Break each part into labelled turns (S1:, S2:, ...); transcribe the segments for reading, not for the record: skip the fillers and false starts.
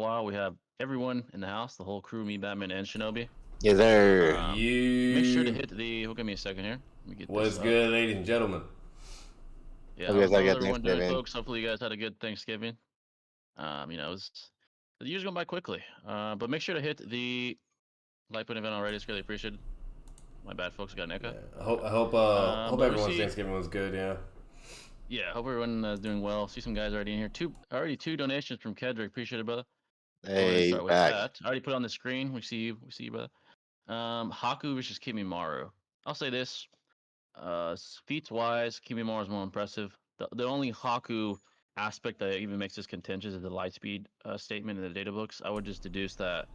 S1: while. We have everyone in the house, the whole crew, me, Batman, and Shinobi.
S2: Yes, sir.
S1: Make sure to hit the. Give me a second here. Let me get
S3: What's
S1: this
S3: good, ladies and gentlemen?
S1: Yeah,
S2: Hope you guys
S1: how's
S2: had a good
S1: everyone doing,
S2: Thanksgiving.
S1: folks? Hopefully, you guys had a good Thanksgiving. The year's going by quickly. But make sure to hit the like button event already. It's really appreciated. My bad, folks. Got an echo.
S3: Yeah, I hope
S1: but
S3: everyone's Thanksgiving was good. Yeah.
S1: Yeah, hope everyone is doing well. See some guys already in here. Two donations from Kedrick. Appreciate it, brother. Go ahead and
S2: Hey,
S1: start with
S2: back.
S1: that. I already put it on the screen. We see you. We see you, brother. Haku versus Kimimaru. I'll say this. Feats wise, Kimimaru is more impressive. The only Haku aspect that even makes this contentious is the light speed statement in the data books. I would just deduce that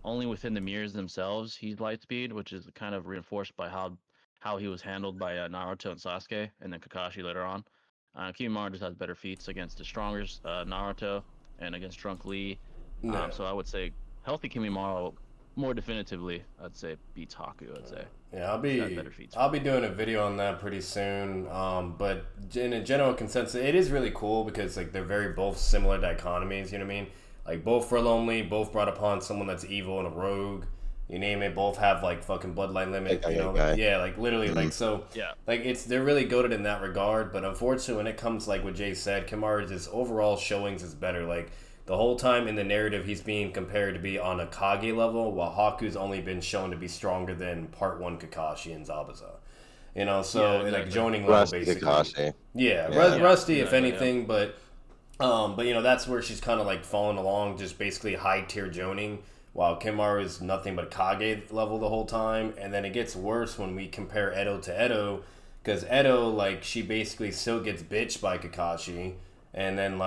S1: only within the mirrors themselves he's light speed, which is kind of reinforced by how he was handled by Naruto and Sasuke, and then Kakashi later on. Kimimaru just has better feats against the stronger Naruto and against Drunk Lee.
S3: No.
S1: So I would say healthy Kimimaru more definitively, I'd say beats Haku. I'd say.
S3: Yeah, I'll be doing a video on that pretty soon. But in a general consensus, it is really cool because like they're very both similar dichotomies. You know what I mean? Like both were lonely, both brought upon someone that's evil and a rogue. You name it, both have like fucking bloodline limit. You know, yeah, like literally, like so.
S1: Yeah.
S3: Like they're really goated in that regard. But unfortunately, when it comes like what Jay said, Kimara's overall showings is better. Like the whole time in the narrative, he's being compared to be on a Kage level, while Haku's only been shown to be stronger than Part 1 Kakashi and Zabuza. You know, so
S1: Yeah, exactly.
S3: like joining level
S2: Rusty
S3: basically.
S2: Kakashi.
S3: Yeah,
S2: Yeah.
S3: Rusty if
S1: Exactly,
S3: anything, but you know that's where she's kind of like following along, just basically high tier joning, while Kimaru is nothing but Kage level the whole time, and then it gets worse when we compare Edo to Edo, because Edo like she basically still gets bitched by Kakashi. And then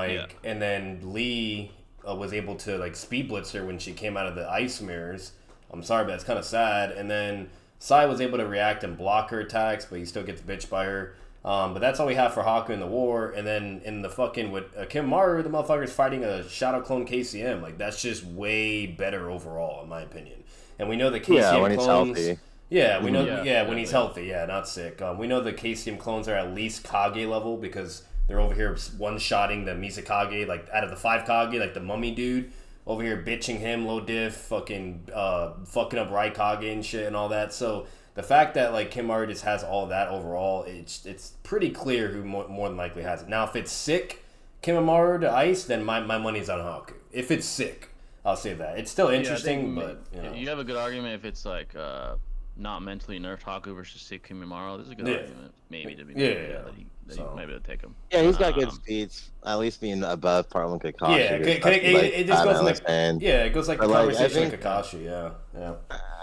S3: and then Lee was able to like speed blitz her when she came out of the ice mirrors. I'm sorry, but that's kind of sad. And then Sai was able to react and block her attacks, but he still gets bitched by her. But that's all we have for Haku in the war. And then in the fucking with Kimmaru, the motherfucker's fighting a Shadow Clone KCM. Like that's just way better overall, in my opinion. And we know the KCM
S2: when
S3: clones.
S2: he's healthy.
S3: Yeah, we know.
S1: Yeah,
S3: when he's healthy. Yeah, not sick. We know the KCM clones are at least Kage level because they're over here one-shotting the Mizukage, like, out of the 5 Kage, like the mummy dude. Over here bitching him, low diff, fucking fucking up Raikage and shit and all that. So the fact that, like, Kimmaru just has all of that overall, it's pretty clear who more than likely has it. Now, if it's sick Kimmaru to ice, then my money's on Haku. If it's sick, I'll say that. It's still interesting, but, you know.
S1: You have a good argument if it's, like, not mentally nerfed Haku versus sick Kimimaru. There's a good argument, maybe, to be that he maybe to take him.
S2: Yeah, he's got good speeds, at least being above Part 1 Kakashi.
S3: Yeah, it just goes like it goes like the conversation with Kakashi. Yeah.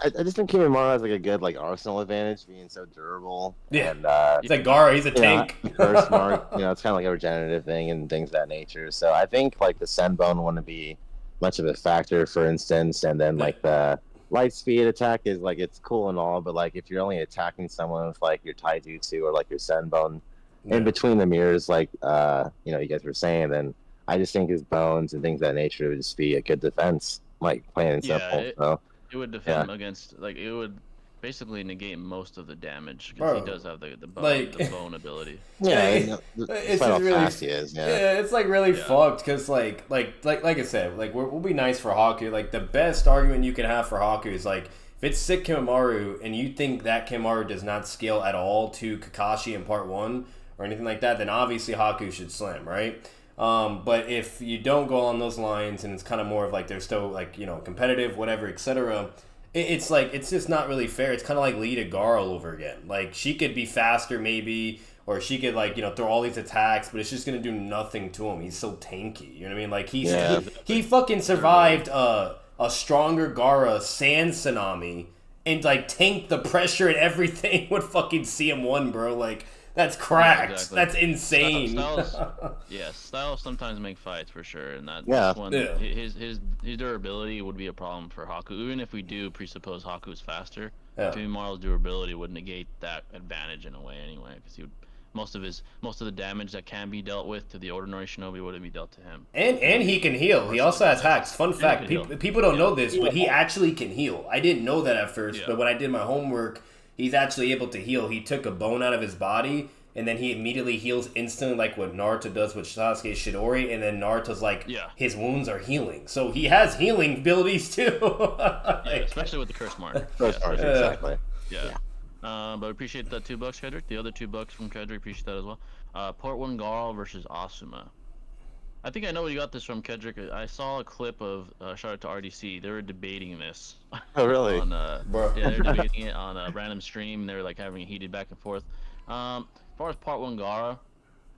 S2: I just think Kimimaru has like a good like arsenal advantage, being so durable.
S3: Yeah,
S2: and,
S3: it's like Gara, he's a tank.
S2: First mark, it's kind of like a regenerative thing and things of that nature. So I think like the Senbone wouldn't be much of a factor, for instance, and then like the light speed attack is like it's cool and all, but like if you're only attacking someone with like your taijutsu or like your Senbone in between the mirrors, like you guys were saying, then I just think his bones and things of that nature would just be a good defense, like plain and simple.
S1: It would defend against, like, it would basically negate most of the damage because he does have the bone ability.
S2: Yeah,
S3: it's just really
S2: fast he is. Yeah,
S3: it's like really fucked because like I said, like we'll be nice for Haku. Like the best argument you can have for Haku is like if it's sick Kimmaru and you think that Kimmaru does not scale at all to Kakashi in Part 1 or anything like that, then obviously Haku should slam, right? But if you don't go on those lines and it's kind of more of like they're still like competitive, whatever, etc. It's like it's just not really fair. It's kind of like Lee to Gar all over again. Like she could be faster maybe, or she could like throw all these attacks, but it's just gonna do nothing to him. He's so tanky. You know what I mean? Like he fucking survived a stronger Gara Sand Tsunami and like tanked the pressure and everything with fucking CM1, bro. Like. That's cracked. Yeah, exactly. That's insane.
S1: Styles sometimes make fights for sure, and his durability would be a problem for Haku. Even if we do presuppose Haku's faster, Kimimaru's durability would negate that advantage in a way anyway, because most of the damage that can be dealt with to the ordinary shinobi wouldn't be dealt to him.
S3: And he can heal. He also has hacks. Fun fact: people don't know this, but he actually can heal. I didn't know that at first, but when I did my homework. He's actually able to heal. He took a bone out of his body, and then he immediately heals instantly, like what Naruto does with Sasuke Shidori, and then Naruto's like, his wounds are healing. So he has healing abilities too.
S1: Yeah, especially with the curse mark.
S2: Exactly.
S1: Yeah. But appreciate that $2, Kedrick. The other $2 from Kedrick, appreciate that as well. Port 1 Garl versus Asuma. I think I know where you got this from, Kedrick. I saw a clip of shout out to RDC. They were debating this.
S2: Oh really?
S3: Bro.
S1: Yeah, they were debating it on a random stream. They were like having a heated back and forth. As far as Part 1 Gara,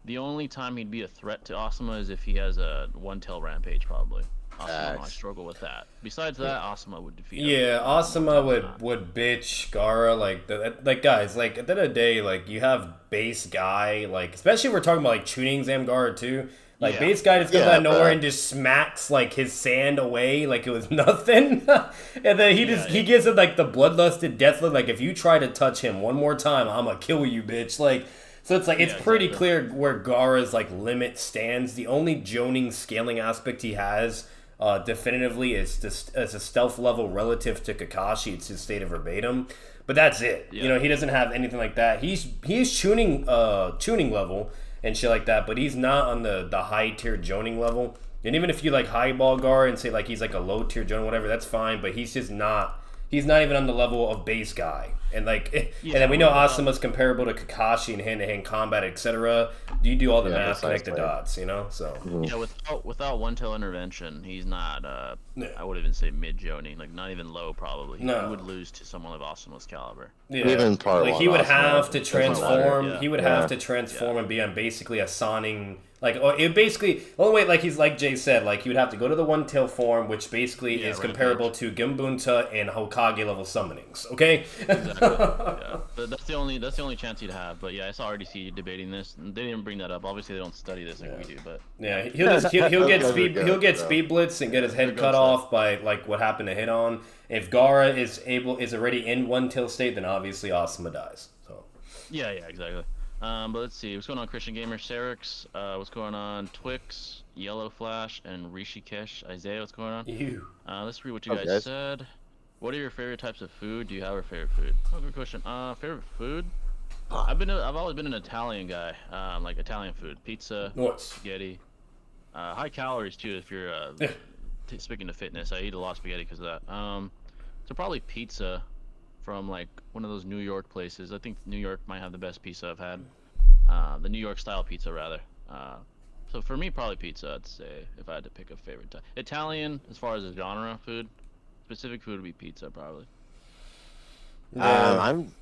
S1: the only time he'd be a threat to Asuma is if he has a one-tail rampage, probably. Asuma might struggle with that. Besides that, Asuma would defeat him.
S3: Yeah, Asuma would bitch Gara, like guys, like at the end of the day, like you have base guy, like especially if we're talking about like tuning Zamgara too. Like base guy just goes out of nowhere and just smacks like his sand away like it was nothing, and then he gives it like the bloodlusted death look. Like if you try to touch him one more time, I'ma kill you, bitch. Like so it's like it's pretty clear where Gara's like limit stands. The only Joning scaling aspect he has definitively is as a stealth level relative to Kakashi. It's his state of verbatim, but that's it. You know, he doesn't have anything like that. He's tuning level and shit like that, but he's not on the high tier Joning level. And even if you like highball Gar and say like he's like a low tier Joning, whatever, that's fine. But he's just not. He's not even on the level of base guy. And like, and then we know Asuma's comparable to Kakashi in hand-to-hand combat, etc. You do all the math, connect the dots, you know. So
S1: yeah, without one-tail intervention, he's not. I would even say mid Joning, like not even low probably. He would lose to someone of Asuma's caliber.
S2: Yeah, even part
S3: like he would have to transform. He would have to transform and be on basically a Sonning. Like it basically the only way, like he's like Jay said, like he would have to go to the one tail form, which basically is comparable to Gimbunta and Hokage level summonings. Okay.
S1: Exactly. Yeah. But that's the only chance he'd have. But yeah, I saw RDC debating this, and they didn't bring that up. Obviously, they don't study this like we do. But he'll get speed blitz and get his head cut off by like what happened to hit on. If Gara is already in one tail state, then obviously Asuma dies. So. Yeah, exactly. But let's see, what's going on, Christian Gamer, Serix, what's going on, Twix, Yellow Flash, and Rishikesh, Isaiah, what's going on? Let's read what you guys said. What are your favorite types of food? Do you have a favorite food? Oh, good question. Favorite food? I've always been an Italian guy, like Italian food, pizza, spaghetti, high calories too. If you're speaking of fitness, I eat a lot of spaghetti because of that. So probably pizza. From like one of those New York places. I think New York might have the best pizza I've had. The New York style pizza rather. So for me, probably pizza, I'd say, if I had to pick a favorite type. Italian, as far as a genre food, specific food would be pizza probably.
S2: I'm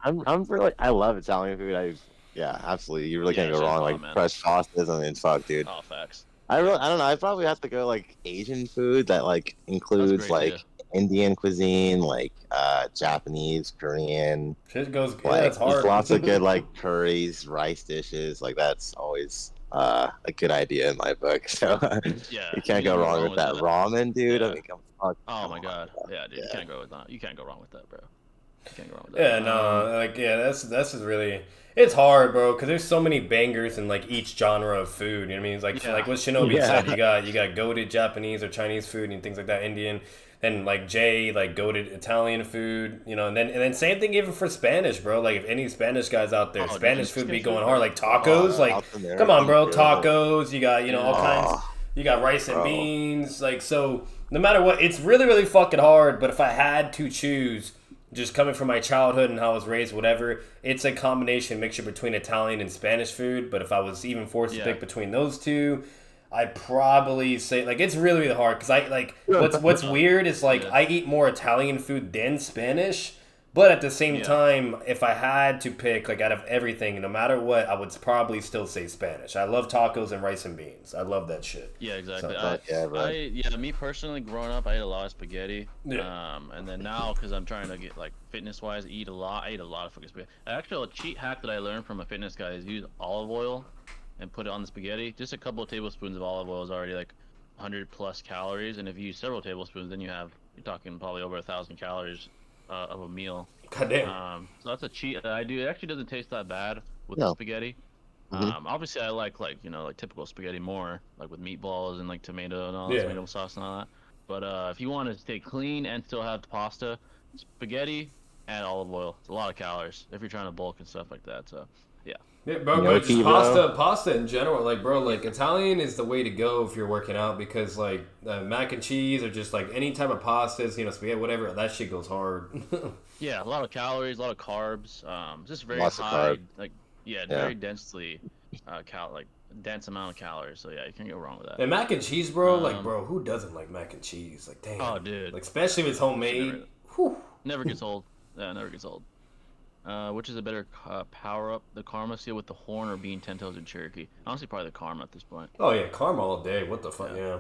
S2: really, I love Italian food. Absolutely. You really can't go wrong. Like fresh pastas, I mean, fuck, dude.
S1: Oh, facts.
S2: I don't know. I'd probably have to go like Asian food that like includes like Indian cuisine, like Japanese, Korean.
S3: Shit goes good.
S2: Like,
S3: that's hard.
S2: Lots of good like curries, rice dishes. Like that's always a good idea in my book. So you can't go wrong with that. Ramen, dude. I mean,
S1: oh my god. Yeah, dude. You can't go with that. You can't go wrong with that, bro. You can't go wrong with that.
S3: Yeah, no, like that's just really. It's hard, bro, because there's so many bangers in like each genre of food. You know what I mean? It's like what Shinobi said. You got goated Japanese or Chinese food and things like that, Indian. And like Jay, like goated Italian food, you know, and then same thing even for Spanish, bro. Like if any Spanish guys out there, Spanish food be going hard, like tacos, like come on, bro, tacos. You got all kinds. You got rice and beans, like so. No matter what, it's really really fucking hard. But if I had to choose, just coming from my childhood and how I was raised, whatever, it's a combination mixture between Italian and Spanish food. But if I was even forced to pick between those two, I'd probably say like it's really really hard because I like what's weird is like I eat more Italian food than Spanish, but at the same time, if I had to pick like out of everything, no matter what, I would probably still say Spanish. I love tacos and rice and beans. I love that shit.
S1: Yeah, exactly. So, me personally, growing up, I ate a lot of spaghetti. And then now, because I'm trying to get like fitness wise, I eat a lot of fucking spaghetti. Actually, a cheat hack that I learned from a fitness guy is use olive oil and put it on the spaghetti. Just a couple of tablespoons of olive oil is already like 100 plus calories, and if you use several tablespoons, then you're talking probably over 1,000 calories of a meal.
S3: God damn.
S1: So that's a cheat that I do. It actually doesn't taste that bad with the spaghetti. Obviously, I like typical spaghetti more, like with meatballs and like tomato and all that, tomato sauce and all that. But if you want to stay clean and still have the pasta, spaghetti and olive oil. It's a lot of calories if you're trying to bulk and stuff like that. So yeah.
S3: Yeah, bro, but
S2: Gnocchi,
S3: just
S2: bro.
S3: pasta in general, like, bro, like Italian is the way to go if you're working out because like mac and cheese or just like any type of pastas, you know, spaghetti, whatever, that shit goes hard.
S1: Yeah, a lot of calories, a lot of carbs. Just very
S2: Lots of carb.
S1: high, like yeah,
S2: Yeah.
S1: very densely, like dense amount of calories. So yeah, you can't go wrong with that.
S3: And mac and cheese, bro, like,
S1: Um,
S3: bro, who doesn't like mac and cheese? Like,
S1: oh
S3: damn,
S1: dude,
S3: like especially if it's
S1: should
S3: homemade. Whew.
S1: never gets old. Yeah, never gets old. Which is a better power up, the Karma Seal with the horn or being 10 toes in Cherokee? Honestly, probably the Karma at this point.
S3: Oh yeah, karma all day. What the fuck?
S1: Yeah.
S3: Yeah.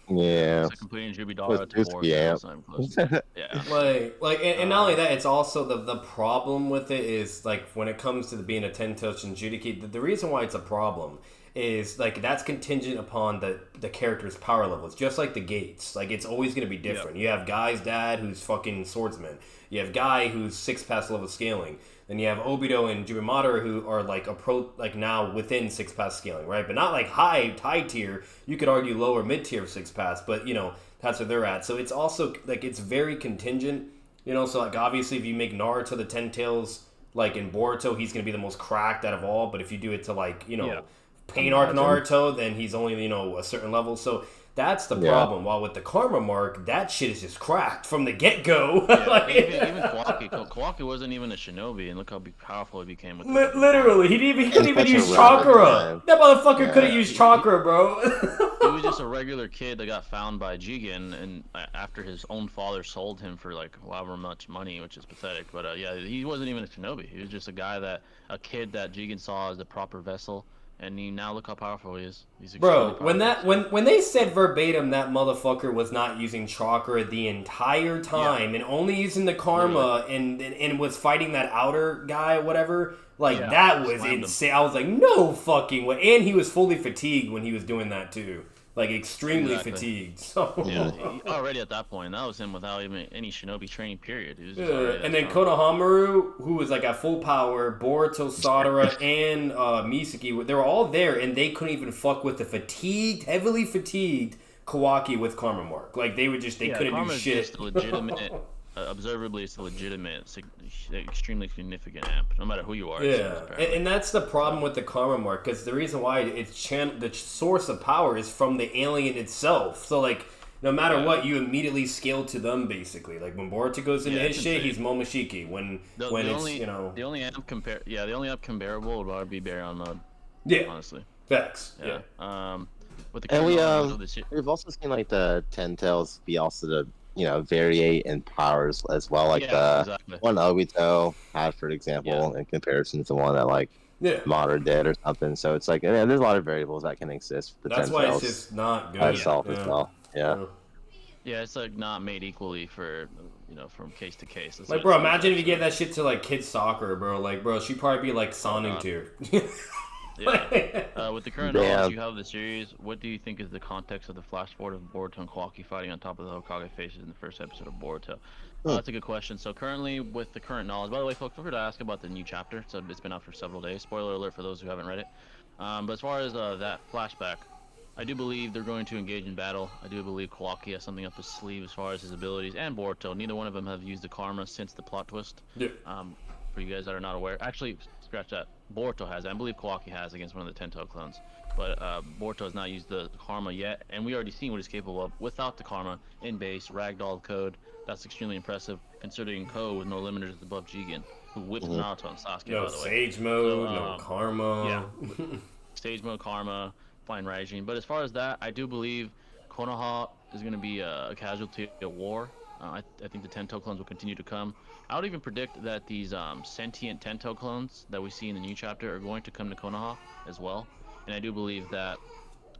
S1: Yeah,
S2: Yeah.
S1: it's like completing
S2: With
S1: Jubidara to
S2: Dusky
S1: Boruto.
S2: amp.
S1: It's not even close. Yeah.
S3: And not only that, it's also the problem with it is like when it comes to being a 10 touch and Judicate, the reason why it's a problem is like that's contingent upon the character's power levels, just like the gates. Like it's always gonna be different. You have Guy's dad who's fucking swordsman. You have Guy who's 6 pass level scaling. Then you have Obito and Jubimaru who are like now within 6 pass scaling, right? But not like high tier. You could argue lower mid tier of 6 pass, but you know that's where they're at. So it's also like it's very contingent, you know. So like obviously if you make Naruto the 10 tails like in Boruto, he's gonna be the most cracked out of all. But if you do it to like Pain Arc
S2: Imagine.
S3: Naruto, then he's only a certain level. So that's the
S2: Yeah.
S3: problem. While with the Karma Mark, that shit is just cracked from the get go.
S1: Yeah, even Kawaki. Kawaki wasn't even a shinobi, and look how powerful he became with the
S3: Literally, he couldn't even
S2: such a
S3: use
S2: rapid
S3: chakra.
S2: time.
S3: That motherfucker
S2: Yeah.
S3: couldn't use chakra, bro.
S1: He was just a regular kid that got found by Jigen, and after his own father sold him for like however much money, which is pathetic. But yeah, he wasn't even a shinobi. He was just a kid that Jigen saw as the proper vessel, and now look how powerful he is. He's extremely
S3: Bro, when
S1: powerful.
S3: when they said verbatim that motherfucker was not using chakra the entire time and only using the karma and was fighting that outer guy or whatever, like
S1: Yeah,
S3: that was
S1: slammed him.
S3: insane. I was like, no fucking way. And he was fully fatigued when he was doing that too. Like extremely
S1: Exactly.
S3: fatigued. So
S1: Yeah, already at that point, that was him without even any shinobi training. Period. He was just
S3: yeah.
S1: already
S3: And
S1: that
S3: then
S1: strong.
S3: Konohamaru, who was like at full power, Boruto, Sadara, and Misaki, they were all there, and they couldn't even fuck with the heavily fatigued Kawaki with Karma Mark. Like they couldn't do
S1: Karma's
S3: shit.
S1: just a legitimate, observably, it's a legitimate, extremely significant amp. No matter who you are.
S3: Yeah, and that's the problem with the Karma Mark, because the reason why the source of power is from the alien itself. So like, no matter what, you immediately scale to them basically. Like when Boruto goes into his
S1: it's
S3: shit,
S1: insane.
S3: he's Momoshiki. When
S1: The
S3: it's
S1: only the only amp the only amp comparable would probably be Baryon mode.
S3: yeah,
S1: Honestly.
S3: facts.
S1: Yeah.
S3: Yeah.
S1: With the
S2: And
S1: current knowledge of the shit.
S2: we've also seen like the 10 tails be also the variate in powers as well. Like the
S1: exactly.
S2: one Obito had, for example, in comparison to one that like
S3: Yeah.
S2: Mater did or something. So it's like there's a lot of variables that can exist for the
S3: That's
S2: 10
S3: why it's
S2: tails
S3: just not
S2: by
S3: good.
S2: itself as well. Yeah.
S1: Yeah, it's like not made equally for from case to case. That's
S3: Like,
S1: what
S3: bro,
S1: it seems
S3: imagine if you
S1: like,
S3: gave that shit to like kids soccer, bro. Like, bro, she'd probably be like Sonic
S1: God.
S3: tier.
S1: Yeah. With the current
S2: Damn.
S1: knowledge you have of the series, what do you think is the context of the flash forward of Boruto and Kawaki fighting on top of the Hokage faces in the first episode of Boruto? That's a good question. So currently, with the current knowledge, by the way, folks, feel free to ask about the new chapter. So it's been out for several days. Spoiler alert for those who haven't read it. But as far as that flashback, I do believe they're going to engage in battle. I do believe Kawaki has something up his sleeve as far as his abilities, and Boruto. Neither one of them have used the karma since the plot twist.
S3: Yeah.
S1: For you guys that are not aware, actually, scratch that. Boruto has. I believe Kawaki has against one of the Tento clones, but Boruto has not used the karma yet, and we already seen what he's capable of without the karma in base ragdoll code. That's extremely impressive, considering Ko with no limiters above Jigen, who whips Naruto and Sasuke.
S3: No
S1: by the way.
S3: Sage mode, no karma.
S1: Yeah. Stage mode, karma, fine regime. But as far as that, I do believe Konoha is going to be a casualty of war. I think the Tento clones will continue to come. I would even predict that these sentient Tento clones that we see in the new chapter are going to come to Konoha as well. And I do believe that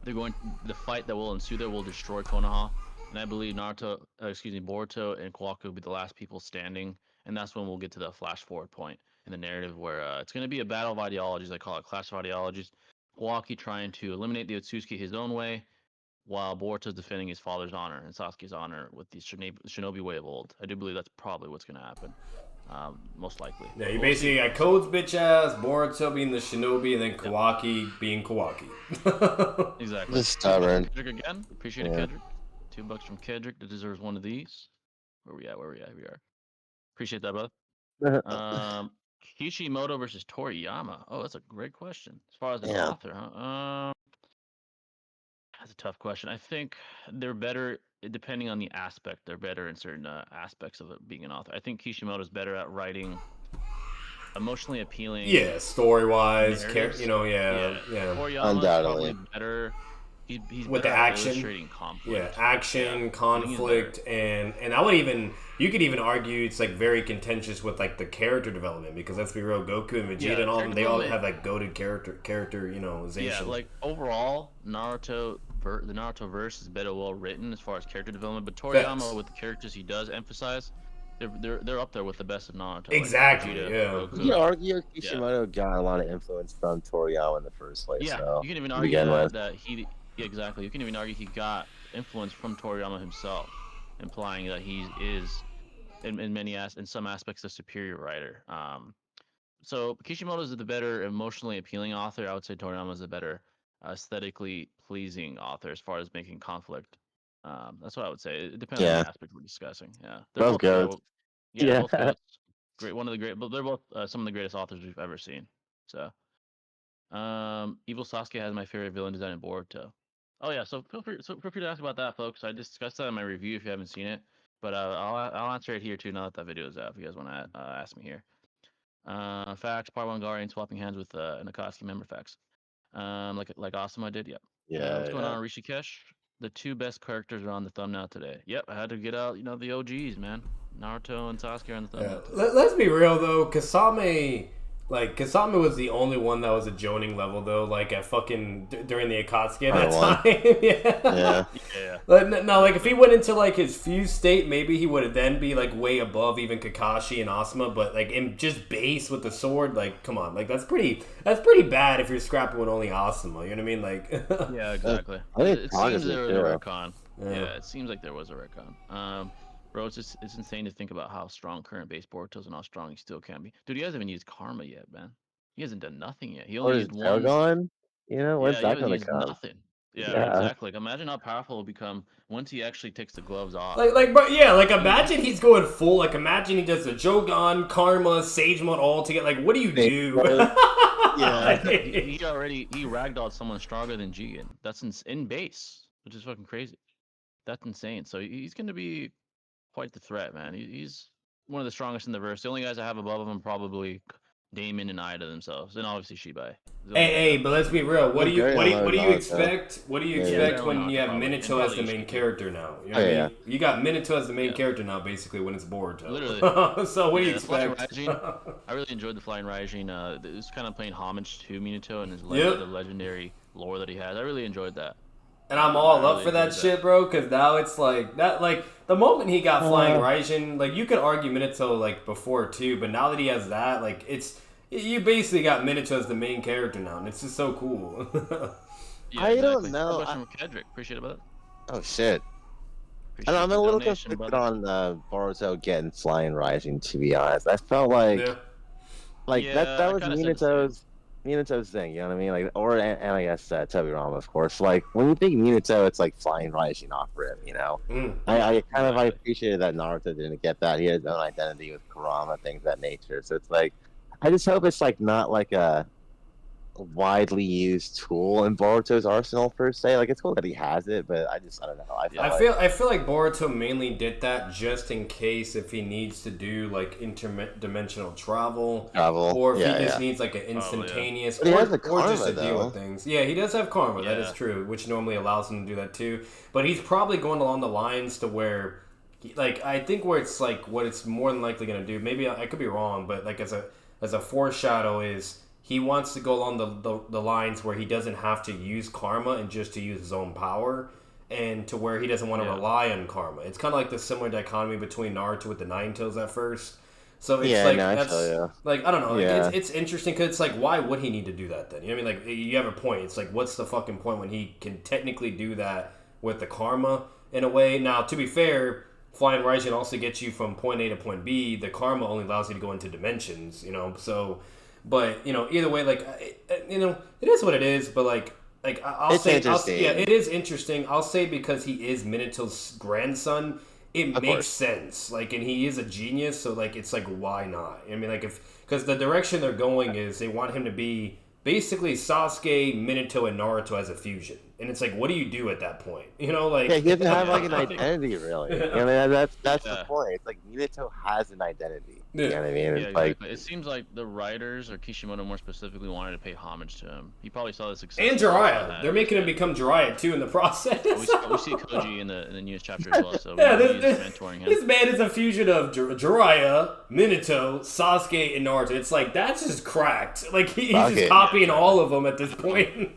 S1: the fight that will ensue there will destroy Konoha. And I believe Boruto and Kawaki will be the last people standing. And that's when we'll get to the flash forward point in the narrative where it's going to be a battle of ideologies. I call it clash of ideologies. Kawaki trying to eliminate the Otsutsuki his own way, while Boruto's defending his father's honor and Sasuke's honor with the shinobi way of old. I do believe that's probably what's going to happen, most likely.
S3: Yeah, you basically got Code's bitch ass, Boruto being the shinobi, and then Kawaki being Kawaki.
S1: Exactly.
S2: Just stubborn.
S1: Kedrick again. Appreciate it, Kedrick. $2 from Kedrick that deserves one of these. Where we at? Here we are. Appreciate that, brother. Kishimoto versus Toriyama. Oh, that's a great question. As far as an
S2: Yeah.
S1: author, huh? That's a tough question. I think they're better depending on the aspect. They're better in certain aspects of it being an author. I think Kishimoto's better at writing emotionally appealing
S3: Yeah, story wise,
S1: narratives. Yeah,
S3: yeah.
S1: Toriyama's probably
S2: Undoubtedly.
S1: better. He's
S3: With
S1: better
S3: the
S1: at
S3: action,
S1: illustrating
S3: yeah,
S1: conflict. Yeah,
S3: action,
S1: I think he's better.
S3: conflict, and I would even you could even argue it's like very contentious with like the character development because let's be real, Goku and Vegeta
S1: Yeah,
S3: and all of them,
S1: character
S3: they all
S1: development.
S3: have like goated character
S1: Yeah,
S3: zation.
S1: like overall, the Naruto verse is better well written as far as character development. But Toriyama,
S3: Facts.
S1: with the characters he does emphasize, they're up there with the best of Naruto, like
S3: Exactly.
S1: Vegeta,
S3: Yeah.
S2: You
S1: Goku.
S2: could argue
S1: Yeah,
S2: Kishimoto got a lot of influence from Toriyama in the first place,
S1: yeah.
S2: so
S1: You can even
S2: to
S1: argue
S2: begin with.
S1: that yeah, exactly. You can even argue he got influence from Toriyama himself, implying that he is in some aspects a superior writer. So Kishimoto is the better emotionally appealing author. I would say Toriyama is the better aesthetically pleasing author as far as making conflict. That's what I would say. It depends on the
S2: Yeah.
S1: aspect we're discussing. Yeah, they're
S2: Both
S1: both
S2: goats.
S1: yeah,
S2: Yeah.
S1: both goats. Great, one of the great, but they're both some of the greatest authors we've ever seen. So, Evil Sasuke has my favorite villain design in Boruto. Oh yeah, so feel free to ask about that, folks. I discussed that in my review if you haven't seen it, but I'll answer it here too now that that video is out. If you guys want to ask me here. Facts. Part one Guardian swapping hands with an Akatsuki member. Facts. Like Asuma did. Yep. What's going
S2: Yeah.
S1: on, Rishikesh? The two best characters are on the thumbnail today. Yep, I had to get out, the OGs, man. Naruto and Sasuke are on the
S3: Yeah.
S1: thumbnail today.
S3: Let's be real though, Kasame was the only one that was a Joning level though, like at fucking during the Akatsuki at that
S2: Part
S3: time. Yeah.
S2: Yeah.
S1: Yeah.
S3: No, like if he went into like his fused state, maybe he would then be like way above even Kakashi and Asuma. But like in just base with the sword, like come on, like that's pretty bad if you're scrapping with only Asuma. You know what I mean? Like
S1: Yeah, exactly.
S2: I think
S1: It seems
S2: Kakashi
S1: there was a
S2: too.
S1: retcon. Yeah, it seems like there was a retcon. Bro, it's insane to think about how strong current base Boruto is and how strong he still can be. Dude, he hasn't even used karma yet, man. He hasn't done nothing yet. He
S2: Or
S1: only
S2: is
S1: used one.
S2: Dogon? When's
S1: Yeah, he
S2: that
S1: hasn't
S2: gonna
S1: used
S2: come?
S1: nothing. Yeah,
S2: Yeah.
S1: exactly. Like, imagine how powerful it'll become once he actually takes the gloves off.
S3: But yeah, like
S1: He-
S3: imagine he's going full. Like imagine he does the Jogan, Karma, Sage Mode all together. Like what do you do?
S2: Yeah.
S1: he ragdolled someone stronger than Jigen. That's in base, which is fucking crazy. That's insane. So he's going to be quite the threat, man. He's one of the strongest in the verse. The only guys I have above him probably Damon and Ida themselves, and obviously Shibai. The only guys I have
S3: But
S1: above
S3: let's
S1: him
S3: be
S1: in the
S3: real.
S1: verse.
S3: What do you
S2: Naruto.
S3: expect? What do you
S2: Yeah.
S3: expect
S1: Barely
S3: when
S1: Naruto,
S3: you have
S1: probably. And
S3: Minato as
S1: probably
S3: the main
S1: Ishiki.
S3: character now? You know what I
S2: Yeah.
S3: mean? You got Minato as the main
S1: Yeah.
S3: character now, basically when it's Boruto.
S1: Literally.
S3: So what do you
S1: Yeah, Flying
S3: expect?
S1: Raijin, I really enjoyed the Flying Raijin. It's kind of paying homage to Minato and
S3: Yep.
S1: the legendary lore that he has. I really enjoyed that.
S3: And I'm
S1: I
S3: all up
S1: really
S3: for that
S1: enjoyed
S3: shit, bro. Because now it's like that. Like the moment he got Flying Raijin, like you could argue Minato like before too, but now that he has that, like it's you basically got Minato as the main character now, and it's just so cool.
S1: Yeah,
S2: I don't
S1: exactly.
S2: know.
S1: Question from Kedrick. Appreciate about it.
S2: Oh shit.
S1: Appreciate
S2: I'm
S1: the
S2: a little
S1: donation,
S2: conflicted
S1: brother.
S2: on Boruto getting Flying Rising, to be honest. I felt like
S3: Yeah.
S1: Yeah,
S2: that
S1: I
S2: was
S1: kind of said the same.
S2: Minato's thing, you know what I mean? Like, and I guess Tobirama, of course. Like, when you think Minato, it's like Flying Rising off rip, you know? I kind of I
S1: Exactly.
S2: appreciated that Naruto didn't get that. He had his own identity with Kurama, things of that nature. So it's like, I just hope it's like not like a widely used tool in Boruto's arsenal per se. Like, it's cool that he has it, but I don't know. I felt like
S3: I feel like Boruto mainly did that just in case if he needs to do like interdimensional travel,
S2: travel.
S3: or if
S2: Yeah,
S3: he just
S2: yeah.
S3: needs like an instantaneous,
S2: But he has the
S3: or just
S2: karma,
S3: to deal with
S2: though.
S3: things. Yeah, he does have karma. That is
S1: Yeah.
S3: true, which normally allows him to do that too. But he's probably going along the lines to where, like, I think where it's like what it's more than likely going to do. Maybe I could be wrong, but like as a foreshadow is. He wants to go along the lines where he doesn't have to use karma and just to use his own power, and to where he doesn't want to
S1: Yeah.
S3: rely on karma. It's kind of like the similar dichotomy between Naruto with the Nine Tails at first. So it's
S2: Yeah,
S3: like
S2: no, I
S3: that's
S2: feel you.
S3: like I don't know. Like,
S2: Yeah.
S3: it's interesting because it's like why would he need to do that then? You know what I mean? Like you have a point. It's like what's the fucking point when he can technically do that with the karma in a way? Now to be fair, Flying Rising also gets you from point A to point B. The karma only allows you to go into dimensions. You know, so. But either way, like it is what it is. But I'll
S2: It's
S3: say,
S2: interesting.
S3: yeah, it is interesting. I'll say because he is Minato's grandson, it
S2: Of
S3: makes
S2: course.
S3: sense. Like, and he is a genius, so like it's like why not? I mean, like because the direction they're going is they want him to be basically Sasuke, Minato, and Naruto as a fusion, and it's like, what do you do at that point? You know, like
S2: Yeah, he doesn't have
S1: Yeah,
S2: like an
S1: I think
S2: identity really. You know, what I mean, that's the
S1: yeah.
S2: point. It's like Minato has an identity. You
S3: Yeah.
S2: know what I mean?
S1: Yeah,
S2: It's like
S1: exactly. It seems like the writers, or Kishimoto more specifically, wanted to pay homage to him. He probably saw the success.
S3: and
S1: that Naruto
S3: Jiraiya.
S1: had.
S3: They're making him
S1: Yeah.
S3: become Jiraiya too in the process.
S1: We see Koji in the newest chapter as well, so we
S3: Yeah,
S1: know
S3: this,
S1: he's mentoring him.
S3: this man is a fusion of Jiraiya, Minato, Sasuke, and Naruto. It's like, that's just cracked. Like, he's
S2: Fuck
S3: just
S2: it.
S3: copying all of them at this point.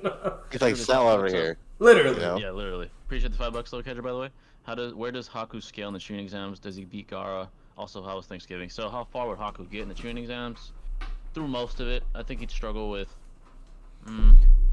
S2: it's like Cell over here.
S3: Literally.
S2: You know?
S1: Yeah, literally. Appreciate the $5 though, Kedra, by the way. Where does Haku scale in the tuning exams? Does he beat Gaara? Also, how was Thanksgiving? So, how far would Haku get in the tuning exams? Through most of it, I think he'd struggle with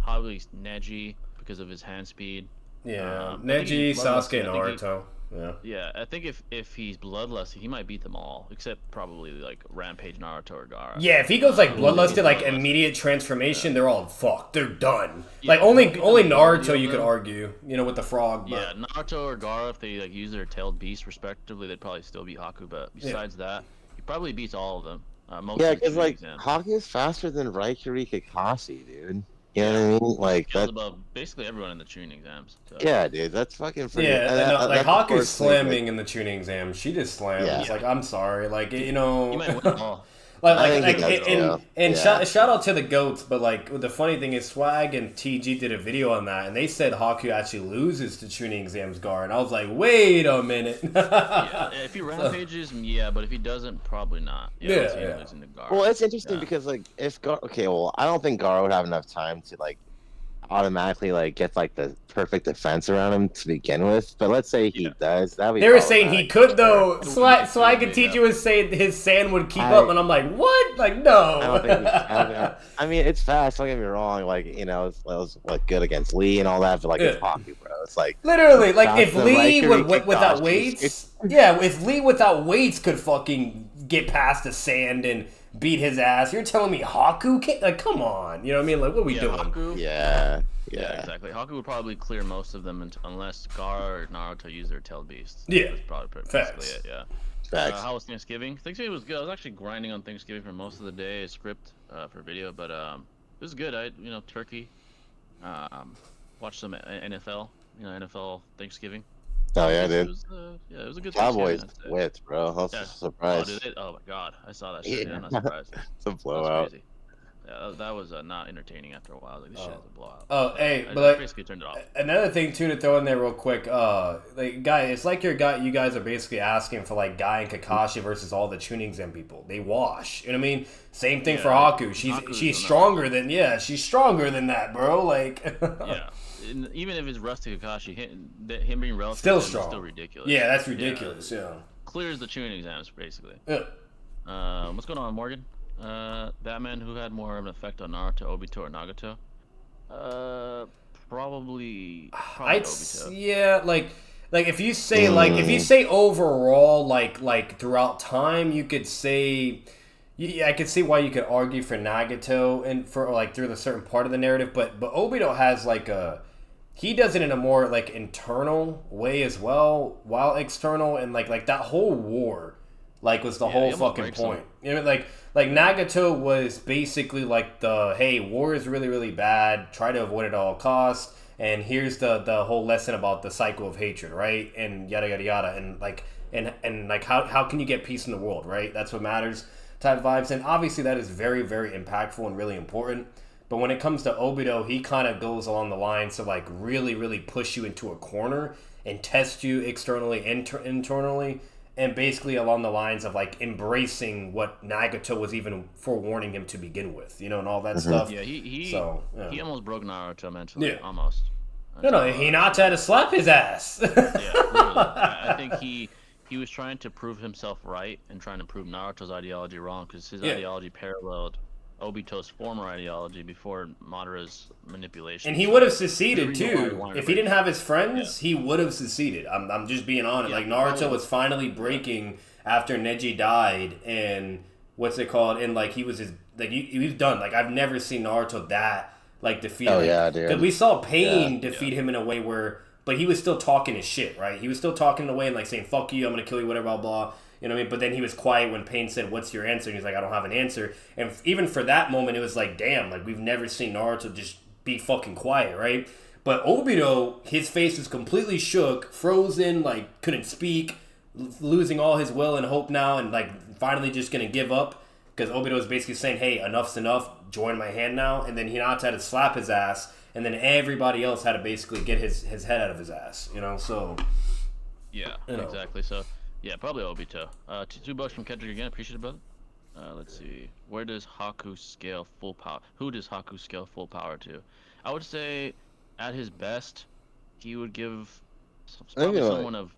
S1: probably Neji because of his hand speed.
S3: Yeah,
S1: I think
S3: Neji,
S1: he's bloodlusty.
S3: Sasuke, and
S1: I think
S3: Naruto. Yeah.
S1: Yeah, I think if he's bloodlusty, he might beat them all, except probably like Rampage, Naruto, or Gaara.
S3: Yeah, if he goes like bloodlusted, like
S1: bloodlusted.
S3: immediate transformation, they're all fucked. They're done.
S1: Yeah,
S3: Like only
S1: the
S3: Naruto
S1: deal,
S3: you could
S1: though.
S3: argue, you know, with the frog. But
S1: Yeah, Naruto or Gaara, if they like use their tailed beast respectively, they'd probably still beat Haku. But besides that, he probably beats all of them. Most
S2: Yeah,
S1: of the
S2: because
S1: tuning
S2: like
S1: exams.
S2: Haku is faster than Raikiri Kakashi, dude. You know what I mean? Like
S1: Kills
S2: that.
S1: above basically everyone in the tuning exams. So.
S2: Yeah, dude, that's fucking freaking.
S3: yeah,
S2: and
S3: and, like
S2: that's, of
S3: Haku's
S2: course,
S3: slamming in the tuning exam. She just slams.
S2: Yeah.
S3: It's like, I'm sorry, like, you know.
S1: He might win them all.
S2: I
S3: Like,
S2: think he does,
S3: and
S2: yeah.
S3: shout out to the goats, but like the funny thing is, Swag and TG did a video on that, and they said Haku actually loses to tuning exams Gar, and I was like, wait a minute.
S1: Yeah, if he rampages, yeah, but if he doesn't, probably not.
S3: Yeah,
S1: I see him
S3: yeah.
S1: losing to Gaara.
S2: Well, it's interesting
S1: Yeah.
S2: because like if Gar, okay, well, I don't think Gar would have enough time to like automatically like get like the perfect defense around him to begin with. But let's say he
S1: Yeah.
S2: does. That would be.
S3: They were saying he
S2: problematic,
S3: could
S2: for
S3: though.
S2: sure.
S3: Swag and
S1: Yeah.
S3: TG was saying his sand would keep
S2: I-
S3: up, and I'm like, what? Like, no.
S2: I don't think. I mean, it's fast. Don't get me wrong. Like you know, it was like good against Lee and all that. But like it's
S3: Yeah.
S2: Haku, bro. It's like
S3: Literally, like if
S2: That's the
S3: Lee
S2: Raikiri
S3: without
S2: Kakashi.
S3: weights, yeah, if Lee without weights could fucking get past the sand and beat his ass, you're telling me Haku can't? Like, come on, you know what I mean? Like, what are we
S1: Yeah,
S3: doing?
S1: Haku.
S2: yeah,
S1: Yeah,
S2: yeah.
S1: exactly. Haku would probably clear most of them unless Gaara or Naruto use their tailed beasts.
S3: Yeah.
S1: That's probably
S3: Facts.
S1: basically it. Yeah.
S2: Facts.
S1: How was Thanksgiving? Thanksgiving was good. I was actually grinding on Thanksgiving for most of the day, a script for video, but it was good. Turkey. Watched some NFL. NFL Thanksgiving.
S2: Oh yeah,
S1: It
S2: dude.
S1: was, it was a good
S2: Cowboys
S1: Thanksgiving, I'd say.
S2: whipped, bro. I was
S1: Yeah.
S2: surprised.
S1: Oh, did it? Oh my god, I saw that shit.
S2: Yeah.
S1: Yeah, I'm not surprised.
S2: It's a
S1: That was
S2: blowout.
S1: crazy. Yeah, that was not entertaining after a while. I was like, this shit is a blowout.
S3: Oh, hey,
S1: I
S3: but like,
S1: basically turned it off.
S3: another thing too to throw in there real quick, like guy, it's like you guys are basically asking for like Guy and Kakashi versus all the tuning exam people. They wash. You know what I mean? Same thing
S1: Yeah,
S3: for Haku.
S1: Haku's
S3: She's
S1: another-
S3: stronger than she's stronger than that, bro. Like
S1: Yeah, and even if it's Rusty Kakashi, him being relative
S3: Still
S1: to him is
S3: strong.
S1: still ridiculous.
S3: Yeah, that's ridiculous. Yeah.
S1: Clears the tuning exams basically.
S3: Yeah.
S1: What's going on, Morgan? Batman, who had more of an effect on Naruto, Obito, or Nagato? Probably Obito.
S3: Yeah, like if you say overall, like throughout time, you could say. Yeah, I could see why you could argue for Nagato and for like through the certain part of the narrative, but Obito has like he does it in a more like internal way as well, while external and like that whole war, like was the
S1: Yeah,
S3: whole
S1: he almost
S3: fucking
S1: breaks
S3: point.
S1: him.
S3: You know, like Nagato was basically like the hey, war is really really bad, try to avoid it at all costs, and here's the whole lesson about the cycle of hatred, right? And yada yada yada, and like how can you get peace in the world, right? That's what matters. Type vibes, and obviously that is very very impactful and really important, but when it comes to Obito, he kind of goes along the lines of like really really push you into a corner and test you externally internally, and basically along the lines of like embracing what Nagato was even forewarning him to begin with, you know, and all that stuff.
S1: Yeah, he almost broke Naruto mentally.
S3: Yeah.
S1: Almost.
S3: No, Hinata had to slap his ass.
S1: Yeah, literally. I think he was trying to prove himself right and trying to prove Naruto's ideology wrong because his ideology paralleled Obito's former ideology before Madara's manipulation.
S3: And he would have seceded
S1: The reason why he
S3: too.
S1: wanted to
S3: If he
S1: break
S3: didn't have his friends, he would have seceded. I'm just being honest.
S1: Yeah,
S3: Like Naruto
S1: probably.
S3: was finally breaking after Neji died, and what's it called? And like he was he was done. Like I've never seen Naruto that like defeated.
S2: Oh, yeah, dude.
S3: Because we saw Pain defeat him in a way where but he was still talking his shit, right? He was still talking in a way and like saying, fuck you, I'm going to kill you, whatever, blah, blah. You know what I mean? But then he was quiet when Pain said, what's your answer? And he's like, I don't have an answer. And even for that moment, it was like, damn, like we've never seen Naruto just be fucking quiet, right? But Obito, his face was completely shook, frozen, like couldn't speak, losing all his will and hope now, and like finally just gonna give up because Obito was basically saying, hey, enough's enough, join my hand now. And then Hinata had to slap his ass, and then everybody else had to basically get his head out of his ass, you know? So
S1: yeah, exactly. So yeah, probably Obito. Two bucks from Kendrick again, appreciate it, brother. Let's see, where does Haku scale full power? Who does Haku scale full power to? I would say at his best, he would give probably someone of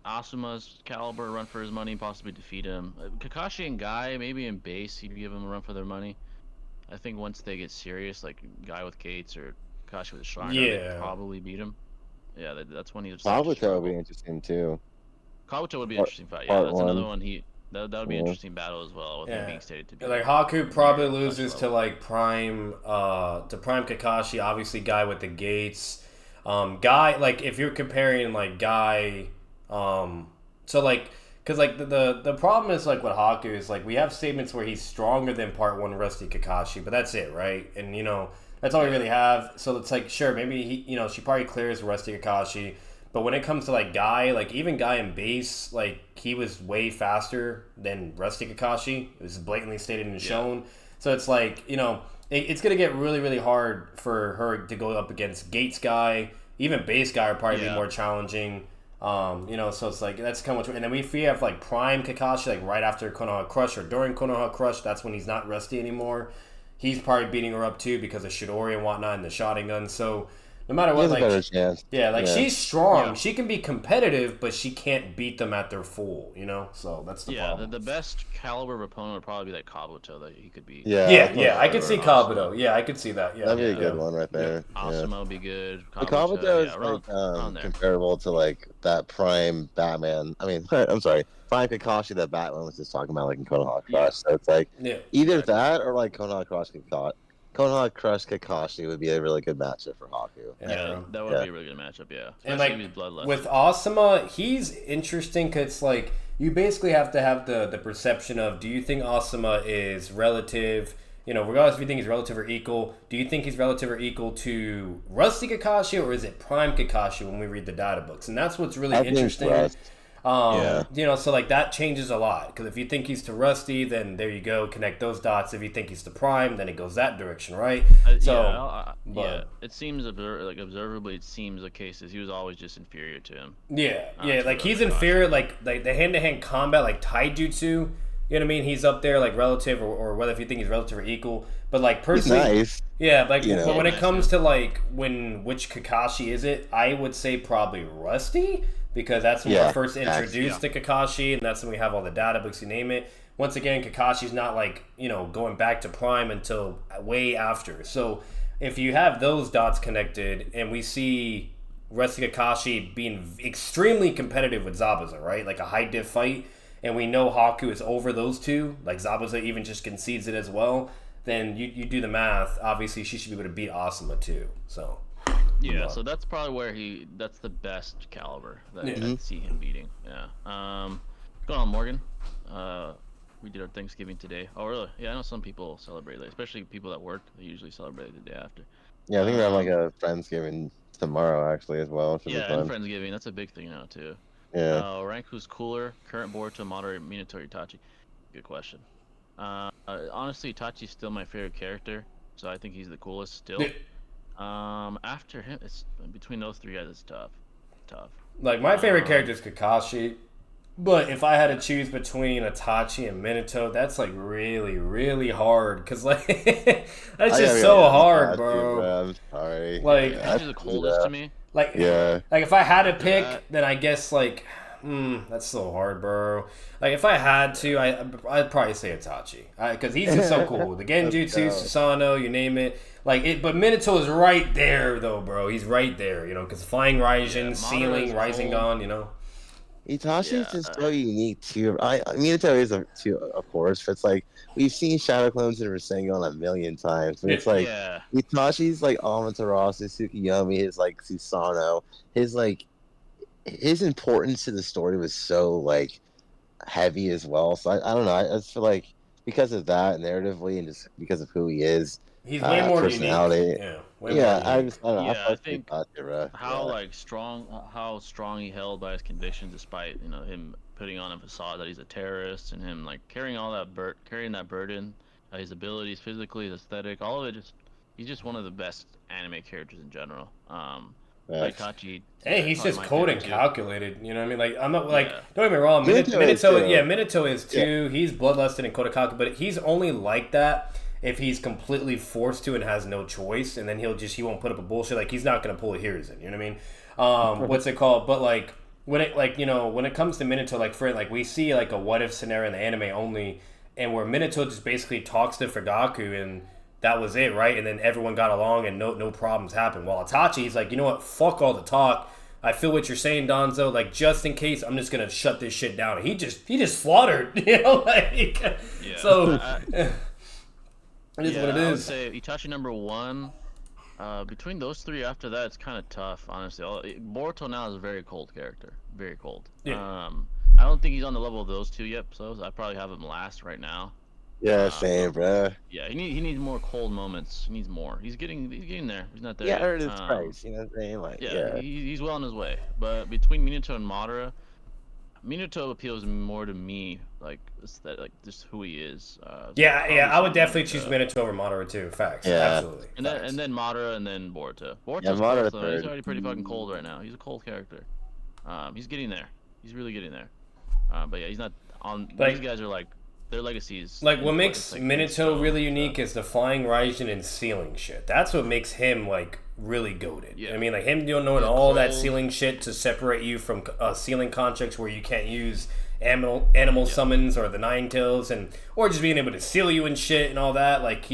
S1: Asuma's caliber a run for his money, possibly defeat him. Kakashi and Guy, maybe in base, he'd give him a run for their money. I think once they get serious, like Guy with Gates or Kakashi with a Shrine, they'd probably beat him. Yeah, that's when he was.
S2: Kabuto would be interesting too.
S1: Kabuto would be an interesting fight. Yeah, that's another one. That would be an interesting battle as well, with him being stated to be.
S3: Like Haku probably loses to like Prime Kakashi, obviously Guy with the Gates. Guy, like if you're comparing like Guy, so like, cause like the problem is like with Haku is like we have statements where he's stronger than Part 1 Rusty Kakashi, but that's it, right? And you know that's all we really have. So it's like sure, maybe he, she probably clears Rusty Kakashi. But when it comes to like Guy, like even Guy in base, like he was way faster than Rusty Kakashi. It was blatantly stated and shown. So it's like, it's gonna get really, really hard for her to go up against Gates Guy. Even base Guy would probably be more challenging. So it's like that's kind of much. And then if we have like Prime Kakashi, like right after Konoha Crush or during Konoha Crush, that's when he's not Rusty anymore. He's probably beating her up too because of Shidori and whatnot and the Sharingan. So no matter what, like she's strong. Yeah. She can be competitive, but she can't beat them at their full. So that's the problem.
S1: The best caliber of opponent would probably be like Kabuto that he could beat.
S3: I could see Kabuto. Yeah, I could see that. Yeah,
S2: that'd be a good one right there.
S1: Asuma would be good.
S2: Kabuto is comparable to like that Prime Batman. I mean, I'm sorry, Prime Kakashi that Batman was just talking about, like in Konoha Crush. So it's like either that or like Konoha Konoha Crush Kakashi would be a really good matchup for Haku.
S1: Yeah, that would be a really good matchup,
S3: and like with Asuma, he's interesting because like you basically have to have the perception of, do you think Asuma is relative, regardless if you think he's relative or equal, do you think he's relative or equal to Rusty Kakashi, or is it Prime Kakashi when we read the data books? And that's what's really interesting. So like that changes a lot, because if you think he's to Rusty, then there you go, connect those dots. If you think he's to Prime, then it goes that direction, right?
S1: It seems observably, it seems the case is he was always just inferior to him.
S3: Like he's inferior, like the hand-to-hand combat, like taijutsu, you know what I mean? He's up there like relative, or whether if you think he's relative or equal. But like personally,
S2: he's nice.
S3: Yeah, like but when it comes to like which Kakashi is it, I would say probably Rusty. Because that's when we're first introduced to Kakashi, and that's when we have all the data books, you name it. Once again, Kakashi's not like, going back to Prime until way after. So if you have those dots connected, and we see Rusty Kakashi being extremely competitive with Zabuza, right? Like a high diff fight, and we know Haku is over those two, like Zabuza even just concedes it as well, then you do the math. Obviously, she should be able to beat Asuma too, so...
S1: Yeah, so that's probably where that's the best caliber that I see him beating. Yeah. What's going on, Morgan? We did our Thanksgiving today. Oh, really? Yeah, I know some people celebrate it, especially people that work. They usually celebrate the day after.
S2: Yeah, I think we're having like a Friendsgiving tomorrow, actually, as well.
S1: And Friendsgiving. That's a big thing now, too.
S2: Yeah.
S1: Rank who's cooler, current Boruto, moderate, Minato, Itachi? Good question. Honestly, Itachi's still my favorite character, so I think he's the coolest still. After him, it's between those three guys. It's tough.
S3: Like my favorite character is Kakashi, but if I had to choose between Itachi and Minato, that's like really, really hard. Cause like that's just so hard, bro.
S2: I'm sorry.
S3: Like
S1: Itachi's the coldest to me.
S3: Like like if I had to pick, then I guess like. That's so hard, bro. Like, if I had to, I'd probably say Itachi. Because he's just so cool. The Genjutsu, Susanoo, you name it. Like, but Minato is right there, though, bro. He's right there, because Flying Raijin, Ceiling, Rising Dawn,
S2: Itachi's
S1: Yeah,
S2: just so unique too. Minato is too, of course, but it's like we've seen Shadow Clones and Rasengan a million times, but it's like
S1: yeah,
S2: Itachi's like Amaterasu, Tsukiyomi, his like Susanoo, his like his importance to the story was so like heavy as well. So I don't know. I just feel like because of that narratively and just because of who he is,
S3: He's way more unique.
S2: personality.
S3: Yeah, way more
S2: Yeah,
S3: unique.
S2: I don't know. I
S1: yeah. I
S2: fuck with
S1: think
S2: Itachi, bro.
S1: how like strong, how strong he held by his convictions, despite him putting on a facade that he's a terrorist, and him like carrying all that carrying that burden, his abilities, physically, his aesthetic, all of it. Just he's just one of the best anime characters in general.
S2: Yeah.
S1: Itachi,
S3: Hey,
S1: yeah,
S3: he's
S1: probably
S3: just
S1: my
S3: cold and
S1: favorite too.
S3: calculated. You know what I mean? Like I'm not like
S1: Yeah,
S3: don't get me wrong.
S2: Minato is too.
S3: Minato is too. He's bloodlusted and cold and calculated, but he's only like that if he's completely forced to and has no choice, and then he won't put up a bullshit. Like he's not gonna pull a Hiruzen. You know what I mean? What's it called? But like when it comes to Minato, like for like we see like a what if scenario in the anime only, and where Minato just basically talks to Fugaku and that was it, right? And then everyone got along and no problems happened. While Itachi, he's like, you know what? Fuck all the talk. I feel what you're saying, Donzo. Like, just in case, I'm just gonna shut this shit down. And he just slaughtered, like.
S1: yeah.
S3: So it is what it
S1: I would
S3: is.
S1: say Itachi number one. Between those three, after that, it's kind of tough, honestly. Boruto now is a very cold character, very cold.
S3: Yeah.
S1: I don't think he's on the level of those two yet, so I probably have him last right now.
S2: Yeah, same, bro.
S1: Yeah, he needs more cold moments. He needs more. He's getting there. He's not there
S2: Yeah,
S1: yet.
S2: earned his price. You know what I'm saying? Like,
S1: Yeah, he's well on his way. But between Minato and Madara, Minato appeals more to me, like just who he is.
S3: Yeah, I would definitely
S1: Minato.
S3: choose Minato over Madara too. Facts.
S2: Yeah.
S3: Absolutely.
S1: And then Madara, and then Boruto. Boruto's
S2: Yeah, Madara
S1: close, though. He's already pretty fucking cold right now. He's a cold character. He's getting there. He's really getting there. But yeah, he's not on.
S3: Like-
S1: These guys are like their legacies.
S3: Like what
S1: in
S3: makes
S1: like,
S3: Minato
S1: stone,
S3: really
S1: so.
S3: unique is the flying Raijin and ceiling shit. That's what makes him like really goated.
S1: Yeah.
S3: I mean, like him knowing
S1: Yeah,
S3: all that
S1: cold.
S3: ceiling shit to separate you from ceiling contracts where you can't use animal summons or the nine tails or just being able to seal you and shit and all that. Like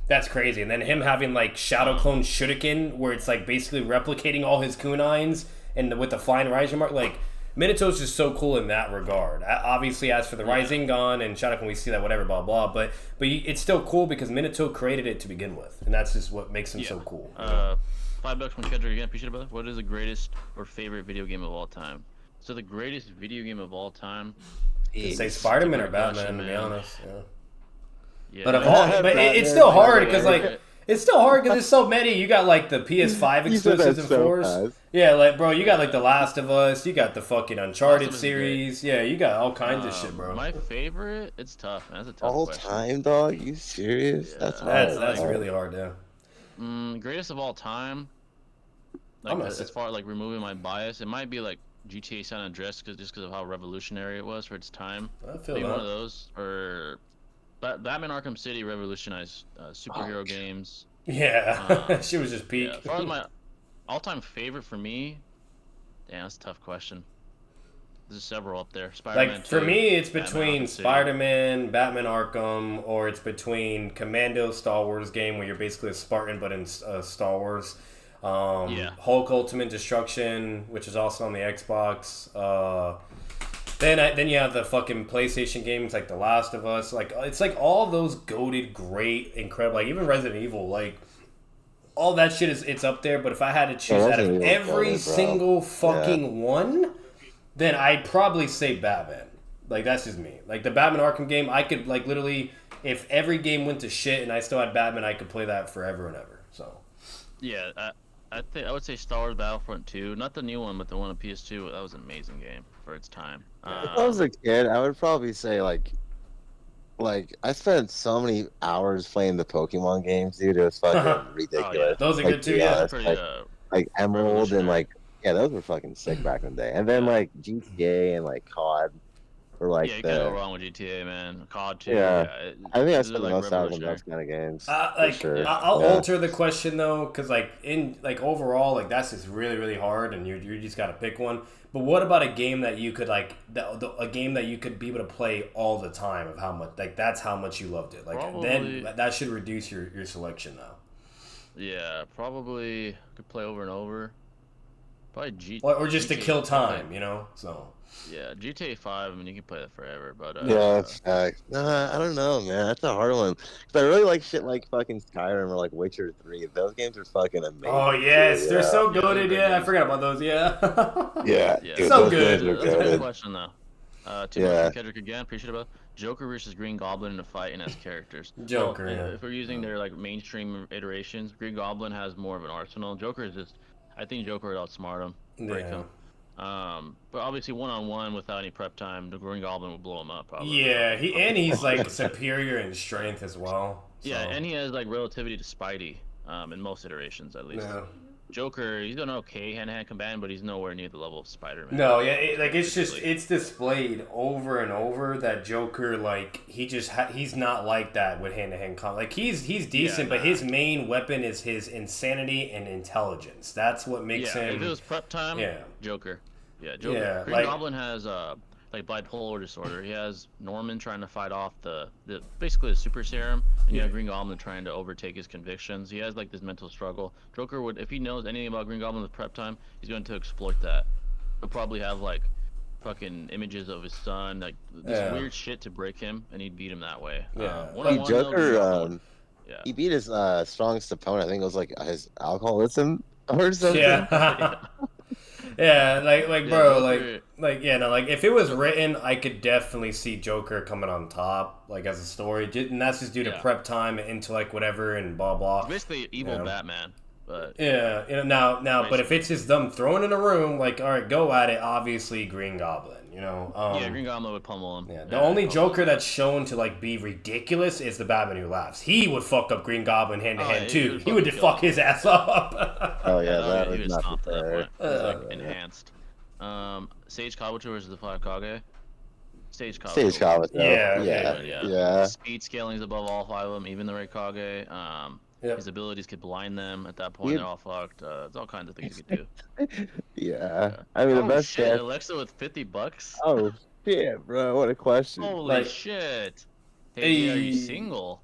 S3: that's crazy. And then him having like Shadow Clone Shuriken where it's like basically replicating all his kunais and with the flying Raijin mark, like. Minato's just so cool in that regard. Obviously, as for the Rasengan and Shadow Clone, we see that whatever, blah blah. But it's still cool because Minato created it to begin with, and that's just what makes him so cool.
S1: $5 from Kendrick again. Appreciate it, brother. What is the greatest or favorite video game of all time? So the greatest video game of all time.
S3: Say Spider-Man or
S1: Good
S3: Batman,
S1: question,
S3: to be
S1: man.
S3: honest. Yeah.
S1: Yeah,
S3: But it's still hard because like. It's still hard because there's so many. You got like the PS5 exclusives and fours. Yeah, like bro, you got like The Last of Us. You got the fucking Uncharted series. Yeah, you got all kinds of shit, bro.
S1: My favorite, it's tough, man. That's a tough
S2: all
S1: question.
S2: time, dog. You serious?
S1: Yeah.
S2: That's hard.
S3: That's really hard, yeah.
S1: Greatest of all time. Like as far like removing my bias, it might be like GTA San Andreas just because of how revolutionary it was for its time.
S3: I feel
S1: Maybe
S3: that.
S1: one of those, or Batman Arkham City revolutionized superhero games.
S3: Yeah, she was just peak.
S1: Yeah, as far as my all-time favorite for me, damn, that's a tough question. There's several up there. Spider-Man
S3: Like for
S1: 2,
S3: me, it's
S1: Batman
S3: between
S1: Arkham City.
S3: Spider-Man, Batman Arkham, or it's between Commando Star Wars game where you're basically a Spartan but in Star Wars. Hulk Ultimate Destruction, which is also on the Xbox. Then you have the fucking PlayStation games like The Last of Us. Like it's like all those goated, great, incredible. Like even Resident Evil, like all that shit it's up there. But if I had to choose out of every single fucking one, then I'd probably say Batman. Like that's just me. Like the Batman Arkham game, I could like literally, if every game went to shit and I still had Batman, I could play that forever and ever. So.
S1: Yeah, I think I would say Star Wars Battlefront 2, not the new one, but the one on PS2. That was an amazing game for its time.
S2: If I was a kid, I would probably say like I spent so many hours playing the Pokemon games, dude. It was fucking ridiculous.
S1: Oh, yeah.
S3: Those are
S2: like,
S3: good too.
S2: yeah,
S3: Yeah.
S1: Pretty,
S2: like Emerald and
S1: revolutionary.
S2: those were fucking sick back in the day. And then like GTA and like COD were like
S1: yeah, you can't go wrong with GTA, man. COD 2.
S2: Yeah. I think I
S1: these are,
S2: spent the most hours on those kind of games.
S3: Like
S2: for sure.
S3: I'll
S2: Yeah.
S3: alter the question though, because like in like overall, like that's just really really hard, and you just got to pick one. But what about a game that you could like a game that you could be able to play all the time of how much like that's how much you loved it. Like
S1: Probably-
S3: then that should reduce your selection now.
S1: Yeah, probably could play over and over. Probably G.
S3: or just to
S1: GTA
S3: kill
S1: 5.
S3: time, you know. So
S1: Yeah, GTA 5. I mean, you can play that forever, but
S2: Yeah, it's facts. Nah, I don't know, man. That's a hard one. 'Cause I really like shit like fucking Skyrim or like Witcher 3. Those games are fucking amazing.
S3: oh yes,
S2: too,
S3: they're
S2: yeah.
S3: so
S1: Yeah, those are
S3: goated.
S1: great
S3: Yeah, I
S1: games.
S3: forgot about those. Yeah.
S2: Yeah,
S1: Yeah,
S2: dude,
S3: So
S2: those
S3: good.
S2: games are
S1: That's a good
S2: good.
S1: question though. Too
S2: Yeah.
S1: much from Kendrick again. Appreciate it. Joker versus Green Goblin in a fight and as characters.
S3: Joker,
S1: Well,
S3: yeah.
S1: if we're using their like mainstream iterations, Green Goblin has more of an arsenal. Joker is just, I think Joker would outsmart him, break
S3: Yeah.
S1: him. But obviously one on one without any prep time, the Green Goblin would blow him up probably.
S3: Yeah, he's like superior in strength as well. So.
S1: Yeah, and he has like relativity to Spidey, in most iterations at least.
S3: Yeah.
S1: Joker, he's an okay hand-to-hand combatant, but he's nowhere near the level of Spider-Man.
S3: No, yeah, it's displayed over and over that Joker, like he's not like that with hand-to-hand combat. Like he's decent, but his main weapon is his insanity and intelligence. That's what makes him.
S1: If it was prep time, Joker. Yeah, Joker.
S3: Yeah,
S1: Green
S3: like-
S1: Goblin has like bipolar disorder. He has Norman trying to fight off the basically the super serum, and you have Green Goblin trying to overtake his convictions. He has like this mental struggle. Joker would, if he knows anything about Green Goblin with prep time, he's going to exploit that. He'll probably have like fucking images of his son, like this weird shit to break him, and he'd beat him that way.
S3: Yeah.
S1: One-on-one, though, Green
S2: Joker,
S1: Goblin- yeah.
S2: he beat his strongest opponent. I think it was like his alcoholism or something.
S3: Yeah. Yeah, like bro,
S1: Joker-
S3: like if it was written, I could definitely see Joker coming on top, like as a story, and that's just due to prep time and intellect, whatever, and blah blah.
S1: He's basically evil Batman, but
S3: Yeah, you know, now, but if it's just them thrown in a room, like, all right, go at it. Obviously, Green Goblin, you know.
S1: Green Goblin would pummel him.
S3: Yeah, the only Joker that's shown to like be ridiculous is the Batman Who Laughs. He would fuck up Green Goblin hand to hand too. He would just fuck his ass up.
S2: Oh yeah, that
S1: he
S2: was
S1: was
S2: not
S1: stomped at that
S2: fair.
S1: point. He was like enhanced. Sage Kabuto versus the 5 Kage. Sage Kabuto.
S2: Stage Kabuto.
S3: Yeah.
S2: Yeah.
S1: Speed scaling is above all 5 of them, even the Ray Kage. His abilities could blind them at that point. They're all fucked. There's all kinds of things you could do.
S2: Yeah. I mean, the best
S1: shit,
S2: chance.
S1: Alexa with $50.
S2: Oh shit, bro! What a question.
S1: Holy
S3: Like-
S1: shit. Hey, yeah, are you
S3: Hey.
S1: single?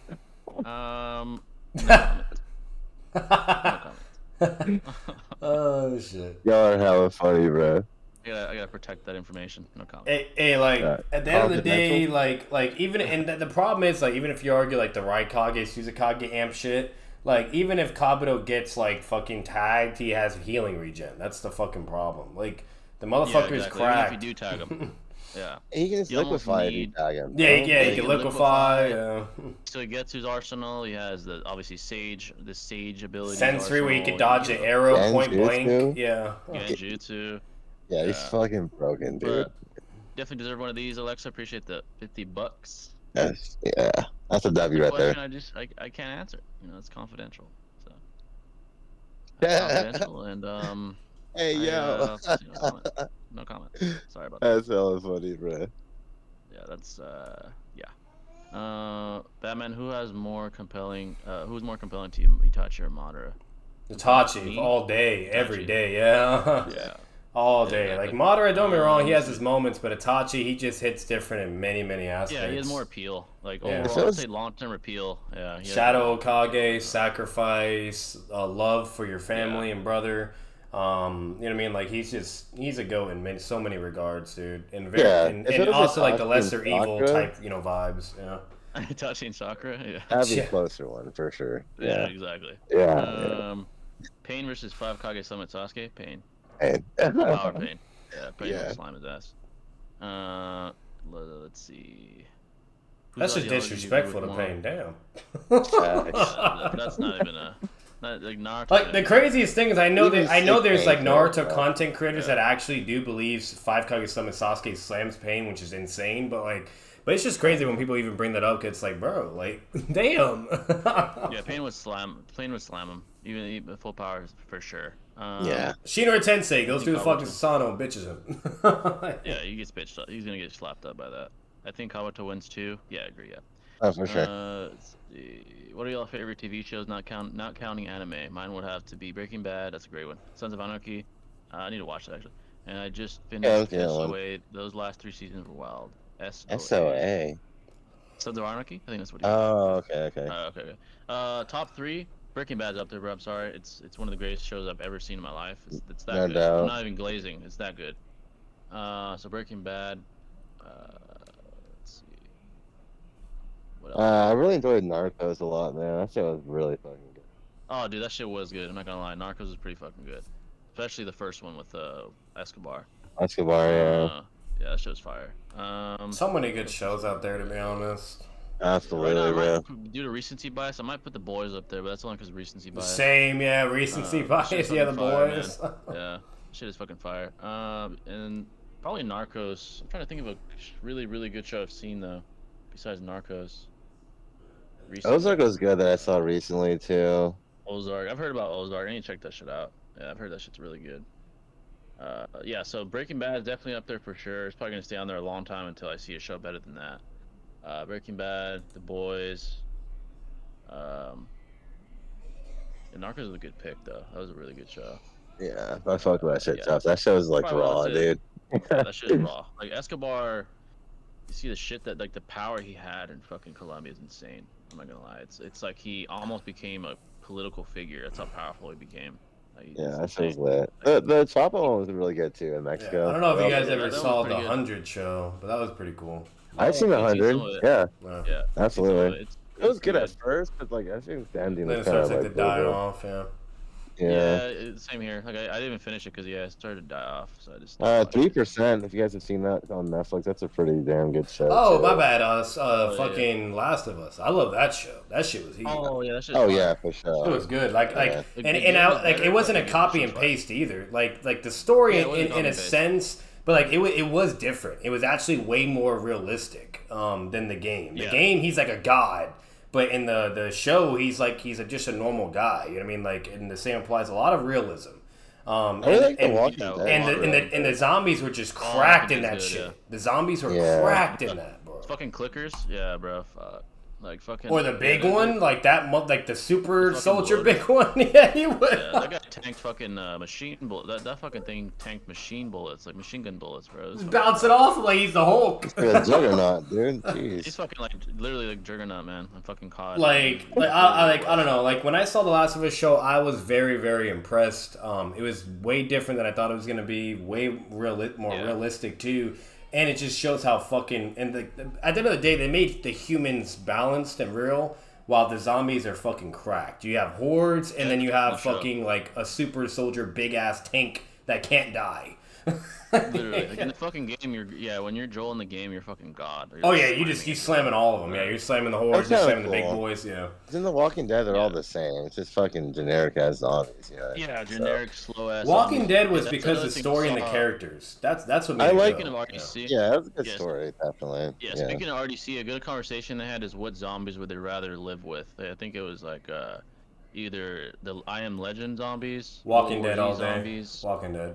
S1: No comment. No comment.
S3: Oh shit.
S2: Y'all are hella funny, bro.
S1: I gotta protect that information. No comment.
S3: Hey, like at the end of the day,
S2: confidential?
S3: like even and the problem is like even if you argue like the Raikage, Suzukage amp shit, like even if Kabuto gets like fucking tagged, he has healing regen. That's the fucking problem. Like the motherfucker's
S1: exactly.
S3: cracked.
S1: Even if you do tag him. Yeah.
S2: He can just
S1: You almost
S2: liquefy if you
S1: need-
S2: tag him.
S3: Yeah,
S2: bro.
S3: he can liquefy.
S1: So he gets his arsenal. He has the obviously the Sage ability.
S3: Sensory where you could dodge an arrow point blank.
S2: Genjutsu.
S3: Yeah.
S1: Genjutsu.
S2: Yeah, he's fucking broken, dude.
S1: But definitely deserve one of these, Alexa. Appreciate the $50.
S2: That's, yeah, that's a W right there.
S1: Question I can't answer. You know, it's confidential. So confidential and
S2: Hey, yo.
S1: no comment. Sorry about that.
S2: That's hella funny, bro.
S1: Yeah, that's Batman. Who's more compelling to you, Itachi or Madara?
S3: Itachi
S1: Me?
S3: all day, every
S1: Itachi.
S3: day. Yeah.
S1: Yeah.
S3: All day.
S1: Yeah,
S3: Like
S1: like-
S3: Madara, don't be wrong, he has his moments, but Itachi, he just hits different in many, many aspects.
S1: Yeah, he has more appeal. Like
S3: Yeah.
S1: overall, I'd say long-term appeal. Yeah. he has
S3: Shadow
S1: more-
S3: Kage, sacrifice, love for your family and brother. You know what I mean? Like he's a goat in so many regards, dude. And very,
S2: Yeah,
S3: and,
S2: if it
S3: and
S2: was
S3: also like the
S2: Itachi
S3: lesser
S2: and
S3: evil
S2: Sakura-
S3: type, you know, vibes. Yeah.
S1: Itachi and Sakura. Yeah.
S2: That'd be
S3: Yeah.
S2: a closer one for sure.
S1: Yeah,
S2: Yeah.
S1: exactly.
S2: Yeah.
S1: Pain versus 5 Kage Summit Sasuke. Pain.
S2: Hey.
S1: Power Pain. Yeah, Pain
S2: Yeah.
S1: will slime his ass. Let's see. Whose
S3: That's just
S1: ideology do you
S3: disrespectful to
S1: would
S3: Pain. Damn.
S1: That's not even a. Not, like Naruto.
S3: Like the craziest thing is, I know
S2: Even
S3: there's
S2: sick
S3: like
S2: Pain,
S3: Naruto
S2: bro.
S3: content creators that actually do believe 5 Kage Summon Sasuke slams Pain, which is insane. But it's just crazy when people even bring that up. 'Cause it's like, bro, like, damn.
S1: Yeah, Pain would slam him. Even full power for sure.
S2: Yeah.
S3: Shinra Tensei goes
S1: I
S3: through the
S1: think
S3: fucking Sasano and bitches him.
S1: Yeah, he gets bitched up. He's gonna get slapped up by that. I think Kabuto wins too. Yeah, I agree. Yeah.
S2: Oh, for sure.
S1: Let's see. What are y'all favorite TV shows? Not counting anime. Mine would have to be Breaking Bad. That's a great one. Sons of Anarchy. I need to watch that actually. And I just finished
S2: Yeah, one.
S1: SOA. Those last 3 seasons were wild.
S2: SOA.
S1: Sons of Anarchy. I think that's what.
S2: Oh, okay.
S1: Okay. Top 3. Breaking Bad's up there, bro. I'm sorry. It's one of the greatest shows I've ever seen in my life. It's that
S2: No
S1: good.
S2: doubt.
S1: I'm not even glazing. It's that good. So Breaking Bad. Let's see. What else?
S2: I really enjoyed Narcos a lot, man. That shit was really fucking good.
S1: Oh, dude, that shit was good. I'm not gonna lie. Narcos is pretty fucking good, especially the first one with Escobar.
S2: Escobar, yeah.
S1: Yeah, that shit was fire.
S3: So many good shows out there, to be honest.
S2: Absolutely,
S1: right now, I
S2: bro.
S1: might, due to recency bias, I might put the boys up there, but that's only because recency bias.
S3: Same, yeah, recency
S1: That shit's
S3: bias. Yeah, the
S1: fucking fire,
S3: boys.
S1: Yeah, shit is fucking fire. And probably Narcos. I'm trying to think of a really, really good show I've seen though, besides Narcos. Recently.
S2: Ozark was good that I saw recently too.
S1: Ozark. I've heard about Ozark. I need to check that shit out. Yeah, I've heard that shit's really good. Yeah, so Breaking Bad is definitely up there for sure. It's probably gonna stay on there a long time until I see a show better than that. Breaking Bad, The Boys. And Narcos is a good pick though. That was a really good show.
S2: Yeah, I fucked with that shit
S1: Yeah.
S2: tough. That show was like
S1: Probably
S2: raw,
S1: was it.
S2: dude.
S1: That shit is raw. Like Escobar, you see the shit that like the power he had in fucking Colombia is insane. I'm not gonna lie. It's like he almost became a political figure. That's how powerful he became. Like,
S2: Yeah, that
S1: insane.
S2: shit was lit. The Chapo one was really good too in Mexico.
S3: Yeah, I don't know if you
S2: Well,
S3: guys ever
S1: that
S3: saw
S1: was
S3: the
S1: pretty good.
S3: 100 show, but that was pretty cool.
S2: I've seen the
S1: I've seen some
S2: 100.
S1: of it.
S2: Yeah,
S3: Yeah.
S1: Yeah,
S2: absolutely. It was good
S1: pretty
S2: at first, but like I think the ending
S3: Then it
S2: was kind
S3: starts
S2: of
S3: like
S2: like
S3: to die
S2: cool,
S3: off, yeah.
S2: Yeah.
S1: Same here. Like I didn't even finish it because yeah, it started to die off. So I just.
S2: 3%. If you guys have seen that on Netflix, that's a pretty damn good show.
S3: Oh,
S2: too.
S3: my bad.
S1: yeah.
S3: Fucking Last of Us. I love that show. That shit was heat.
S1: Oh yeah, that's just.
S2: Oh yeah, for
S3: It
S2: sure.
S3: was good. Like,
S2: Yeah.
S3: like,
S1: Like,
S3: and
S1: the
S3: and
S1: game
S3: I,
S1: was
S3: like
S1: better,
S3: it wasn't a
S1: but the
S3: copy
S1: game
S3: and
S1: was fire.
S3: paste either. Like the story
S1: Yeah, it wasn't
S3: in
S1: copy
S3: a
S1: and paste.
S3: sense, but like it was different. It was actually way more realistic than the game. The
S1: Yeah.
S3: game, he's like a god, but in the show, he's just a normal guy. You know what I mean? Like, and the same applies. A lot of realism.
S2: I really like The
S3: and,
S2: Walking
S1: yeah,
S2: Dead.
S3: and the zombies were just
S1: Oh,
S3: cracked
S1: Walking
S3: in that
S1: Dead's
S3: shit.
S1: good, yeah.
S3: The zombies were
S2: Yeah.
S3: cracked in that, bro.
S1: Fucking clickers, yeah, bro. Fuck. Like fucking.
S3: Or the big one, like that, like the super
S1: fucking
S3: soldier
S1: bullets.
S3: big one. Yeah, he would.
S1: Yeah, that guy tanked fucking machine bullet. That fucking thing tanked machine bullets, like machine gun bullets, bro.
S3: Just bounce it off like he's the Hulk.
S2: You're a juggernaut, dude.
S1: He's
S2: Jeez.
S1: fucking like literally like Juggernaut, man. I'm fucking caught.
S3: I don't know. Like when I saw the Last of Us show, I was very, very impressed. It was way different than I thought it was gonna be. Way more realistic too, and it just shows how fucking at the end of the day they made the humans balanced and real, while the zombies are fucking cracked. You have hordes, and then you have
S1: for sure.
S3: fucking like a super soldier, big ass tank that can't die.
S1: Literally, like in the fucking game, when you're Joel in the game, you're fucking god. You're
S3: Oh
S1: like
S3: yeah, you
S1: slamming
S3: slamming all of them. Yeah, you're slamming the hordes, you're
S2: That's
S3: slamming the
S2: kinda
S3: big
S2: cool.
S3: boys. Yeah.
S2: In The Walking Dead, they're all
S1: Yeah.
S2: the same. It's just fucking generic as zombies. You know?
S1: Yeah,
S2: So,
S1: generic, slow ass.
S3: Walking Dead was
S1: That's
S3: because
S1: another
S3: the
S1: thing
S3: story
S1: I
S3: and the
S1: saw.
S3: characters. That's what made
S2: I
S3: it
S2: like
S3: go.
S1: Speaking of
S3: Yeah.
S1: RDC,
S2: Yeah, that's a good
S1: Yes.
S2: story, definitely.
S1: yeah. Speaking of RDC, a good conversation they had is what zombies would they rather live with? I think it was like either the I Am Legend zombies,
S3: Walking
S1: World
S3: Dead
S1: War
S3: all
S1: Z
S3: day.
S1: zombies,
S3: Walking Dead.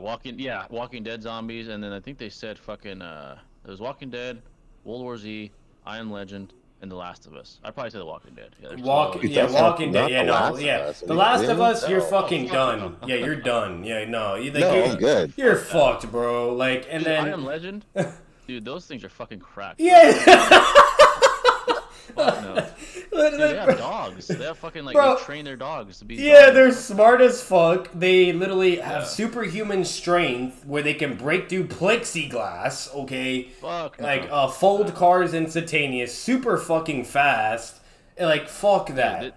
S1: Walking Dead zombies, and then I think they said fucking it was Walking Dead, World War Z, I Am Legend, and The Last of Us. I'd probably say The Walking Dead. Yeah, there's
S3: Walking
S2: Dude,
S3: yeah,
S2: that's
S3: Walking
S2: not
S3: Dead. Yeah,
S2: The
S3: no,
S2: Last of
S3: yeah.
S2: Us. Are
S3: The
S2: you
S3: Last of
S2: kidding?
S3: Us, you're
S2: No.
S3: fucking
S1: fuck
S3: done.
S1: no.
S3: Yeah, you're done. Yeah, no.
S2: No, I'm good.
S3: You're fucked, bro. Like, and
S1: Dude, I
S3: then
S1: Am Legend, dude, those things are fucking cracked.
S3: yeah.
S1: Fuck no. Dude, they have dogs. They have fucking like
S3: Bro.
S1: they train their dogs to be.
S3: Yeah,
S1: zombies.
S3: they're smart as fuck. They literally have
S1: Yeah.
S3: superhuman strength where they can break through plexiglass, okay?
S1: Fuck no.
S3: Like, fold cars instantaneous, super fucking fast. Like, fuck that.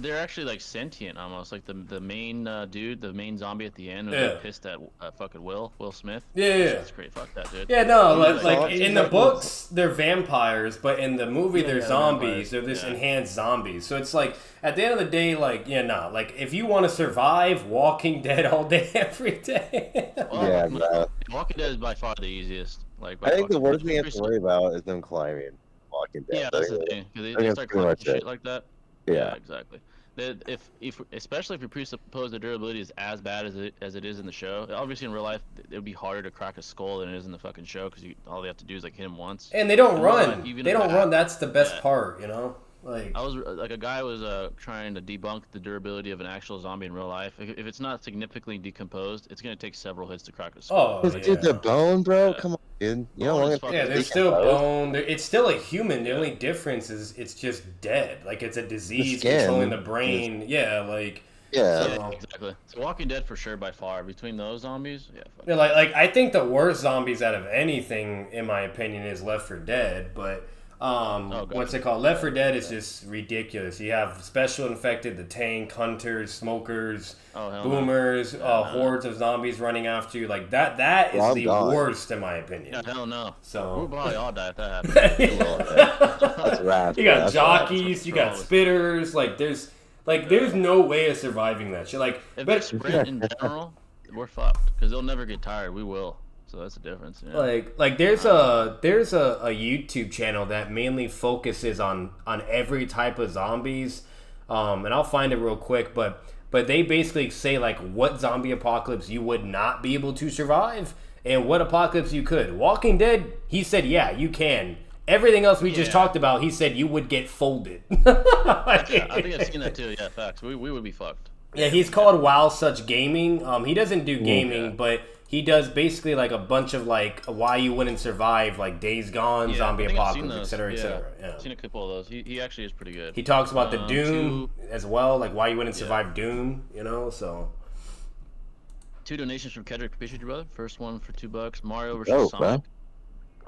S1: They're actually like sentient almost. Like the main dude, the main zombie at the end was
S3: Yeah.
S1: like, pissed at fucking Will Smith.
S3: Yeah.
S1: That's great. Fuck that dude.
S3: Yeah, no,
S1: He's
S3: like
S2: He's
S3: in the
S2: like-
S3: books, they're vampires, but in the movie,
S1: Yeah,
S3: they're
S1: they're
S3: zombies.
S1: vampires.
S3: They're this
S1: Yeah.
S3: enhanced zombies. So it's like, at the end of the day, like, like, if you want to survive, Walking Dead all day, every day.
S1: Well,
S2: Yeah, bro.
S1: Walking Dead is by far the easiest. Like, by
S2: I think
S1: far.
S2: the worst
S1: Which
S2: thing you have
S1: is
S2: to
S1: pretty
S2: worry about is them climbing. Walking Dead.
S1: Yeah, that's the thing. 'Cause
S2: I
S1: they
S2: think
S1: start
S2: that's pretty
S1: climbing
S2: much
S1: shit
S2: it.
S1: like that.
S2: Yeah.
S1: Exactly. If especially if you presuppose the durability is as bad as it is in the show. Obviously, in real life, it would be harder to crack a skull than it is in the fucking show because all they have to do is like hit him once.
S3: And they don't
S1: And
S3: run.
S1: even
S3: They
S1: if
S3: don't
S1: that-
S3: run. That's the best
S1: Yeah.
S3: part, you know? Like,
S1: I was like a guy was trying to debunk the durability of an actual zombie in real life. If it's not significantly decomposed, it's gonna take several hits to crack a skull.
S3: oh,
S2: Dude, the
S3: yeah.
S2: bone, bro.
S1: Yeah.
S2: Come on. dude. You know,
S1: Bone
S2: long
S1: is
S2: as
S1: fucking-
S3: Yeah,
S2: they
S3: there's
S2: can
S3: still
S2: pose,
S3: bone. It's still a human. The only difference is it's just dead. Like it's a disease
S2: skin
S3: controlling the brain. Yeah, like
S2: Yeah.
S3: so-
S1: Yeah, exactly. So Walking Dead for sure by far. Between those zombies, yeah. Fuck.
S3: yeah, like I think the worst zombies out of anything, in my opinion, is Left 4 Dead. But what's it called? Left 4 Dead is just ridiculous. You have special infected, the tank, hunters, smokers,
S1: Oh, hell
S3: boomers,
S1: no.
S3: hordes of zombies running after you. Like that is
S2: Well, I'm
S3: the
S2: gone.
S3: worst, in my opinion.
S1: Yeah, hell no.
S3: So-
S1: we'll probably all die if that happens.
S2: That's rad.
S3: You got
S2: That's
S3: jockeys, you got
S1: Trolls.
S3: spitters. There's no way of surviving that shit. Like,
S1: If
S3: but
S1: it's sprint in general, we're fucked because they'll never get tired. We will. So that's the difference. You know?
S3: like there's a YouTube channel that mainly focuses on every type of zombies, and I'll find it real quick. But they basically say like what zombie apocalypse you would not be able to survive and what apocalypse you could. Walking Dead, he said, yeah, you can. Everything else we just talked about, he said you would get folded.
S1: Yeah, I think I've seen that too. Yeah, facts. We would be fucked.
S3: Yeah, he's called Wow Such Gaming. He doesn't do gaming, but he does basically like a bunch of like why you wouldn't survive, like Days Gone,
S1: Yeah,
S3: Zombie
S1: I think I've seen
S3: Apocalypse,
S1: those.
S3: etc.,
S1: Yeah.
S3: etc. Yeah.
S1: I've seen a couple of those. He actually is pretty good.
S3: He talks about the Doom
S1: two-
S3: as well, like why you wouldn't survive Doom, you know. So
S1: 2 donations from Kedrick. Appreciate you, brother. First one for $2. Mario versus
S2: Oh,
S1: Sonic.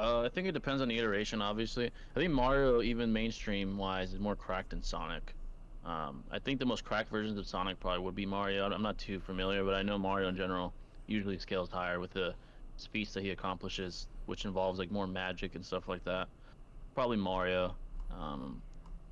S1: I think it depends on the iteration, obviously. I think Mario, even mainstream-wise, is more cracked than Sonic. I think the most cracked versions of Sonic probably would be Mario. I'm not too familiar, but I know Mario in general usually scales higher with the feats that he accomplishes, which involves like more magic and stuff like that. Probably Mario,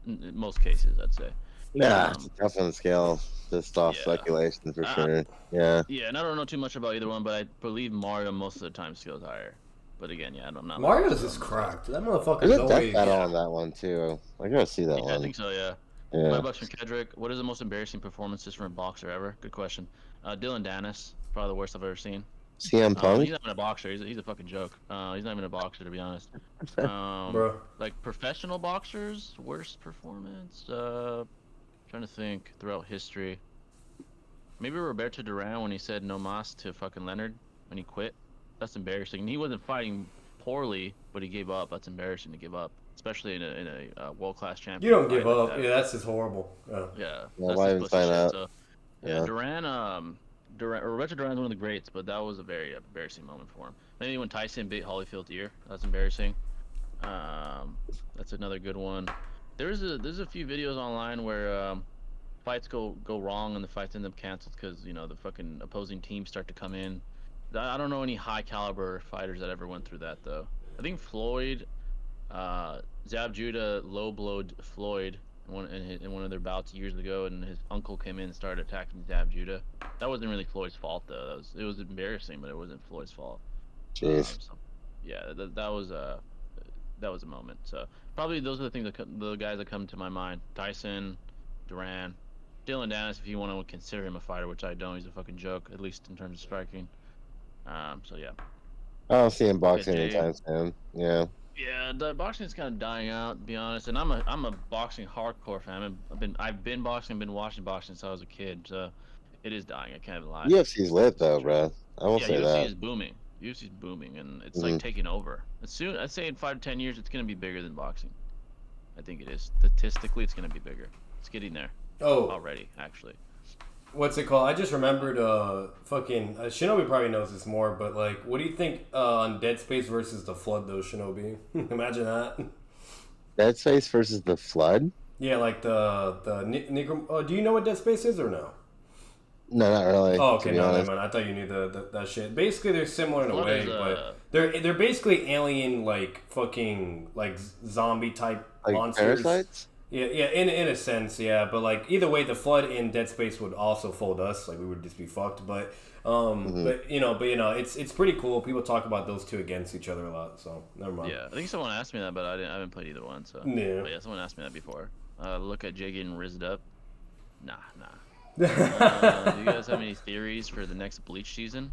S1: in most cases, I'd say.
S2: Yeah, it's a tough one to scale. Just off
S1: Yeah.
S2: speculation for sure. Yeah.
S1: Yeah, and I don't know too much about either one, but I believe Mario most of the time scales higher. But again, yeah, I'm not.
S3: Mario's just cracked. That motherfucker's
S2: There's a death
S3: always.
S2: battle on that one too. I gotta see that
S1: Yeah, I
S2: one.
S1: think so. Yeah.
S2: Yeah.
S1: $5 from Kedrick. What is the most embarrassing performances from a boxer ever? Good question. Dylan Dennis, probably the worst I've ever seen.
S2: CM
S1: He's
S2: Punk.
S1: not even a boxer. He's a fucking joke. He's not even a boxer, to be honest.
S3: Bro.
S1: Like professional boxers, worst performance. Trying to think throughout history. Maybe Roberto Duran when he said no mas to fucking Leonard when he quit. That's embarrassing. And he wasn't fighting poorly, but he gave up. That's embarrassing to give up, especially in a world-class champion.
S3: You don't give
S1: fight like
S3: up.
S1: that.
S3: Yeah, that's just horrible. Yeah.
S1: Yeah,
S2: Yeah,
S1: that's
S2: why
S1: some
S2: even
S1: pussy
S2: sign
S1: shit,
S2: up?
S1: so-
S2: Yeah.
S1: Roberto Duran's one of the greats, but that was a very embarrassing moment for him. Maybe when Tyson bit Holyfield's ear, that's embarrassing. That's another good one. There's a few videos online where fights go wrong and the fights end up canceled because the fucking opposing teams start to come in. I don't know any high caliber fighters that ever went through that though. I think Floyd, Zab Judah low blowed Floyd in one of their bouts years ago, and his uncle came in and started attacking Zab Judah. That wasn't really Floyd's fault though. It was embarrassing, but it wasn't Floyd's fault.
S2: Jeez.
S1: Yeah, that was a moment. So probably those are the things the guys that come to my mind. Tyson, Duran, Dylan Dennis, if you want to consider him a fighter, which I don't. He's a fucking joke, at least in terms of striking. So yeah.
S2: I don't see him boxing
S1: Jay.
S2: anytime soon. Yeah.
S1: Yeah, the boxing is kind of dying out, to be honest. And I'm a boxing hardcore fan. I've been boxing, been watching boxing since I was a kid. So it is dying. I can't lie.
S2: UFC's lit though, bro. I will
S1: Yeah,
S2: say
S1: UFC
S2: that.
S1: is booming. UFC is booming, and it's like taking over. As soon, I'd say in 5 to 10 years, it's gonna be bigger than boxing. I think it is. Statistically, it's gonna be bigger. It's getting there
S3: Oh,
S1: already, actually.
S3: what's it called? I just remembered. Fucking Shinobi probably knows this more, but like, what do you think on Dead Space versus the Flood though, Shinobi? Imagine that.
S2: Dead Space versus the Flood?
S3: Yeah, like the Negro. Do you know what Dead Space is or no?
S2: No, not really.
S3: Oh,
S2: to
S3: okay,
S2: be
S3: no, never
S2: honest.
S3: mind. I thought you knew that shit. Basically, they're similar in a
S1: Flood
S3: way,
S1: is,
S3: but they're basically alien, like fucking like zombie type
S2: Like
S3: monsters.
S2: parasites?
S3: Yeah, in a sense, yeah. But like either way, the Flood in Dead Space would also fold us. Like we would just be fucked. But it's pretty cool. People talk about those two against each other a lot. So never mind.
S1: Yeah, I think someone asked me that, but I haven't played either one. So
S3: Yeah.
S1: But yeah, someone asked me that before. Look at Jay getting rizzed up. Nah. Do you guys have any theories for the next Bleach season?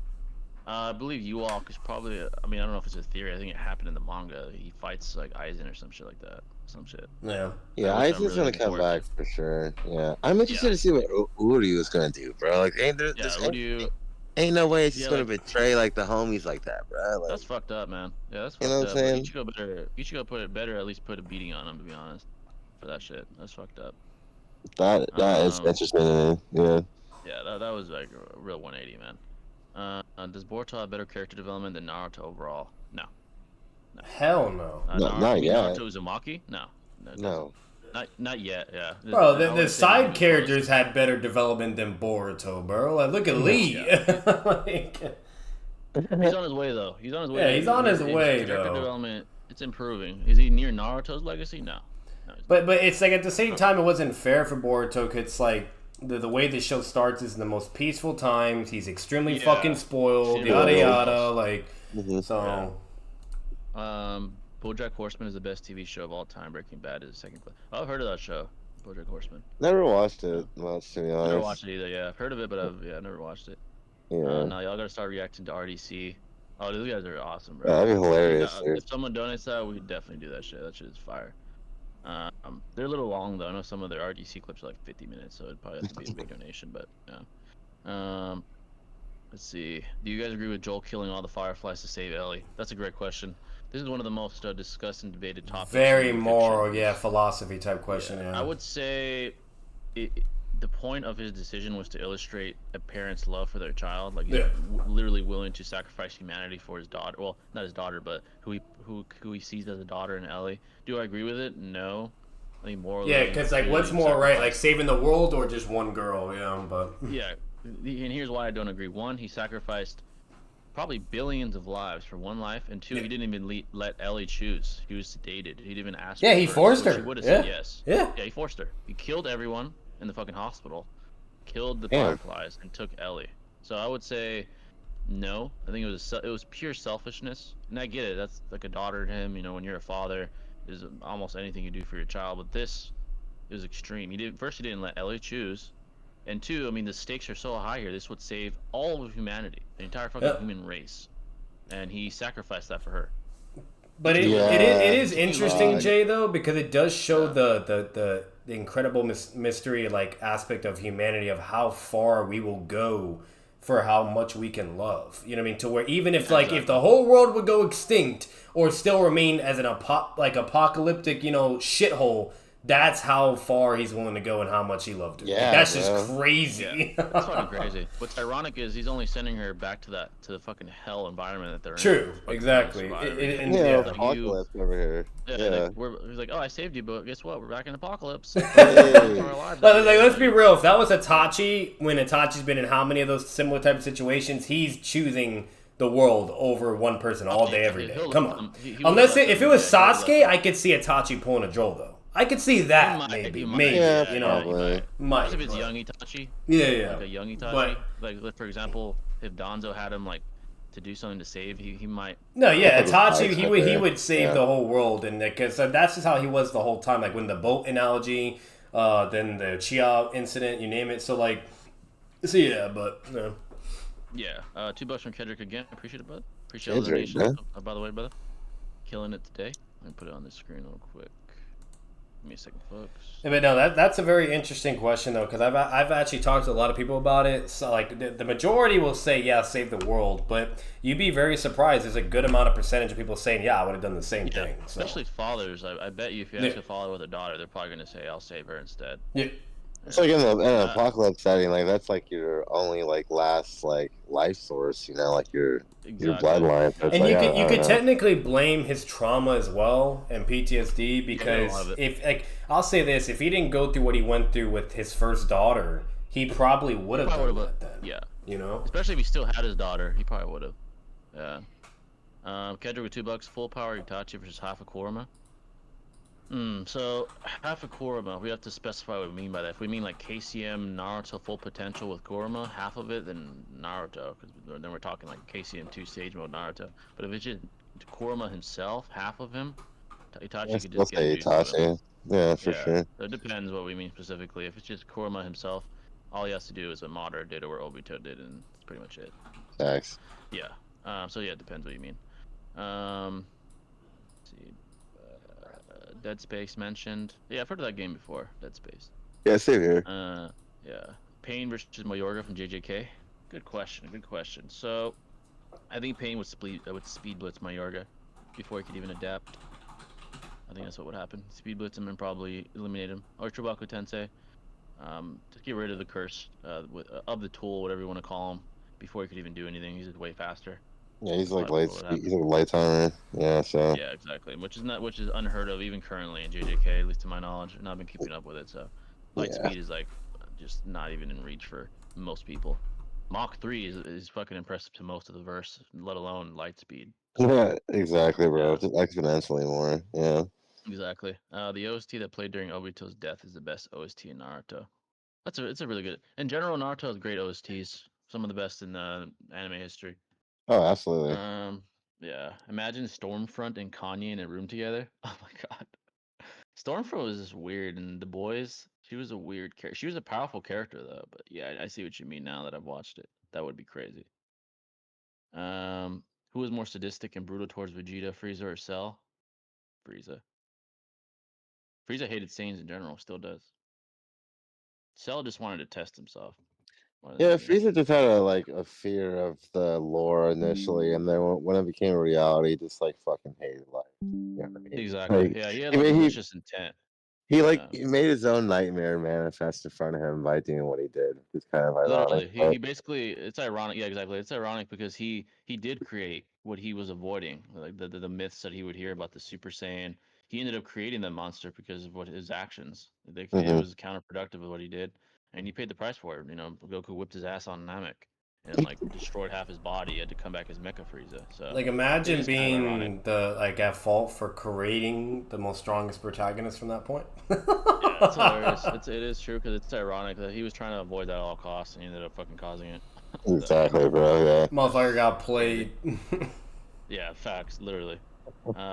S1: I believe Ewok is probably. I don't know if it's a theory. I think it happened in the manga. He fights like Aizen or some shit like that. Some shit.
S3: Yeah.
S2: Yeah,
S1: which I'm
S2: Aizen's
S1: really
S2: gonna
S1: looking
S2: come
S1: forward
S2: back
S1: to.
S2: for sure. Yeah, I'm interested
S1: Yeah.
S2: to see what Uri is gonna do, bro. Like, ain't there?
S1: Yeah,
S2: there's
S1: who do you?
S2: Ain't no way it's just
S1: Yeah,
S2: gonna
S1: like
S2: betray like the homies like that, bro. Like,
S1: that's fucked up, man. Yeah, that's
S2: you know
S1: fucked
S2: what I'm
S1: up. But you
S2: saying?
S1: should go better. You should go put it better. At least put a beating on him. To be honest, for that shit, that's fucked up.
S2: That is
S1: Um,
S2: interesting to me. Yeah.
S1: yeah, that was like a real 180, man. Does Boruto have better character development than Naruto overall? No, no.
S3: Hell no.
S2: No,
S1: You
S2: not
S1: mean
S2: yet.
S1: Naruto Uzumaki? No, no, it doesn't.
S2: No.
S1: Not yet. Yeah.
S3: Bro,
S1: I
S3: the
S1: wouldn't say they're
S3: side
S1: even close.
S3: characters had better development than Boruto, bro. Like, look at Lee. Like,
S1: He's on his way though. He's on his way.
S3: Yeah, he's on his way,
S1: character
S3: though.
S1: development, it's improving. Is he near Naruto's legacy? No. No, he's not.
S3: but it's like at the same time, it wasn't fair for Boruto. 'Cause it's like the way the show starts is in the most peaceful times. He's extremely
S1: Yeah.
S3: fucking spoiled,
S1: Yeah.
S3: yada yada. Like,
S2: Mm-hmm.
S3: so
S1: BoJack Horseman is the best TV show of all time. Breaking Bad is the second place. Oh, I've heard of that show, BoJack Horseman.
S2: Never watched it much, to be honest.
S1: Never watched it either. Yeah, I've heard of it, but I've never watched it.
S2: Yeah.
S1: Now y'all gotta start reacting to RDC. Oh, these guys are awesome, bro.
S2: That'd be hilarious.
S1: If someone donates that, we definitely do that shit. That shit is fire. They're a little long though. I know some of their RDC clips are like 50 minutes, so it'd probably have to be a big donation. But yeah. Let's see. Do you guys agree with Joel killing all the Fireflies to save Ellie? That's a great question. This is one of the most discussed and debated topics.
S3: very
S1: in
S3: moral,
S1: fiction.
S3: yeah, philosophy type question. Yeah,
S1: I would say the point of his decision was to illustrate a parent's love for their child, like he's literally willing to sacrifice humanity for his daughter. Well, not his daughter, but who he sees as a daughter in Ellie. Do I agree with it? No. I think morally.
S3: Yeah, because like, what's more right, like saving the world or just one girl? Yeah, but
S1: yeah, and here's why I don't agree. One, he sacrificed probably billions of lives for one life, and two, he didn't even let Ellie choose. He was sedated. He didn't even ask.
S3: Yeah,
S1: her
S3: he
S1: first,
S3: forced
S1: so
S3: her.
S1: She would have
S3: Yeah.
S1: said yes.
S3: Yeah.
S1: Yeah, he forced her. He killed everyone in the fucking hospital, killed the
S2: Damn.
S1: Fireflies, and took Ellie. So I would say no. I think it was pure selfishness, and I get it. That's like a daughter to him. You know, when you're a father, there's almost anything you do for your child. But this is extreme. He didn't let Ellie choose. And two, I mean, the stakes are so high here. This would save all of humanity, the entire fucking human race, and he sacrificed that for her.
S3: But it is interesting, Jay, though, because it does show the incredible mystery like aspect of humanity, of how far we will go for how much we can love. You know what I mean? To where even if like if the whole world would go extinct or still remain as an apocalyptic, shithole, that's how far he's willing to go and how much he loved her.
S2: Yeah,
S3: That's just crazy.
S1: Yeah. That's fucking crazy. What's ironic is he's only sending her back to the fucking hell environment that they're in.
S3: True, exactly.
S2: Apocalypse over here. Yeah.
S1: He's like, oh, I saved you, but guess what? We're back in apocalypse.
S3: Let's be real. If that was Itachi, when Itachi's been in how many of those similar type of situations, he's choosing the world over one person all day, every day. Come on. Unless if it was Sasuke, I could see Itachi pulling a Joel, though. I could see that, maybe.
S2: Yeah,
S3: Probably.
S1: If it's young Itachi.
S3: Yeah.
S1: Like a young Itachi. Like, for example, if Danzo had him, like, to do something to save, he might.
S3: No, yeah, Itachi, he would save the whole world, and because that's just how he was the whole time. Like when the boat analogy, then the Chia incident, you name it. So yeah, but no.
S1: Yeah, $2 from Kendrick again. Appreciate it, bud. Appreciate all the donations. By the way, brother, killing it today. Let me put it on the screen real quick. Give me a second, folks.
S3: Yeah, but no, that's a very interesting question though, because I've actually talked to a lot of people about it. So like the majority will say save the world, but you'd be very surprised. There's a good amount of percentage of people saying I would have done the same thing. So.
S1: Especially fathers. I bet you if you ask a father with a daughter, they're probably gonna say I'll save her instead.
S3: Yeah.
S2: It's like in an apocalypse setting, like that's like your only like last like life source, like your bloodline. So
S3: and you could technically blame his trauma as well and PTSD because I'll say this, if he didn't go through what he went through with his first daughter, he probably would have done that then.
S1: Yeah. Especially if he still had his daughter, he probably would have. Yeah. Kendrick with $2, full power Itachi versus half a Kurama. So half a Kurama, we have to specify what we mean by that. If we mean like KCM Naruto full potential with Kurama, half of it, then Naruto, because then we're talking like KCM 2 stage mode Naruto. But if it's just Kurama himself, half of him, Itachi could just get
S2: Itachi. Yeah, for sure.
S1: So it depends what we mean specifically. If it's just Kurama himself, all he has to do is what Madara did or what Obito did, and that's pretty much it.
S2: Thanks.
S1: Yeah. So yeah, it depends what you mean. Let's see. Dead Space mentioned. Yeah, I've heard of that game before. Dead Space.
S2: Yeah, same here.
S1: Yeah. Pain versus Mayorga from JJK. Good question. Good question. So, I think Pain would speed blitz Mayorga before he could even adapt. I think that's what would happen. Speed blitz him and probably eliminate him. Or Chubaku Tensei. To get rid of the curse of the tool, whatever you want to call him, before he could even do anything. He's way faster.
S2: Yeah, he's
S1: That's
S2: like
S1: probably
S2: light
S1: what would
S2: speed. He's
S1: happen.
S2: like a light timer. Yeah, so.
S1: Yeah, exactly. Which is unheard of even currently in JJK, at least to my knowledge. And I've been keeping up with it, so light
S2: Yeah.
S1: speed is like just not even in reach for most people. Mach 3 is fucking impressive to most of the verse, let alone light speed.
S2: Yeah, exactly, bro.
S1: Yeah.
S2: Just exponentially more. Yeah.
S1: Exactly. The OST that played during Obito's death is the best OST in Naruto. It's a really good. In general, Naruto has great OSTs. Some of the best in anime history.
S2: Oh, absolutely.
S1: Yeah. Imagine Stormfront and Kanye in a room together. Oh my god. Stormfront was just weird, and the boys. She was a weird character. She was a powerful character though. But yeah, I see what you mean now that I've watched it. That would be crazy. Who was more sadistic and brutal towards Vegeta, Frieza, or Cell? Frieza. Frieza hated Saiyans in general, still does. Cell just wanted to test himself more than
S2: Yeah,
S1: anything.
S2: Frieza just had a fear of the lore initially, and then when it became a reality, he just like fucking hated life. You know what I mean?
S1: Exactly.
S2: Like,
S1: Yeah, he had
S2: he
S1: like
S2: made
S1: malicious intent. Yeah.
S2: he made his own nightmare manifest in front of him by doing what he did. It's kind of ironic,
S1: Literally, he
S2: but
S1: basically it's ironic. Yeah, exactly. It's ironic because he did create what he was avoiding, like the myths that he would hear about the Super Saiyan. He ended up creating that monster because of what his actions. It
S2: hmm
S1: was counterproductive of what he did, and he paid the price for it. You know, Goku whipped his ass on Namek and like destroyed half his body. He had to come back as Mecha Frieza. So
S3: Like,
S1: it
S3: imagine
S1: is kind of ironic.
S3: being the like at fault for creating the most strongest protagonist from that point.
S1: Yeah, it's hilarious. It is true because it's ironic that he was trying to avoid that at all costs and he ended up fucking causing it. So.
S2: exactly, bro. Yeah.
S3: Motherfucker got played.
S1: Yeah, facts, literally.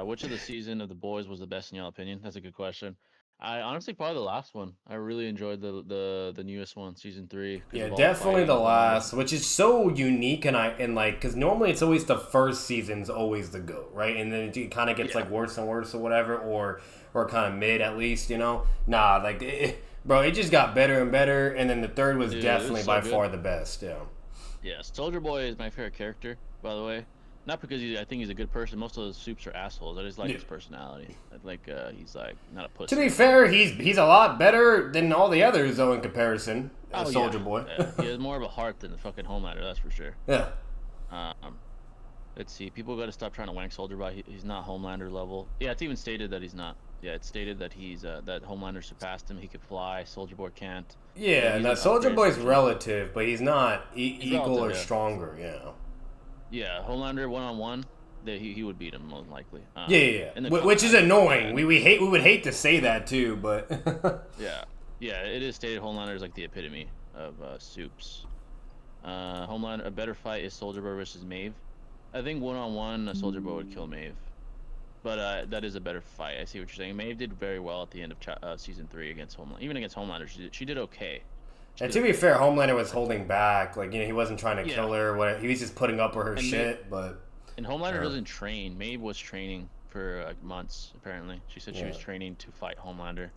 S1: Which of the season of The Boys was the best in your opinion? That's a good question. I honestly probably the last one. I really enjoyed the newest one, season 3, because
S3: Yeah,
S1: of all
S3: definitely the
S1: fighting,
S3: last, which is so unique, and like, because normally it's always the first season's always the GOAT, right? And then it kind of gets like worse and worse or whatever, or kind of mid at least, you know? Nah, like, bro, it just got better and better, and then the third was definitely by far the best, yeah.
S1: Yeah, Soldier Boy is my favorite character, by the way. Not because I think he's a good person. Most of those soups are assholes. I just like his personality. He's like not a pussy.
S3: To be fair, he's a lot better than all the others, though, in comparison. Soldier Boy.
S1: Yeah. He has more of a heart than the fucking Homelander, that's for sure.
S3: Yeah.
S1: Let's see. People got to stop trying to wank Soldier Boy. He's not Homelander level. Yeah, it's even stated that he's not. Yeah, it's stated that he's that Homelander surpassed him. He could fly. Soldier Boy can't.
S3: Yeah, now Soldier Boy's relative, but he's not equal or stronger. Yeah.
S1: Yeah, Homelander 1-on-1, he would beat him most likely.
S3: Yeah. Which is annoying. We would hate to say that too, but
S1: yeah, it is stated Homelander is like the epitome of soups. Homelander, a better fight is Soldier Boy versus Maeve. I think 1-on-1, a Soldier Boy would kill Maeve, but that is a better fight. I see what you're saying. Maeve did very well at the end of season 3 against Homelander. Even against Homelander, she did okay.
S3: And to be fair, Homelander was holding back. Like, he wasn't trying to kill her. He was just putting up with her shit.
S1: And Homelander doesn't train. Maeve was training for months. Apparently, she said she was training to fight Homelander,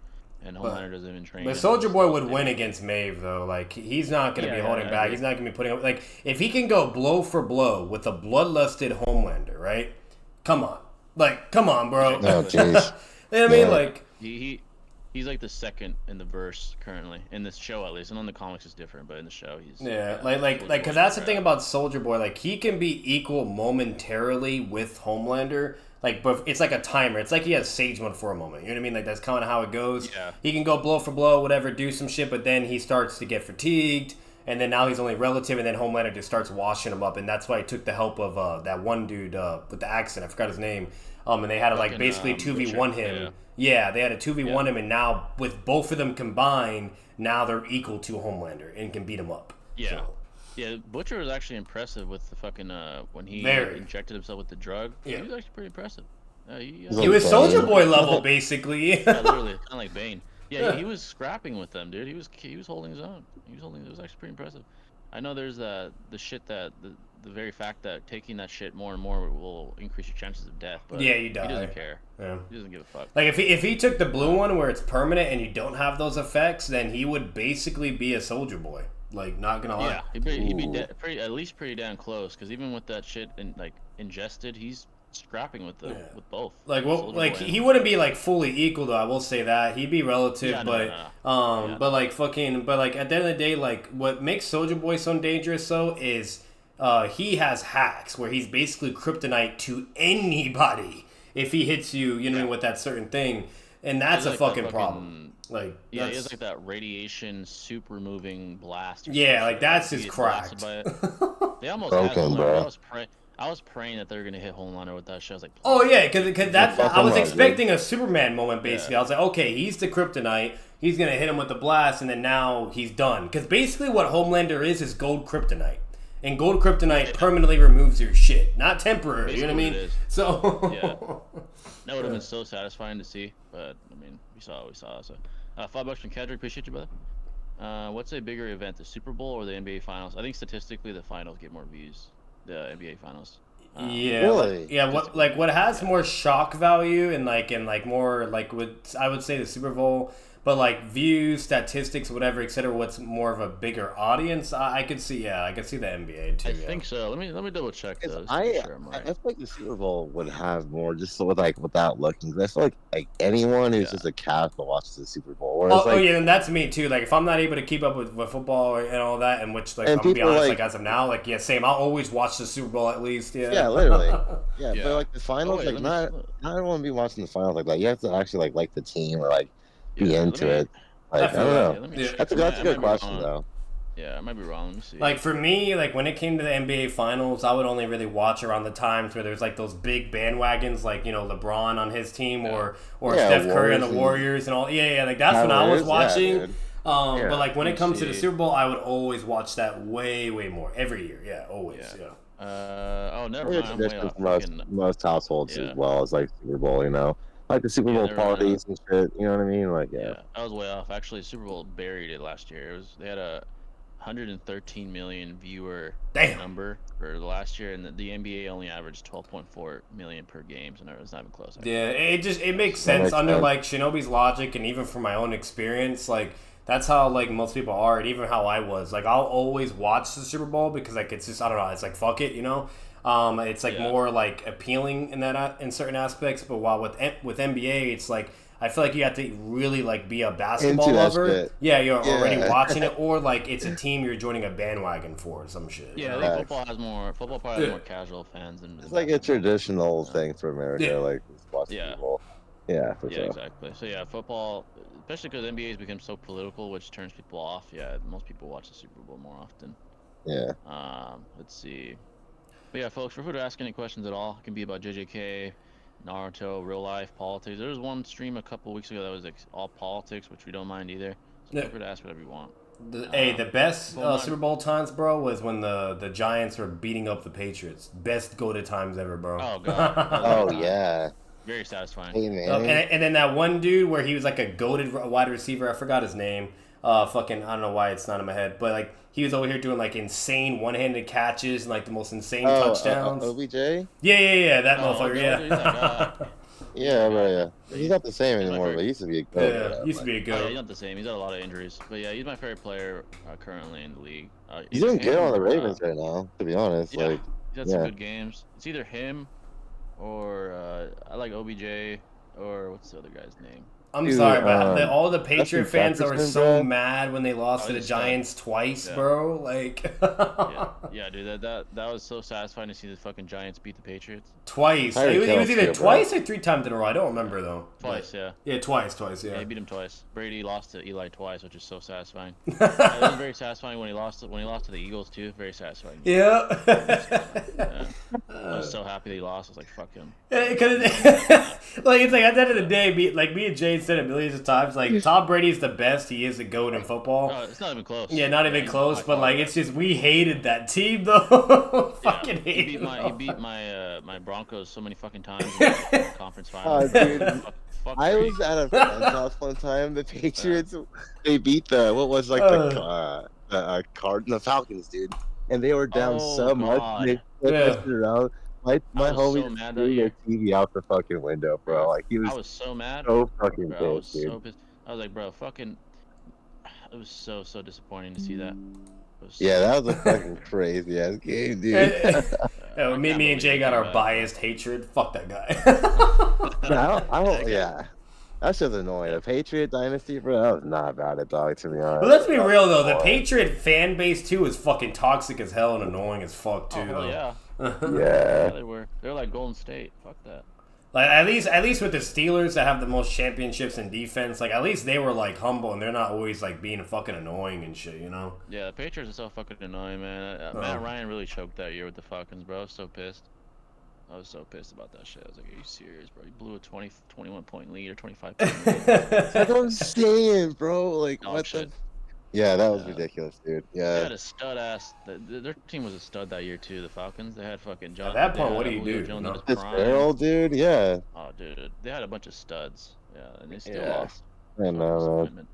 S1: and Homelander doesn't even train.
S3: But Soldier Boy would win against Maeve, though. Like, he's not going to be holding back. He's not going to be putting up. Like, if he can go blow for blow with a bloodlusted Homelander, right? Come on, bro.
S2: Oh, jeez.
S3: You know what I mean? Like,
S1: he's like the second in the verse currently in this show, at least, and on the comics it's different, but in the show he's
S3: because that's the thing about Soldier Boy. Like, he can be equal momentarily with Homelander. Like, but it's like a timer. It's like he has Sage Mode for a moment. You know what I mean? Like, that's kind of how it goes.
S1: Yeah.
S3: He can go blow for blow, whatever, do some shit, but then he starts to get fatigued, and then now he's only relative, and then Homelander just starts washing him up, and that's why he took the help of that one dude with the accent. I forgot his name. And they had to like basically 2v1 him. Yeah, they had a 2v1 him, and now with both of them combined, now they're equal to Homelander and can beat him up.
S1: Yeah.
S3: So.
S1: Yeah, Butcher was actually impressive with the fucking when he injected himself with the drug.
S3: Yeah.
S1: He was actually pretty impressive.
S3: He was Soldier Boy level basically.
S1: Yeah, literally, kind of like Bane. Yeah, he was scrapping with them, dude. He was holding his own. It was actually pretty impressive. I know there's the shit that the very fact that taking that shit more and more will increase your chances of death. But
S3: yeah, you die.
S1: He doesn't care.
S3: Yeah.
S1: He doesn't give a fuck.
S3: Like if he took the blue one where it's permanent and you don't have those effects, then he would basically be a Soldier Boy. Like, not gonna lie.
S1: Yeah, he'd be
S2: Ooh.
S1: pretty at least pretty damn close. Because even with that shit and like ingested, he's scrapping with with both.
S3: Like, well,
S1: Soulja
S3: like
S1: Boy
S3: he
S1: and-
S3: wouldn't be like fully equal though. I will say that he'd be relative,
S1: Yeah, no,
S3: but
S1: no, no. Yeah,
S3: but like fucking, but like at the end of the day, like what makes Soulja Boy so dangerous though is he has hacks where he's basically kryptonite to anybody if he hits you, you know, what I mean, with that certain thing, and that's
S1: He's
S3: a
S1: like that
S3: fucking problem. Like,
S1: yeah, he
S3: that's,
S1: has like that radiation soup removing blast. Or
S3: yeah,
S1: some
S3: like
S1: shit.
S3: that's
S1: He
S3: just
S1: gets blasted
S3: cracked.
S1: by it. They almost had
S2: Broken,
S1: Homelander.
S2: bro.
S1: I was praying that they were gonna hit Homelander with that shit. I was like,
S3: Oh yeah, because that's
S2: fuck
S3: I was
S2: him up,
S3: expecting a Superman moment basically.
S1: Yeah.
S3: I was like, okay, he's the kryptonite. He's gonna hit him with the blast, and then now he's done. Because basically, what Homelander is gold kryptonite, and gold kryptonite permanently removes your shit, not temporary. You know what I
S1: Basically
S3: mean?
S1: it is.
S3: So
S1: Yeah. That would have been so satisfying to see, but I mean, we saw what we saw. So, $5 from Kedrick, appreciate you, brother. What's a bigger event, the Super Bowl or the NBA Finals? I think statistically, the finals get more views. The NBA Finals.
S3: yeah,
S2: Really?
S3: what has more shock value and more like what I would say the Super Bowl, but like views, statistics, whatever, etc. What's more of a bigger audience? I could see, I could see the NBA too.
S1: I
S3: yeah.
S1: think so. Let me double check
S2: Because
S1: those. To
S2: I,
S1: be sure I'm
S2: I
S1: right.
S2: feel like the Super Bowl would have more just with like without looking. 'Cause I feel like anyone who's
S1: Yeah.
S2: just a casual watches the Super Bowl. Whereas
S3: Oh yeah, and that's me too. Like if I'm not able to keep up with football and all that, and which like
S2: And
S3: I'm gonna be
S2: people,
S3: honest,
S2: like-
S3: like as of now, like yeah, same. I'll always watch the Super Bowl at least. Yeah.
S2: yeah, literally. Yeah,
S1: Yeah.
S2: but like the finals,
S1: wait,
S2: like
S1: let me
S2: not everyone be watching the finals like that. You have to actually like the team or like be
S1: Yeah, let
S2: into
S1: me-
S2: it. Like I
S3: feel
S2: don't
S3: that.
S2: know.
S1: Yeah, let me
S3: Yeah.
S1: check.
S2: That's a
S1: I might
S2: good
S1: be
S2: question
S1: wrong.
S2: though.
S1: Yeah, I might be wrong. Let me see.
S3: Like for me, like when it came to the NBA Finals, I would only really watch around the times where there's like those big bandwagons, like LeBron on his team or
S2: Yeah,
S3: Steph Curry on the
S2: Warriors and
S3: Warriors and all. Yeah, like that's when I was
S2: Cavaliers, yeah,
S3: watching.
S2: dude.
S3: But
S2: Yeah.
S3: like when it
S1: Let's
S3: comes to the
S1: see.
S3: Super Bowl, I would always watch that way more every year. Yeah, always.
S1: Yeah.
S3: Yeah.
S1: Oh, never
S2: It's a
S1: mind. I'm way
S2: tradition
S1: off.
S2: for most
S1: Fucking,
S2: households
S1: Yeah.
S2: as well as like Super Bowl. Like the Super
S1: Yeah,
S2: Bowl
S1: never mind.
S2: parties and shit. You know what I mean? Like
S1: yeah, I was way off. Actually, Super Bowl buried it last year. They had a 113 million viewer
S3: Damn.
S1: number for the last year, and the NBA only averaged 12.4 million per game, so it's not even close. Actually.
S3: Yeah, it makes
S2: That
S3: sense
S2: makes
S3: under
S2: sense.
S3: like Shinobi's logic, and even from my own experience, like that's how like most people are, and even how I was. Like I'll always watch the Super Bowl because like it's just I don't know, it's like fuck it, It's like
S1: Yeah.
S3: more like appealing in that in certain aspects, but while with NBA, it's like I feel like you have to really like be a basketball
S2: Into that
S3: lover.
S2: shit.
S3: Yeah, you're already
S2: Yeah.
S3: watching it, or like it's a team you're joining a bandwagon for or some shit.
S1: Yeah, I
S2: Facts.
S1: think football probably has more casual fans than.
S2: It's like a traditional thing for America.
S3: Yeah.
S2: Like just watching
S1: Yeah.
S2: people. Yeah, for
S1: Yeah,
S2: sure.
S1: exactly. So yeah, football, especially because NBA has become so political, which turns people off. Yeah, most people watch the Super Bowl more often.
S2: Yeah.
S1: Let's see. But yeah, folks, for who to ask any questions at all, it can be about JJK, Naruto, real life, politics. There was one stream a couple weeks ago that was like all politics, which we don't mind either. So
S3: Yeah.
S1: feel free to ask whatever you want.
S3: The best
S1: Well, not-
S3: Super Bowl times, bro, was when the Giants were beating up the Patriots. Best goated times ever, bro.
S1: Oh god.
S2: Oh yeah.
S1: Very satisfying.
S2: Hey
S3: and,
S2: man.
S3: and then that one dude where he was like a goated wide receiver, I forgot his name. Fucking, I don't know why it's not in my head, but like he was over here doing like insane one-handed catches and like the most insane touchdowns.
S2: OBJ.
S3: Yeah, that
S1: Oh,
S3: motherfucker.
S1: okay, he's that
S3: Yeah.
S1: guy.
S2: Yeah, bro. Yeah. He's not the same
S1: He's my
S2: anymore,
S1: favorite.
S2: but he used to be a good.
S3: Yeah, used to be a
S1: Oh, yeah, he's
S3: goat.
S1: not the same. He's had a lot of injuries, but yeah, he's my favorite player currently in the league.
S2: He's
S1: Either
S2: doing good
S1: him,
S2: on the Ravens right now. To be honest,
S1: Yeah,
S2: like
S1: he's had some
S2: yeah.
S1: good games. It's either him or I like OBJ or what's the other guy's name?
S3: I'm
S2: Dude,
S3: sorry, but all the Patriot
S2: Justin
S3: fans that were
S2: Jefferson,
S3: so
S2: bro.
S3: mad when they lost
S1: Oh,
S3: to the
S1: he's a stud.
S3: Giants twice,
S1: Yeah.
S3: bro. Like,
S1: Yeah, dude, that was so satisfying to see the fucking Giants beat the Patriots
S3: twice.
S2: Tyreek
S3: It was
S2: Hill's
S3: either
S2: good, bro.
S3: twice or 3 times in a row. I don't remember though.
S1: twice. Yeah.
S3: Yeah, twice.
S1: Yeah,
S3: Yeah.
S1: he beat him twice. Brady lost to Eli twice, which is so satisfying. It was very satisfying when he lost to the Eagles too. Very satisfying.
S3: Yeah.
S1: Yeah. I was so happy that he lost. I was like, fuck him.
S3: Because like it's like at the end of the day, me and Jay said it millions of times. Like Tom Brady's the best. He is the goat in football.
S1: Oh, it's not even close.
S3: Yeah, not even
S1: he's
S3: close.
S1: by
S3: But
S1: far
S3: like
S1: the
S3: it's just we hated that team though.
S1: Yeah,
S3: Fucking
S1: he
S3: hated.
S1: beat my my Broncos so many fucking times in the conference
S2: Oh,
S1: finals.
S2: dude.
S1: Fuck
S2: I
S1: Brady.
S2: was at a friend's house one time. The Patriots, they beat the the Falcons, dude, and they were down
S1: Oh,
S2: so much.
S1: God.
S2: They
S3: Yeah.
S2: twisted around. My
S1: was so
S2: homie
S1: mad
S2: threw
S1: that
S2: their TV out the fucking window, bro. Like he
S1: I
S2: was
S1: was so mad.
S2: so fucking
S1: Bro, I was
S2: pissed, dude.
S1: so pissed. I was like, bro, fucking. It was so disappointing to see that.
S2: Yeah, that was a fucking crazy ass game, dude.
S3: Me and Jay got our biased hatred. Fuck that guy.
S2: No, I don't. Yeah, that's just annoying. The Patriot Dynasty, bro. That was not about it, dog. To be honest.
S3: But let's be real though, the Patriot fan base too is fucking toxic as hell and annoying as fuck too.
S1: Oh, yeah.
S2: Yeah.
S1: They were. They're like Golden State. Fuck that.
S3: Like at least with the Steelers that have the most championships in defense, like at least they were like humble and they're not always like being fucking annoying and shit, you know?
S1: Yeah, the Patriots are so fucking annoying, man. Matt Ryan really choked that year with the Falcons, bro. I was so pissed. I was so pissed about that shit. I was like, are you serious, bro? You blew a 21 point lead or 25 point lead.
S2: That's what I'm saying, bro. Like,
S1: Dog
S2: what
S1: shit.
S2: the? Yeah, that was ridiculous, dude.
S1: They
S2: Yeah.
S1: had a stud ass. Their team was a stud that year too. The Falcons. They had fucking John.
S3: At that point, what do you
S1: Julio
S3: do?
S1: Jones in his
S2: This
S1: prime.
S2: barrel, dude. Yeah.
S1: Oh, dude, they had a bunch of studs. Yeah, and they still
S2: Yeah.
S1: lost.
S2: I know, man.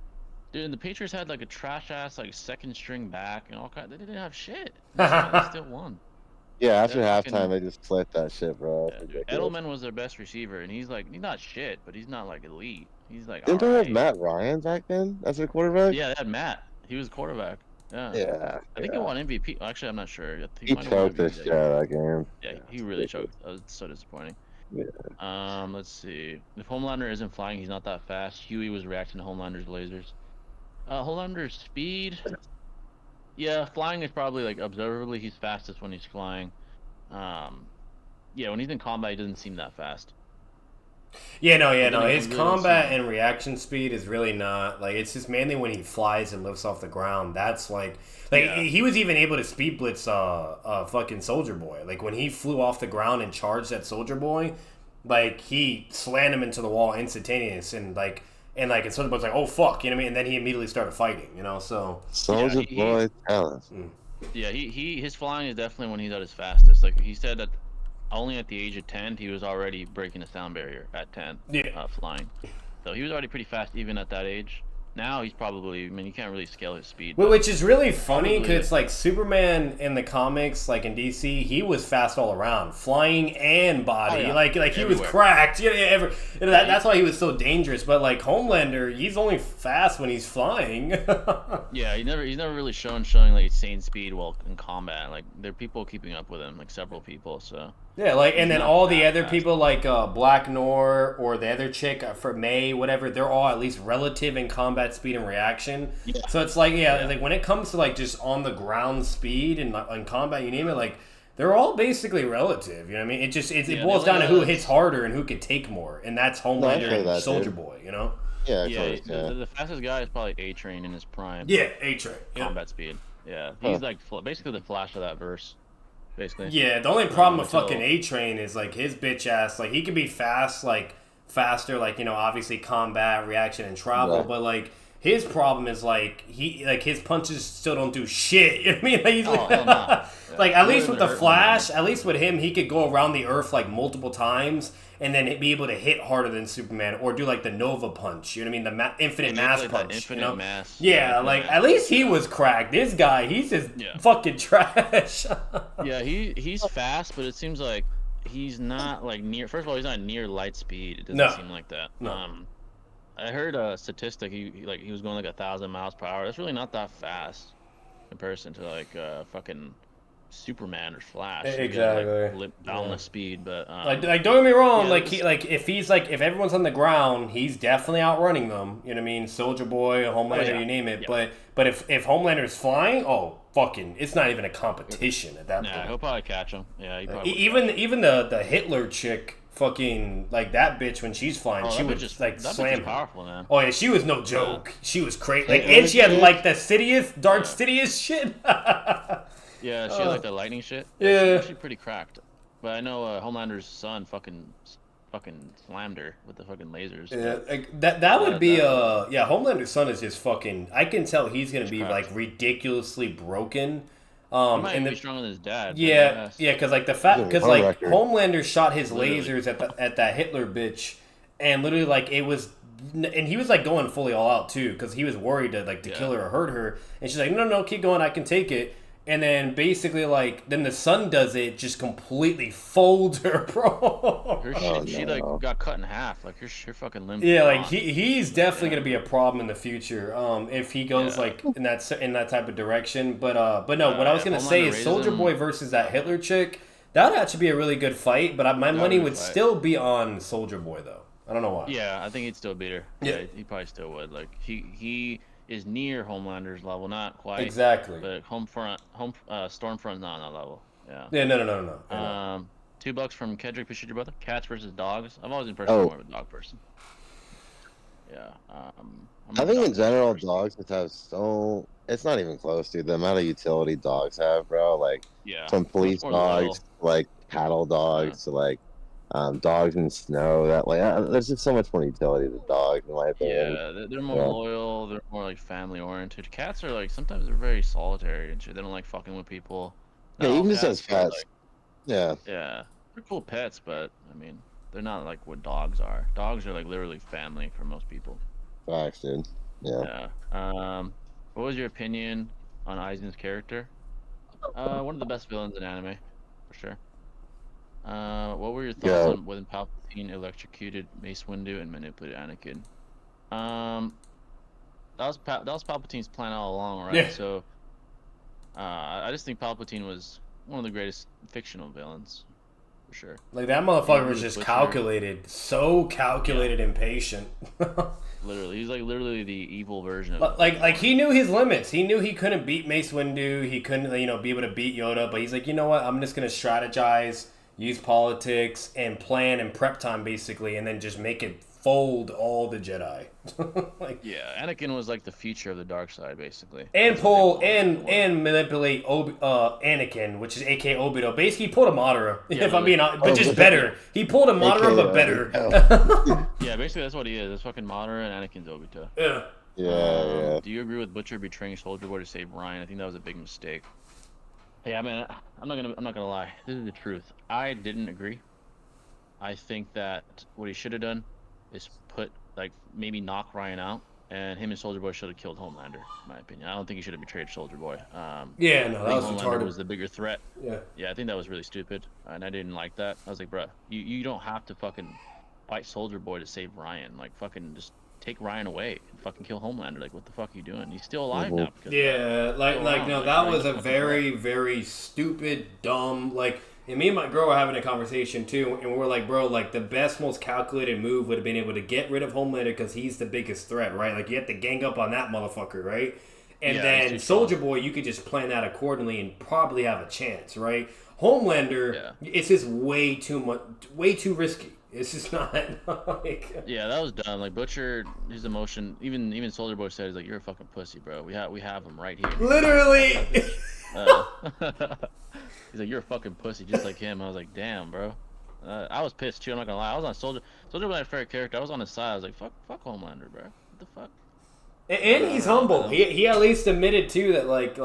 S1: Dude, and the Patriots had like a trash ass like second string back and all kind. They didn't have shit. They still won.
S2: Yeah, after
S1: They're fucking-
S2: halftime, they just flipped that shit, bro.
S1: Yeah,
S2: That's
S1: dude.
S2: ridiculous.
S1: Edelman was their best receiver, and he's not shit, but he's not like elite. He's like.
S2: Didn't they
S1: alright.
S2: have Matt Ryan back then as their quarterback?
S1: Yeah, they had Matt. He was quarterback. Yeah.
S2: Yeah.
S1: I think he won MVP. Actually, I'm not sure. I think
S2: He
S1: might have won
S2: choked the
S1: MVP
S2: shit
S1: that year.
S2: out of that game.
S1: Yeah, he really choked. That was so disappointing.
S2: Yeah.
S1: Let's see. If Homelander isn't flying, he's not that fast. Huey was reacting to Homelander's lasers. Homelander's speed. Yeah, flying is probably like observably he's fastest when he's flying. Yeah, when he's in combat, he doesn't seem that fast.
S3: Yeah, no.
S1: Then
S3: His
S1: he really
S3: combat
S1: seems-
S3: and reaction speed is really not like it's just mainly when he flies and lifts off the ground. That's like
S1: Yeah.
S3: he was even able to speed blitz fucking Soldier Boy. Like when he flew off the ground and charged that Soldier Boy, like he slammed him into the wall instantaneous and Soldier Boy's like, oh fuck, you know what I mean? And then he immediately started fighting, you know. So
S2: Soldier Boy, tell us.
S1: Yeah, his flying is definitely when he's at his fastest. Like he said that only at the age of 10 he was already breaking the sound barrier at 10.
S3: Yeah.
S1: Flying. So he was already pretty fast even at that age. Now he's probably, I mean, you can't really scale his speed.
S3: Which is really funny
S1: Probably
S3: because it's like Superman in the comics, like in DC, he was fast all around, flying and body.
S1: Oh, yeah.
S3: Like he was
S1: Everywhere.
S3: cracked. That's why he was so dangerous. But like Homelander, he's only fast when he's flying.
S1: Yeah, he's never really showing like insane speed while in combat. Like there are people keeping up with him, like several people. So
S3: Yeah, like and
S1: He's
S3: then
S1: not
S3: all the
S1: that
S3: other
S1: fast.
S3: people like Black Noir or the other chick for May, whatever, they're all at least relative in combat speed and reaction.
S1: Yeah.
S3: So it's like like when it comes to like just on the ground speed and on combat, you name it, like they're all basically relative. You know what I mean? It
S1: Yeah,
S3: boils
S1: the
S3: down to
S1: only
S3: who
S1: guy
S3: hits harder and who could take more, and that's
S2: I
S3: Homelander
S2: feel
S3: and
S2: that,
S3: Soldier
S2: dude.
S3: Boy. You know?
S2: Yeah, of
S1: yeah,
S2: course, yeah.
S1: the fastest guy is probably A-Train in his prime.
S3: Yeah, A-Train. Yeah.
S1: Combat speed. Yeah, he's like basically the Flash of that verse. Basically.
S3: Yeah, the only problem with
S1: until-
S3: fucking A-Train is like his bitch ass, like he could be fast, like faster, like, you know, obviously combat, reaction, and travel,
S2: Yeah.
S3: but like his problem is like his punches still don't do shit. You know what I mean? Like, he's
S1: Oh, hell no.
S3: like
S1: Yeah.
S3: at least
S1: Really
S3: with the
S1: hurt him,
S3: Flash, at least with him, he could go around the earth like multiple times and then be able to hit harder than Superman or do like the Nova punch. You know what I mean? The infinite
S1: Yeah,
S3: mass
S1: like that
S3: punch.
S1: infinite
S3: you know?
S1: mass.
S3: Yeah,
S1: infinite
S3: like
S1: mass.
S3: at least he was cracked. This guy, he's just
S1: Yeah.
S3: fucking trash.
S1: Yeah, he's fast, but it seems like he's not like near. First of all, he's not near light speed. It doesn't
S3: No.
S1: seem like that.
S3: No.
S1: I heard a statistic. He was going like 1,000 miles per hour. That's really not that fast in comparison to like fucking Superman or Flash. who get,
S3: Exactly.
S1: like, boundless speed, but
S3: Like don't get me wrong.
S1: Yeah,
S3: like
S1: this-
S3: if everyone's on the ground, he's definitely outrunning them. You know what I mean? Soldier Boy, Homelander,
S1: yeah.
S3: you name it.
S1: Yeah.
S3: But if Homelander's flying, oh fucking, it's not even a competition at that
S1: nah,
S3: point.
S1: he'll probably catch him. Yeah, he probably would
S3: Even the Hitler chick, fucking like that bitch when she's flying,
S1: catch
S3: she
S1: him.
S3: would
S1: That
S3: just
S1: bitch
S3: like
S1: is- that bitch
S3: slam
S1: is
S3: him.
S1: powerful, man.
S3: Oh yeah, she was no joke. She was crazy. Like,
S2: Hey,
S3: and she had
S2: dude.
S3: like the Dark Sidious shit.
S1: Yeah, she had like the lightning shit.
S3: Yeah.
S1: She's pretty cracked. But I know Homelander's son fucking slammed her with the fucking lasers.
S3: Yeah,
S1: but-
S3: like that would
S1: Yeah,
S3: be
S1: that-
S3: Homelander's son is just fucking. I can tell he's gonna be
S1: cracked.
S3: like ridiculously broken.
S1: He might
S3: and
S1: even be stronger than his dad.
S3: yeah, because like the fact, because like
S2: record.
S3: Homelander shot his
S1: Literally.
S3: lasers at that Hitler bitch, and literally like it was, and he was like going fully all out too, because he was worried to
S1: Yeah.
S3: kill her or hurt her, and she's like, no, keep going, I can take it. and then basically like then the son does it, just completely folds her, bro.
S1: Her
S2: Oh,
S1: shit, she like
S2: no.
S1: got cut in half. Like her fucking limb.
S3: Yeah, like
S1: gone.
S3: he's definitely
S1: Yeah.
S3: gonna be a problem in the future. If he goes
S1: Yeah.
S3: like in that type of direction. But no, what I was
S1: If
S3: gonna say
S1: Homelander
S3: is
S1: raises
S3: Soldier
S1: him,
S3: Boy versus that Hitler chick. That would actually be a really good fight. But my
S1: That would
S3: money
S1: be a
S3: would
S1: fight.
S3: still be on Soldier Boy though. I don't know why.
S1: Yeah, I think he'd still beat her.
S3: Yeah.
S1: Yeah, he probably still would. Like he is near Homelander's level, not quite.
S3: Exactly.
S1: But Stormfront's not on that level. Yeah.
S3: Yeah. No. I know.
S1: $2 from Kedrick Shoot Your Brother. Cats versus dogs. I've always been personally more of a dog person. Yeah.
S2: I think in general, dogs just have so. It's not even close, dude. The amount of utility dogs have, bro. Like
S1: Yeah.
S2: from police
S1: Much more loyal.
S2: dogs, like cattle dogs, to like dogs in snow. That like there's just so much more utility to dogs, in my opinion.
S1: Yeah, they're more loyal. They're more like family oriented. Cats are like sometimes they're very solitary and shit. They don't like fucking with people.
S2: Yeah,
S1: Not all
S2: even just as
S1: but,
S2: pets.
S1: like,
S2: Yeah.
S1: yeah, they're cool pets, but I mean, they're not like what dogs are. Dogs are like literally family for most people.
S2: Facts, dude. Yeah.
S1: Yeah. What was your opinion on Aizen's character? One of the best villains in anime, for sure. What were your thoughts on when Palpatine electrocuted Mace Windu and manipulated Anakin? That was Palpatine's plan all along, right?
S3: Yeah.
S1: So, I just think Palpatine was one of the greatest fictional villains, for sure.
S3: Like that motherfucker was
S1: He
S3: just
S1: butchered-
S3: calculated, so calculated and patient.
S1: Literally, he's like literally the evil version of
S3: like he knew his limits. He knew he couldn't beat Mace Windu. He couldn't be able to beat Yoda. But he's like, you know what? I'm just gonna strategize, use politics, and plan and prep time basically, and then just make it fold all the Jedi. Like
S1: Yeah, Anakin was like the future of the dark side, basically.
S3: and
S1: That's what
S3: pull
S1: they wanted to
S3: and manipulate Anakin, which is AKA Obito. Basically, he pulled a Madara.
S1: Yeah,
S3: if I'm being honest, but just
S2: yeah.
S3: better. He pulled a Madara, but better.
S1: Yeah, basically that's what he is. It's fucking Madara and Anakin's Obito.
S3: Yeah.
S2: Yeah.
S1: Do you agree with Butcher betraying Soldier Boy to save Ryan? I think that was a big mistake. Yeah, I mean, I'm not gonna lie. This is the truth. I didn't agree. I think that what he should have done is maybe knock Ryan out, and him and Soldier Boy should have killed Homelander. In my opinion, I don't think he should have betrayed Soldier Boy.
S3: Yeah, no,
S1: I
S3: that was
S1: think Homelander
S3: retarded.
S1: was the bigger threat.
S3: Yeah.
S1: I think that was really stupid, and I didn't like that. I was like, bruh, you don't have to fucking fight Soldier Boy to save Ryan. Like, fucking just take Ryan away and fucking kill Homelander. Like, what the fuck are you doing? He's still alive now. Because
S3: Yeah, no, that was a very, very stupid, dumb, like, and me and my girl were having a conversation too, and we're like, bro, like, the best, most calculated move would have been able to get rid of Homelander because he's the biggest threat, right? Like, you have to gang up on that motherfucker, right? And
S1: Yeah,
S3: then
S1: he's too
S3: Soldier Boy, you could just plan that accordingly and probably have a chance, right? Homelander, it's just way too risky. It's just not like.
S1: Yeah, that was dumb. Like Butcher, his emotion. Even Soldier Boy said, "He's like, you're a fucking pussy, bro. We have him right here."
S3: Literally.
S1: He's like, you're a fucking pussy, just like him. I was like, damn, bro. I was pissed too. I'm not gonna lie. I was on Soldier. Soldier was my favorite character. I was on his side. I was like, fuck Homelander, bro. What the fuck?
S3: And he's humble. He at least admitted too that like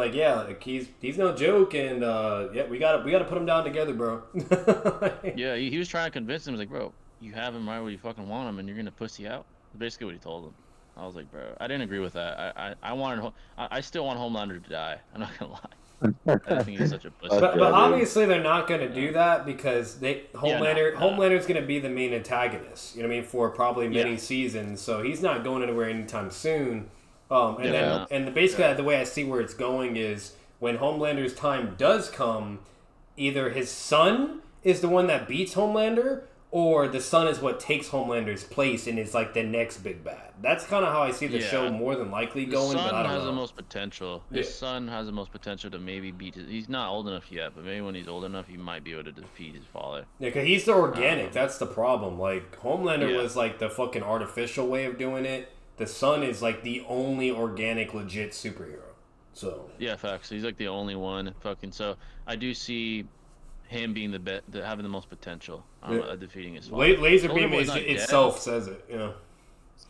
S3: he's no joke, and we gotta put him down together, bro.
S1: Yeah, he was trying to convince him. He's like, bro, you have him right where you fucking want him, and you're gonna pussy out. That's basically what he told him. I was like, bro, I didn't agree with that. I still want Homelander to die. I'm not gonna lie. I think he's such a pussy.
S3: But obviously they're not gonna do that because Homelander's gonna be the main antagonist. You know what I mean, for probably many seasons. So he's not going anywhere anytime soon. Basically the way I see where it's going is when Homelander's time does come, either his son is the one that beats Homelander, or the son is what takes Homelander's place and is like the next big bad. That's kind of how I see the show more than likely going.
S1: The son
S3: but I don't
S1: has
S3: know.
S1: the most potential. His son has the most potential to maybe beat his. He's not old enough yet, but maybe when he's old enough, he might be able to defeat his father.
S3: Yeah, because he's the organic. That's the problem. Like, Homelander was like the fucking artificial way of doing it. The son is like the only organic, legit superhero. So
S1: yeah, facts. He's like the only one. Fucking so I do see him being having the most potential defeating his father.
S3: Laser Beam itself says it. You know.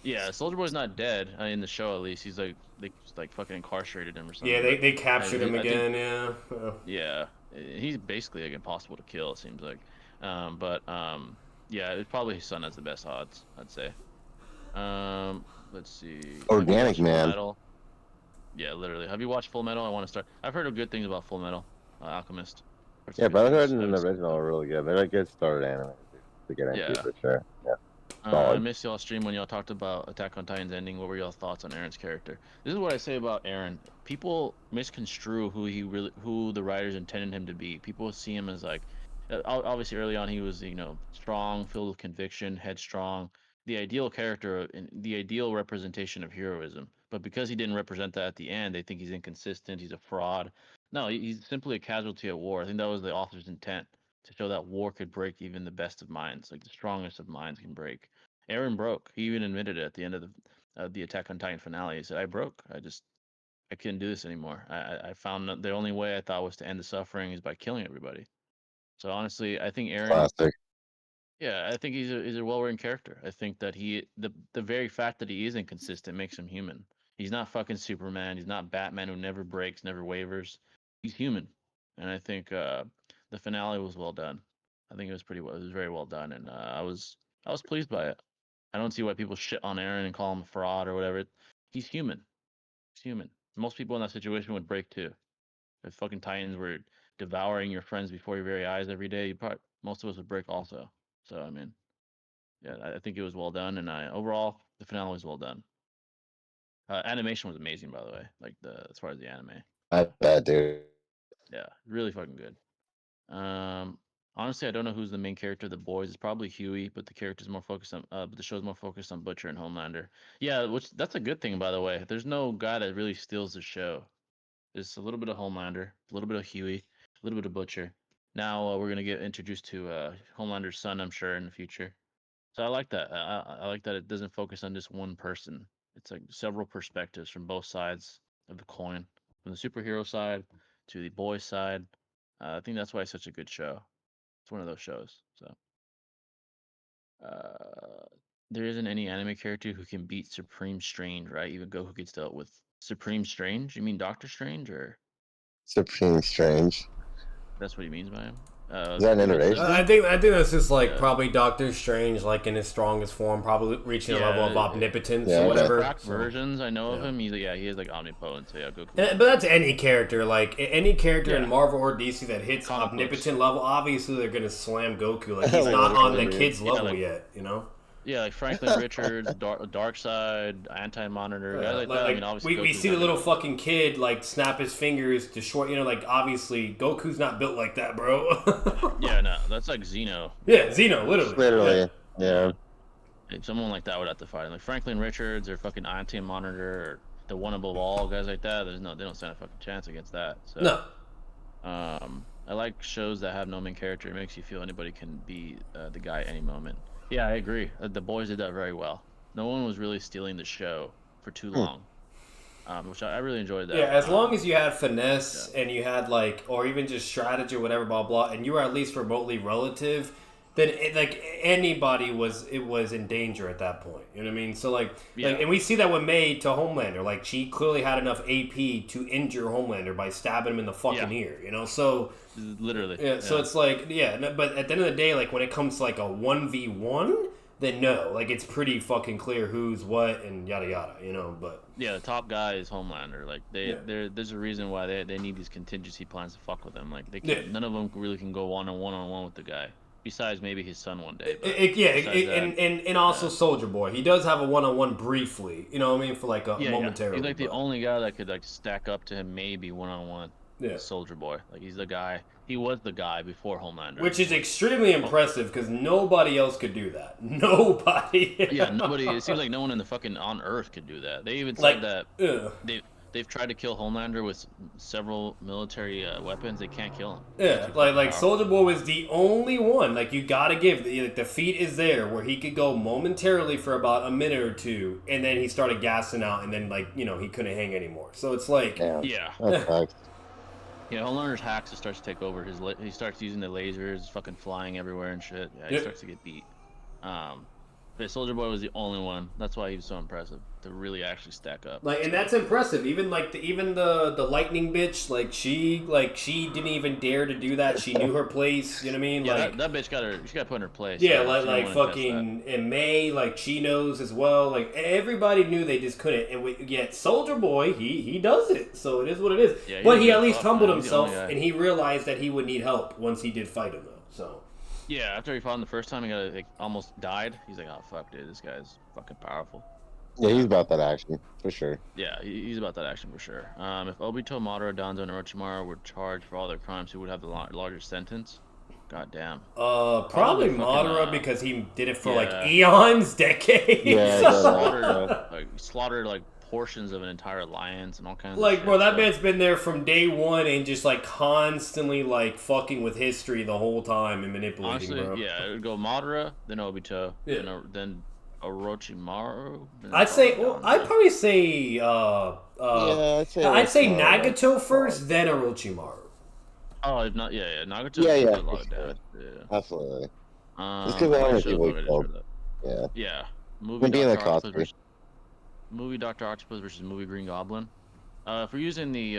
S1: Yeah, Soldier Boy's not dead in the show. At least he's like they fucking incarcerated him or something.
S3: Yeah, they captured him again.
S1: Yeah, he's basically like impossible to kill. It seems like, yeah, it's probably his son has the best odds. I'd say. Let's see.
S2: Organic man.
S1: Yeah, literally. Have you watched Full Metal? I want to start. I've heard good things about Full Metal Alchemist. Heard some
S2: Yeah,
S1: good
S2: Brotherhood
S1: things.
S2: and
S1: Haven't
S2: the
S1: seen
S2: original
S1: it.
S2: are really good. They're a good started anime to get into
S1: Yeah.
S2: for sure. Yeah,
S1: I
S2: solid.
S1: missed y'all stream when y'all talked about Attack on Titan's ending. What were y'all thoughts on Aaron's character? This is what I say about Aaron. People misconstrue who the writers intended him to be. People see him as like, obviously early on he was, strong, filled with conviction, headstrong, the ideal character and the ideal representation of heroism. But because he didn't represent that at the end, they think he's inconsistent, he's a fraud. No, he's simply a casualty at war. I think that was the author's intent to show that war could break even the best of minds, like the strongest of minds can break. Aaron broke. He even admitted it at the end of the Attack on Titan finale. He said, "I broke. I couldn't do this anymore. I found that the only way I thought was to end the suffering is by killing everybody." So honestly, I think Aaron,
S2: Classic.
S1: yeah, I think he's a well-written character. I think that the very fact that he is inconsistent makes him human. He's not fucking Superman. He's not Batman who never breaks, never wavers. He's human, and I think the finale was well done. I think it was it was very well done, and I was pleased by it. I don't see why people shit on Aaron and call him a fraud or whatever. He's human. He's human. Most people in that situation would break too. If fucking Titans were devouring your friends before your very eyes every day, most of us would break also. So I mean, yeah, I think it was well done, and overall the finale was well done. Animation was amazing, by the way. Like as far as the anime,
S2: I bet, dude.
S1: yeah, really fucking good. Honestly, I don't know who's the main character of the boys. It's probably Huey, but but the show's more focused on Butcher and Homelander. Yeah, which that's a good thing, by the way. There's no guy that really steals the show. There's a little bit of Homelander, a little bit of Huey, a little bit of Butcher. Now we're gonna get introduced to Homelander's son, I'm sure, in the future. So I like that. I like that it doesn't focus on just one person. It's like several perspectives from both sides of the coin, from the superhero side to the boy side. I think that's why it's such a good show. It's one of those shows. So uh, there isn't any anime character who can beat Supreme Strange, right? Even Goku gets dealt with Supreme Strange. You mean Doctor Strange, or
S2: Supreme Strange.
S1: that's what he means by him?
S2: Is that an
S1: Is it
S2: iteration?
S3: I think that's just like
S1: Yeah.
S3: probably Doctor Strange, like in his strongest form, probably reaching a level of omnipotence
S2: yeah,
S3: or
S2: yeah.
S3: whatever.
S1: cracked versions I know of
S3: yeah.
S1: him. He has like omnipotence. So yeah, Goku.
S3: But that's any character. Like any character
S1: Yeah.
S3: in Marvel or DC that hits
S1: Comic
S3: omnipotent
S1: books.
S3: level, obviously they're gonna slam Goku. Like he's not on the kid's level yet, you know.
S1: Yeah, like Franklin Richards, Dark Side, Anti Monitor, guys like that. I mean, obviously
S3: we
S1: Goku's
S3: see the
S1: not
S3: little
S1: gonna-
S3: fucking kid like snap his fingers to short. You know, like obviously Goku's not built like that, bro.
S1: Yeah, no, that's like Xeno.
S3: Yeah, Xeno, literally.
S2: Literally. Yeah.
S1: Like, someone like that would have to fight him. Like Franklin Richards or fucking Anti Monitor or the one above all guys like that. They don't stand a fucking chance against that. So
S3: No.
S1: I like shows that have no main character. It makes you feel anybody can be the guy at any moment. Yeah, I agree. The boys did that very well. No one was really stealing the show for too long, which I really enjoyed that.
S3: Yeah, as long as you had finesse and you had like, or even just strategy or whatever, blah blah, and you were at least remotely relative, then like anybody was in danger at that point. You know what I mean? So like, and we see that with May to Homelander. Like she clearly had enough AP to injure Homelander by stabbing him in the fucking ear. You know, so
S1: literally.
S3: yeah. So it's like but at the end of the day, like when it comes to like a 1v1, then no, like it's pretty fucking clear who's what and yada yada. You know, but.
S1: Yeah, the top guy is Homelander. Like there's a reason why they need these contingency plans to fuck with him. Like they can't, none of them really can go one on one with the guy. Besides maybe his son one day.
S3: And also Soldier Boy. He does have a one-on-one briefly. You know what I mean? For like a momentarily.
S1: He's like the only guy that could like stack up to him maybe one-on-one.
S3: Yeah.
S1: Soldier Boy. Like he's the guy. He was the guy before Homelander.
S3: Which is extremely impressive because nobody else could do that. Nobody.
S1: Yeah, nobody. It seems like no one in the fucking on Earth could do that. They even said that they've tried to kill Homelander with several military weapons. They can't kill him.
S3: Yeah, like Soldier Boy was the only one. Like you gotta give the feat is there where he could go momentarily for about a minute or two, and then he started gassing out, and then he couldn't hang anymore. So it's like
S1: yeah. Yeah, Homelander's hacks starts to take over. He starts using the lasers, fucking flying everywhere and shit. Yeah, he starts to get beat. But Soldier Boy was the only one. That's why he was so impressive to really actually stack up.
S3: Like, and that's impressive. Even like the lightning bitch, like she didn't even dare to do that. She knew her place. You know what I mean?
S1: Yeah,
S3: like
S1: that bitch she got put in her place.
S3: yeah,
S1: so
S3: like fucking and May, like she knows as well. Like everybody knew they just couldn't. And yet Soldier Boy, he does it. So it is what it is.
S1: Yeah,
S3: but he at least
S1: tough,
S3: humbled
S1: man. He's the
S3: himself,
S1: only guy.
S3: and he realized that he would need help once he did fight him though. So.
S1: Yeah, after he fought him the first time, he got like almost died. He's like, oh fuck, dude, this guy's fucking powerful.
S2: Yeah, he's about that action for sure.
S1: Yeah, he's about that action for sure. If Obito, Madara, Danzo, and Orochimaru were charged for all their crimes, who would have the larger sentence? God damn.
S3: Probably
S1: fucking,
S3: Madara because he did it for
S1: yeah.
S3: like eons, decades.
S2: Yeah,
S1: slaughtered like portions of an entire alliance and all kinds
S3: Like,
S1: of shit.
S3: bro, that man's been there from day one and just like constantly like fucking with history the whole time and manipulating,
S1: honestly,
S3: bro.
S1: yeah, it would go Madara, then Obito,
S3: Yeah.
S1: then Orochimaru. Then
S3: I'd say,
S1: probably
S3: well,
S1: Danzo.
S3: I'd probably say,
S2: yeah,
S3: I'd say Nagato first, then Orochimaru.
S1: Oh, if not, yeah, Nagato.
S2: Yeah,
S1: a lot of
S2: for sure.
S1: death. Yeah.
S2: Absolutely.
S1: Just
S2: because I
S1: should
S2: people
S1: have
S2: killed. Yeah.
S1: Yeah. Movie
S2: Being the
S1: Dr. Octopus
S2: cosplay.
S1: versus, movie Dr. Octopus versus movie Green Goblin. If we're using the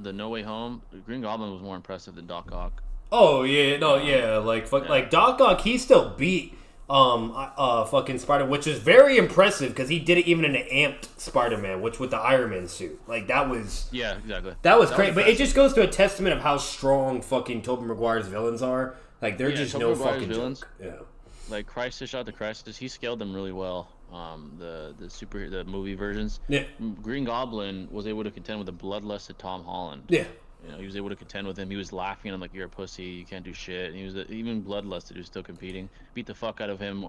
S1: the No Way Home, Green Goblin was more impressive than Doc Ock.
S3: Oh yeah, no, yeah, like fuck,
S1: Yeah.
S3: like Doc Ock, he still beat fucking Spider, which is very impressive because he did it even in an amped Spider-Man, which with the Iron Man suit, like that was
S1: Yeah, exactly.
S3: that was great. But it
S1: impressive.
S3: just goes to a testament of how strong fucking Tobey Maguire's villains are. Like they're
S1: Yeah,
S3: just
S1: Tobey
S3: no
S1: Maguire's
S3: fucking
S1: villains.
S3: joke. Yeah.
S1: Like Crisis, Shot the Crisis, he scaled them really well. The movie versions.
S3: Yeah.
S1: Green Goblin was able to contend with a bloodlusted Tom Holland.
S3: Yeah.
S1: You know, he was able to contend with him. He was laughing at him like, "You're a pussy. You can't do shit." And he was even bloodlusted. He was still competing. Beat the fuck out of him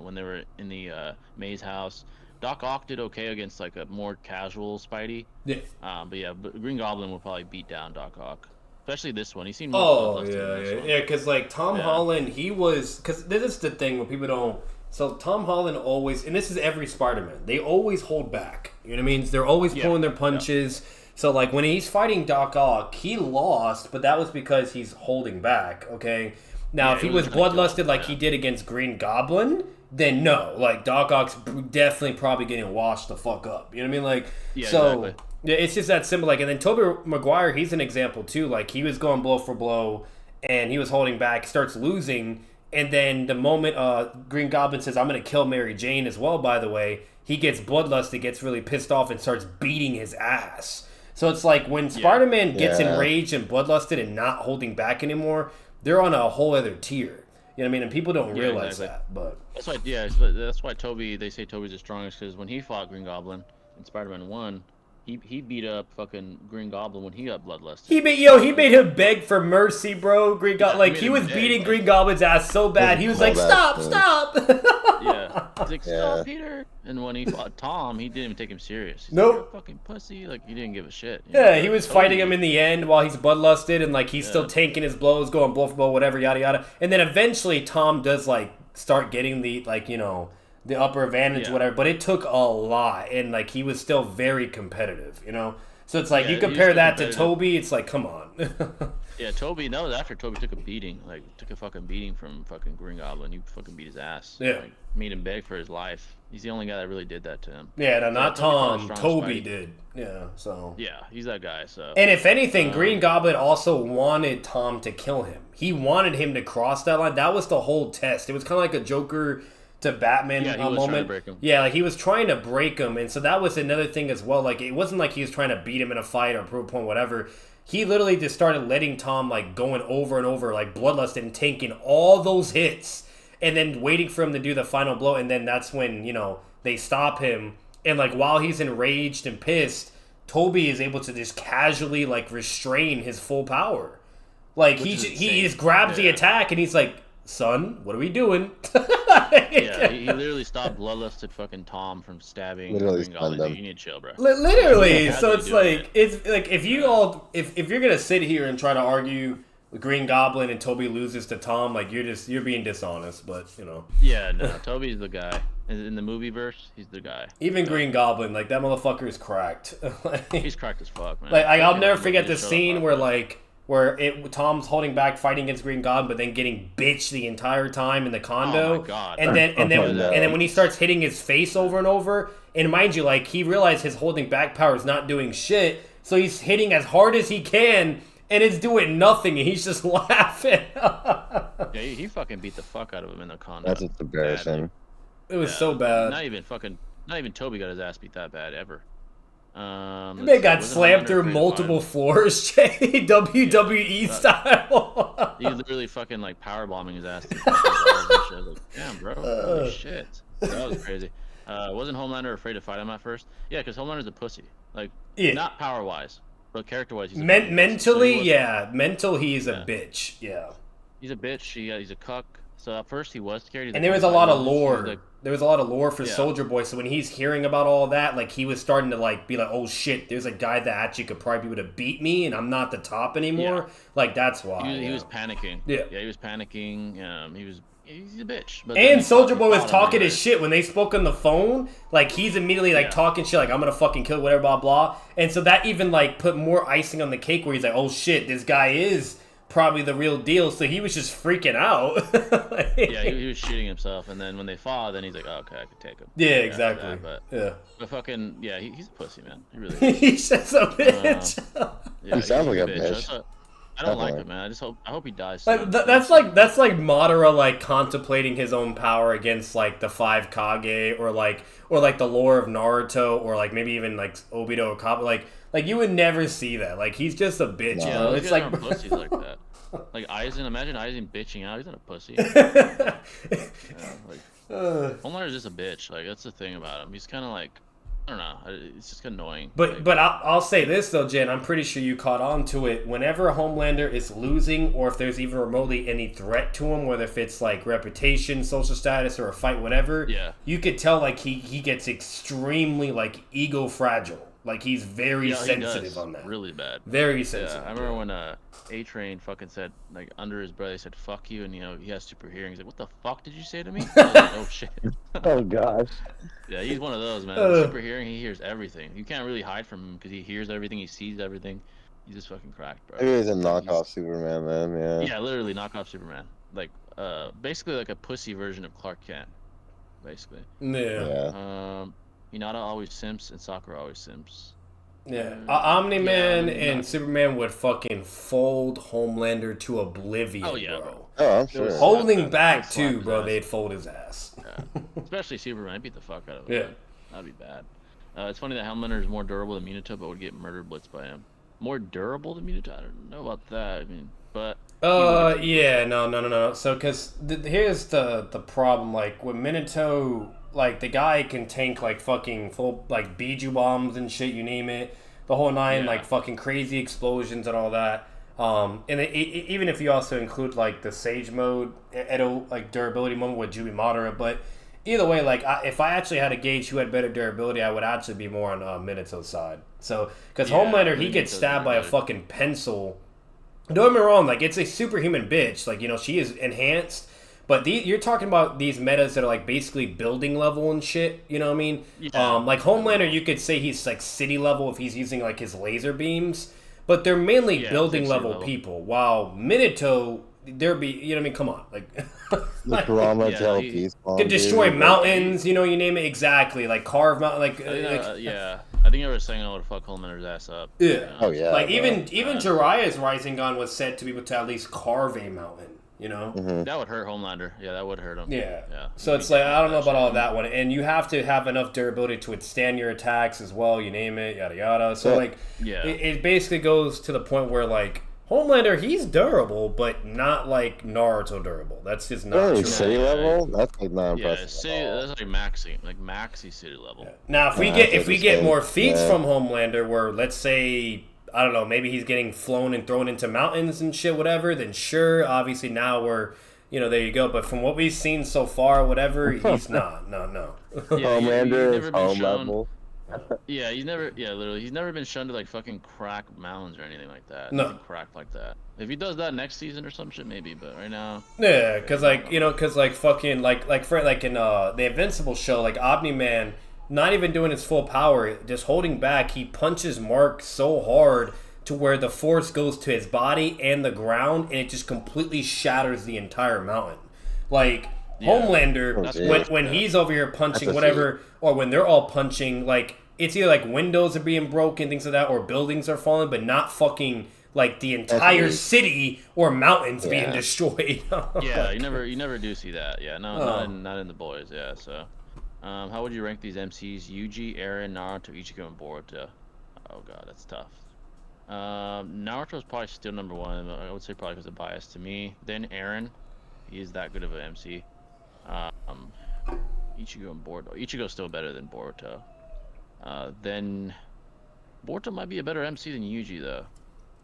S1: when they were in the Maze house. Doc Ock did okay against like a more casual Spidey.
S3: Yeah.
S1: But Green Goblin will probably beat down Doc Ock, especially this one. He seemed more
S3: Oh
S1: bloodlusted in this one.
S3: yeah. Because like Tom
S1: Yeah.
S3: Holland, he was because this is the thing when people don't. So Tom Holland always, and this is every Spider-Man, they always hold back. You know what I mean? They're always
S1: Yeah.
S3: pulling their punches. So like when he's fighting Doc Ock, he lost, but that was because he's holding back. Okay. Now
S1: Yeah,
S3: if he
S1: he
S3: was
S1: was gonna kill
S3: bloodlusted
S1: him,
S3: like
S1: yeah.
S3: he did against Green Goblin, then no. Like Doc Ock's definitely probably getting washed the fuck up. You know what I mean? Like
S1: Yeah,
S3: so.
S1: exactly.
S3: Yeah, it's just that simple. Like, and then Tobey Maguire, he's an example too. Like, he was going blow for blow, and he was holding back, starts losing, and then the moment Green Goblin says, "I'm going to kill Mary Jane" as well. By the way, he gets bloodlusted, gets really pissed off, and starts beating his ass. So it's like when Spider-Man gets
S2: Yeah.
S3: enraged and bloodlusted and not holding back anymore, they're on a whole other tier. You know what I mean? And people don't
S1: Yeah,
S3: realize
S1: exactly.
S3: that, but
S1: That's why, that's why they say Toby's the strongest, because when he fought Green Goblin in Spider-Man 1, he beat up fucking Green Goblin when he got bloodlusted.
S3: he made him beg for mercy, bro. Green Goblin,
S1: Yeah,
S3: like
S1: he
S3: he
S1: made
S3: was
S1: him beg,
S3: beating
S1: like-
S3: Green Goblin's ass so bad. He was like,
S2: Call
S3: "Stop,
S2: that,
S3: stop!"
S1: Yeah. He's like,
S2: Yeah.
S1: stop, Peter. And when he fought Tom, he didn't even take him serious. He's
S3: Nope.
S1: like, "You're a fucking pussy." Like, he didn't give a shit. you
S3: Yeah,
S1: know?
S3: he was
S1: Toby-
S3: fighting him in the end while he's bloodlusted, and like he's still
S1: Yeah.
S3: tanking his blows, going blow for blow, whatever, yada yada. And then eventually Tom does like start getting the the upper advantage,
S1: Yeah.
S3: whatever. But it took a lot, and like he was still very competitive, you know. So it's like
S1: Yeah,
S3: you
S1: he was
S3: compare
S1: still
S3: that to
S1: competitive.
S3: Toby, it's like, come on.
S1: Yeah, Toby, that was after Toby took a beating. Like, took a fucking beating from fucking Green Goblin. He fucking beat his ass.
S3: Yeah.
S1: Like, made him beg for his life. He's the only guy that really did that to him.
S3: Yeah, no, not
S1: Toby probably
S3: Tom.
S1: the strongest
S3: Toby
S1: Spidey.
S3: did. Yeah, so.
S1: Yeah, he's that guy, so.
S3: And if anything, Green Goblin also wanted Tom to kill him. He wanted him to cross that line. That was the whole test. It was kind of like a Joker to Batman
S1: Yeah, he was trying to
S3: moment.
S1: break him.
S3: Yeah, like he was trying to break him, and so that was another thing as well. Like it wasn't like he was trying to beat him in a fight or prove a point, whatever. He literally just started letting Tom like going over and over, like bloodlusted and taking all those hits, and then waiting for him to do the final blow, and then that's when they stop him, and like while he's enraged and pissed, Toby is able to just casually like restrain his full power. Like
S1: Which
S3: he
S1: is
S3: just,
S1: insane.
S3: he just grabs the
S1: Yeah.
S3: attack and he's like, "Son, what are we doing?"
S1: Yeah, he literally stopped bloodlusted fucking Tom from stabbing
S2: Literally
S1: Green Goblin.
S2: stunned
S1: Dude,
S2: him.
S1: you need to chill, bro.
S3: Literally.
S1: Yeah,
S3: So
S1: how
S3: it's
S1: do you do
S3: like it's like if you're gonna sit here and try to argue with Green Goblin and Toby loses to Tom, like you're being dishonest. But
S1: Yeah, no, Toby's the guy. In the movie verse, he's the guy.
S3: even Green Goblin, like that motherfucker is cracked.
S1: He's cracked as fuck, man.
S3: Like I'll
S1: Fucking
S3: never
S1: movie
S3: forget the
S1: just showed
S3: scene
S1: up,
S3: where
S1: man.
S3: like where Tom's holding back fighting against Green Goblin, but then getting bitched the entire time in the condo.
S1: Oh my God.
S3: And then when he starts hitting his face over and over, and mind you, like he realized his holding back power is not doing shit, so he's hitting as hard as he can, and it's doing nothing, and he's just laughing.
S1: Yeah, he fucking beat the fuck out of him in the condo.
S2: That's just embarrassing.
S3: It was so bad.
S1: Not even Toby got his ass beat that bad ever.
S3: They got slammed through multiple floors, WWE style.
S1: He literally fucking like power bombing his ass. Like, damn, bro, holy shit, that was crazy. Wasn't Homelander afraid to fight him at first? Yeah, because Homelander's a pussy. Like, not power wise, but character wise, he's a
S3: mentally, mental, he's a bitch. Yeah,
S1: he's a bitch. He's a cuck. So at first he was scared.
S3: And there was a lot of lore. There was a lot of lore for Soldier Boy. So when he's hearing about all of that, like he was starting to like be like, "Oh shit, there's a guy that actually could probably be able to beat me, and I'm not the top anymore." Yeah. Like that's why
S1: he was panicking. Yeah, he was panicking. He's a bitch. But
S3: and Soldier Boy was talking his shit when they spoke on the phone. Like he's immediately like talking shit, like I'm gonna fucking kill whatever, blah blah. And so that even like put more icing on the cake, where he's like, "Oh shit, this guy is probably the real deal." So he was just freaking out.
S1: Yeah, he was shooting himself, and then when they fought, then he's like, "Oh, okay, I could take him."
S3: Yeah, exactly.
S1: But fucking he's a pussy, man. He really is.
S3: He's just a bitch.
S2: He sounds like a bitch.
S1: I don't like him, man. I hope he dies.
S3: Like, that's like Madara like contemplating his own power against like the 5 Kage or like the lore of Naruto or like maybe even like Obito or Kappa. Like you would never see that. Like he's just a bitch.
S1: Yeah,
S3: bro.
S1: It's like pussies like that. Like Aizen, imagine Aizen bitching out. He's not a pussy. Homelander's just a bitch. Like that's the thing about him. He's kind of like, I don't know. It's just annoying.
S3: But I'll say this though, Jen. I'm pretty sure you caught on to it. Whenever Homelander is losing, or if there's even remotely any threat to him, whether if it's like reputation, social status, or a fight, whatever.
S1: Yeah.
S3: You could tell like he gets extremely like ego fragile. Like he's very sensitive on that.
S1: Really bad.
S3: Very sensitive.
S1: Yeah, I remember when A-Train fucking said like under his breath, he said "fuck you," and he has super hearing. He's like, "What the fuck did you say to me?" I was like, "Oh shit."
S2: Oh gosh.
S1: Yeah, he's one of those, man. Super hearing, he hears everything. You can't really hide from him because he hears everything, he sees everything. He's just fucking cracked, bro.
S2: Maybe he's a knockoff Superman, man. Yeah.
S1: Yeah, literally knockoff Superman. Like, basically like a pussy version of Clark Kent, basically.
S3: Yeah.
S1: Hinata always simps and Sakura always simps.
S3: Yeah, Omni-Man and Superman would fucking fold Homelander to oblivion, bro.
S2: Oh, I'm sure.
S3: Holding back too, bro. They'd fold his ass.
S1: Yeah. Especially Superman, I'd beat the fuck out of him.
S3: Yeah,
S1: that'd be bad. It's funny that Homelander is more durable than Minato, but would get murder blitzed by him. More durable than Minato? I don't know about that. I mean, but
S3: yeah, no. So, cause here's the problem. Like with Minato, like the guy can tank like fucking full like Biju bombs and shit, you name it, the whole nine, like fucking crazy explosions and all that. And even if you also include like the Sage mode, Edo like durability moment with Jubi Madara, but either way, like if I actually had a gauge who had better durability, I would actually be more on Minato's side. So because Homelander, he gets stabbed by a fucking pencil. Don't get me wrong, like it's a superhuman bitch, like she is enhanced. But you're talking about these metas that are like basically building level and shit. You know what I mean? Yeah. Like Homelander, you could say he's like city level if he's using like his laser beams, but they're mainly building level people. While Minato, there be you know what I mean? Come on, like
S2: the drama
S3: could destroy mountains. You name it exactly. Like carve mountain.
S1: I think I was saying I would fuck Homelander's ass up.
S3: Yeah.
S2: Oh yeah.
S3: Like even Jiraiya's Rising Gun was said to be able to at least carve a mountain.
S1: That would hurt Homelander. Yeah, that would hurt him.
S3: Yeah. So it's like I don't know about all that one, and you have to have enough durability to withstand your attacks as well. You name it, yada yada. So it basically goes to the point where like Homelander, he's durable, but not like Naruto durable. That's just not true.
S2: City level? That's like not impressive.
S1: Yeah, that's like maxi city level. Yeah.
S3: Now if we get more feats from Homelander, where let's say, I don't know, maybe he's getting flown and thrown into mountains and shit, whatever, then sure, obviously now we're, there you go. But from what we've seen so far, whatever, he's not. No.
S2: Yeah, Homelander is home level.
S1: Yeah, he's never been shown to like fucking crack mountains or anything like that.
S3: No.
S1: Nothing cracked like that. If he does that next season or some shit, maybe, but right now.
S3: Yeah, cause fucking like in the Invincible show, like Omni-Man, not even doing his full power, just holding back, he punches Mark so hard to where the force goes to his body and the ground, and it just completely shatters the entire mountain. Like Homelander, when he's over here punching whatever, or when they're all punching, like it's either like windows are being broken, things like that, or buildings are falling, but not fucking like the entire city or mountains being destroyed.
S1: Yeah, you never do see that. Yeah, not in the boys. Yeah, so how would you rank these MCs? Yuji, Eren, Naruto, Ichigo, and Boruto. Oh god, that's tough. Naruto's probably still number one. I would say probably because of bias to me. Then Eren, he is that good of an MC. Ichigo and Boruto. Ichigo's still better than Boruto. Then Boruto might be a better MC than Yuji though.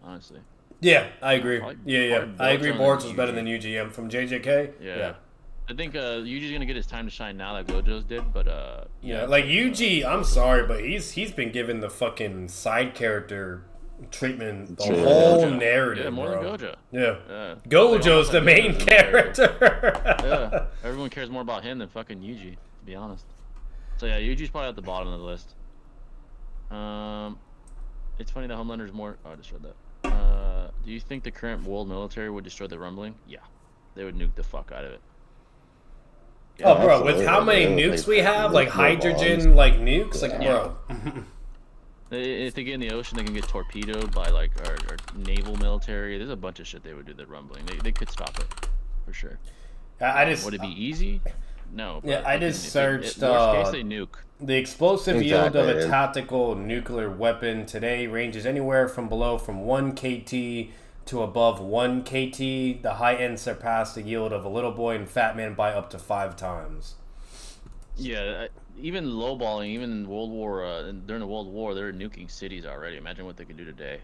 S1: Honestly.
S3: Yeah, I agree. I agree. Boruto's better than Yuji. From JJK.
S1: Yeah. I think Yuji's gonna get his time to shine now, like Gojo's did, but
S3: like Yuji, I'm sorry, but he's been given the fucking side character treatment, the whole narrative.
S1: Yeah, more than Gojo.
S3: Yeah. Gojo's the main character.
S1: Yeah, everyone cares more about him than fucking Yuji, to be honest. So yeah, Yuji's probably at the bottom of the list. It's funny that Homelander's more. Oh, I just read that. Do you think the current world military would destroy the Rumbling? Yeah, they would nuke the fuck out of it.
S3: Yeah, oh, bro, with how many nukes we have, like hydrogen, like nukes, like, bro.
S1: If they get in the ocean, they can get torpedoed by like our naval military. There's a bunch of shit they would do that Rumbling. They could stop it, for sure. Would it be easy? No.
S3: Yeah, I just searched.
S1: Worst case, they nuke.
S3: The explosive yield of a tactical nuclear weapon today ranges anywhere from below 1 KT to above 1 KT. The high end surpassed the yield of a little boy and fat man by up to 5 times.
S1: Yeah, even lowballing, even in World War, during the World War, they're nuking cities already. Imagine what they could do today.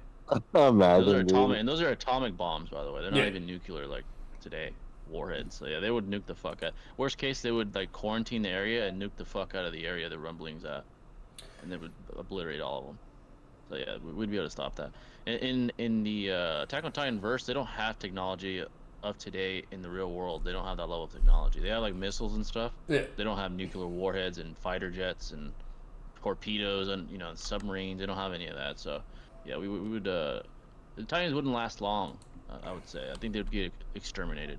S2: Imagine,
S1: those are atomic bombs, by the way. They're not even nuclear like today. Warheads. So yeah, they would nuke the fuck out. Worst case, they would like quarantine the area and nuke the fuck out of the area the Rumbling's at, and they would obliterate all of them. So yeah, we'd be able to stop that. In the Attack on Titan verse, they don't have technology of today in the real world. They don't have that level of technology. They have like missiles and stuff.
S3: Yeah.
S1: They don't have nuclear warheads and fighter jets and torpedoes and submarines. They don't have any of that. So yeah, we would the Titans wouldn't last long. I would say. I think they would get exterminated.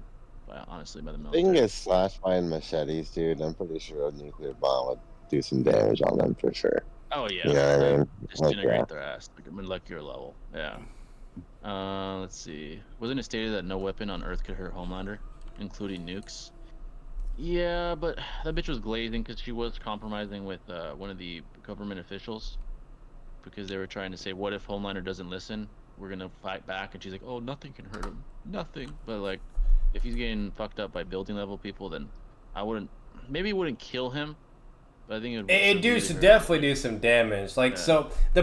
S1: Honestly, by the military.
S2: They can get slashed by machetes, dude. I'm pretty sure a nuclear bomb would do some damage on them for sure.
S1: Oh yeah,
S2: you know what I mean?
S1: Disintegrate their ass, like molecular level. Yeah. Let's see. Wasn't it stated that no weapon on Earth could hurt Homelander, including nukes? Yeah, but that bitch was glazing because she was compromising with one of the government officials because they were trying to say, what if Homelander doesn't listen? We're gonna fight back, and she's like, oh, nothing can hurt him, nothing. But like, if he's getting fucked up by building level people, then I wouldn't. Maybe it wouldn't kill him, but I think it
S3: definitely do some damage. Like so, the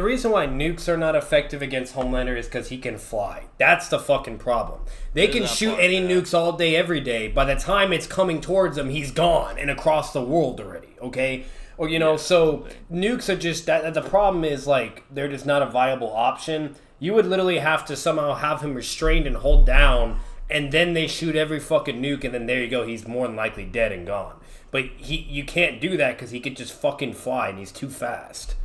S3: reason why nukes are not effective against Homelander is because he can fly. That's the fucking problem. They can shoot any nukes all day, every day. By the time it's coming towards him, he's gone and across the world already. Okay. Or so nukes are just that. The problem is like they're just not a viable option. You would literally have to somehow have him restrained and hold down. And then they shoot every fucking nuke, and then there you go. He's more than likely dead and gone. But you can't do that because he could just fucking fly, and he's too fast.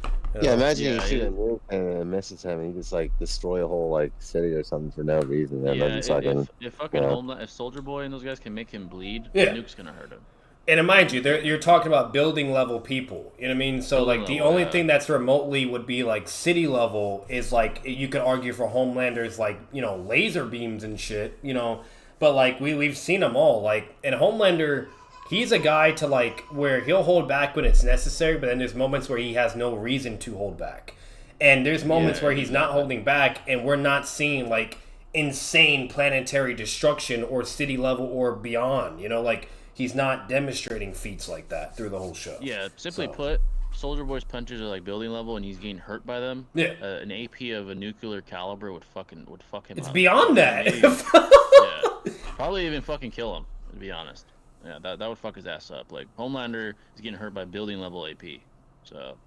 S2: Yeah, imagine you shoot a nuke and it misses him, and he just like destroy a whole like city or something for no reason.
S1: If Soldier Boy and those guys can make him bleed, the nuke's gonna hurt him.
S3: And mind you, you're talking about building level people. You know what I mean? So like the only thing that's remotely would be like city level is like you could argue for Homelander's like laser beams and shit. But like we've seen them all. Like in Homelander, he's a guy to like where he'll hold back when it's necessary, but then there's moments where he has no reason to hold back, and there's moments where he's not holding back, and we're not seeing like insane planetary destruction or city level or beyond. Like. He's not demonstrating feats like that through the whole show.
S1: Yeah, simply put, Soldier Boy's punches are like building level, and he's getting hurt by them.
S3: Yeah,
S1: an AP of a nuclear caliber would fuck him.
S3: It's
S1: up.
S3: Beyond that.
S1: Yeah, probably even fucking kill him. To be honest, yeah, that would fuck his ass up. Like Homelander is getting hurt by building level AP, so.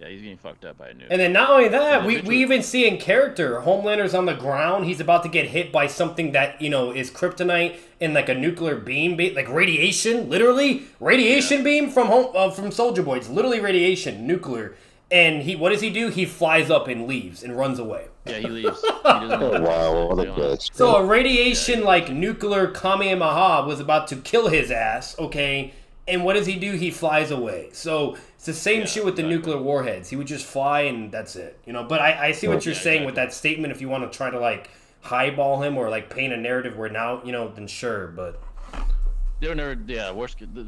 S1: Yeah, he's getting fucked up by a nuke.
S3: And then not only that, we even see in character, Homelander's on the ground. He's about to get hit by something that, is kryptonite and like a nuclear beam, like radiation, literally. Radiation beam from Soldier Boy. It's literally radiation, nuclear. And what does he do? He flies up and leaves and runs away.
S1: Yeah, he leaves. He doesn't
S2: Oh
S1: even
S2: wow, what a
S1: stay on it.
S2: bitch.
S3: So a radiation
S1: Yeah,
S3: like nuclear Kamehameha was about to kill his ass, okay? And what does he do? He flies away. So it's the same
S1: Yeah,
S3: shit with the
S1: exactly.
S3: nuclear warheads. He would just fly and that's it. You know, but I see what you're
S1: Yeah,
S3: saying with
S1: exactly.
S3: that statement. If you want to try to like highball him or like paint a narrative where now, you know, then sure, but
S1: They were never, yeah.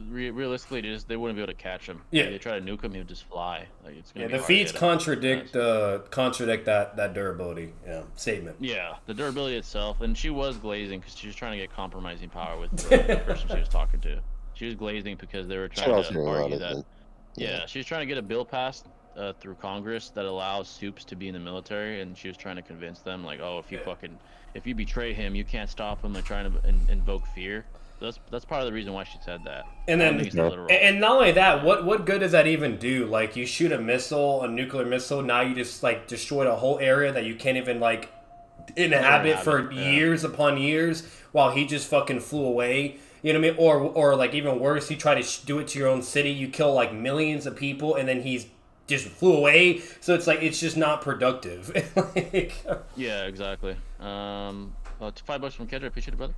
S1: Realistically, they wouldn't be able to catch him.
S3: Yeah.
S1: Like, they try to nuke him, he would just fly. Like it's gonna
S3: yeah,
S1: be
S3: the
S1: hard to
S3: feats
S1: hit him.
S3: contradict that durability statement.
S1: Yeah, the durability itself, and she was glazing because she was trying to get compromising power with the person she was talking to. She was glazing because they were trying
S2: Shout out
S1: to
S2: to a lot
S1: argue
S2: of
S1: that.
S2: them.
S1: Yeah, she was trying to get a bill passed through Congress that allows soups to be in the military, and she was trying to convince them like, oh, if you betray him, you can't stop him. Like trying to invoke fear. That's part of the reason why she said that.
S3: And
S1: I don't
S3: then,
S1: think it's
S2: Yeah.
S1: literal.
S3: and not only that, what good does that even do? Like, you shoot a missile, a nuclear missile, now you just like destroyed a whole area that you can't even like inhabit for
S1: Yeah.
S3: years upon years, while he just fucking flew away. You know what I mean? Or like even worse, you try to do it to your own city, you kill like millions of people, and then he's just flew away. So it's like it's just not productive. Like,
S1: Yeah, exactly. It's $5 from Kedra. Appreciate it, brother.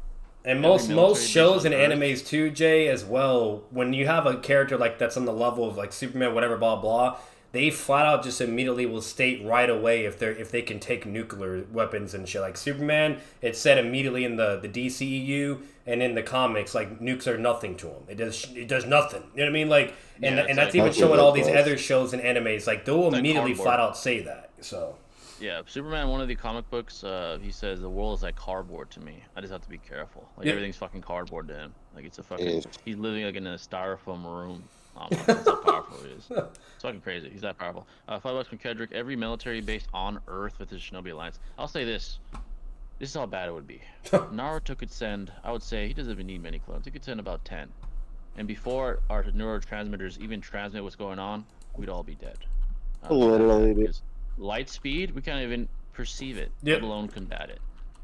S3: and
S1: Every
S3: most
S1: military base
S3: shows
S1: on
S3: and
S1: Earth.
S3: animes too, Jay, as well. When you have a character like that's on the level of like Superman, whatever, blah blah, they flat out just immediately will state right away if they can take nuclear weapons and shit. Like Superman, it said immediately in the DCEU and in the comics, like nukes are nothing to him. It does nothing. You know what I mean? Like, and
S1: Yeah, it's
S3: and that's
S1: like-
S3: even
S2: That's
S3: showing all these
S2: ridiculous.
S3: other shows and animes. Like they'll
S1: like
S3: immediately
S1: cardboard.
S3: flat out say that. So.
S1: Yeah, Superman, one of the comic books, he says the world is like cardboard to me. I just have to be careful. Like
S3: Yeah.
S1: everything's fucking cardboard to him. Like it's a fucking.
S2: Is.
S1: He's living like in a styrofoam room. That's how powerful he is. It's fucking crazy. He's that powerful. $5 from Kedrick. Every military base on Earth with the Shinobi Alliance. I'll say this. This is how bad it would be. Naruto could send. I would say he doesn't even need many clones. He could send about 10. And before our neurotransmitters even transmit what's going on, we'd all be dead.
S2: Literally, dude.
S1: Because light speed, we can't even perceive it,
S3: Yep.
S1: let alone combat it.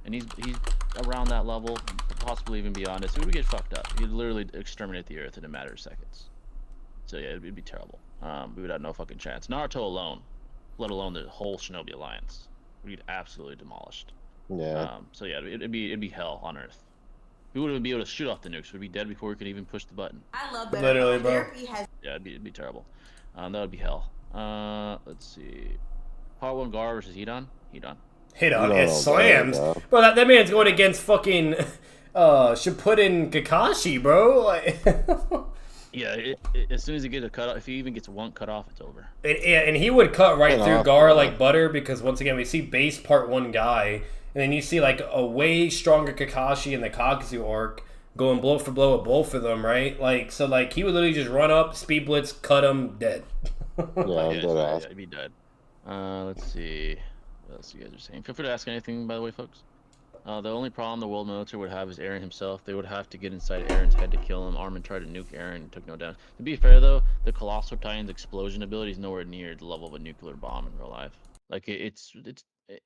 S1: And he's around that level, possibly even beyond it. So we would get fucked up. He'd literally exterminate the Earth in a matter of seconds. So yeah, it'd be terrible. We would have no fucking chance. Naruto alone, let alone the whole Shinobi Alliance, we'd get absolutely demolished.
S2: Yeah.
S1: So yeah, it'd be hell on Earth. We wouldn't be able to shoot off the nukes. We'd be dead before we could even push the button.
S4: I love that.
S3: Literally, bro.
S4: Therapy has
S1: Yeah, it'd be terrible. That would be hell. Let's see. Part 1 Gar versus Hedon. Hedon.
S3: Hit on
S2: No,
S3: it
S2: no,
S3: slams,
S2: bro.
S3: bro. That man's going against fucking Shippuden Kakashi, bro. Like,
S1: Yeah, as soon as he gets a cut off, if he even gets one cut off, it's over.
S3: and he would cut right
S2: Cut
S3: through
S2: off,
S3: Gar
S2: bro.
S3: like butter because once again we see base part 1 guy, and then you see like a way stronger Kakashi in the Kakazu arc going blow for blow with both of them, right? Like so, like he would literally just run up, speed blitz, cut him, dead.
S2: Yeah,
S1: Yeah,
S2: dead ass.
S1: he'd be dead. Let's see. What else you guys are saying? Feel free to ask anything, by the way, folks. The only problem the world military would have is Eren himself. They would have to get inside Eren's head to kill him. Armin tried to nuke Eren and took no damage. To be fair, though, the Colossal Titan's explosion ability is nowhere near the level of a nuclear bomb in real life. Like it's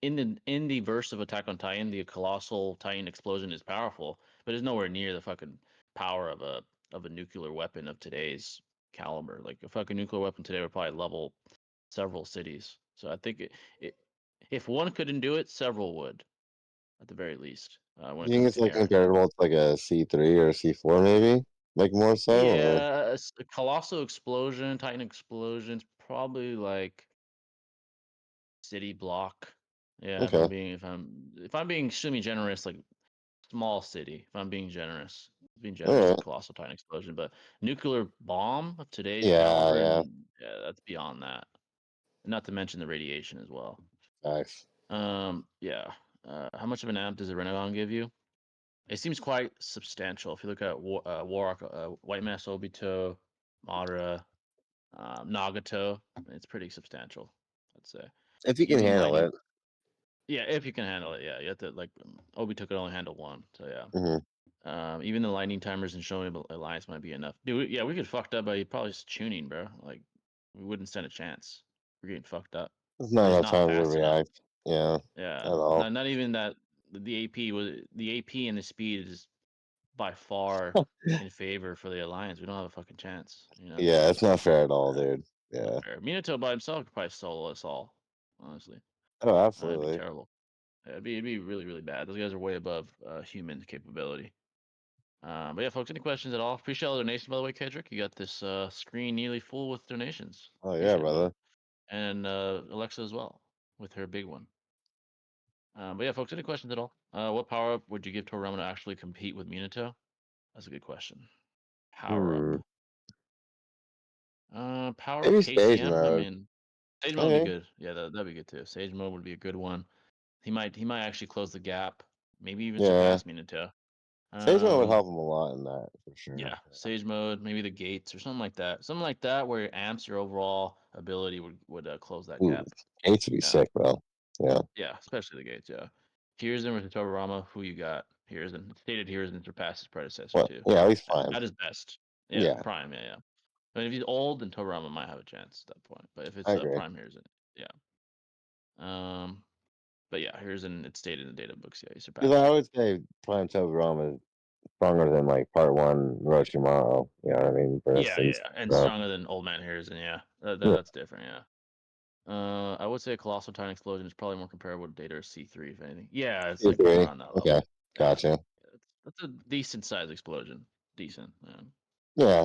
S1: in the verse of Attack on Titan, the Colossal Titan explosion is powerful, but it's nowhere near the fucking power of a nuclear weapon of today's caliber. Like a fucking nuclear weapon today would probably level several cities. So I think if one couldn't do it, several would, at the very least. When
S2: You
S1: it
S2: think
S1: comes
S2: it's
S1: to
S2: like
S1: Aaron.
S2: comparable to like a C3 or a C4 maybe? Like more so? Or...
S1: Yeah, a colossal explosion, Titan explosions, probably like city block. Yeah,
S2: Okay.
S1: if I'm being extremely generous, like small city. If I'm being generous,
S2: Alright.
S1: a colossal Titan explosion, but nuclear bomb of today's
S2: Yeah,
S1: caliber,
S2: yeah.
S1: and yeah, that's beyond that. Not to mention the radiation as well.
S2: Facts.
S1: Yeah. How much of an amp does a Renegon give you? It seems quite substantial. If you look at Warrock, White Mass Obito, Madara, Nagato, it's pretty substantial, I'd say.
S2: If you can
S1: Even
S2: handle
S1: lightning,
S2: it.
S1: yeah, if you can handle it, yeah. You have to like Obito could only handle one, so yeah.
S2: Hmm.
S1: Even the lightning timers and showing alliance might be enough. Dude, yeah, we get fucked up by probably just tuning, bro. Like we wouldn't stand a chance. We're getting fucked up.
S2: There's not
S1: We're just
S2: enough
S1: not
S2: time to
S1: fast enough.
S2: react. Yeah.
S1: Yeah,
S2: At all.
S1: not even that. The AP and the speed is by far in favor for the alliance. We don't have a fucking chance. You know.
S2: Yeah, it's not fair at all, dude. Yeah.
S1: Fair. Minato by himself could probably solo us all. Honestly,
S2: Oh,
S1: it'd be
S2: absolutely.
S1: terrible. Yeah, it'd be really really bad. Those guys are way above human capability. But yeah, folks, any questions at all? Appreciate all the donations, by the way, Kedrick. You got this screen nearly full with donations.
S2: Oh yeah,
S1: Appreciate it, brother.
S2: brother.
S1: And Alexa as well with her big one. But yeah, folks, any questions at all? What power up would you give Toriyama to actually compete with Minato? That's a good question. Power up.
S2: Hmm.
S1: Power up
S2: Maybe stage
S1: KCM. I
S2: mode.
S1: mean, Sage mode would be
S2: Okay.
S1: good. Yeah, that'd be good too. Sage mode would be a good one. He might actually close the gap. Maybe even
S2: Yeah.
S1: surpass Minato.
S2: Stage mode would
S1: Um,
S2: help him a lot in that for sure.
S1: yeah, Sage mode, maybe the gates or something like that. Something like that where it amps your overall ability would close that
S2: Ooh,
S1: gap.
S2: Gates would be
S1: Yeah,
S2: sick, bro. Yeah.
S1: yeah, especially the gates. Yeah, Hiruzen versus Tobirama. Who you got? Hiruzen stated Hiruzen surpassed his predecessor
S2: Well,
S1: too.
S2: yeah, he's fine.
S1: At his best. Yeah,
S2: Yeah,
S1: prime. Yeah, yeah. But if he's old, then Tobirama might have a chance at that point. But if
S2: I
S1: it's
S2: agree.
S1: prime Hiruzen, yeah. Um, but yeah, Hiruzen. It's stated in the data books. Yeah, he
S2: Because
S1: surpasses
S2: I
S1: him.
S2: would say Prime Toblerone is stronger than like Part One Orochimaru. You know what I mean? For
S1: Yeah, yeah,
S2: instance.
S1: yeah. And
S2: So,
S1: stronger than Old Man Hiruzen. Yeah,
S2: yeah.
S1: that's different. Yeah. I would say Colossal Titan Explosion is probably more comparable to Data or C3, if anything. Yeah, it's like
S2: C3.
S1: around that
S2: Okay,
S1: level. Yeah,
S2: gotcha.
S1: that's a decent size explosion. Decent. Yeah.
S2: Yeah,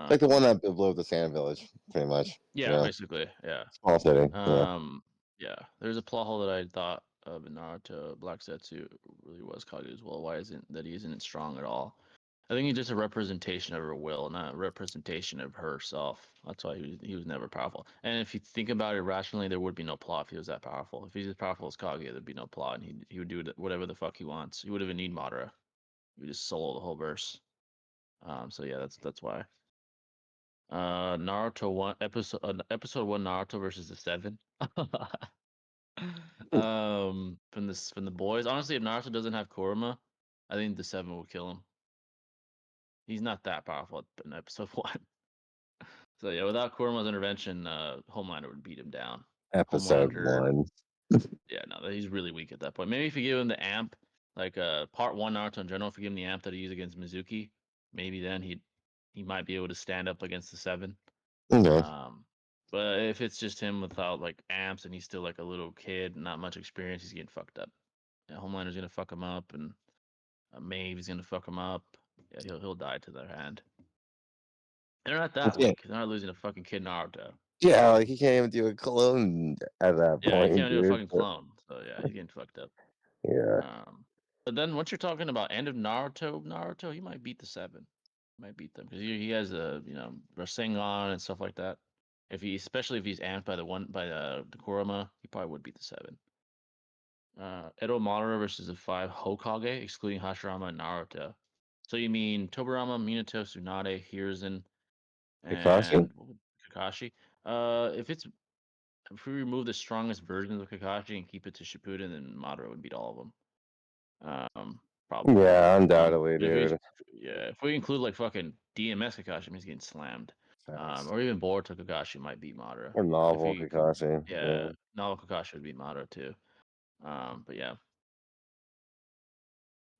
S2: it's like the one
S1: Um,
S2: that blew up the Sand Village, pretty much.
S1: yeah,
S2: Yeah,
S1: basically. Yeah.
S2: small city. Yeah.
S1: Um, yeah. There's a plot hole that I thought of in Naruto. Black Setsu really was Kage as well. Why isn't that he isn't strong at all? I think he's just a representation of her will, not a representation of herself. That's why he was never powerful. And if you think about it rationally, there would be no plot if he was that powerful. If he's as powerful as Kage, there'd be no plot, and he would do whatever the fuck he wants. He would even need Madara. He would just solo the whole verse. So yeah, that's why. Naruto one episode one Naruto versus the Seven. From the boys. Honestly, if Naruto doesn't have Kurama, I think the Seven will kill him. He's not that powerful in episode one. So yeah, without Kurama's intervention, Homelander would beat him down.
S2: Episode
S1: Homelander,
S2: one.
S1: yeah, no, he's really weak at that point. Maybe if you give him the amp, like part one Naruto in general, if you give him the amp that he used against Mizuki, maybe then he might be able to stand up against the Seven.
S2: Okay.
S1: But if it's just him without like amps and he's still like a little kid, not much experience, he's getting fucked up. Yeah, Homelander's gonna fuck him up, and Maeve's gonna fuck him up. Yeah, he'll die to their hand. They're not that
S2: Yeah.
S1: weak. They're not losing a fucking kid Naruto.
S2: Yeah, like he can't even do a clone at that
S1: Yeah, he
S2: point,
S1: can't do a
S2: dude.
S1: fucking clone. So yeah, he's getting fucked up.
S2: Yeah.
S1: But then once you're talking about end of Naruto, he might beat the Seven. He might beat them because he has a Rasengan and stuff like that. Especially if he's amped by the Kurama, he probably would beat the Seven. Edo Madara versus the five Hokage, excluding Hashirama and Naruto. So you mean Tobirama, Minato, Tsunade, Hiruzen,
S2: Kakashi?
S1: and Kakashi? If we remove the strongest versions of Kakashi and keep it to Shippuden, then Madara would beat all of them. Probably.
S2: Yeah, undoubtedly,
S1: But
S2: dude.
S1: if we include like fucking DMS Kakashi, he's getting slammed.
S2: Facts.
S1: Or even Boruto Kakashi might beat Madara.
S2: Or
S1: If
S2: novel
S1: we could,
S2: Kakashi.
S1: yeah,
S2: Yeah.
S1: Naoto Kakashi would beat Madara too. But yeah,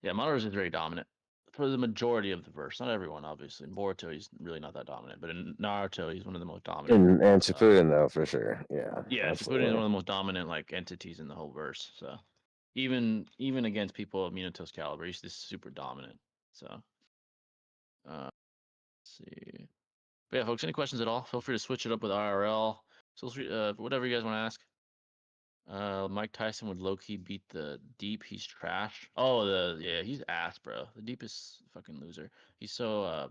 S1: Madara is very dominant for the majority of the verse. Not everyone, obviously. In Boruto, he's really not that dominant, but in Naruto, he's one of the most dominant.
S2: And Shippuden though, for sure. Yeah,
S1: Yeah, Shippuden is
S2: absolutely.
S1: one of the most dominant like entities in the whole verse. So even against people of Minato's caliber, he's just super dominant. So let's see. But yeah, folks, any questions at all? Feel free to switch it up with IRL. So whatever you guys want to ask. Mike Tyson would low key beat the Deep. He's trash. Oh, he's ass, bro. The Deep is fucking loser. He's so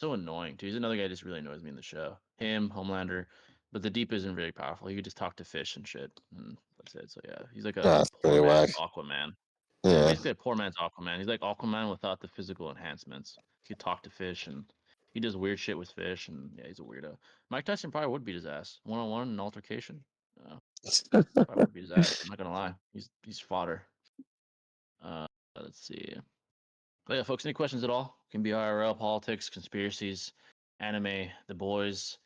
S1: annoying too. He's another guy that just really annoys me in the show. Him, Homelander, but the Deep isn't very powerful. He could just talk to fish and shit, and that's it. So yeah, he's like a
S2: That's
S1: poor
S2: pretty
S1: man's
S2: whack.
S1: Aquaman. Yeah,
S2: Yeah.
S1: basically a poor man's Aquaman. He's like Aquaman without the physical enhancements. He could talk to fish and he does weird shit with fish, and yeah, he's a weirdo. Mike Tyson probably would beat his ass 1-on-1 in altercation. Probably would beat his ass. I'm not gonna lie. He's fodder. Uh, let's see. But yeah, folks, any questions at all? Can be IRL, politics, conspiracies, anime, the boys,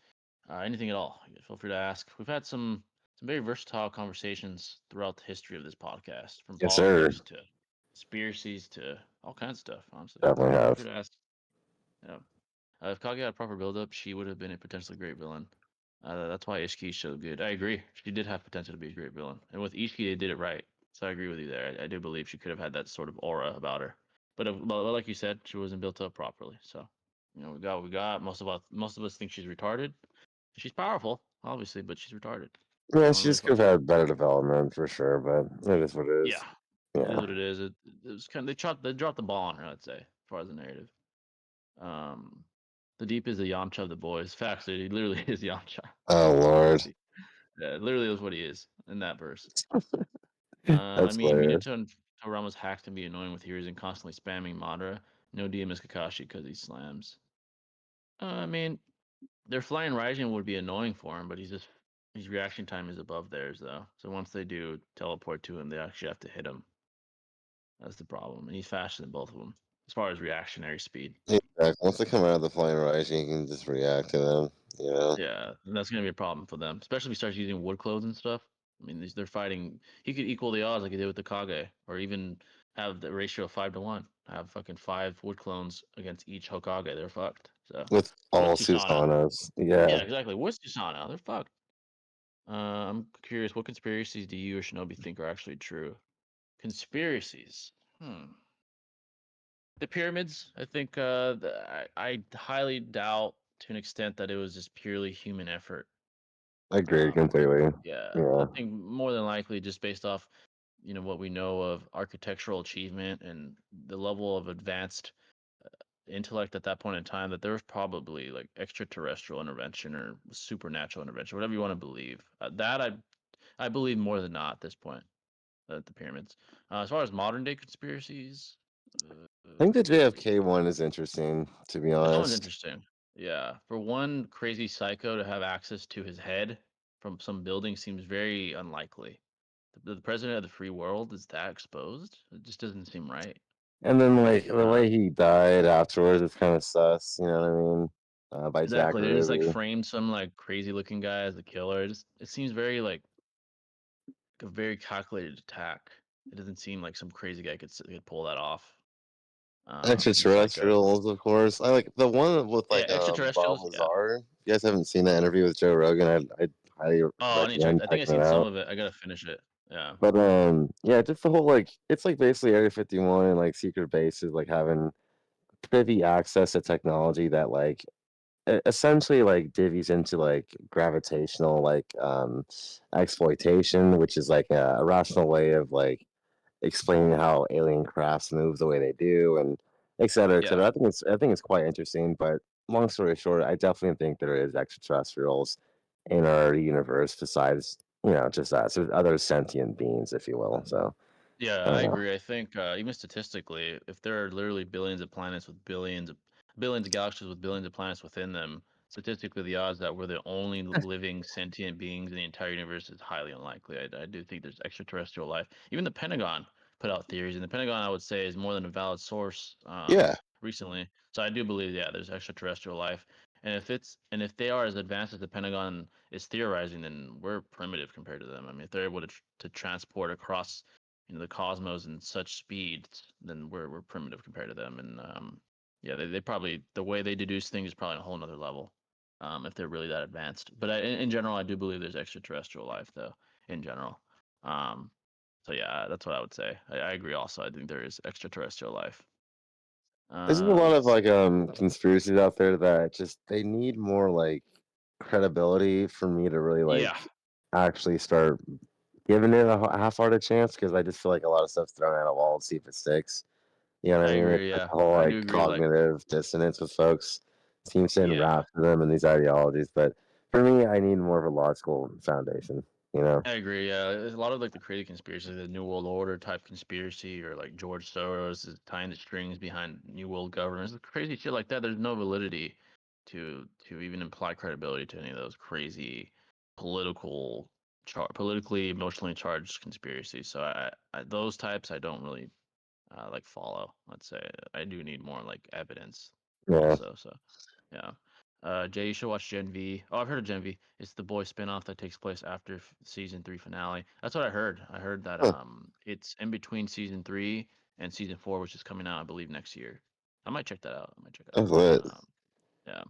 S1: anything at all. Feel free to ask. We've had some very versatile conversations throughout the history of this podcast, from
S2: Yes, sir.
S1: politics to conspiracies to all kinds of stuff. Honestly,
S2: Definitely
S1: feel
S2: have.
S1: free to ask. Yeah. If Kage had a proper build-up, she would have been a potentially great villain. That's why Ishiki is so good. I agree. She did have potential to be a great villain, and with Ishiki, they did it right. So I agree with you there. I do believe she could have had that sort of aura about her, but like you said, she wasn't built up properly. So, we got most of us think she's retarded. She's powerful, obviously, but she's retarded.
S2: Yeah,
S1: I don't
S2: she
S1: really
S2: just could
S1: fuck
S2: have
S1: with her.
S2: had better development for sure, but it is what it is.
S1: Yeah, it is
S2: Yeah.
S1: what it is. It was kind of they dropped the ball on her. I'd say as far as the narrative. Um, the deep is the Yamcha of the boys. Facts, dude. He literally is Yamcha.
S2: Oh Lord,
S1: Yeah, literally is what he is in that verse. I
S2: that's
S1: mean,
S2: hilarious.
S1: Minato and Toriyama's hacks can be annoying with heroes and constantly spamming Madara. No DM is Kakashi because he slams. I mean, their flying Raijin would be annoying for him, but his reaction time is above theirs though. So once they do teleport to him, they actually have to hit him. That's the problem, and he's faster than both of them as far as reactionary speed.
S2: Exactly. Once they come out of the flying rising, you can just react to them. You know.
S1: Yeah, and that's gonna be a problem for them, especially if he starts using wood clothes and stuff. I mean, they're fighting. He could equal the odds like he did with the Kage, or even have the ratio of 5-1. Have fucking 5 wood clones against each Hokage. They're fucked. So
S2: With
S1: with
S2: all
S1: Susanoo,
S2: Susanos.
S1: yeah,
S2: Yeah.
S1: exactly. With Susanoo, they're fucked. I'm curious, what conspiracies do you or Shinobi think are actually true? Conspiracies. The pyramids. I think I highly doubt to an extent that it was just purely human effort.
S2: Agreed
S1: I think,
S2: completely.
S1: yeah, I
S2: Yeah.
S1: think more than likely just based off, what we know of architectural achievement and the level of advanced intellect at that point in time, that there was probably like extraterrestrial intervention or supernatural intervention, whatever you want to believe. That I believe more than not at this point. The pyramids. As far as modern day conspiracies,
S2: I think the JFK one is interesting, to be
S1: that one's
S2: honest.
S1: interesting. Yeah, for one crazy psycho to have access to his head from some building seems very unlikely. The president of the free world is that exposed? It just doesn't seem right.
S2: And then like the
S1: Uh,
S2: way he died afterwards is kind of sus. You know what I mean? By Jack
S1: exactly. They just like
S2: Ruby.
S1: framed some like crazy looking guy as the killer. It seems very like a very calculated attack. It doesn't seem like some crazy guy could pull that off. Seems like a
S2: Extraterrestrials, of course. I like the one with
S1: yeah
S2: like Bob
S1: extraterrestrials. Yeah.
S2: Lazar. You guys haven't seen that interview with Joe Rogan? I highly
S1: Oh, I need to check.
S2: recommend
S1: I think I've
S2: checking it
S1: seen some
S2: out.
S1: of it. I gotta finish it. Yeah.
S2: But yeah, just the whole like it's like basically Area 51 and like secret bases like having privy access to technology that like essentially like divvies into like gravitational like exploitation, which is like a rational way of like explaining how alien crafts move the way they do and et cetera, et
S1: Yeah.
S2: cetera. I think it's quite interesting, but long story short, I definitely think there is extraterrestrials in our universe besides, just us. There's other sentient beings, if you will. So
S1: Yeah,
S2: I
S1: I
S2: don't know.
S1: agree. I think even statistically, if there are literally billions of planets with billions of galaxies with billions of planets within them, statistically, the odds that we're the only living sentient beings in the entire universe is highly unlikely. I do think there's extraterrestrial life. Even the Pentagon put out theories, and the Pentagon, I would say, is more than a valid source
S2: Yeah.
S1: recently. So I do believe, yeah, there's extraterrestrial life. And if they are as advanced as the Pentagon is theorizing, then we're primitive compared to them. I mean, if they're able to transport across the cosmos in such speed, then we're primitive compared to them. And yeah, they probably the way they deduce things is probably on a whole nother level. If they're really that advanced. But in general, I do believe there's extraterrestrial life, though. In general, um, so yeah, that's what I would say. I agree. Also, I think there is extraterrestrial life.
S2: There's a lot of
S1: Let's
S2: like conspiracies out there that just they need more like credibility for me to really
S1: yeah,
S2: like actually start giving it a half-hearted chance because I just feel like a lot of stuff's thrown at a wall to see if it sticks. You know what
S1: I
S2: I mean? It's
S1: agree.
S2: like
S1: Yeah,
S2: a whole
S1: I do
S2: like
S1: agree. Like,
S2: cognitive dissonance with folks. Seems to
S1: yeah,
S2: enwrap them in these ideologies, but for me, I need more of a logical foundation. You know?
S1: I agree. Yeah, there's a lot of like the creative conspiracy, the New World Order type conspiracy, or like George Soros is tying the strings behind New World governments, crazy shit like that. There's no validity to even imply credibility to any of those crazy political, politically, emotionally charged conspiracies. So those types I don't really like follow. Let's say I do need more like evidence
S2: Yeah.
S1: also. So yeah. Jay, you should watch Gen V. Oh, I've heard of Gen V. It's the boy spinoff that takes place after season 3 finale. That's what I heard. I heard that
S2: Huh.
S1: it's in between season 3 and season 4, which is coming out, I believe, next year. I might check that out. I might check it
S2: That's
S1: out.
S2: lit.
S1: Yeah,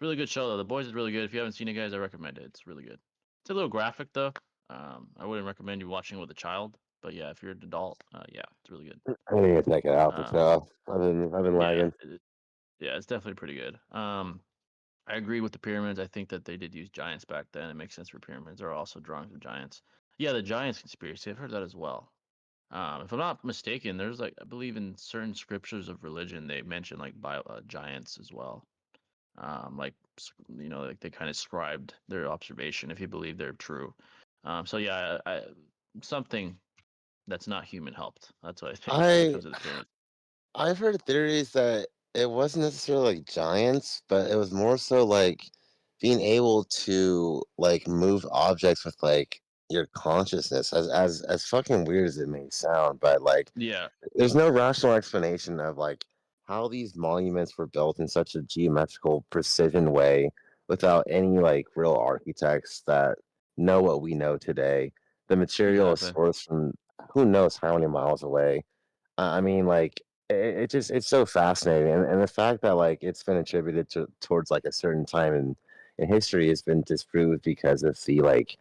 S1: really good show though. The Boys is really good. If you haven't seen it, guys, I recommend it. It's really good. It's a little graphic though. I wouldn't recommend you watching it with a child, but yeah, if you're an adult, yeah, it's really good.
S2: I need to check it out for
S1: Um,
S2: sure. I've been
S1: yeah,
S2: lagging.
S1: yeah, it's definitely pretty good. I agree with the pyramids. I think that they did use giants back then. It makes sense for pyramids. There are also drawings of giants. Yeah, the giants conspiracy. I've heard that as well. If I'm not mistaken, there's like I believe in certain scriptures of religion they mention like giants as well. Like like they kind of scribed their observation if you believe they're true. So yeah, something that's not human helped. That's what I think when it
S2: I
S1: comes to the pyramids.
S2: I've heard theories that it wasn't necessarily like giants, but it was more so like being able to like move objects with like your consciousness. As fucking weird as it may sound, but like
S1: Yeah,
S2: there's no rational explanation of like how these monuments were built in such a geometrical precision way without any like real architects that know what we know today. The material is
S1: exactly.
S2: sourced from who knows how many miles away. I mean, like it just it's so fascinating, and the fact that like it's been attributed to towards like a certain time in history has been disproved because of the like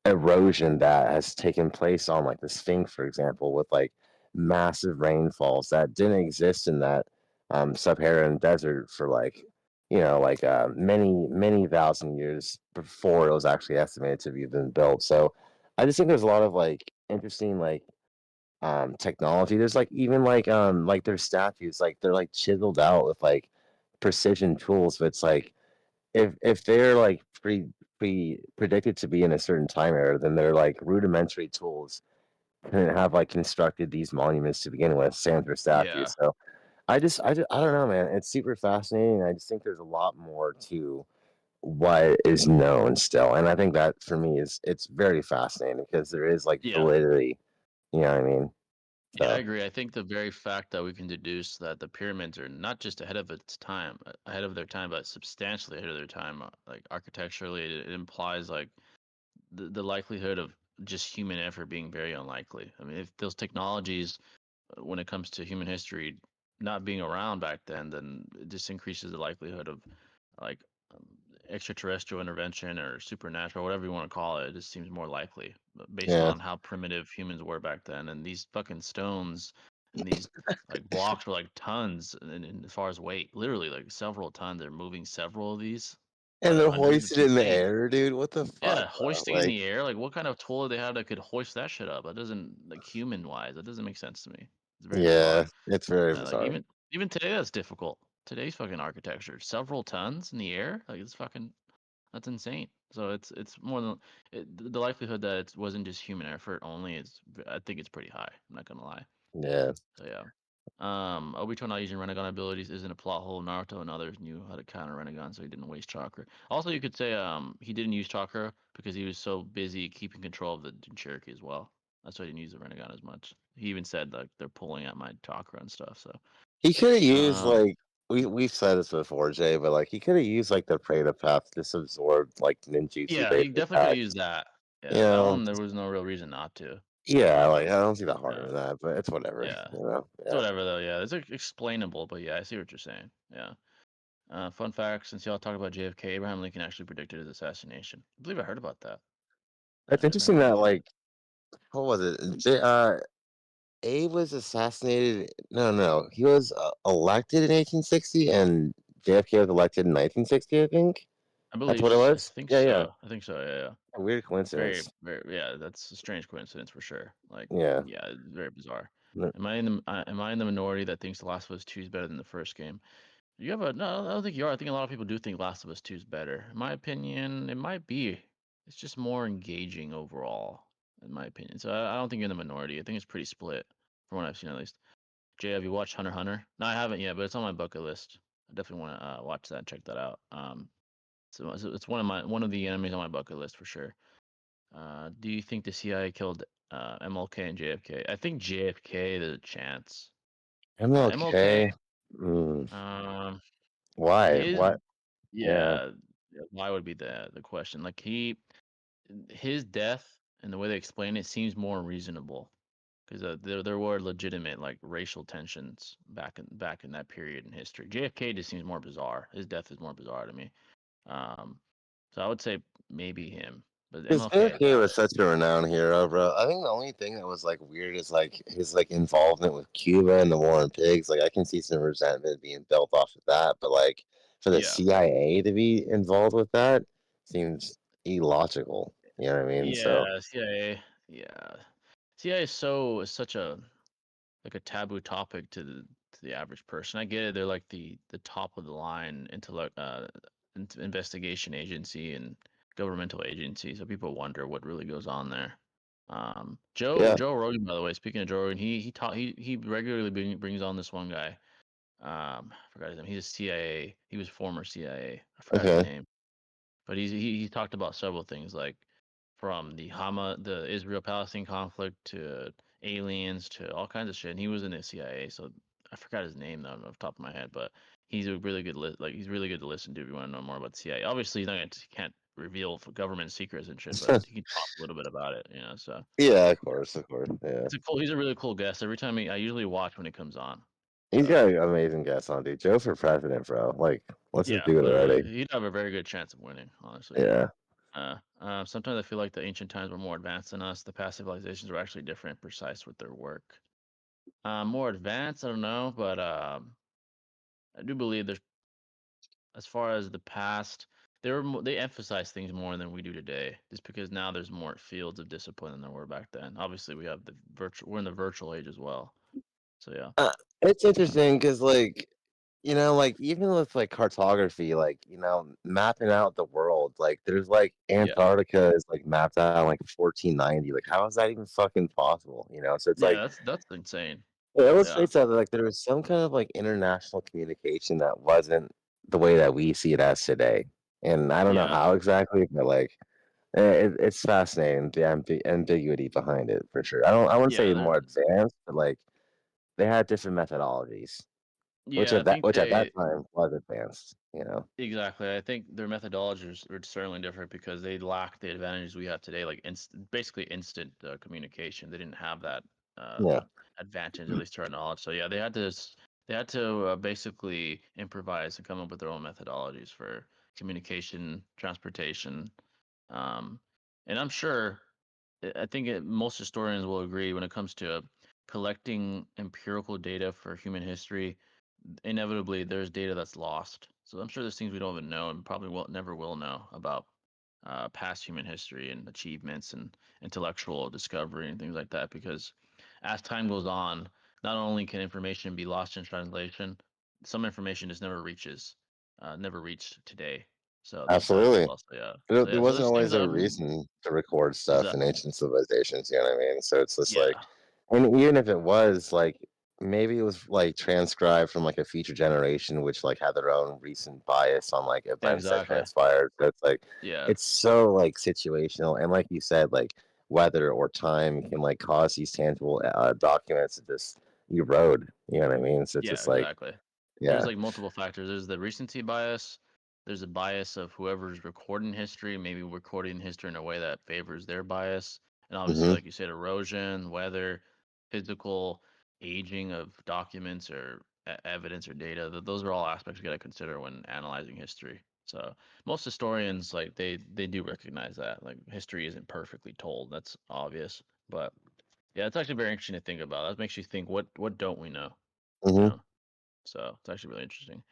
S2: erosion that has taken place on like the Sphinx, for example, with like massive rainfalls that didn't exist in that Sub-Saharan desert for like like many thousand years before it was actually estimated to have been built. So I just think there's a lot of like interesting like technology. There's like even like their statues, like they're like chiseled out with like precision tools. But it's like if they're like predicted to be in a certain time era, then they're like rudimentary tools couldn't have like constructed these monuments to begin with, sans for
S1: Yeah,
S2: statues. So I don't know, man. It's super fascinating. I just think there's a lot more to what is known still, and I think that for me is it's very fascinating because there is like
S1: yeah.
S2: validity. You know what I mean?
S1: Yeah, I
S2: So
S1: agree. I think the very fact that we can deduce that the pyramids are not just ahead of its time, ahead of their time, but substantially ahead of their time, like architecturally, it implies like the likelihood of just human effort being very unlikely. I mean, if those technologies, when it comes to human history, not being around back then it just increases the likelihood of like um, extraterrestrial intervention or supernatural, whatever you want to call it. It just seems more likely based
S2: yeah.
S1: on how primitive humans were back then. And these fucking stones and these like blocks were like tons, and as far as weight, literally like several tons. They're moving several of these
S2: And they're
S1: hundreds. It's
S2: hoisted in the
S1: insane.
S2: air, dude. What the fuck,
S1: Yeah,
S2: bro?
S1: hoisting in
S2: Like,
S1: the air. Like, what kind of tool do they have that could hoist that shit up? That doesn't like human wise. That doesn't make sense to me. It's very
S2: yeah,
S1: bizarre.
S2: it's very
S1: Like
S2: bizarre.
S1: even today, that's difficult. Today's fucking architecture, several tons in the air. Like it's fucking that's insane. So it's more than the likelihood that it wasn't just human effort only is I think it's pretty high. I'm not gonna lie.
S2: Yeah.
S1: So yeah. Obito not using Renegon abilities isn't a plot hole. Naruto and others knew how to counter Renegon, so he didn't waste chakra. Also, you could say he didn't use chakra because he was so busy keeping control of the Jinchuriki as well. That's why he didn't use the Renegon as much. He even said like they're pulling at my chakra and stuff. So
S2: He could have used
S1: um,
S2: like we've said this before, Jay, but like he could have used like the Prada path to just absorb like ninjutsu
S1: yeah, he
S2: based
S1: definitely could have
S2: attacks.
S1: used that.
S2: You
S1: Yeah, that
S2: know?
S1: one there was no real reason not to.
S2: Yeah, like I
S1: Um,
S2: don't see the harm
S1: yeah,
S2: in that, but it's whatever.
S1: yeah,
S2: You know?
S1: it's
S2: Yeah.
S1: whatever though. Yeah, it's explainable, but yeah, I see what you're saying. Yeah. Fun fact: since y'all talk about JFK, Abraham Lincoln actually predicted his assassination. I believe I heard about that.
S2: It's interesting
S1: Abraham
S2: that
S1: Lincoln.
S2: like what was it? Abe was assassinated. No, he was elected in 1860, and JFK was elected in 1960. I think that's what it
S1: I
S2: was.
S1: think
S2: Yeah, yeah.
S1: so. I think so. Yeah, yeah.
S2: A weird
S1: Very,
S2: coincidence.
S1: very. Yeah, that's a strange coincidence for sure. Like,
S2: Yeah.
S1: yeah, it's very bizarre.
S2: Mm.
S1: Am I in the minority that thinks The Last of Us 2 is better than the first game? You have a no. I don't think you are. I think a lot of people do think Last of Us 2 is better. In my opinion, it might be. It's just more engaging overall, in my opinion. So I don't think you're in the minority. I think it's pretty split, from what I've seen at least. Jay, have you watched Hunter x Hunter? No, I haven't yet, but it's on my bucket list. I definitely want to watch that and check that out. So it's one of the enemies on my bucket list for sure. Do you think the CIA killed MLK and JFK? I think JFK there's a chance. MLK,
S2: MLK. Mm.
S1: um,
S2: Why?
S1: his
S2: What? Yeah.
S1: yeah, why would be the question? Like his death and the way they explain it seems more reasonable. because there were legitimate like racial tensions back in that period in history. JFK just seems more bizarre. His death is more bizarre to me. Um, so I would say maybe him, but
S2: Because
S1: MLK, I
S2: JFK
S1: got
S2: was
S1: it.
S2: such a renowned hero, bro. I think the only thing that was like weird is like his like involvement with Cuba and the war on pigs. Like I can see some resentment being built off of that, but like for the
S1: Yeah,
S2: CIA to be involved with that seems illogical. You know what I mean? So
S1: yeah, CIA, yeah, CIA is such a like a taboo topic to the average person. I get it; they're like the top of the line investigation agency and governmental agency, so people wonder what really goes on there.
S2: yeah,
S1: Joe Rogan, by the way, speaking of Joe Rogan, he regularly brings on this one guy. I forgot his name. He's a CIA. He was former CIA. I forgot his
S2: okay.
S1: name, but he talked about several things like from the Israel Palestine conflict to aliens to all kinds of shit. And he was in the CIA, so I forgot his name though off the top of my head, but he's a really good he's really good to listen to if you want to know more about the CIA. Obviously, he can't reveal government secrets and shit, but he can talk a little bit about it, you know. So
S2: Yeah,
S1: yeah,
S2: of course, yeah.
S1: he's a really cool guest. Every time I usually watch when he comes on.
S2: He's
S1: So
S2: got an amazing guest on, dude. Joe for president, bro. Like, let's just
S1: yeah,
S2: do it already.
S1: literally, he'd have a very good chance of winning, honestly.
S2: Yeah.
S1: Sometimes I feel like the ancient times were more advanced than us. The past civilizations were actually different, precise with their work. More advanced, I don't know, but I do believe there's, as far as the past, they emphasize things more than we do today, just because now there's more fields of discipline than there were back then. Obviously, we're in the virtual age as well. So yeah,
S2: Uh, it's interesting because, like, like even with like cartography, like mapping out the world, like there's like
S1: yeah,
S2: Antarctica is like mapped out in like 1490. Like, how is that even fucking possible? So it's
S1: yeah.
S2: like
S1: That's insane.
S2: it
S1: Yeah,
S2: illustrates that like there was some kind of like international communication that wasn't the way that we see it as today. And I don't know
S1: yeah,
S2: how exactly, but like it's fascinating the ambiguity behind it for sure. I wouldn't
S1: yeah.
S2: say more advanced, but like they had different methodologies,
S1: Yeah. I think
S2: which at that
S1: they
S2: time was advanced.
S1: Exactly. I think their methodologies are certainly different because they lack the advantages we have today, like basically instant communication. They didn't have that
S2: Yeah.
S1: advantage, at least to our knowledge. So yeah, they had to basically improvise and come up with their own methodologies for communication, transportation, um, and I'm sure I think most historians will agree when it comes to collecting empirical data for human history, inevitably there's data that's lost. So I'm sure there's things we don't even know and probably never will know about past human history and achievements and intellectual discovery and things like that. Because as time goes on, not only can information be lost in translation, some information just never reached today. So there's that as
S2: Absolutely.
S1: well. So yeah,
S2: There
S1: so
S2: wasn't
S1: there's things
S2: always
S1: that
S2: a
S1: I'm
S2: reason to record stuff in
S1: exactly
S2: ancient civilizations, you know what I mean? So it's just like,
S1: yeah,
S2: and even if it was, like, maybe it was like transcribed from like a future generation, which like had their own recent bias on like events that
S1: exactly
S2: transpired. So it's like,
S1: yeah,
S2: it's so like situational. And like you said, like weather or time can like cause these tangible documents to just erode, you know what I mean? So it's
S1: yeah,
S2: just like,
S1: exactly. There's
S2: yeah.
S1: like multiple factors. There's the recency bias. There's a bias of whoever's recording history, maybe recording history in a way that favors their bias. And obviously,
S2: Hmm.
S1: like you said, erosion, weather, physical aging of documents or evidence or data. Those are all aspects you got to consider when analyzing history. So most historians, like they do recognize that like history isn't perfectly told. That's obvious, but yeah, it's actually very interesting to think about. That makes you think, what don't we know? You
S2: Hmm.
S1: know. So it's actually really interesting.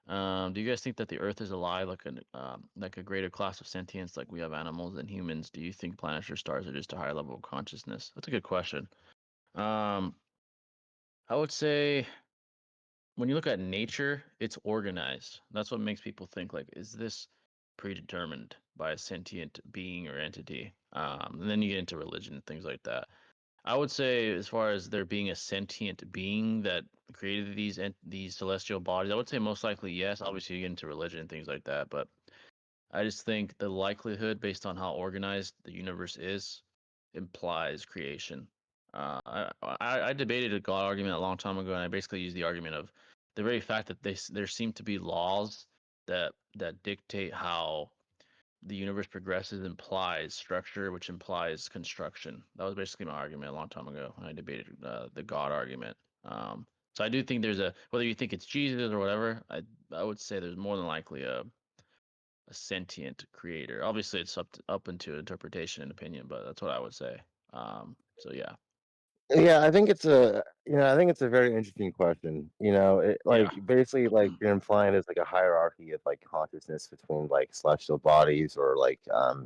S1: Do you guys think that the Earth is alive, like a greater class of sentience, like we have animals and humans? Do you think planets or stars are just a higher level of consciousness? That's a good question. Um, I would say when you look at nature, it's organized. That's what makes people think like, is this predetermined by a sentient being or entity? And then you get into religion and things like that. I would say, as far as there being a sentient being that created these celestial bodies, I would say most likely yes. Obviously, you get into religion and things like that, but I just think the likelihood, based on how organized the universe is, implies creation. I debated a God argument a long time ago, and I basically used the argument of the very fact that there seem to be laws that dictate how the universe progresses implies structure, which implies construction. That was basically my argument a long time ago when I debated the God argument. So I do think there's whether you think it's Jesus or whatever, I would say there's more than likely a sentient creator. Obviously, it's up into interpretation and opinion, but that's what I would say. So yeah,
S2: Yeah, I think it's I think it's a very interesting question.
S1: yeah,
S2: Like basically, like you're implying there's like a hierarchy of like consciousness between like celestial bodies or like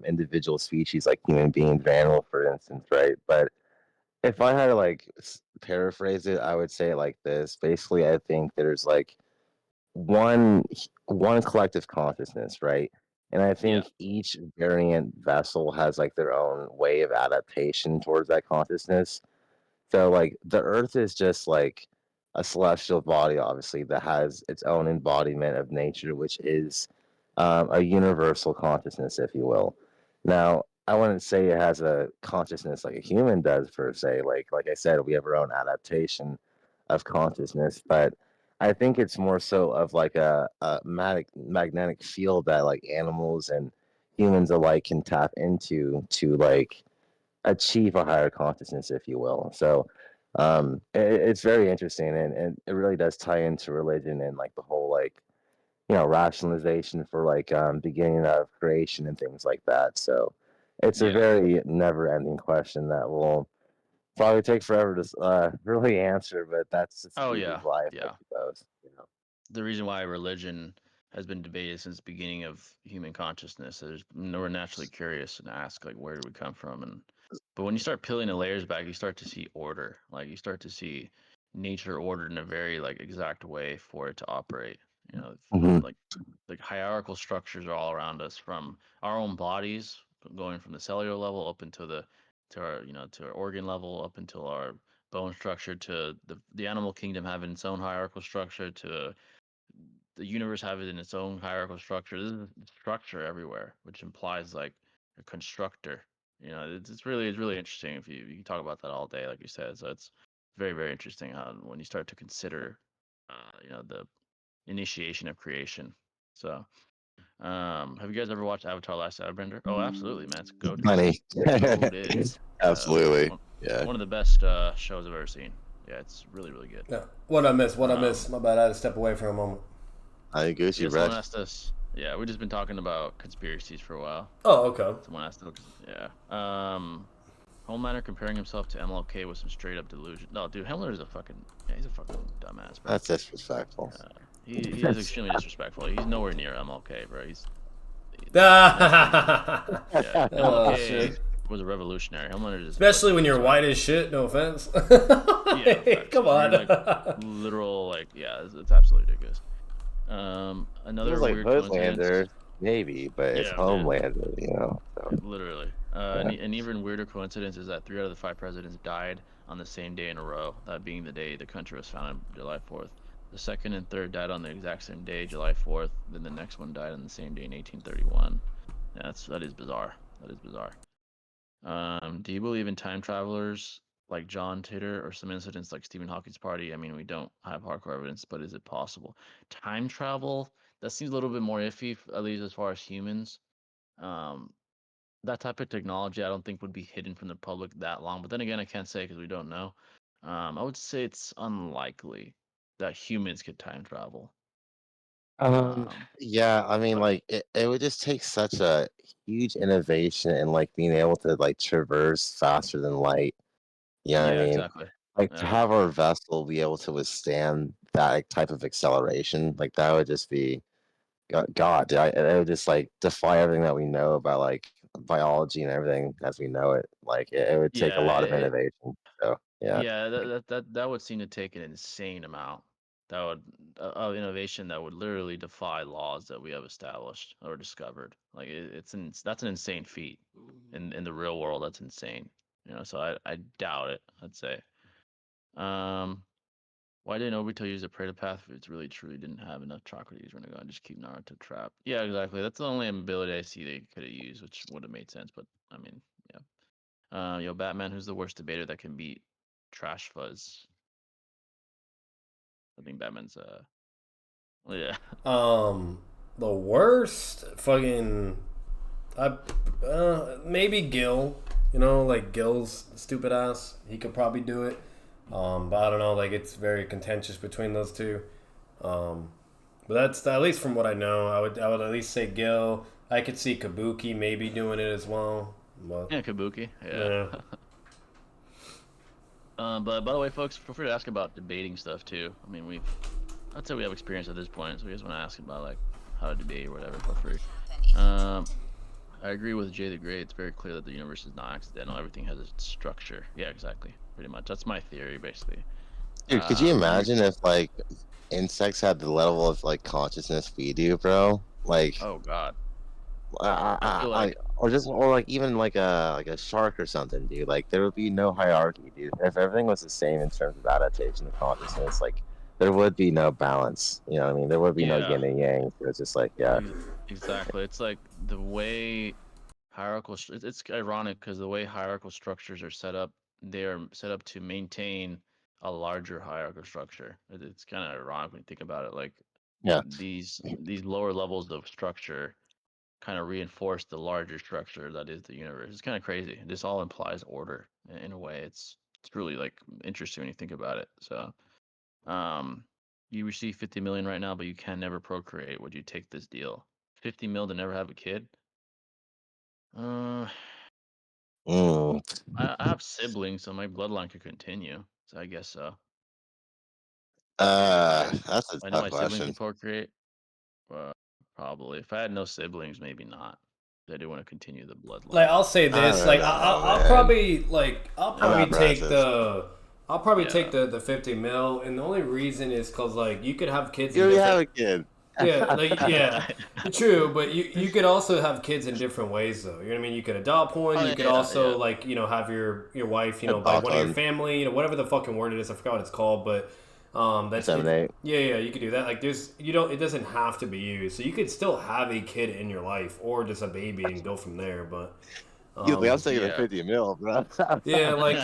S2: individual species, like human beings or animal, for instance, right? But if I had to like paraphrase it, I would say it like this. Basically, I think there's like one one collective consciousness, right? And I
S1: yeah,
S2: think each variant vessel has like their own way of adaptation towards that consciousness. So like the Earth is just like a celestial body, obviously, that has its own embodiment of nature, which is a universal consciousness, if you will. Now, I wouldn't say it has a consciousness like a human does per se. Like I said, we have our own adaptation of consciousness, but I think it's more so of like a magnetic field that like animals and humans alike can tap into to like achieve a higher consciousness, if you will. So it's very interesting, and it really does tie into religion and like the whole like rationalization for like beginning of creation and things like that. So it's a
S1: yeah.
S2: very never-ending question that will probably take forever to really answer, but that's just the
S1: Oh
S2: beauty
S1: yeah,
S2: of life, I
S1: yeah.
S2: suppose.
S1: The reason why religion has been debated since the beginning of human consciousness is we're naturally curious and ask like where do we come from, and but when you start peeling the layers back, you start to see order. Like you start to see nature ordered in a very like exact way for it to operate. You know,
S2: Hmm.
S1: like hierarchical structures are all around us, from our own bodies, going from the cellular level up into to our to our organ level, up until our bone structure, to the animal kingdom having its own hierarchical structure, to the universe having its own hierarchical structure. This is structure everywhere, which implies like a constructor. It's really interesting if you can talk about that all day, like you said. So it's very very interesting how when you start to consider, the initiation of creation. So, have you guys ever watched Avatar: Last Airbender? Oh, absolutely, man. It's goaded.
S2: Funny.
S1: Goaded.
S2: Absolutely.
S1: One,
S2: Yeah.
S1: one of the best shows I've ever seen. Yeah, it's really, really good.
S3: Yeah. What I miss? What I
S1: Um,
S3: miss? My bad. I had to step away for a moment.
S2: I
S1: I
S2: Gucci,
S1: guess
S2: bro.
S1: someone asked us. Yeah, we've just been talking about conspiracies for a while.
S3: Oh, okay.
S1: Someone asked, yeah. Homelander comparing himself to MLK was some straight up delusion. No, dude, Homelander is he's a fucking dumbass, bro.
S2: That's disrespectful.
S1: He is extremely disrespectful. He's nowhere near MLK, bro. That's yeah.
S3: Oh
S1: MLK
S3: shit.
S1: was a revolutionary. Homelander is
S3: Especially when you're
S1: sorry.
S3: white as shit. No offense.
S1: Yeah, facts.
S3: Come
S1: When you're
S3: on.
S1: like literal, like yeah, it's absolutely ridiculous.
S2: It was
S1: Another
S2: like
S1: weird coincidence.
S2: Hoodlander, maybe, but it's
S1: Yeah, dude.
S2: Homelander. So
S1: Literally.
S2: yeah.
S1: An even weirder coincidence is that 3 out of the 5 presidents died on the same day in a row, that being the day the country was founded, July 4th. The second and third died on the exact same day, July 4th. Then the next one died on the same day in 1831. Yeah, that is bizarre. That is bizarre. Do you believe in time travelers like John Titor or some incidents like Stephen Hawking's party? I mean, we don't have hardcore evidence, but is it possible? Time travel, that seems a little bit more iffy, at least as far as humans. Um, that type of technology, I don't think would be hidden from the public that long. But then again, I can't say because we don't know. I would say it's unlikely that humans could time travel.
S2: Um,
S1: Um,
S2: yeah, I mean,
S1: but
S2: like it would just take such a huge innovation and like being able to like traverse faster than light. You know what I
S1: yeah,
S2: mean?
S1: exactly.
S2: Like to
S1: Yeah,
S2: have our vessel be able to withstand that type of acceleration, like that would just be God, dude, it would just like defy everything that we know about like biology and everything as we know it. Like it would take a
S1: yeah,
S2: lot of innovation. So yeah.
S1: yeah. That would seem to take an insane amount. That would of innovation that would literally defy laws that we have established or discovered. Like that's an insane feat in the real world. That's insane. So I doubt it. I'd say. Um, Why didn't Obito use the Preta Path if it's really truly didn't have enough chakra to use Rinnegan and just keep Naruto trapped? Yeah, exactly. That's the only ability I see they could have used, which would have made sense. But I mean, yeah. Yo, Batman, who's the worst debater that can beat Trash Fuzz? I think Batman's well, yeah.
S3: The worst fucking. Maybe Gil. You know, like Gil's stupid ass. He could probably do it. But I don't know. Like it's very contentious between those two. Um, but that's at least from what I know. I would at least say Gil. I could see Kabuki maybe doing it as well. But
S1: Yeah, Kabuki. Yeah.
S3: yeah.
S1: But by the way, folks, feel free to ask about debating stuff too. I mean, I'd say we have experience at this point, so we just want to ask about like how to debate or whatever. Feel free. Um, I agree with Jay the Great. It's very clear that the universe is not accidental. Everything has a structure. Yeah, exactly. Pretty much. That's my theory, basically.
S2: Dude, could you
S1: You,
S2: imagine if like insects had the level of like consciousness we do, bro? Like,
S1: oh God, I
S2: I,
S1: feel
S2: I,
S1: like
S2: or just or like even like a shark or something, dude. Like there would be no hierarchy, dude. If everything was the same in terms of adaptation and consciousness, like there would be no balance. You know what I mean? There would be no
S1: yeah,
S2: yin and yang. So it's just like, yeah,
S1: exactly. It's like the way it's ironic because the way hierarchical structures are set up, they are set up to maintain a larger hierarchical structure. It's kind of ironic when you think about it. Like
S2: yeah,
S1: these lower levels of structure kind of reinforce the larger structure that is the universe. It's kind of crazy. This all implies order in a way. It's really like interesting when you think about it. So, um, you receive 50 million right now, but you can never procreate. Would you take this deal? 50 mil to never have a kid? Uh,
S2: mm.
S1: I have siblings, so my bloodline could continue. So I guess so. If
S2: That's a
S1: I know
S2: tough
S1: my siblings
S2: question.
S1: could procreate, uh, probably. If I had no siblings, maybe not. I do want to continue the
S3: Like
S1: bloodline.
S3: I'll say
S2: I
S3: this,
S2: don't
S3: like
S2: know,
S3: I'll
S2: man.
S3: probably
S2: I'm
S3: take
S2: apprehensive.
S3: I'll probably take
S1: Yeah.
S3: the 50 mil, and the only reason is because like you could have kids
S2: You
S3: in
S2: already
S3: different.
S2: have a kid.
S3: Yeah, like yeah, true, but you could also have kids in different ways though. You know what I mean? You could adopt one.
S1: Oh
S3: You
S1: yeah,
S3: could
S1: yeah, yeah.
S3: also like have your wife, like
S2: Adopt
S3: one of your
S2: one,
S3: family, whatever the fucking word it is. I forgot what it's called, but that's it.
S2: inseminate.
S3: Yeah, you could do that. Like there's you don't. It doesn't have to be you, so you could still have a kid in your life or just a baby and go from there. But
S2: You like I'm taking the
S1: Yeah.
S2: 50 mil, bro.
S3: yeah, like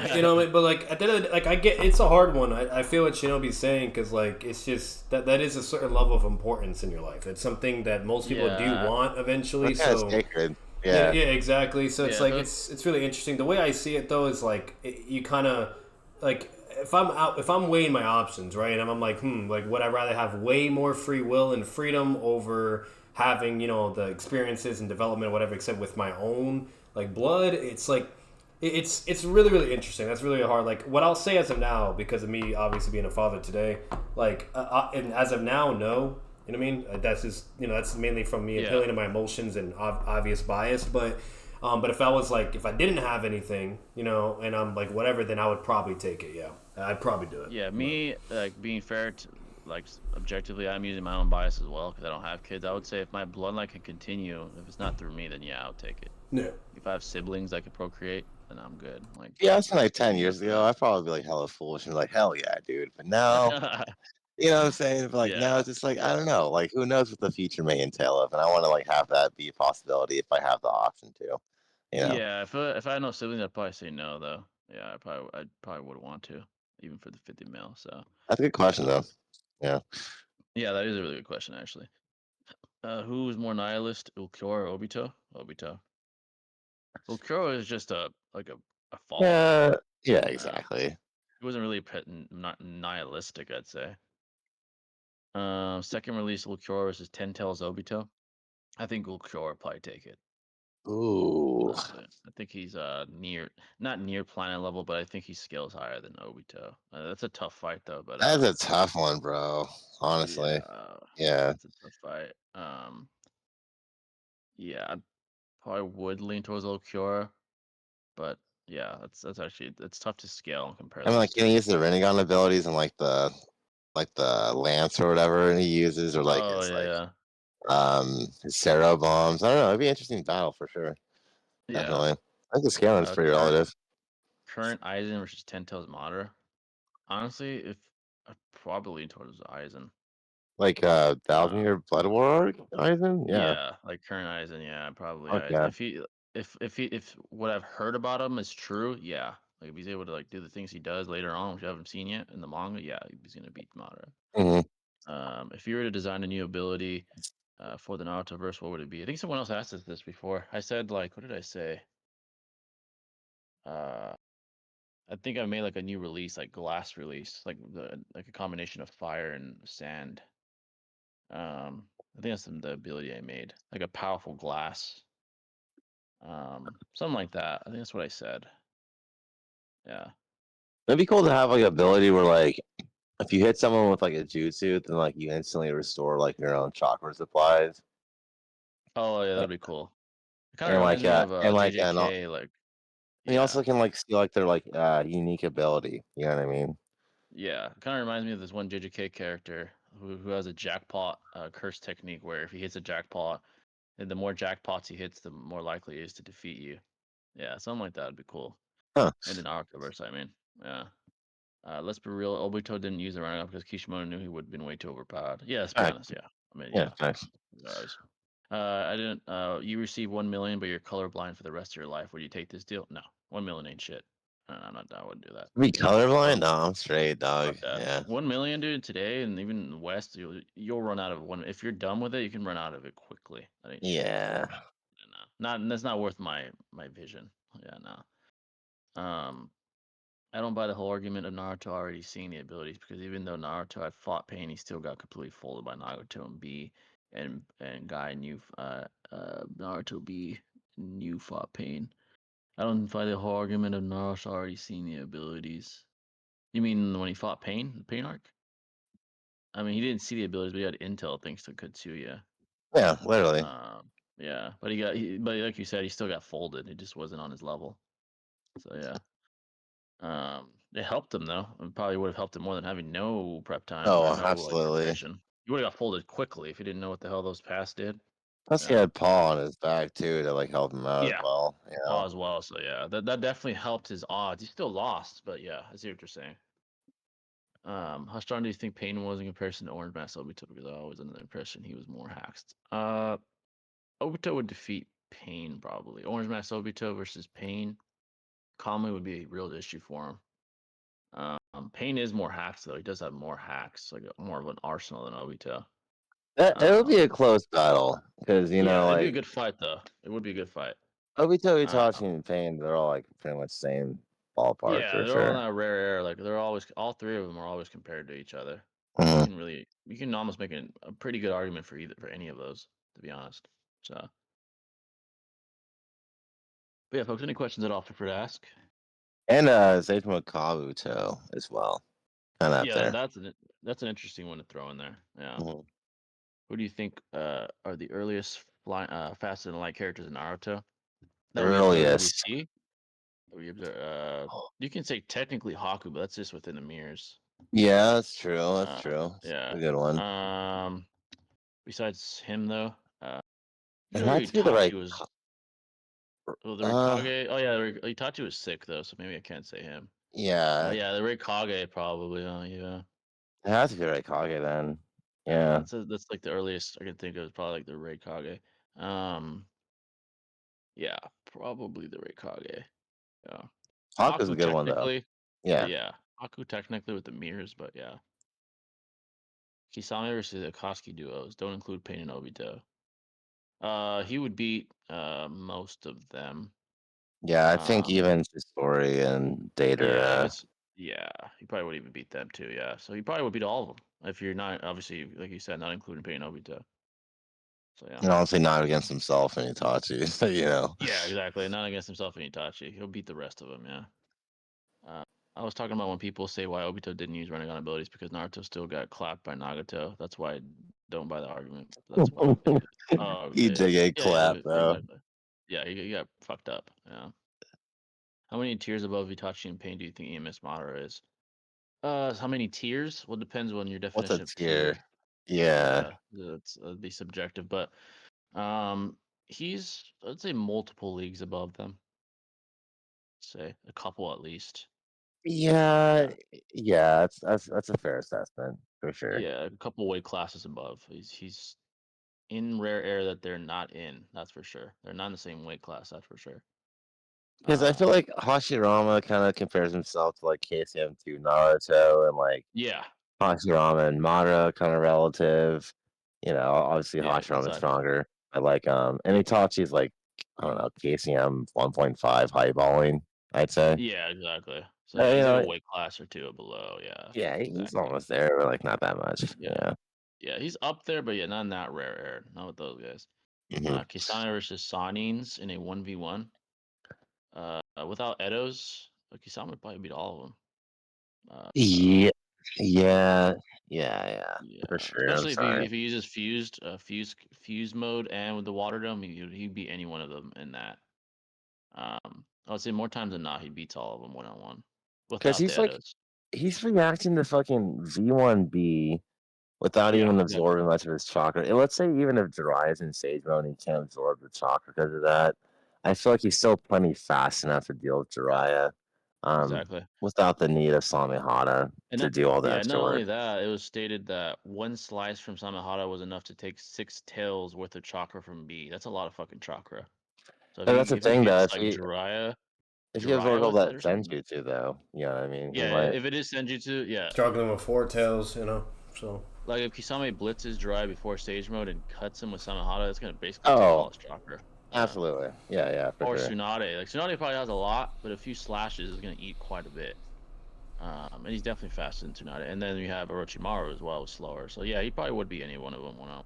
S3: but like at the end of the, like I get it's a hard one. I feel what Shinobi's saying because like it's just that is a certain level of importance in your life. It's something that most people do
S1: Yeah.
S3: want eventually.
S2: That's kind of
S3: So
S2: sacred.
S3: yeah,
S2: Yeah.
S3: yeah, exactly. So it's
S1: Yeah.
S3: like it's really interesting. The way I see it though is like you kind of like if I'm weighing my options right, and I'm like like would I rather have way more free will and freedom over having the experiences and development or whatever, except with my own like blood. It's like it's really really interesting. That's really hard. Like what I'll say as of now, because of me obviously being a father today, like and as of now, no. You know what I mean? That's just that's mainly from me
S1: Yeah.
S3: appealing to my emotions and obvious bias. But if I was like if I didn't have anything, and I'm like whatever, then I would probably take it. Yeah, I'd probably do it.
S1: Yeah.
S3: But
S1: Me, like being fair to like objectively, I'm using my own bias as well because I don't have kids. I would say if my bloodline can continue, if it's not through me, then yeah, I'll take it.
S3: yeah,
S1: If I have siblings that could procreate, then I'm good. Like
S2: Yeah, I was like 10
S1: continue
S2: years
S1: after
S2: ago.
S1: them.
S2: I'd probably be like hella foolish and be like, hell yeah, dude. But now, you know what I'm saying? But like now
S1: Yeah.
S2: it's just like, I don't know. Like who knows what the future may entail of. And I want to like have that be a possibility if I have the option to, you know.
S1: Yeah. If I had no siblings, I'd probably say no though. Yeah. I probably would want to, even for the 50 mil. So,
S2: That's a good question
S1: um,
S2: though. Yeah.
S1: yeah, that is a really good question actually. Who is more nihilist, Ulquiorra or Obito? Obito. Ulquiorra is just a follower.
S2: Yeah. Yeah,
S1: Uh,
S2: exactly.
S1: he wasn't really not nihilistic, I'd say. Second release, Ulquiorra versus Ten Tails Obito. I think Ulquiorra probably take it.
S2: Ooh.
S1: Honestly, I think he's not near planet level, but I think he scales higher than Obito. That's a tough fight though, but
S2: That's a tough one, bro. Honestly.
S1: yeah,
S2: Yeah.
S1: it's a tough fight. Yeah, I probably would lean towards Ulquiorra, but yeah, that's actually it's tough to scale and compare
S2: I mean
S1: those
S2: like can
S1: two.
S2: he use the Rinnegan abilities and like the lance or whatever he uses or like
S1: Oh
S2: his like
S1: yeah,
S2: his Cero bombs. I don't know, it'd be an interesting battle for sure.
S1: yeah.
S2: Definitely. I think the scaling's pretty
S1: Current
S2: relative.
S1: Aizen versus Ten Tails Madara. Honestly, if I probably lean towards Aizen.
S2: Like 1,000 Year Blood War arc, Aizen? Yeah.
S1: Yeah, like current Aizen, yeah, probably
S2: Fuck
S1: Aizen.
S2: yeah.
S1: If what I've heard about him is true, yeah. Like if he's able to like do the things he does later on, which I haven't seen yet in the manga, yeah, he's gonna beat Madara.
S2: Hmm.
S1: If you were to design a new ability, for the Naruto verse, what would it be? I think someone else asked us this before. I said like, what did I say? I think I made like a new release, like glass release, like a combination of fire and sand. I think that's the ability I made, like a powerful glass. Something like that. I think that's what I said. Yeah.
S2: It'd be cool to have like an ability where like if you hit someone with like a jutsu, then like you instantly restore like your own chakra supplies.
S1: Oh yeah, that'd be cool. It kind of
S2: And
S1: reminds
S2: like
S1: me of
S2: and
S1: JJK, like
S2: you
S1: yeah,
S2: also can like see like their like unique ability. You know what I mean?
S1: yeah. It kind of reminds me of this one JJK character who has a jackpot curse technique where if he hits a jackpot, and the more jackpots he hits, the more likely he is to defeat you. Yeah, something like that would be cool.
S2: Huh.
S1: And in Arcaverse, I mean, yeah. Let's be real. Obito didn't use the running up because Kishimoto knew he would have been way too overpowered. Yeah, let's be
S2: Alright.
S1: honest. Yeah, I mean,
S2: Yeah,
S1: yeah.
S2: thanks.
S1: Guys. I didn't. You receive 1 million, but you're colorblind for the rest of your life. Would you take this deal? No, 1 million ain't shit. No, no, no, I wouldn't do that.
S2: Be colorblind?
S1: Well,
S2: No, I'm straight, dog.
S1: fuck that.
S2: Yeah.
S1: 1 million, dude. Today and even in the West, you'll run out of one. If you're done with it, you can run out of it quickly. That ain't shit.
S2: Yeah.
S1: No, not that's not worth my vision. Yeah, no. I don't buy the whole argument of Naruto already seeing the abilities because even though Naruto had fought Pain, he still got completely folded by Nagato and B, and Guy knew Naruto B knew fought Pain. I don't buy the whole argument of Naruto already seeing the abilities. You mean when he fought Pain, the Pain arc? I mean, he didn't see the abilities, but he had intel thanks to Katsuya.
S2: Yeah, literally.
S1: Yeah, but but like you said, he still got folded. It just wasn't on his level. So yeah. It helped him though. It probably would have helped him more than having no prep time or
S2: Oh,
S1: no like
S2: absolutely.
S1: preparation. You would have got folded quickly if you didn't know what the hell those pass did.
S2: Plus, he
S1: Yeah.
S2: had Paul on his back too to like help him out as
S1: Yeah.
S2: well. You
S1: Paul
S2: know.
S1: as well. So yeah, that definitely helped his odds. He still lost, but yeah, I see what you're saying. How strong do you think Pain was in comparison to Orange Mask Obito? Because I always under the impression he was more hacked. Obito would defeat Pain probably. Orange Mask Obito versus Pain, calmly would be a real issue for him. Pain is more hacks though. He does have more hacks, like more of an arsenal than Obito.
S2: It would be a close battle because you know
S1: Yeah, it'd be a
S2: like
S1: good fight though. It would be a good fight.
S2: Obito,
S1: Uh,
S2: Itachi, and Pain, they're all like pretty much same ballpark
S1: yeah,
S2: for
S1: they're all in
S2: sure.
S1: that rare air. Like they're always, all three of them are always compared to each other.
S2: Mhm.
S1: You can almost make a pretty good argument for any of those, to be honest. So, but yeah, folks, any questions at all, feel free to ask.
S2: And Seijima Kabuto as well, kind of up
S1: Yeah,
S2: there.
S1: that's an interesting one to throw in there. Yeah.
S2: Mhm.
S1: Who do you think are the earliest faster than light characters in Naruto that we observe that we
S2: Earliest.
S1: see? We observe. You can say technically Haku, but that's just within the mirrors.
S2: Yeah, that's true. That's
S1: Uh,
S2: true. It's
S1: yeah.
S2: a good one.
S1: Besides him though,
S2: It
S1: you know,
S2: had to be the right.
S1: Itachi was. Well, the
S2: Uh,
S1: Rikage. Oh yeah, Itachi was sick though, so maybe I can't say him.
S2: yeah,
S1: Yeah, the Rikage probably. Oh yeah.
S2: it has to be the right Kage then.
S1: Yeah,
S2: Yeah,
S1: that's like the earliest I can think of is probably like the Rikage. Yeah, probably the Rikage. Yeah.
S2: Haku's a
S1: Haku
S2: good one though.
S1: technically,
S2: Yeah,
S1: yeah. Haku technically with the mirrors, but yeah. Kisame versus the Akatsuki duos don't include Pain and Obito. He would beat most of them.
S2: yeah. I think
S1: Um,
S2: even Story and
S1: yeah,
S2: Data.
S1: yeah, he probably would even beat them too. Yeah, so he probably would beat all of them if you're not obviously like you said, not including Pain and Obito. So yeah.
S2: And honestly, not against himself and Itachi. You know.
S1: Yeah, exactly. Not against himself and Itachi. He'll beat the rest of them. Yeah. Uh, I was talking about when people say why Obito didn't use Rinnegan abilities because Naruto still got clapped by Nagato. That's why I don't buy the argument. That's why. Oh,
S2: He
S1: okay.
S2: did get
S1: Yeah,
S2: clapped though.
S1: exactly. Yeah, he got fucked up. Yeah. How many tiers above Itachi and Pain do you think EMS Madara is? How many tiers? Well, it depends on your
S2: What's a
S1: definition of
S2: tier?
S1: tier.
S2: Yeah.
S1: Yeah, that's be subjective, but he's I'd say multiple leagues above them. Say a couple at least.
S2: Yeah,
S1: Yeah.
S2: yeah, that's a fair assessment for sure.
S1: Yeah, a couple weight classes above. He's in rare air that they're not in. That's for sure. They're not in the same weight class. That's for sure.
S2: Because I feel
S1: Um,
S2: like Hashirama kind of compares himself to like KCM2 Naruto, and like
S1: yeah,
S2: Hashirama and Madara kind of relative. You know, obviously
S1: Yeah,
S2: Hashirama is
S1: exactly.
S2: stronger. I like and Itachi's like I don't know, KCM 1.5 highballing, I'd say.
S1: Yeah, exactly. So yeah,
S2: You
S1: he's like a
S2: know,
S1: weight class or two below. Yeah,
S2: yeah, he's
S1: exactly.
S2: almost there, but like not that much.
S1: Yeah,
S2: Yeah.
S1: yeah, he's up there, but yeah, not in that rare air. Not with those guys.
S2: Hmm.
S1: Kisame versus Sanins in a 1v1. Without Edos, Kisame would probably beat all of them.
S2: Yeah, yeah, yeah,
S1: Yeah,
S2: for sure. I'm
S1: especially
S2: sorry.
S1: if he uses fuse mode and with the water dome, he'd beat any one of them in that. I would say more times than not, he beats all of them 1-on-1
S2: Because
S1: without the
S2: he's like
S1: Edos.
S2: he's reacting to fucking V1B without
S1: Yeah,
S2: even
S1: exactly.
S2: absorbing much of his chakra. And let's say even if Jiraiya's in Sage Mode and he can't absorb the chakra because of that, I feel like he's still plenty fast enough to deal with Jiraiya,
S1: Exactly.
S2: without the need of Samehada
S1: And
S2: to
S1: not,
S2: do all the
S1: yeah,
S2: extra
S1: not only
S2: work.
S1: that, it was stated that one slice from Samehada was enough to take 6 tails worth of chakra from B. That's a lot of fucking chakra. So
S2: And that's the
S1: if he
S2: thing, though.
S1: hits like
S2: If he absorbs
S1: Jiraiya
S2: all
S1: with
S2: that
S1: it or something.
S2: Senjutsu, though, you know what I mean? He
S1: Yeah,
S2: might.
S1: if it is Senjutsu, yeah.
S3: Struggling with four tails, you know. So
S1: Like if Kisame blitzes Jiraiya before stage mode and cuts him with Samehada, it's gonna basically take all
S2: Oh,
S1: his chakra. Yeah.
S2: absolutely. Yeah, for
S1: Or
S2: sure.
S1: Tsunade. Like Tsunade probably has a lot, but a few slashes is gonna eat quite a bit. And he's definitely faster than Tsunade. And then you have Orochimaru as well, slower. So yeah, he probably would be any one of them 1-on-1.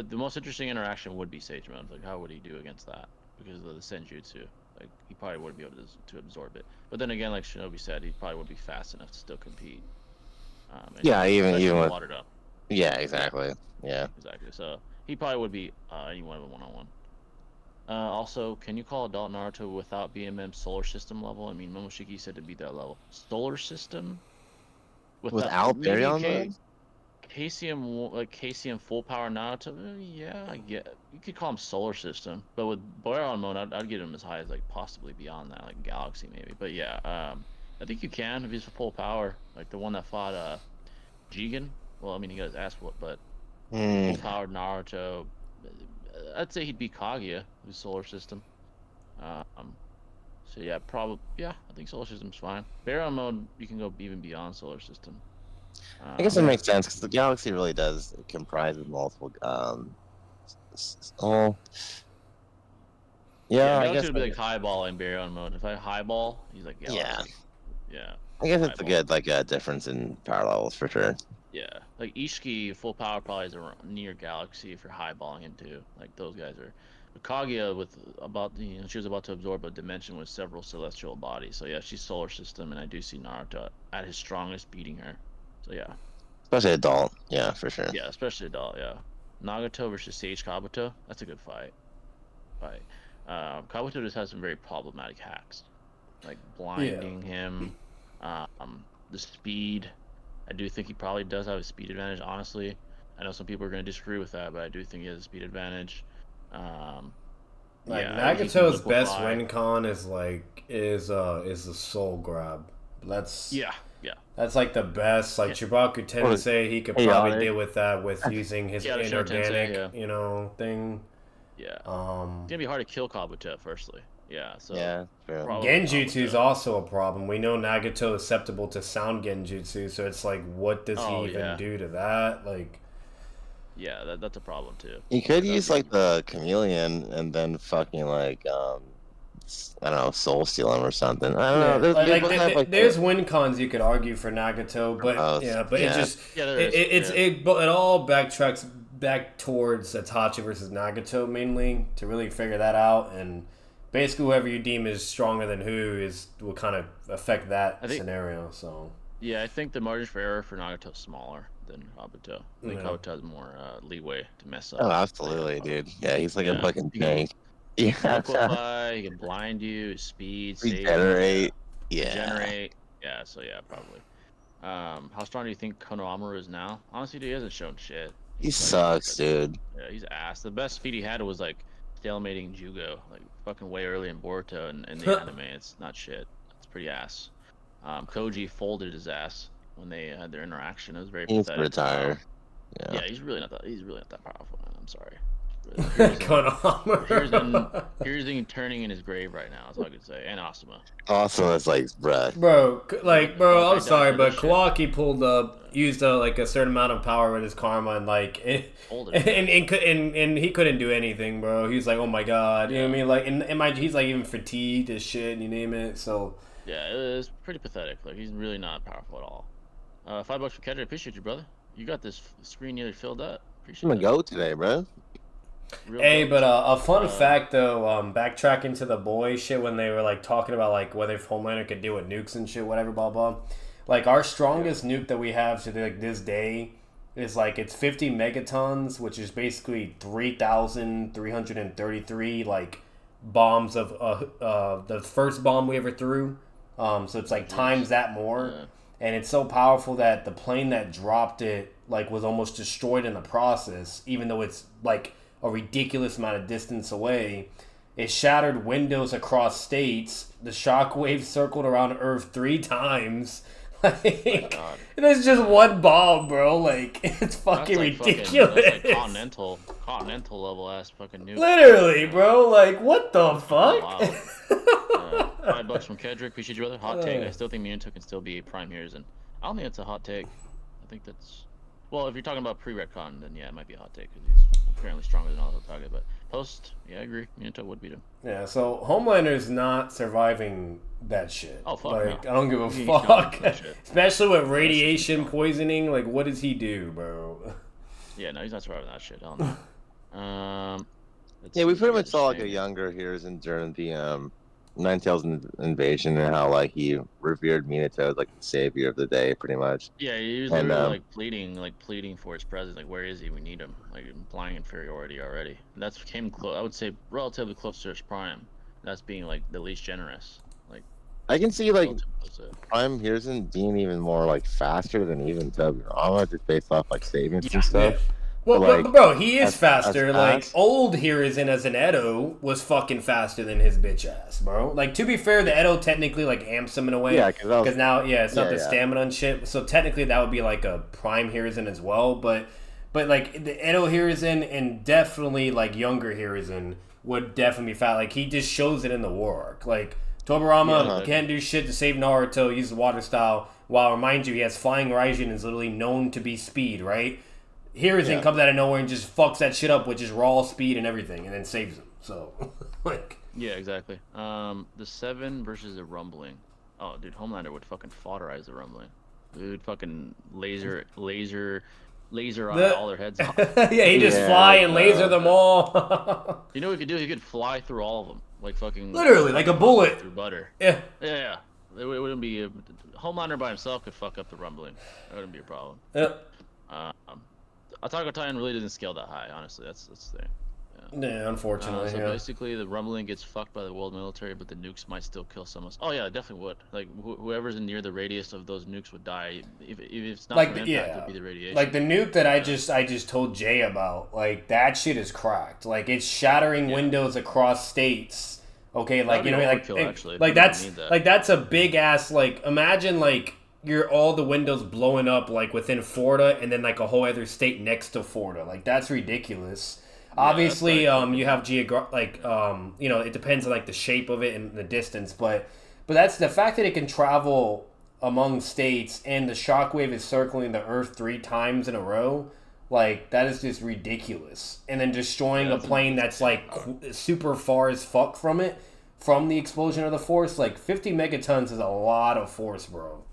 S1: The most interesting interaction would be Sage Mode. Like how would he do against that? Because of the Senjutsu. Like he probably would be able to absorb it. But then again, like Shinobi said, he probably would be fast enough to still compete.
S2: Yeah,
S1: Especially
S2: even
S1: in the
S2: with.
S1: water up.
S2: Yeah,
S1: Yeah,
S2: exactly. Yeah.
S1: exactly. So he probably would be any one of them 1-on-1. Also, can you call adult Naruto without BMM solar system level? I mean, Momoshiki said to be that level. Solar system? Without
S2: Without
S1: maybe
S2: Baryon mode?
S1: KCM like KCM full power Naruto? Yeah, I get. You could call him solar system, but with Boron mode, I'd get him as high as like possibly beyond that, like galaxy maybe. But yeah, I think you can if he's full power, like the one that fought Jigen. Well, I mean he got his ass whooped, but
S2: Hmm.
S1: full powered Naruto. I'd say he'd be Kaguya, who's solar system. Um, so yeah, probably yeah. I think solar system's fine. Baron mode, you can go even beyond solar system.
S2: I guess it
S3: yeah,
S1: Um,
S2: makes sense because the galaxy really does comprise of multiple. Oh,
S1: yeah,
S2: yeah. I
S1: Galaxy
S2: guess.
S1: would be like highball in Baron mode. If I highball, he's like
S2: Yeah.
S1: Galaxy. Yeah,
S2: I guess it's a
S1: highball.
S2: good difference in power levels for sure.
S1: Yeah, like Ishiki full power probably is near Galaxy if you're highballing him too. Like those guys are. But Kaguya with she was about to absorb a dimension with several celestial bodies. So yeah, she's solar system, and I do see Naruto at his strongest beating her. So yeah,
S2: Especially adult. Yeah, for sure.
S1: yeah, especially adult. Yeah, Nagato versus Sage Kabuto. That's a good fight. Kabuto just has some very problematic hacks, like
S3: yeah.
S1: blinding him, the speed. I do think he probably does have a speed advantage. Honestly, I know some people are going to disagree with that, but I do think he has a speed advantage. Um,
S3: Like
S1: yeah, he can
S3: Nagato's best
S1: liquefy.
S3: win con is the soul grab. That's
S1: Yeah, yeah,
S3: that's like the best. Like
S1: yeah.
S3: Chibaku
S2: Or
S3: Tensei, he could probably
S2: chaotic.
S3: deal with that with using his
S1: Yeah, the Shino Tensei.
S3: inorganic,
S1: Yeah,
S3: you know, thing.
S1: yeah. It's
S3: Um,
S1: gonna be hard to kill Kabuto. Firstly, yeah. So
S2: Yeah, true.
S1: probably
S3: Genjutsu is
S1: Kabuto.
S3: also a problem. We know Nagato is susceptible to sound Genjutsu, so it's like, what does he
S1: Oh
S3: even
S1: yeah,
S3: do to that? Like,
S1: yeah. That's a problem too.
S2: You could
S1: That would
S2: use
S1: be a
S2: like
S1: huge problem.
S2: the chameleon and then fucking like I don't know, soul steal him or something. I don't know.
S3: yeah,
S2: There's,
S3: like,
S2: you
S3: like
S2: both have like
S3: there's win cons you could argue for Nagato, but
S2: both.
S3: yeah, but it
S2: Yeah.
S3: just
S1: Yeah, there is. Yeah.
S3: but it all backtracks back towards Itachi versus Nagato mainly to really figure that out, and basically whoever you deem is stronger than who is will kind of affect that
S1: I think
S3: scenario. So
S1: Yeah, I think the margin for error for Nagato is smaller than Kabuto. I think
S3: yeah,
S1: Kabuto has more leeway to mess
S2: Oh,
S1: up. But yeah,
S2: absolutely, dude. Yeah, he's like a
S1: yeah,
S2: fucking tank.
S1: he can
S2: Yeah.
S1: liquefy, he can blind you, speed, sage mode, yeah,
S2: Regenerate. Yeah.
S1: regenerate, yeah. So yeah, probably. How strong do you think Konohamaru is now? Honestly, dude, he hasn't shown shit.
S2: He
S1: He's like,
S2: sucks, dude.
S1: yeah, he's ass. The best feat he had was like stalemating Jugo, like fucking way early in Boruto and in the anime. It's not shit. It's pretty ass. Koji folded his ass when they had their interaction. It was very
S2: He needs to
S1: pathetic.
S2: retire. Yeah.
S1: Yeah, he's really not that. He's really not that powerful, man. I'm sorry. Here's turning in his grave right now. That's all I could say. And Asuma.
S2: Awesome. It's like, bruh.
S3: Bro, I'm sorry, but Kawaki pulled up, used a certain amount of power with his karma, and and he couldn't do anything, bro. He's like, oh my god, you know what I mean? Like, and he's like even fatigued as shit, and you name it. So
S1: yeah, it's pretty pathetic. Like, he's really not powerful at all. $5 for Kedra. Appreciate you, brother. You got this screen nearly filled up. Appreciate
S2: I'm gonna go today, bro.
S3: But a fun fact though, backtracking to the boy shit when they were like talking about like whether if Homelander could deal with nukes and shit, whatever, blah blah. Like our strongest nuke that we have to like this day is like it's 50 megatons, which is basically 3,333 like bombs of the first bomb we ever threw. So it's like times that more, and it's so powerful that the plane that dropped it like was almost destroyed in the process, even though it's like a ridiculous amount of distance away. It shattered windows across states. The shockwave circled around Earth 3 times. Like, and it's just one bomb, bro. Like, it's fucking ridiculous.
S1: That's like continental level ass fucking nuke.
S3: Literally, bro. Like, what the fuck?
S1: Wow. $5 from Kedrick. Appreciate you, brother. Hot take. I still think Minato can still be prime heroes, and I don't think it's a hot take. I think that's, well, if you're talking about pre-retcon, then yeah, it might be a hot take because he's apparently stronger than all the target. But post, yeah, I agree. Minato would beat him.
S3: Yeah, so Homelander's not surviving that shit.
S1: Oh fuck,
S3: like
S1: no.
S3: I don't give a fuck. Especially with radiation poisoning. Like, what does he do, bro?
S1: Yeah, no, he's not surviving that shit. I don't know.
S2: Yeah, we pretty much saw like a younger Hiruzen during the Ninetales invasion and how like he revered Minato as like the savior of the day, pretty much.
S1: Yeah, he was literally pleading for his presence. Like, where is he? We need him. Like, implying inferiority already. And that's came close. I would say relatively close to his prime. That's being like the least generous. Like,
S2: I can see like Prime Hiruzen being even more like faster than even Tobirama, just based off like statements and stuff.
S3: Yeah. Well, but bro, he is faster. Like, old Hiruzen as an Edo was fucking faster than his bitch ass, bro. Like, to be fair, the Edo technically like amps him in a way.
S2: Yeah,
S3: because now, it's not the stamina and shit. So technically, that would be like a prime Hiruzen as well. But like the Edo Hiruzen and definitely like younger Hiruzen would definitely be fast. Like, he just shows it in the war arc. Like, Tobirama can't do shit to save Naruto. Uses water style. While remind you, he has flying Raijin and is literally known to be speed, right? Hiruzen comes out of nowhere and just fucks that shit up with just raw speed and everything, and then saves him. So, like,
S1: yeah, exactly. The 7 versus the Rumbling. Oh, dude, Homelander would fucking foderize the Rumbling. Dude, fucking laser eye all their heads off.
S3: Yeah, he just fly and laser them all.
S1: You know what he could do? He could fly through all of them, like fucking
S3: literally like a bullet
S1: through butter.
S3: Yeah.
S1: It wouldn't be Homelander by himself could fuck up the Rumbling. That wouldn't be a problem. Attack on Titan really doesn't scale that high, honestly. That's the thing.
S3: Yeah, unfortunately.
S1: So basically, the Rumbling gets fucked by the world military, but the nukes might still kill someone. Oh yeah, it definitely would. Like whoever's near the radius of those nukes would die. If it's not
S3: like
S1: from impact, it'd be the radiation.
S3: Like the nuke that I just told Jay about. Like, that shit is cracked. Like, it's shattering windows across states. Okay, like, you know, that's a big ass, like, imagine like all the windows blowing up like within Florida and then like a whole other state next to Florida. Like, that's ridiculous. Obviously, you have you know, it depends on like the shape of it and the distance, but that's the fact that it can travel among states and the shockwave is circling the Earth 3 times in a row. Like, that is just ridiculous. And then destroying a plane that's like super far as fuck from it, from the explosion of the force. Like, 50 megatons is a lot of force, bro.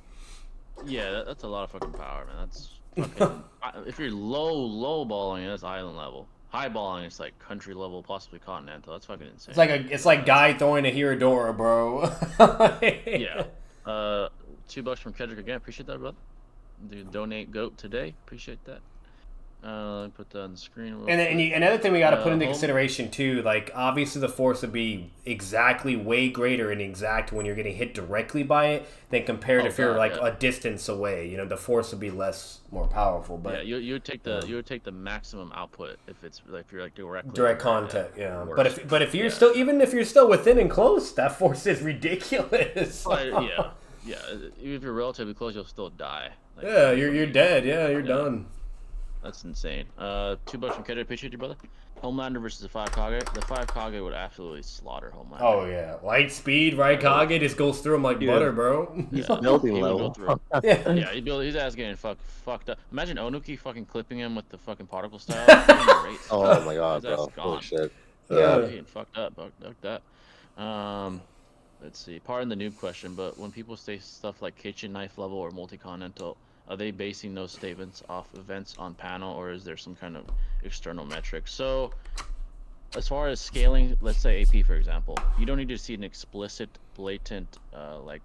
S1: Yeah, that's a lot of fucking power, man. That's fucking, if you're low balling, that's island level. High balling, it's like country level, possibly continental. That's fucking insane.
S3: It's like Guy throwing a Hiradora, bro.
S1: Yeah. $2 from Kedrick again. Appreciate that, brother. Dude, donate GOAT today. Appreciate that. Let me put that on the screen.
S3: Another thing we got to put into consideration too, like, obviously the force would be exactly way greater and exact when you're getting hit directly by it than compared if you're like a distance away. You know, the force would be more powerful. But
S1: yeah, you would take the maximum output if it's like, if you're like
S3: direct contact. Yeah, but if you're still, even if you're still within and close, that force is ridiculous.
S1: Yeah. Even if you're relatively close, you'll still die. Like,
S3: yeah, you're dead. Yeah, you're done.
S1: That's insane. $2 from Kedrick. Appreciate you, brother. Homelander versus the 5 Kage. The 5 Kage would absolutely slaughter Homelander.
S3: Oh yeah, light speed, right? Kage just goes through him like butter, bro.
S2: He's
S1: Yeah,
S2: building
S1: he would
S2: level.
S1: go through.
S3: Yeah.
S1: Yeah, his ass getting fucked up. Imagine Onuki fucking clipping him with the fucking particle style. Great.
S2: Oh my god,
S1: His ass
S2: bro.
S1: is
S2: Holy
S1: gone.
S2: shit.
S1: Yeah,
S2: Yeah.
S1: he's getting fucked up. Fucked that. Let's see. Pardon the noob question, but when people say stuff like kitchen knife level or multi-continental, are they basing those statements off events on panel, or is there some kind of external metric? So, as far as scaling, let's say AP for example, you don't need to see an explicit, blatant, like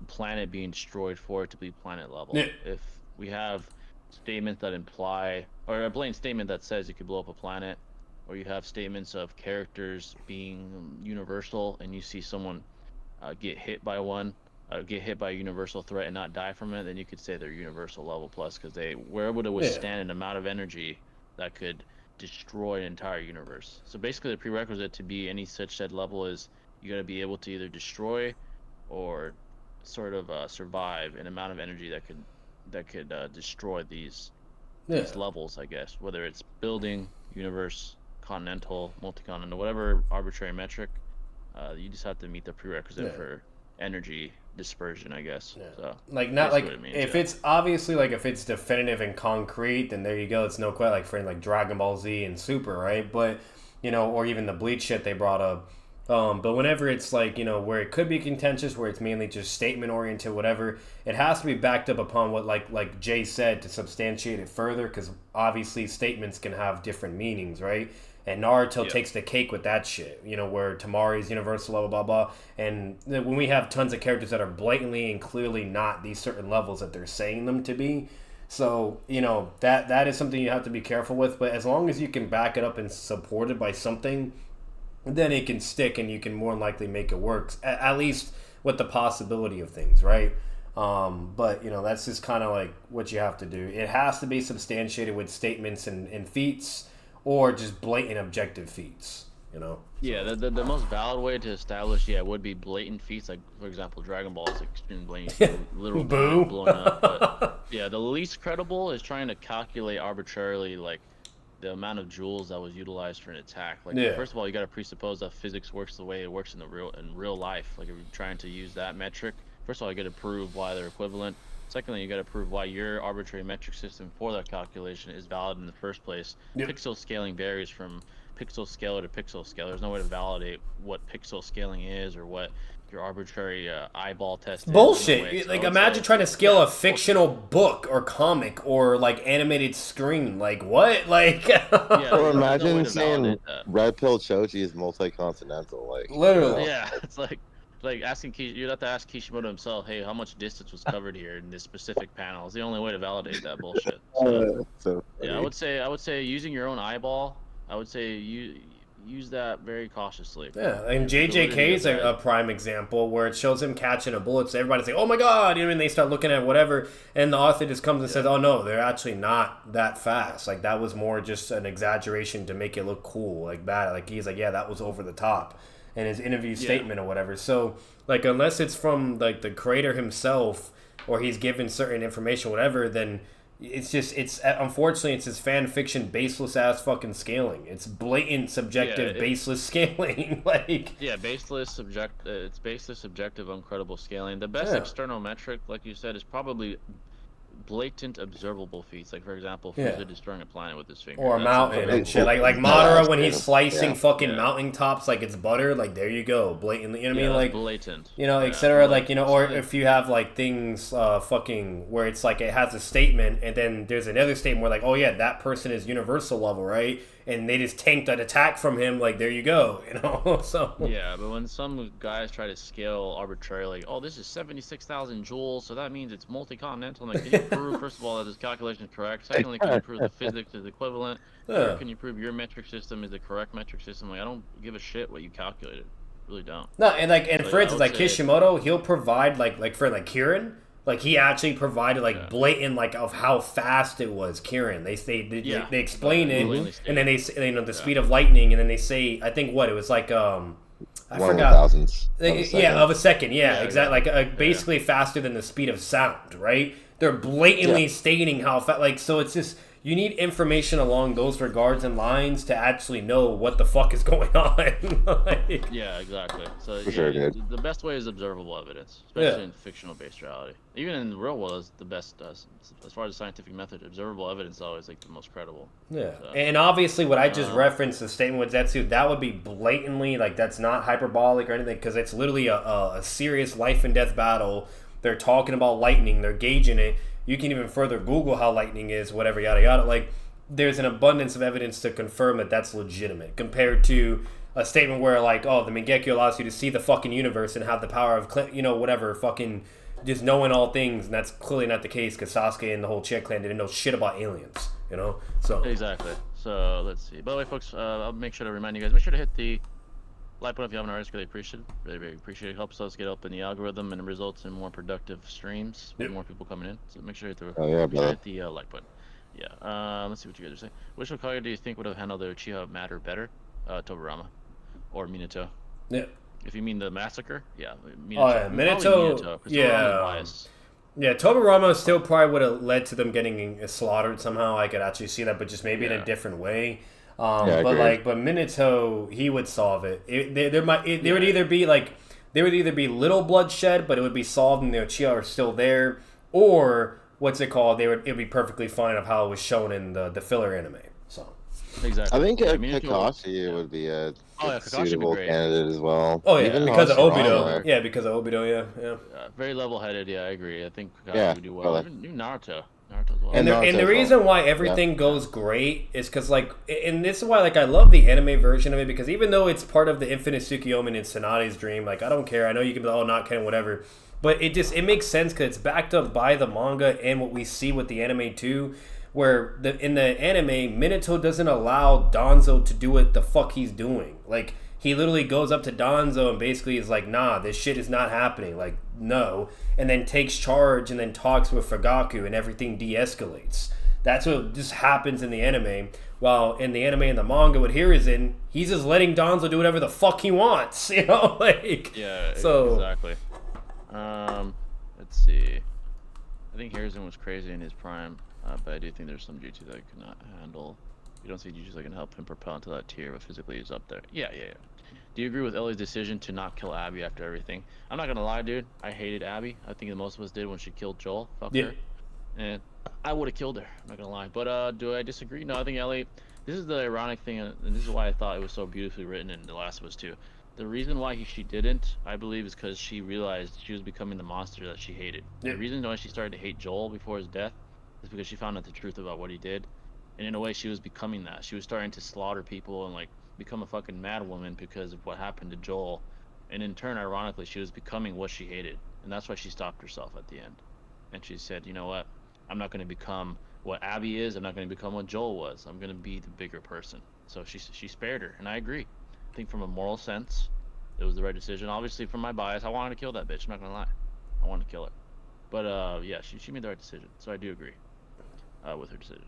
S1: planet being destroyed for it to be planet level.
S3: Yeah.
S1: If we have statements that imply, or a blatant statement that says you could blow up a planet, or you have statements of characters being universal, and you see someone get hit by a universal threat and not die from it, then you could say they're universal level plus, because they were able to withstand an amount of energy that could destroy an entire universe. So basically the prerequisite to be any such said level is you got to be able to either destroy or sort of survive an amount of energy that could destroy these levels, I guess, whether it's building, universe, continental, multi-continental, whatever arbitrary metric. You just have to meet the prerequisite for energy dispersion, I guess. So
S3: like not like
S1: it means,
S3: if it's obviously like if it's definitive and concrete, then there you go. It's no quite like for like Dragon Ball Z and Super, right? But or even the Bleach shit they brought up. But whenever it's like where it could be contentious, where it's mainly just statement oriented, whatever, it has to be backed up upon what like Jay said to substantiate it further, because obviously statements can have different meanings, right? And Naruto takes the cake with that shit, where Tamari's universal level, blah, blah. And when we have tons of characters that are blatantly and clearly not these certain levels that they're saying them to be. So, that is something you have to be careful with. But as long as you can back it up and support it by something, then it can stick and you can more than likely make it work. At least with the possibility of things, right? But, that's just kind of like what you have to do. It has to be substantiated with statements and feats, or just blatant objective feats,
S1: Yeah, the most valid way to establish, would be blatant feats. Like, for example, Dragon Ball is extreme blatant, literal blowing up. But, yeah, the least credible is trying to calculate arbitrarily, like, the amount of joules that was utilized for an attack. Like, first of all, you got to presuppose that physics works the way it works in real life. Like, if you're trying to use that metric, first of all, you got to prove why they're equivalent. Secondly, you got to prove why your arbitrary metric system for that calculation is valid in the first place. Pixel scaling varies from pixel scaler to pixel scaler. There's no way to validate what pixel scaling is or what your arbitrary eyeball test is.
S3: Bullshit. Like, imagine trying to scale a fictional book or comic or, like, animated screen. Like, what? Like...
S2: or imagine saying Red Pill Choji is multi-continental. Like,
S3: literally.
S1: Yeah, it's like asking you'd have to ask Kishimoto himself, hey, how much distance was covered here in this specific panel? It's the only way to validate that bullshit. So, I would say using your own eyeball, I would say use that very cautiously.
S3: Yeah, and JJK is a prime example where it shows him catching a bullet, so everybody's like, oh my god, and they start looking at whatever, and the author just comes and says, oh no, they're actually not that fast. Like, that was more just an exaggeration to make it look cool, like bad. Like, he's like, yeah, that was over the top. In his interview statement or whatever. So, like, unless it's from, like, the creator himself or he's given certain information, whatever, then unfortunately, it's his fan fiction baseless ass fucking scaling. It's blatant subjective baseless scaling. Like,
S1: baseless it's baseless subjective uncredible scaling. The best external metric, like you said, is probably blatant observable feats. Like, for example, Frieza destroying a planet with his finger.
S3: Or a mountain and shit. Like Madara when he's slicing fucking mountain tops like it's butter. Like, there you go. Blatantly. You know what I mean? Like,
S1: blatant.
S3: Etc. Like, or if you have, like, things fucking where it's like it has a statement and then there's another statement where, like, oh yeah, that person is universal level, right? And they just tanked an attack from him. Like, there you go. So.
S1: Yeah, but when some guys try to scale arbitrarily, oh, this is 76,000 joules, so that means it's multi-continental. Like, can you prove, first of all, that this calculation is correct? Secondly, can you prove the physics is equivalent? Or can you prove your metric system is the correct metric system? Like, I don't give a shit what you calculated. Really don't.
S3: No, and for instance, like Kishimoto, he'll provide like for Kirin. Like, he actually provided, like, blatant, like, of how fast it was, Kirin. They explain it, and then they say, the speed of lightning, and then they say, I think, it was like, I forgot.
S2: Thousandths
S3: of a second, exactly. Like, basically faster than the speed of sound, right? They're blatantly stating how fast, like, so it's just, you need information along those regards and lines to actually know what the fuck is going on. Like,
S1: Yeah, exactly. So
S2: For sure, dude.
S1: the best way is observable evidence,
S3: Yeah.
S1: especially in fictional-based reality. Even in the real world, is the best as far as the scientific method. Observable evidence is always like the most credible.
S3: yeah.
S1: So,
S3: And obviously, what I just referenced, the statement with Zetsu, that would be blatantly like that's not hyperbolic or anything, because it's literally a serious life and death battle. They're talking about lightning. They're gauging it. You can even further Google how lightning is, whatever, yada yada. Like, there's an abundance of evidence to confirm that that's legitimate, compared to a statement where, like, oh, the Mangekyo allows you to see the fucking universe and have the power of, whatever, fucking just knowing all things, and that's clearly not the case, because Sasuke and the whole Chick clan didn't know shit about aliens, you know? So
S1: exactly. So let's see. By the way, folks, I'll make sure to remind you guys. Make sure to hit the like button if you haven't already. It's really appreciated. Really, really appreciate it. It helps us get up in the algorithm and it results in more productive streams with more people coming in. So make sure to hit the like button. Yeah. Let's see what you guys are saying. Which Hokage do you think would have handled the Uchiha matter better? Tobirama or Minato?
S3: yeah.
S1: If you mean the massacre, yeah. Minato.
S3: Oh yeah, Minato.
S1: 'cause
S3: Yeah.
S1: Tobirama's biased.
S3: Yeah, Tobirama still probably would have led to them getting slaughtered somehow. I could actually see that, but just maybe in a different way. But Minato, he would solve it. There would either be little bloodshed, but it would be solved, and the Uchiha are still there, or what's it called? It'd be perfectly fine of how it was shown in the filler anime. So
S1: exactly.
S2: I think
S1: Minato-
S2: Kakashi would be a
S1: Kakashi would be
S2: suitable
S1: great.
S2: candidate as well.
S3: Oh yeah,
S2: Even
S3: because of
S2: Hashirama.
S3: Obito. Yeah, because of Obito. Yeah.
S1: Very level-headed. Yeah, I agree. I think Kakashi
S2: Yeah,
S1: would do well.
S2: probably.
S1: Even Naruto. Naruto as well.
S3: And
S2: Naruto
S3: the
S2: as
S3: reason
S2: well.
S3: why everything goes great is because, like, and this is why, like, I love the anime version of it, because even though it's part of the Infinite Tsukuyomi and Tsunade's dream, like, I don't care. I know you can be like, oh, not canon, whatever. But it makes sense because it's backed up by the manga and what we see with the anime, too, where in the anime, Minato doesn't allow Danzo to do what the fuck he's doing. Like, he literally goes up to Danzo and basically is like, nah, this shit is not happening. Like, no. And then takes charge and then talks with Fugaku and everything de-escalates. That's what just happens in the anime. While in the anime and the manga, what here is in, he's just letting Danzo do whatever the fuck he wants. You know? Like,
S1: yeah,
S3: so,
S1: exactly. Let's see. I think Harrison was crazy in his prime, but I do think there's some jutsu that I could not handle. You don't see jutsu that can help him propel into that tier, but physically he's up there. Yeah. Do you agree with Ellie's decision to not kill Abby after everything? I'm not gonna lie, dude. I hated Abby. I think most of us did when she killed Joel. Fuck her. And I would have killed her. I'm not gonna lie. But do I disagree? No, I think Ellie. This is the ironic thing, and this is why I thought it was so beautifully written in The Last of Us 2. The reason why she didn't, I believe, is because she realized she was becoming the monster that she hated. The reason why she started to hate Joel before his death is because she found out the truth about what he did. And in a way, she was becoming that. She was starting to slaughter people and, like, become a fucking mad woman because of what happened to Joel. And in turn, ironically, she was becoming what she hated. And that's why she stopped herself at the end. And she said, you know what? I'm not going to become what Abby is. I'm not going to become what Joel was. I'm going to be the bigger person. So she spared her. And I agree. I think from a moral sense, it was the right decision. Obviously, from my bias, I wanted to kill that bitch. I'm not going to lie. I wanted to kill her. But, yeah, she made the right decision. So I do agree with her decision.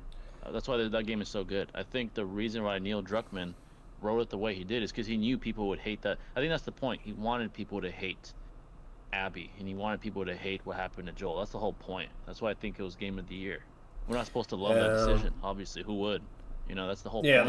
S1: That's why that game is so good. I think the reason why Neil Druckmann wrote it the way he did is because he knew people would hate that. I think that's the point. He wanted people to hate Abby, and he wanted people to hate what happened to Joel. That's the whole point. That's why I think it was Game of the Year. We're not supposed to love that decision. Obviously, who would? You know, that's the whole point.
S3: Yeah,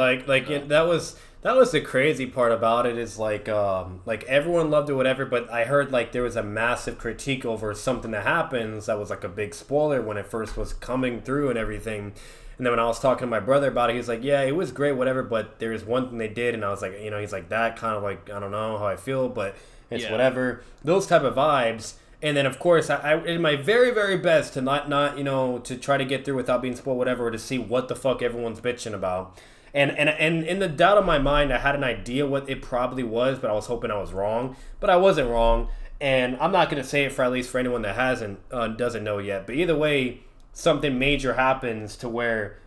S3: that was the crazy part about it is like everyone loved it, whatever, but I heard like there was a massive critique over something that happens that was like a big spoiler when it first was coming through and everything. And then when I was talking to my brother about it, he's like, yeah, it was great, whatever, but there's one thing they did, and I was like, you know, he's like, that kind of like, I don't know how I feel, but it's whatever. Those type of vibes. And then, of course, I did my very, very best to not, you know, to try to get through without being spoiled, whatever, or to see what the fuck everyone's bitching about. And in the doubt of my mind, I had an idea what it probably was, but I was hoping I was wrong. But I wasn't wrong. And I'm not going to say it for at least for anyone that doesn't know yet. But either way, something major happens to where,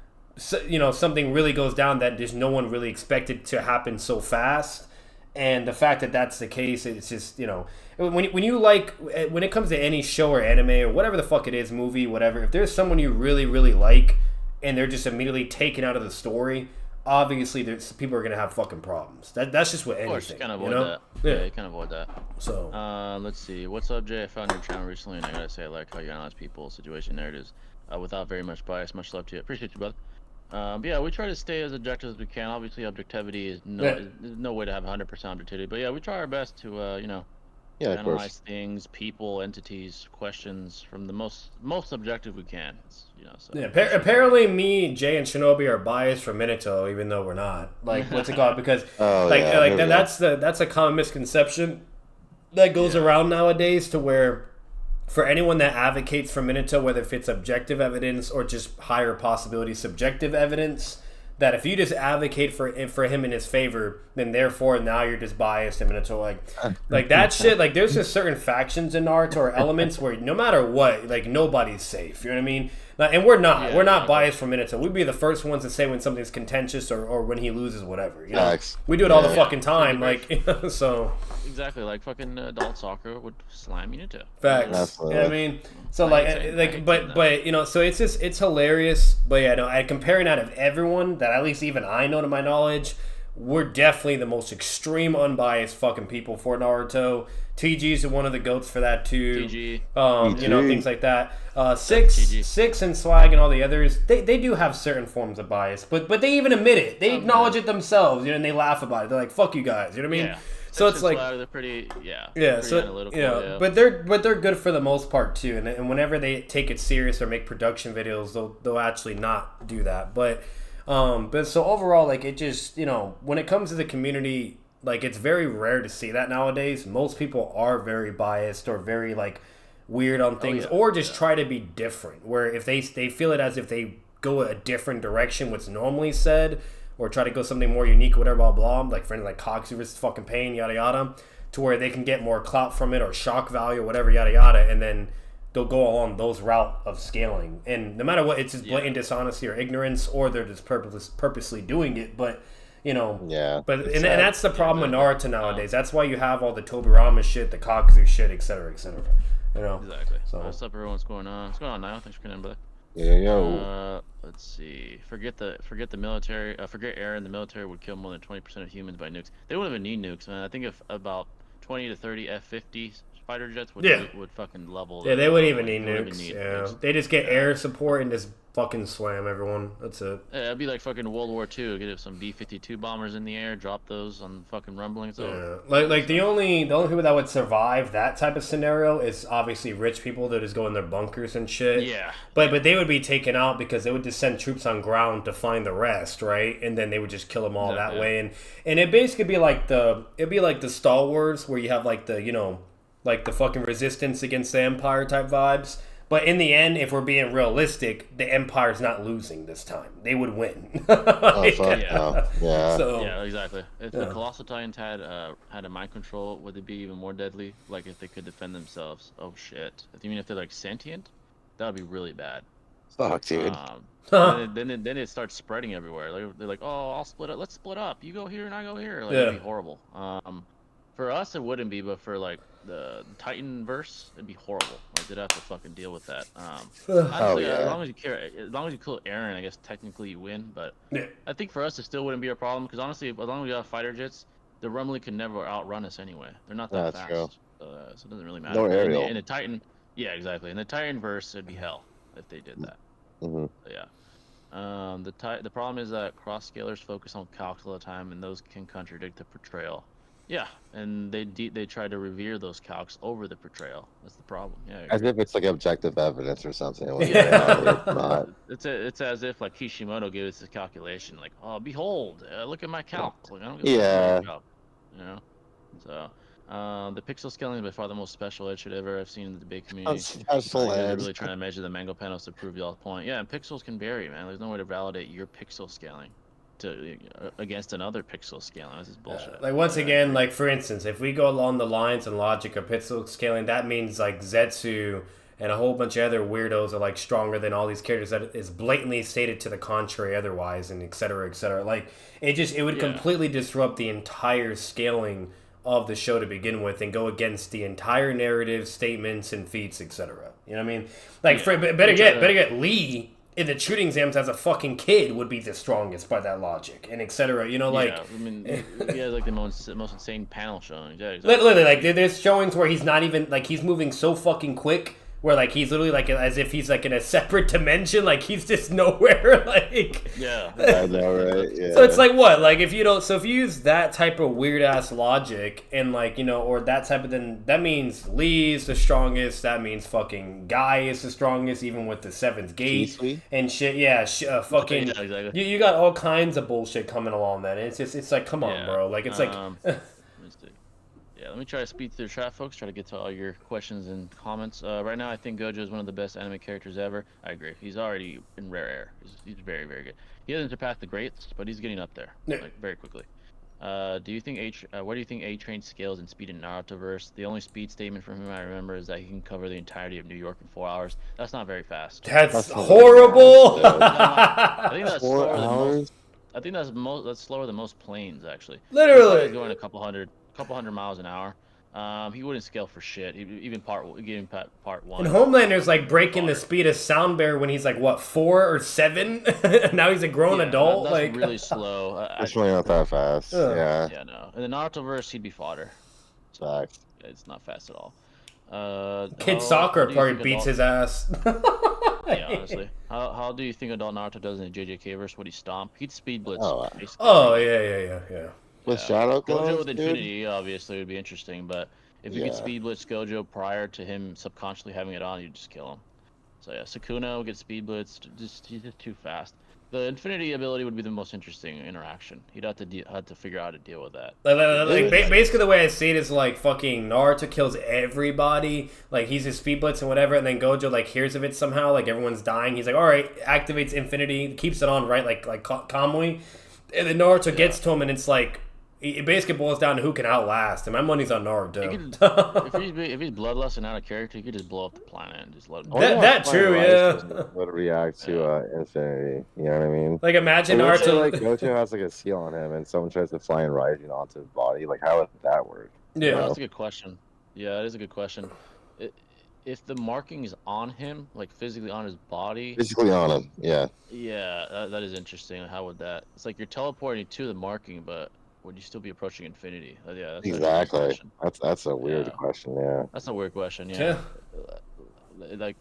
S3: you know, something really goes down that just no one really expected to happen so fast. And the fact that that's the case, it's just, you know, when it comes to any show or anime or whatever the fuck it is, movie, whatever, if there's someone you really, really like and they're just immediately taken out of the story, obviously people are going to have fucking problems. That's just what anything,
S1: of course, you can't avoid
S3: that.
S1: Yeah, you can't avoid that.
S3: So,
S1: let's see. What's up, Jay? I found your channel recently, and I gotta say, I like how you analyze people's situation narratives without very much bias. Much love to you. Appreciate you, brother. Yeah, we try to stay as objective as we can. Obviously, objectivity is there's no way to have 100% objectivity, but yeah, we try our best to
S2: Yeah,
S1: to
S2: of course.
S1: analyze things, people, entities, questions from the most objective we can. So
S3: Yeah, apparently me, Jay, and Shinobi are biased for Minato, even though we're not. Like, what's it called? Because
S2: Oh, yeah, here we go.
S3: that's a common misconception that goes around nowadays, to where for anyone that advocates for Minato, whether if it's objective evidence or just higher possibility subjective evidence, that if you just advocate for him in his favor, then therefore now you're just biased and Minato, like that shit. Like, there's just certain factions in Naruto or elements where no matter what, like, nobody's safe. You know what I mean? And we're not. We're not biased for Minato. We'd be the first ones to say when something's contentious or when he loses, whatever. You know,
S2: Facts.
S3: we do it all the fucking time. Like, so.
S1: Exactly, like fucking adult soccer would slam you into.
S3: Facts.
S2: Absolutely.
S3: You know what I mean? So but you know, so it's hilarious. But yeah, no, comparing out of everyone that at least even I know to my knowledge, we're definitely the most extreme unbiased fucking people for Naruto. TG's one of the goats for that too.
S1: TG.
S3: You know, things like that. Six and Swag and all the others, they do have certain forms of bias, but they even admit it. They acknowledge it themselves, you know, and they laugh about it. They're like, "Fuck you guys," you know what I mean?
S1: Yeah.
S3: So it's like,
S1: they're pretty,
S3: so
S1: analytical,
S3: yeah, but they're good for the most part too. And whenever they take it serious or make production videos, they'll actually not do that. But so overall, like, it just, you know, when it comes to the community, like, it's very rare to see that nowadays. Most people are very biased or very, like, weird on things, or just try to be different. Where if they feel it as if they go a different direction what's normally said, or try to go something more unique, whatever, blah, blah, like, for instance, like Coxie versus fucking Pain, yada, yada, to where they can get more clout from it, or shock value, or whatever, yada, yada, and then they'll go along those route of scaling. And no matter what, it's just blatant dishonesty or ignorance, or they're just purposely doing it, but, you know, and that's the problem with Naruto nowadays. That's why you have all the Tobirama shit, the Kakuzu shit, etc., etc., you know?
S1: Exactly.
S3: So,
S1: what's up, everyone? What's going on? What's going on now? Thanks for coming in, brother. Let's see. Forget the military. Forget air in the military would kill more than 20% of humans by nukes. They wouldn't even need nukes, man. I think if about 20 to 30 F-50 fighter jets would fucking level.
S3: Yeah, they wouldn't even need nukes. They just get air support and just fucking slam everyone. That's it.
S1: Yeah, it'd be like fucking World War II. Get some B-52 bombers in the air, drop those on fucking rumblings.
S3: Like the only people that would survive that type of scenario is obviously rich people that just go in their bunkers and shit.
S1: Yeah.
S3: But they would be taken out because they would just send troops on ground to find the rest, right? And then they would just kill them all that way. And it basically be like the Star Wars, where you have like the, you know, like the fucking resistance against the Empire type vibes. But in the end, if we're being realistic, the Empire's not losing this time. They would win.
S2: Oh, fuck no. Yeah.
S3: So,
S1: yeah, exactly. If the Colossal Titans had a mind control, would it be even more deadly? Like, if they could defend themselves? Oh shit! You mean if they're like sentient? That would be really bad.
S2: Fuck, dude.
S1: Then it starts spreading everywhere. They're like, oh, I'll split up. Let's split up. You go here and I go here. Like, it'd be horrible. For us, it wouldn't be, but for like the Titan verse, it'd be horrible. Like, they'd have to fucking deal with that. Honestly, as long as you kill Eren, I guess technically you win. But I think for us, it still wouldn't be a problem, because honestly, as long as we have fighter jets, the Rumbling could never outrun us anyway. They're not that fast, so it doesn't really matter.
S2: No aerial.
S1: In the Titan, yeah, exactly. In the Titan verse, it'd be hell if they did that.
S2: Mm-hmm.
S1: But yeah. The problem is that cross scalers focus on calcs all the time, and those can contradict the portrayal. Yeah, and they try to revere those calcs over the portrayal. That's the problem. Yeah.
S2: As if it's like objective evidence or something. Like
S3: it's
S2: not.
S1: It's as if like Kishimoto gave us a calculation, like, oh, behold, look at my calc. Like, I don't you know. So the pixel scaling is by far the most special edge I've seen in the debate community.
S2: Special edge.
S1: They're really trying to measure the mango panels to prove y'all's point. Yeah, and pixels can vary, man. There's no way to validate your pixel scaling against another pixel scaling. This is bullshit.
S3: Like, once again, like, for instance, if we go along the lines and logic of pixel scaling, that means like Zetsu and a whole bunch of other weirdos are like stronger than all these characters that is blatantly stated to the contrary otherwise, and et cetera, et cetera. Like, it would completely disrupt the entire scaling of the show to begin with, and go against the entire narrative, statements, and feats, etc. You know what I mean? Like, better get Lee in the shooting exams as a fucking kid would be the strongest by that logic, and etc. You know, like,
S1: I mean, he has like the most insane panel showing. Yeah, exactly.
S3: Literally, like, there's showings where he's not even, like, he's moving so fucking quick where like he's literally like as if he's like in a separate dimension, like he's just nowhere. Like
S1: Yeah.
S2: I know, right? Yeah.
S3: so it's like what? Like if you don't, so if you use that type of weird ass logic and like, you know, or that type of, then that means Lee's the strongest. That means fucking Guy is the strongest, even with the seventh gate
S2: T-Sweet?
S3: and shit. Yeah, fucking.
S1: Yeah, exactly.
S3: You got all kinds of bullshit coming along. Then it's like, come on,
S1: Yeah.
S3: bro. Like it's like.
S1: Let me see. Yeah, let me try to speed through the chat, folks. Try to get to all your questions and comments. Right now, I think Gojo is one of the best anime characters ever. I agree. He's already in rare air. He's very, very good. He hasn't surpassed the greats, but he's getting up there, like very quickly. Do you think what do you think A-Train scales in speed in Narutoverse? The only speed statement from him I remember is that he can cover the entirety of New York in 4 hours. That's not very fast.
S3: That's horrible.
S1: I think that's
S2: 4
S1: slower than most.
S2: hours?
S1: I think that's slower than most planes actually.
S3: Literally.
S1: He's going a couple hundred miles an hour. He wouldn't scale for shit. Even part one.
S3: And Homelander's like breaking the speed of Sound Bear when he's like what 4 or 7. Now he's a grown adult.
S1: That's
S3: like
S1: really slow.
S2: It's really not that fast. Yeah.
S1: Yeah, no. In the Narutoverse, he'd be fodder.
S2: Facts.
S1: Yeah, it's not fast at all.
S3: Kid Soccer probably beats his ass.
S1: Yeah, honestly. How do you think adult Naruto does in the JJK verse? Would he stomp? He'd speed blitz. basically.
S3: Oh yeah.
S2: With Shadow
S1: Gojo
S2: Clones,
S1: with
S2: dude?
S1: Infinity obviously would be interesting, but if you could
S2: Yeah.
S1: speed blitz Gojo prior to him subconsciously having it on, you'd just kill him. So yeah, Sukuna would get speed blitzed. He's just too fast. The Infinity ability would be the most interesting interaction. He'd have to figure out how to deal with that.
S3: Basically the way I see it is like fucking Naruto kills everybody, like he's his speed blitz and whatever, and then Gojo like hears of it somehow, like everyone's dying. He's like, all right, activates Infinity, keeps it on, right, like calmly, and then Naruto gets to him, and it's like it basically boils down to who can outlast, and my money's on Naruto.
S1: If he's bloodlust and out of character, he could just blow up the planet and just let him.
S3: That true, yeah.
S2: Would react to Infinity. You know what I mean?
S3: Like imagine
S2: Like,
S3: Naruto.
S2: like Gojo has like a seal on him, and someone tries to fly and rising onto his body. Like, how would that work?
S3: Yeah.
S1: That's a good question. Yeah, that is a good question. If the marking is on him, like physically on his body,
S2: Physically on him, yeah.
S1: yeah, that is interesting. How would that? It's like you're teleporting to the marking, but would you still be approaching infinity? Yeah, that's
S2: Exactly.
S1: A question.
S2: That's a weird question, yeah.
S1: That's a weird question. Yeah. Like,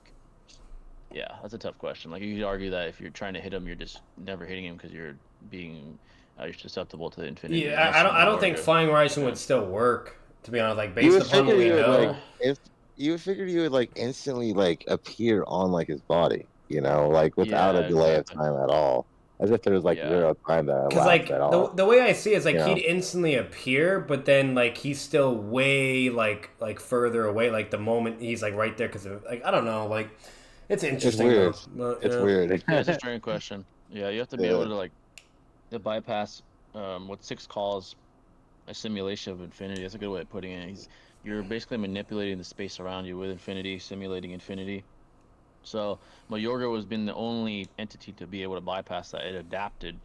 S1: yeah, that's a tough question. Like you could argue that if you're trying to hit him, you're just never hitting him because you're being you're susceptible to infinity.
S3: Yeah, I don't think Flying Rising would still work, to be honest. Like based upon what we know.
S2: If you figured you would like instantly like appear on like his body, you know, like without a delay of time at all. As if there was like zero time that
S3: because like
S2: at all.
S3: the way I see it is like
S2: You know?
S3: he'd instantly appear, but then like he's still way like further away. Like the moment he's like right there, because like I don't know, like it's interesting.
S2: It's weird. It's weird.
S1: Yeah, it's a strange question. Yeah, you have to be able to like to bypass what Six calls a simulation of infinity. That's a good way of putting it. You're basically manipulating the space around you with infinity, simulating infinity. So Mayorga has been the only entity to be able to bypass that. It adapted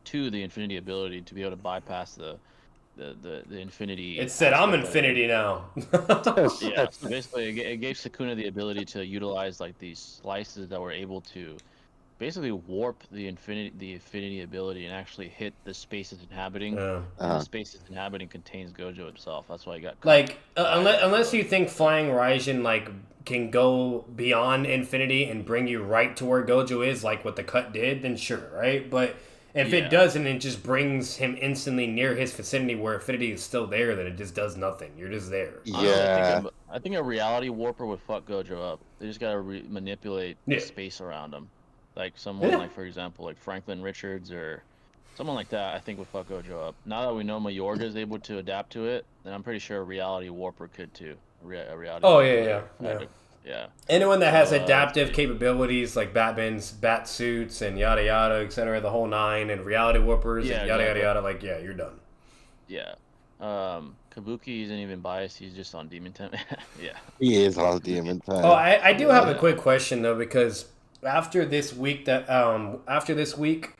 S1: to the infinity ability to be able to bypass the infinity.
S3: It said, "I'm infinity now."
S1: Yeah, so basically it gave Sukuna the ability to utilize like these slices that were able to basically warp the infinity ability and actually hit the space it's inhabiting. The space it's inhabiting contains Gojo himself. That's why he got
S3: like unless you think Flying Raijin like can go beyond infinity and bring you right to where Gojo is, like what the cut did, then sure, right? But if it doesn't, it just brings him instantly near his vicinity where infinity is still there, then it just does nothing. You're just there.
S2: Yeah.
S1: I think a reality warper would fuck Gojo up. They just gotta manipulate the space around him. Like someone like, for example, like Franklin Richards or someone like that, I think would fuck Gojo up. Now that we know Mayorga is able to adapt to it, then I'm pretty sure a reality warper could too. A reality yeah.
S3: Anyone that has adaptive capabilities like Batman's bat suits and yada yada, etc., the whole nine, and reality warpers and yada yada yada, like you're done.
S1: Yeah. Kabuki isn't even biased. He's just on Demon Time. Yeah.
S2: He is on Demon Time.
S3: Oh, I do have a quick question though, because after this week,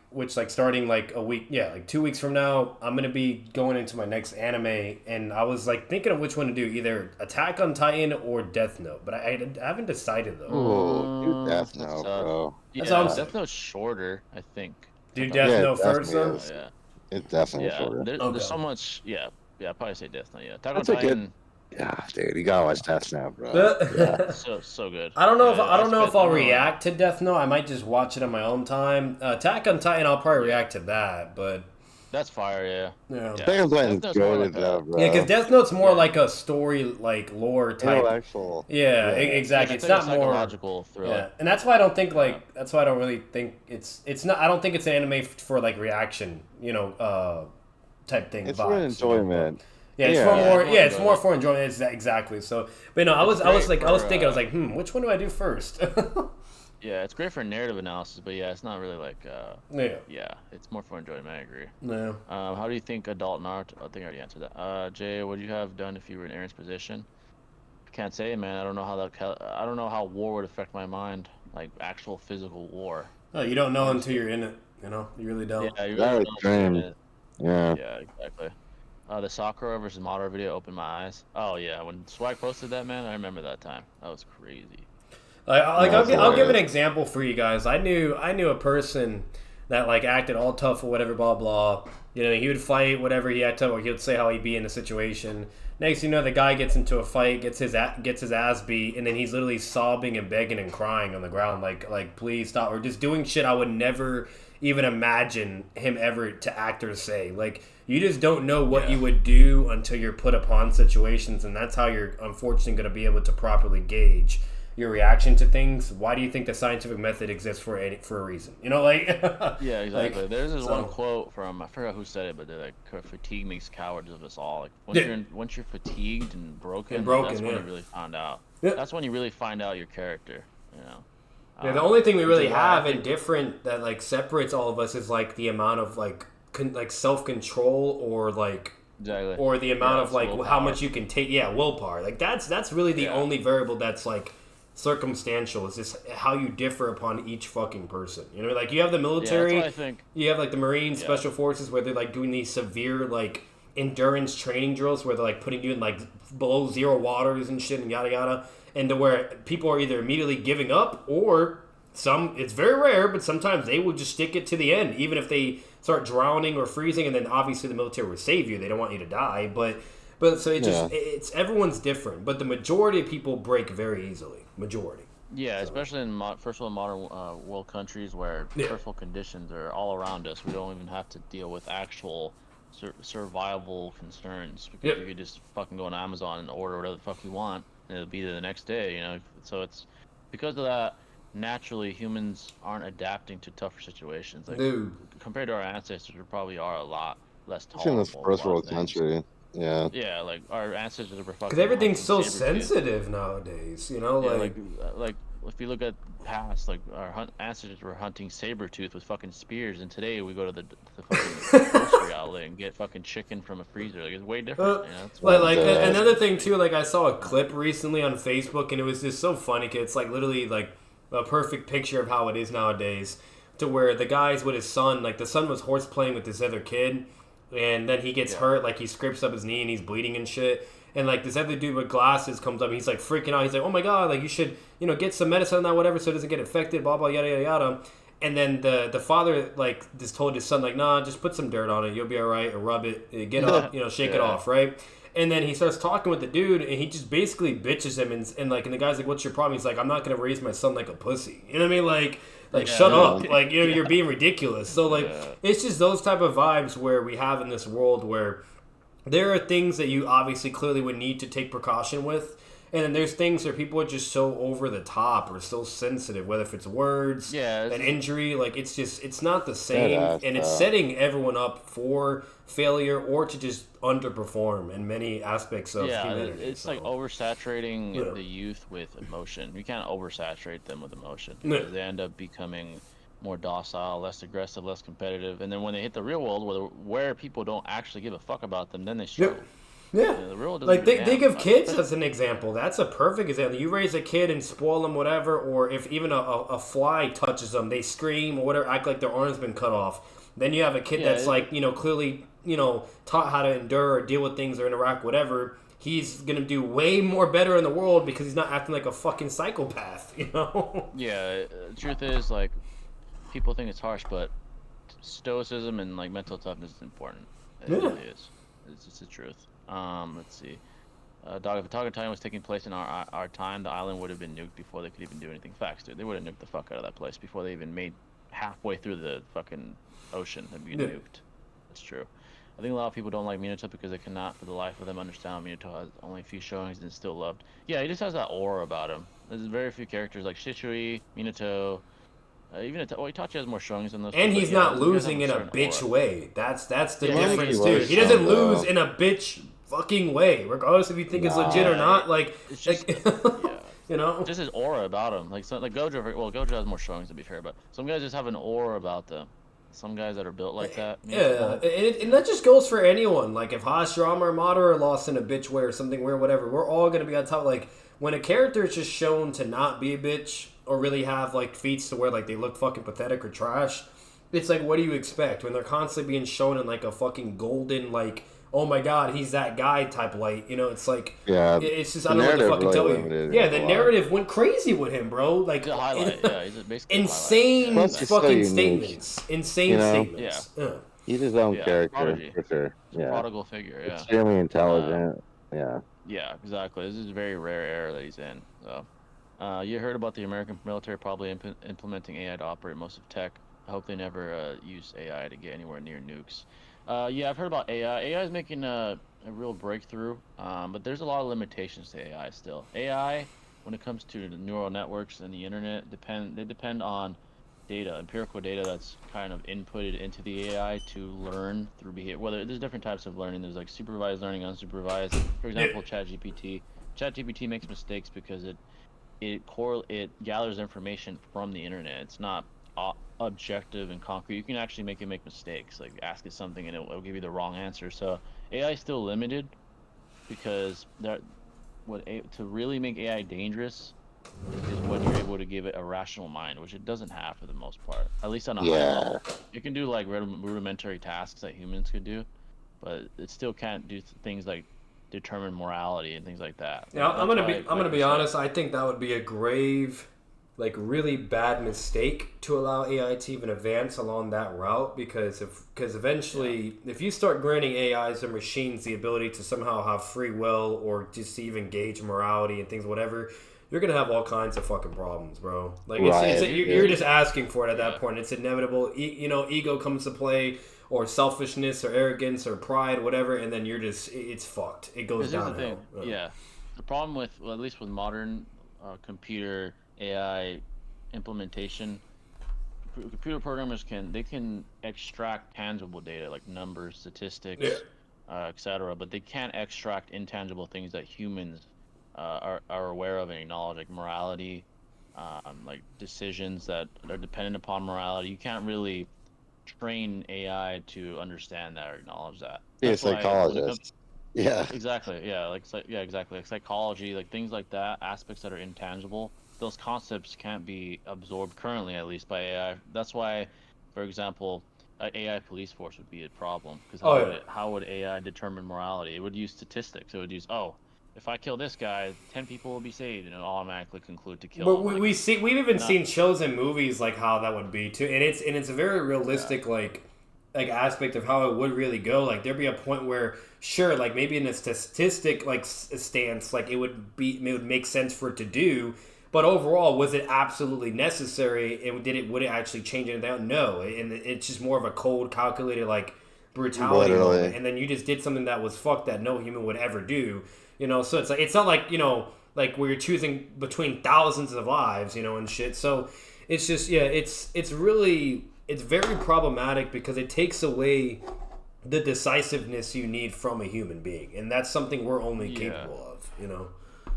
S3: which like starting like a week, like 2 weeks from now, I'm gonna be going into my next anime, and I was like thinking of which one to do, either Attack on Titan or Death Note, but I haven't decided though.
S2: Oh, do Death Note, bro.
S1: Yeah, Death Note's shorter, I think.
S3: Do Death Note first though.
S2: Yeah, it's definitely shorter.
S1: There's so much. Yeah, I'd probably say Death Note. Yeah, Attack on Titan.
S2: Yeah, dude, you gotta watch Death Note, bro. Yeah.
S1: So good.
S3: I don't know if
S1: Yeah,
S3: I don't know if
S1: spent-
S3: I'll
S1: I don't know.
S3: react to Death Note. I might just watch it on my own time. Attack on Titan, I'll probably react to that, but
S1: That's fire. Yeah.
S3: yeah.
S2: Attack on Titan's
S1: Death Note's more
S2: good
S1: like
S2: though,
S1: a
S2: bro.
S3: Yeah, because Death Note's more
S1: Yeah.
S3: like a story, like lore type.
S2: Intellectual.
S3: Yeah,
S2: Yeah.
S3: exactly.
S1: It's
S3: It's
S1: like a
S3: not more.
S1: psychological thriller.
S3: Yeah, and that's why I don't think like that's why I don't really think it's not. I don't think it's an anime for like reaction, type thing.
S2: It's
S3: vibes,
S2: for enjoyment.
S3: Yeah, it's
S2: Yeah.
S3: for
S2: Yeah,
S3: more.
S1: it's more
S3: Yeah, it's more
S1: enjoyment.
S3: for enjoying. It's exactly. So, but no, I was
S1: great
S3: thinking, I was
S1: for,
S3: like, which one do I do first?
S1: Yeah, it's great for narrative analysis, but yeah, it's not really like.
S3: Yeah.
S1: Yeah, it's more for enjoyment. I agree.
S3: Yeah.
S1: How do you think adult Naruto? I think I already answered that. Jay, what would you have done if you were in Aaron's position? Can't say, man. I don't know how I don't know how war would affect my mind, like actual physical war.
S3: Oh, you don't know until you're in it. You really don't.
S1: Yeah, you
S2: That
S1: really
S2: was
S1: don't
S2: dream.
S1: understand it.
S2: Yeah.
S1: Yeah, exactly. The Sakura versus Madara video opened my eyes. Oh yeah, when Swag posted that, man, I remember that time. That was crazy.
S3: I'll give an example for you guys. I knew a person that like acted all tough or whatever, blah blah. He would fight whatever he had to, or he would say how he'd be in a situation. Next, the guy gets into a fight, gets his ass beat, and then he's literally sobbing and begging and crying on the ground, like please stop, or just doing shit I would never even imagine him ever to act or say. Like you just don't know what you would do until you're put upon situations, and that's how you're unfortunately going to be able to properly gauge your reaction to things. Why do you think the scientific method exists for a reason?
S1: Yeah, exactly.
S3: Like,
S1: There's this
S3: so-
S1: one quote from, I forgot who said it, but they're like, fatigue makes cowards of us all. Like once you're fatigued and broken, that's when
S3: yeah.
S1: you really find out.
S3: Yeah.
S1: That's when you really find out your character.
S3: Yeah, the only thing we really
S1: yeah,
S3: have and different that like separates all of us is like the amount of like self control or like
S1: Exactly.
S3: or the amount of
S1: it's
S3: like how
S1: willpower.
S3: much you can take. Yeah, willpower. Like that's really the
S1: Yeah.
S3: only variable that's like circumstantial. Is just how you differ upon each fucking person. Like you have the
S1: Yeah,
S3: military.
S1: that's what I think.
S3: You have like the Marines,
S1: Yeah.
S3: Special Forces, where they're like doing these severe like endurance training drills where they're like putting you in like below zero waters and shit and yada yada, and to where people are either immediately giving up or it's very rare, but sometimes they will just stick it to the end, even if they start drowning or freezing, and then obviously the military will save you. They don't want you to die, but so it's everyone's different, but the majority of people break very easily. Majority.
S1: Yeah, especially in first world modern world countries where first world conditions are all around us. We don't even have to deal with actual survival concerns because we could just fucking go on Amazon and order whatever the fuck we want, and it'll be there the next day. So it's because of that. Naturally, humans aren't adapting to tougher situations. Like
S3: Dude.
S1: compared to our ancestors, we probably are a lot less
S2: It's in
S1: tolerable.
S2: this first
S1: a lot of
S2: world
S1: things.
S2: country. Yeah.
S1: Yeah, like our ancestors were fucking.
S3: Because everything's so
S1: hunting saber-tooth.
S3: sensitive nowadays,
S1: Yeah, like if you look at past, like our ancestors were hunting saber tooth with fucking spears, and today we go to the fucking grocery outlet and get fucking chicken from a freezer. Like it's way different. It's
S3: another thing too, like I saw a clip recently on Facebook, and it was just so funny. 'Cause it's like literally like a perfect picture of how it is nowadays, to where the guy's with his son, like the son was horse playing with this other kid, and then he gets hurt, like he scrapes up his knee and he's bleeding and shit. And like this other dude with glasses comes up and he's like freaking out. He's like, "Oh my god, like you should, get some medicine on that, whatever, so it doesn't get infected, blah blah yada yada yada." And then the father like just told his son like, "Nah, just put some dirt on it, you'll be alright, or rub it, get up, shake it off, right?" And then he starts talking with the dude, and he just basically bitches him, and the guy's like, "What's your problem?" He's like, "I'm not gonna raise my son like a pussy." You know what I mean? Like shut up, like you're being ridiculous. So like it's just those type of vibes where we have in this world where there are things that you obviously clearly would need to take precaution with, and then there's things where people are just so over the top or so sensitive, whether if it's words, an injury, like it's not the same, and it's setting everyone up for failure or to just underperform in many aspects of humanity.
S1: It's like oversaturating the youth with emotion. You can't oversaturate them with emotion because they end up becoming more docile, less aggressive, less competitive, and then when they hit the real world where people don't actually give a fuck about them, then they struggle.
S3: Yeah.
S1: The real world doesn't
S3: Like
S1: give a
S3: think
S1: damn
S3: of
S1: about
S3: kids
S1: it.
S3: as an example. That's a perfect example. You raise a kid and spoil them, whatever, or if even a fly touches them, they scream or whatever, act like their arm's been cut off. Then you have a kid that's like, clearly, taught how to endure or deal with things or interact, whatever. He's gonna do way more better in the world because he's not acting like a fucking psychopath,
S1: Yeah, the truth is, like, people think it's harsh, but stoicism and like mental toughness is important. It really is. It's just the truth. Let's see. Dog, if Attack on Titan was taking place in our time, the island would have been nuked before they could even do anything. Facts, dude. They would have nuked the fuck out of that place before they even made halfway through the fucking ocean. They'd be nuked. That's true. I think a lot of people don't like Minato because they cannot, for the life of them, understand how Minato has only a few showings and still loved. Yeah, he just has that aura about him. There's very few characters like Shisui, Minato, even Itachi has more showings than those.
S3: And
S1: two,
S3: he's
S1: yeah,
S3: not losing in a
S1: certain
S3: bitch
S1: aura.
S3: way. That's the
S1: Yeah,
S3: difference
S2: he
S3: too.
S2: was
S3: He doesn't
S2: strong,
S3: lose
S2: though.
S3: in a bitch fucking way, regardless if you think it's legit or not. Like,
S1: It's just, yeah.
S3: you know.
S1: Just his aura about him, like Gojo. Well, Gojo has more showings to be fair, but some guys just have an aura about them. Some guys that are built like that.
S3: Yeah, and that just goes for anyone. Like, if Hashirama or Madara are lost in a bitch way or something weird, whatever, we're all gonna be on top. Like, when a character is just shown to not be a bitch or really have like feats to where like they look fucking pathetic or trash, it's like, what do you expect when they're constantly being shown in like a fucking golden, like, oh my god, he's that guy type light? You know, it's like,
S2: Yeah,
S3: it's just,
S2: the
S3: I don't know what to
S2: narrative
S3: fucking
S2: really
S3: tell you.
S2: limited
S3: Yeah,
S2: it
S3: the
S2: a lot.
S3: narrative went crazy with him, bro. Like,
S1: He's a highlight. Yeah, he's basically
S3: insane
S1: a highlight.
S2: Plus, he's so
S3: fucking
S2: unique.
S3: statements. Insane
S2: You know?
S3: statements. Yeah.
S2: He's his own
S1: Yeah,
S2: character
S1: prodigy.
S2: for sure.
S1: He's a
S2: Yeah,
S1: prodigal figure. Yeah.
S2: extremely intelligent. Yeah.
S1: Yeah, exactly. This is a very rare era that he's in. So, you heard about the American military probably implementing AI to operate most of tech. I hope they never use AI to get anywhere near nukes. Yeah, I've heard about AI. AI is making a real breakthrough, but there's a lot of limitations to AI still. AI, when it comes to the neural networks and the internet, depend on data, empirical data that's kind of inputted into the AI to learn through behavior. Whether there's different types of learning. There's like supervised learning, unsupervised. For example, ChatGPT. ChatGPT makes mistakes because it gathers information from the internet. It's not objective and concrete. You can actually make it make mistakes. Like ask it something and it'll give you the wrong answer. So AI is still limited because to really make AI dangerous is when you're able to give it a rational mind, which it doesn't have for the most part. At least on a high level, it can do like rudimentary tasks that humans could do, but it still can't do things like determine morality and things like that.
S3: Yeah, I'm gonna be
S1: said,
S3: honest. I think that would be a grave, like really bad mistake to allow AI to even advance along that route because eventually, if you start granting AIs or machines the ability to somehow have free will or just even gauge morality and things, whatever, you're gonna have all kinds of fucking problems, bro. Like you're just asking for it at that point. It's inevitable. Ego comes to play, or selfishness, or arrogance, or pride, whatever, and then it's fucked. It goes downhill.
S1: The problem with, well, at least with modern computer AI implementation, computer programmers can extract tangible data like numbers, statistics, etc., but they can't extract intangible things that humans are aware of and acknowledge, like morality, like decisions that are dependent upon morality. You can't really train AI to understand that or acknowledge that.
S2: Be a psychologist.
S1: Exactly. Yeah, exactly. Like psychology, like things like that, aspects that are intangible. Those concepts can't be absorbed currently, at least by AI. That's why, for example, an AI police force would be a problem because how would AI determine morality? It would use statistics. It would use if I kill this guy, 10 people will be saved, and it automatically conclude to kill.
S3: But we've even seen shows and movies like how that would be too, and it's a very realistic like aspect of how it would really go. Like there'd be a point where sure, like maybe in a statistic like stance, like it would make sense for it to do, but overall, was it absolutely necessary? And would it actually change anything? No, and it's just more of a cold, calculated like brutality moment, and then you just did something that was fucked that no human would ever do. So it's not like like where you're choosing between thousands of lives, and shit. So it's just it's very problematic because it takes away the decisiveness you need from a human being, and that's something we're only capable of,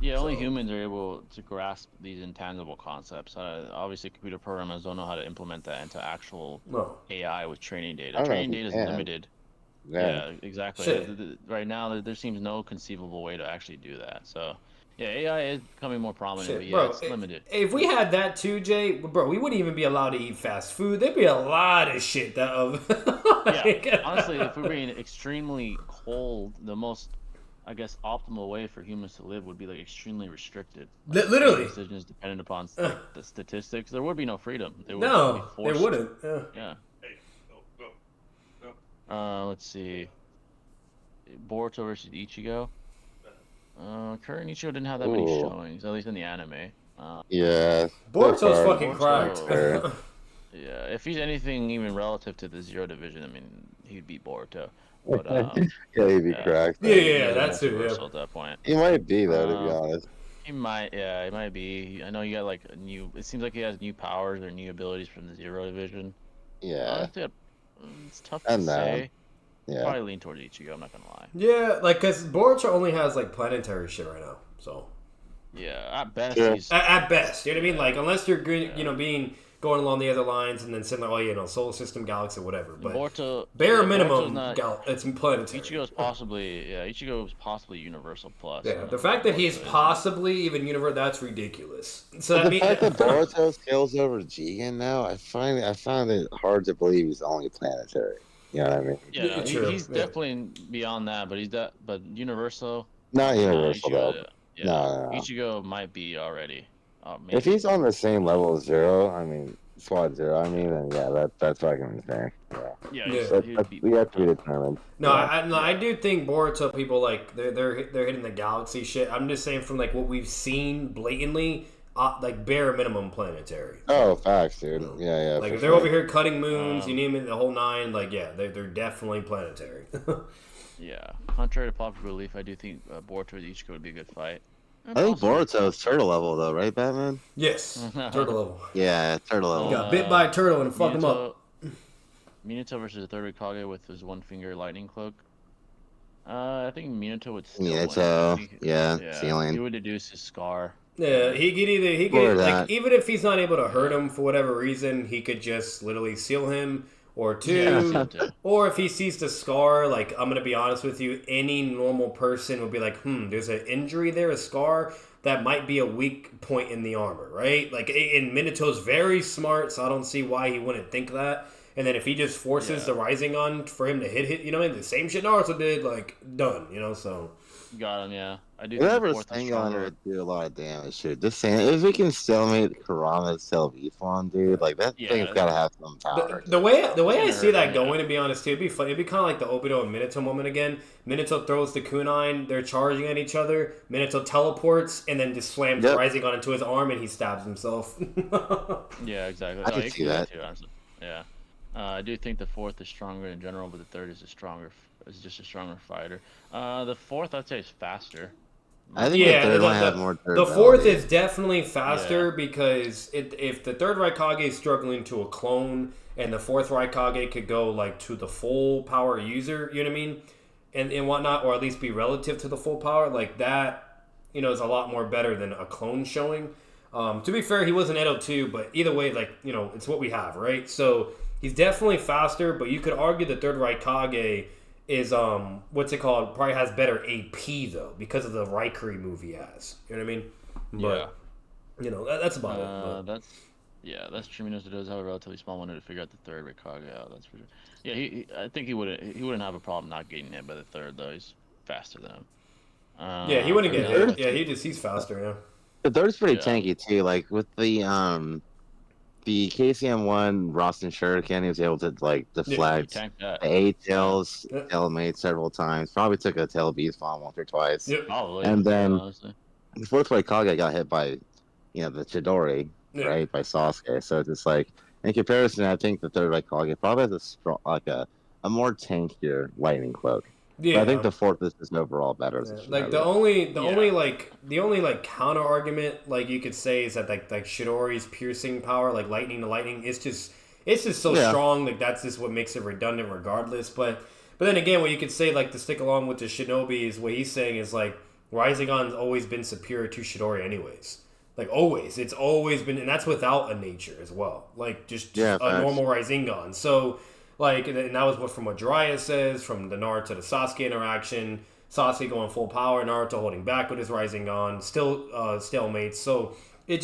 S1: Yeah, only humans are able to grasp these intangible concepts. Obviously, computer programmers don't know how to implement that into actual AI with training data. Training data is limited. Yeah, exactly. Right now, there seems no conceivable way to actually do that. So, yeah, AI is becoming more prominent, but it's limited.
S3: If we had that too, Jay, bro, we wouldn't even be allowed to eat fast food. There'd be a lot of shit that
S1: honestly, if we're being extremely cold, the most, I guess, optimal way for humans to live would be like extremely restricted. Like,
S3: literally,
S1: decisions dependent upon the statistics. There would be no freedom.
S3: There wouldn't.
S1: Yeah. Let's see. Boruto versus Ichigo. Current Ichigo didn't have that many
S2: Ooh.
S1: showings, at least in the anime.
S2: Yeah.
S3: Boruto's
S2: so far,
S3: fucking
S1: Boruto-
S3: cracked.
S1: Yeah, if he's anything even relative to the Zero Division, I mean, he'd beat Boruto. But
S2: yeah, he'd be
S1: yeah,
S2: cracked.
S3: Yeah,
S2: man.
S3: yeah,
S1: he's
S3: that's it.
S1: multiversal
S3: Yeah.
S1: at that point.
S2: He might be though, to be
S1: Um,
S2: honest.
S1: he might be. I know you got like a new. It seems like he has new powers or new abilities from the Zero Division.
S2: Yeah.
S1: It's tough to
S2: And
S1: say.
S2: yeah.
S1: Probably lean towards Ichigo. I'm not gonna lie.
S3: Yeah, like because Boruto only has like planetary shit right now, so
S1: Yeah, at best
S2: Sure.
S1: he's.
S3: at best, you know what I mean. Like unless you're good,
S1: Yeah.
S3: being going along the other lines and then saying like, solar system, galaxy, whatever. But
S1: Boruto.
S3: bare
S1: yeah,
S3: minimum,
S1: Boruto's not,
S3: it's planetary.
S1: Ichigo's possibly Universal Plus.
S3: Yeah, the fact that he's possibly even universe, that's ridiculous. So
S2: But
S3: that
S2: the fact that Boruto skills over Jigen now, I find it hard to believe he's only planetary. You know what I mean?
S1: Yeah, no,
S3: True,
S1: he's
S3: yeah.
S1: definitely beyond that, but but Universal.
S2: Not
S1: nah,
S2: universal
S1: Ichigo,
S2: though.
S1: yeah,
S2: No.
S1: Ichigo might be already. Maybe.
S2: If he's on the same level as Zero, I mean Squad Zero, I mean, then yeah, that's fucking insane. Yeah.
S1: Yeah,
S3: Yeah.
S2: We have to be determined.
S3: No,
S2: Yeah.
S3: I do think Boruto people like they're hitting the galaxy shit. I'm just saying from like what we've seen blatantly, like bare minimum planetary.
S2: Oh, facts, dude. Yeah.
S3: Like
S2: for
S3: if they're
S2: sure.
S3: over here cutting moons, you name it, the whole nine. Like yeah, they're definitely planetary.
S1: Yeah, contrary to popular belief, I do think Boruto and Ichigo would be a good fight.
S2: I think Boruto's turtle level though, right, Batman?
S3: Yes, turtle level.
S2: Yeah, turtle level.
S3: He got bit by a turtle and fucked him up.
S1: Minato versus the third Hokage with his one finger lightning cloak. I think Minato would still
S2: Minato,
S1: win.
S2: yeah, ceiling.
S1: He would deduce his scar.
S3: Yeah, he could
S2: Or
S3: like
S2: that.
S3: even if he's not able to hurt him for whatever reason, he could just literally seal him or two.
S1: Yeah.
S3: Or if he sees the scar, like I'm gonna be honest with you, any normal person would be like, there's an injury there, a scar that might be a weak point in the armor, right? Like, and Minato's very smart, so I don't see why he wouldn't think that. And then if he just forces the Rising on for him to hit, the same shit Naruto did, like done, so.
S1: Got him, yeah. I do.
S2: Whatever
S1: think the fourth is
S2: Sengon
S1: stronger.
S2: would do a lot of damage, dude. Just saying, if we can stalemate Kurama's Selvifon, dude, like that thing's gotta have some power.
S3: The way I see that
S1: Yeah.
S3: going, to be honest, too, it'd be funny. It'd be kind of like the Obito and Minato moment again. Minato throws the kunai, they're charging at each other. Minato teleports and then just slams Rising on into his arm and he stabs himself.
S1: Yeah, exactly.
S2: I can
S1: you
S2: see that.
S1: too, honestly. Yeah. I do think the fourth is stronger in general, but the third is just a stronger fighter. The fourth, I'd say, is faster.
S2: I think the third one has more
S3: The fourth
S2: durability.
S3: is definitely faster because if the third Raikage is struggling to a clone and the fourth Raikage could go like to the full power user, you know what I mean? And whatnot, or at least be relative to the full power, like that, is a lot more better than a clone showing. To be fair, he was an Edo too, but either way, like, it's what we have, right? So he's definitely faster, but you could argue the third Raikage is what's it called? Probably has better AP though because of the Raikiri move he has. You know what I mean? But, that's about it.
S1: That's true. Minato does have a relatively small window to figure out the third Raikage out. That's for sure. Yeah, I think he wouldn't have a problem not getting hit by the third though. He's faster than him.
S3: Yeah, he wouldn't get hit. Yeah, he's faster. Yeah.
S2: The third's pretty tanky too. Like with the KCM1 Roston Shuriken, he was able to like deflect the 8 tails, tailmate several times. Probably took a tail beast bomb once or twice.
S3: Yep.
S1: Probably.
S2: And then
S1: honestly.
S2: the fourth Raikage got hit by, the Chidori, right, by Sasuke. So it's just like in comparison, I think the third Raikage probably has a more tankier lightning cloak.
S3: Yeah,
S2: but I think the fourth is just overall better.
S3: Like the only counter argument like you could say is that like Chidori's piercing power, like lightning to lightning, it's just so strong. Like that's just what makes it redundant, regardless. But then again, what you could say like to stick along with the Shinobi is what he's saying is like Rasengan's always been superior to Chidori, anyways. Like always, it's always been, and that's without a nature as well. Like just a normal Rasengan. So. Like, and that was from what Jiraiya says, from the Naruto to Sasuke interaction. Sasuke going full power, Naruto holding back with his Rasengan, still stalemates. So it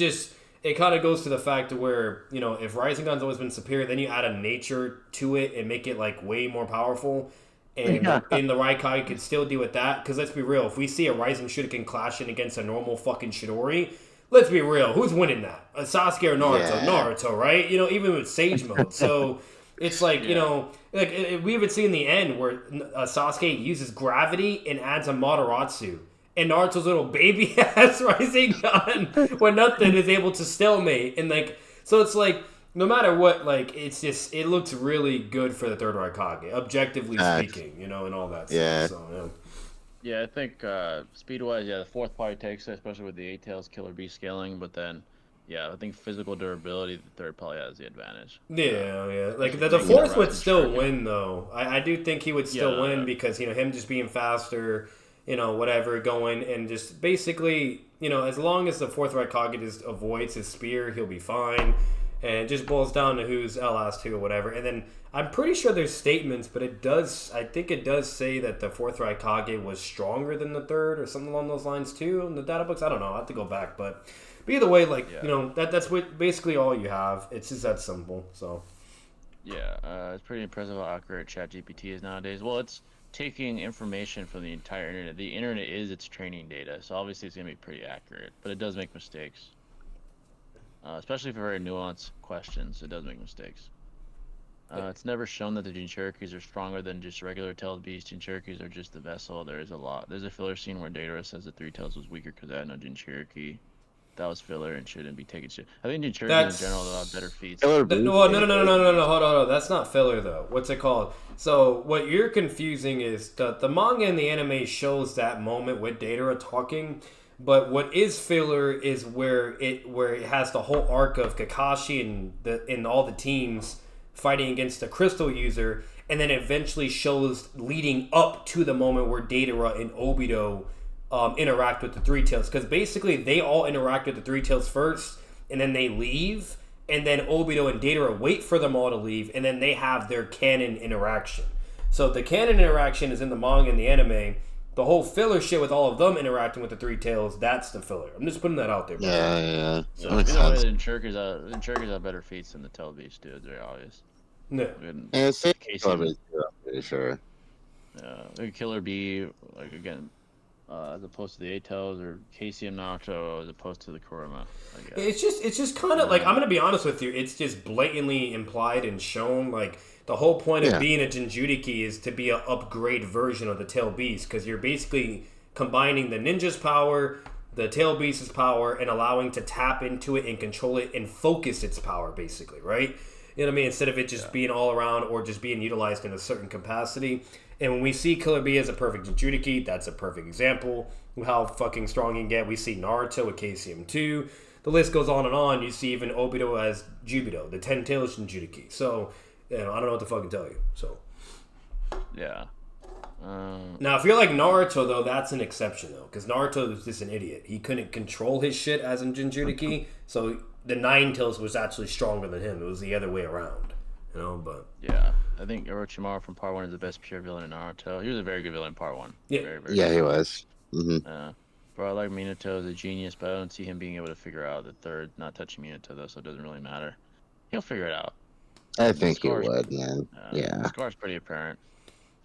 S3: kind of goes to the fact of where, if Rasengan's always been superior, then you add a nature to it and make it like way more powerful. And in the Raikage could still deal with that. Because let's be real, if we see a Rising Shuriken clashing against a normal fucking Chidori, let's be real, who's winning that? Sasuke or Naruto? Yeah. Naruto, right? Even with Sage Mode. So... It's like, we even see in the end where Sasuke uses gravity and adds a Mataratsu. and Naruto's little baby ass Rasengan when nothing is able to stalemate, and like so it's like no matter what, like it's just it looks really good for the third Raikage, objectively speaking, you know, and all that stuff. So
S1: yeah, I think speed wise, the fourth probably takes it, especially with the 8 tails Killer Bee scaling, but then I think physical durability, the third probably has the advantage.
S3: Yeah. Like the fourth would still win though. I do think he would still win because him just being faster, whatever, going and just basically, as long as the fourth Raikage just avoids his spear, he'll be fine. And it just boils down to who's LS2 or whatever. And then I'm pretty sure there's statements, but I think it does say that the fourth Raikage was stronger than the third or something along those lines too in the data books. I don't know. I have to go back, but either way, that's what basically all you have. It's just that simple. So
S1: it's pretty impressive how accurate ChatGPT is nowadays. Well, it's taking information from the entire internet. The internet is its training data, so obviously it's gonna be pretty accurate, but it does make mistakes. Especially for very nuanced questions, it does make mistakes. It's never shown that the Jinchurikis are stronger than just regular tailed beasts. Jinchurikis are just the vessel. There's a filler scene where Datara says the three tails was weaker because I had no Jinchuriki. That was filler and shouldn't be taken shit. I think Jinchuriki in general have better feats.
S3: No. Hold on. That's not filler though. What's it called? So what you're confusing is the manga and the anime shows that moment with Datara talking. But what is filler is where it has the whole arc of Kakashi and all the teams fighting against the crystal user, and then eventually shows leading up to the moment where Datara and Obito interact with the Three Tails, because basically they all interact with the Three Tails first, and then they leave, and then Obito and Datara wait for them all to leave, and then they have their canon interaction. So the canon interaction is in the manga and the anime. The whole filler shit with all of them interacting with the Three Tails, that's the filler. I'm just putting that out there. Bro.
S2: Yeah.
S1: So either way, the Jinchurikis have better feats than the tailed beasts do. It's very obvious.
S2: No. Yeah, it's I'm pretty sure.
S1: Like Killer Bee, like again, as opposed to the 8 tails, or Casey and Naruto as opposed to the Kurama.
S3: It's just kind of like, I'm gonna be honest with you. It's just blatantly implied and shown like. The whole point of being a Jinchuriki is to be an upgrade version of the Tail Beast, because you're basically combining the ninja's power, the Tail Beast's power, and allowing to tap into it and control it and focus its power, basically, right? You know what I mean? Instead of it just being all around or just being utilized in a certain capacity. And when we see Killer Bee as a perfect Jinchuriki, that's a perfect example of how fucking strong he can get. We see Naruto with KCM2. The list goes on and on. You see even Obito as Jubito, the 10-tailed Jinchuriki. So... I don't know what to fucking tell you. So, now, if you're like Naruto, though, that's an exception, though, because Naruto was just an idiot. He couldn't control his shit as a Jinchuriki, so the 9 tails was actually stronger than him. It was the other way around, But
S1: I think Orochimaru from Part 1 is the best pure villain in Naruto. He was a very good villain in Part 1.
S3: Yeah,
S1: very
S2: he was.
S1: Bro, I like Minato as a genius, but I don't see him being able to figure out the third, not touching Minato, though, so it doesn't really matter. He'll figure it out.
S2: I think he would, man.
S1: The scar's pretty apparent.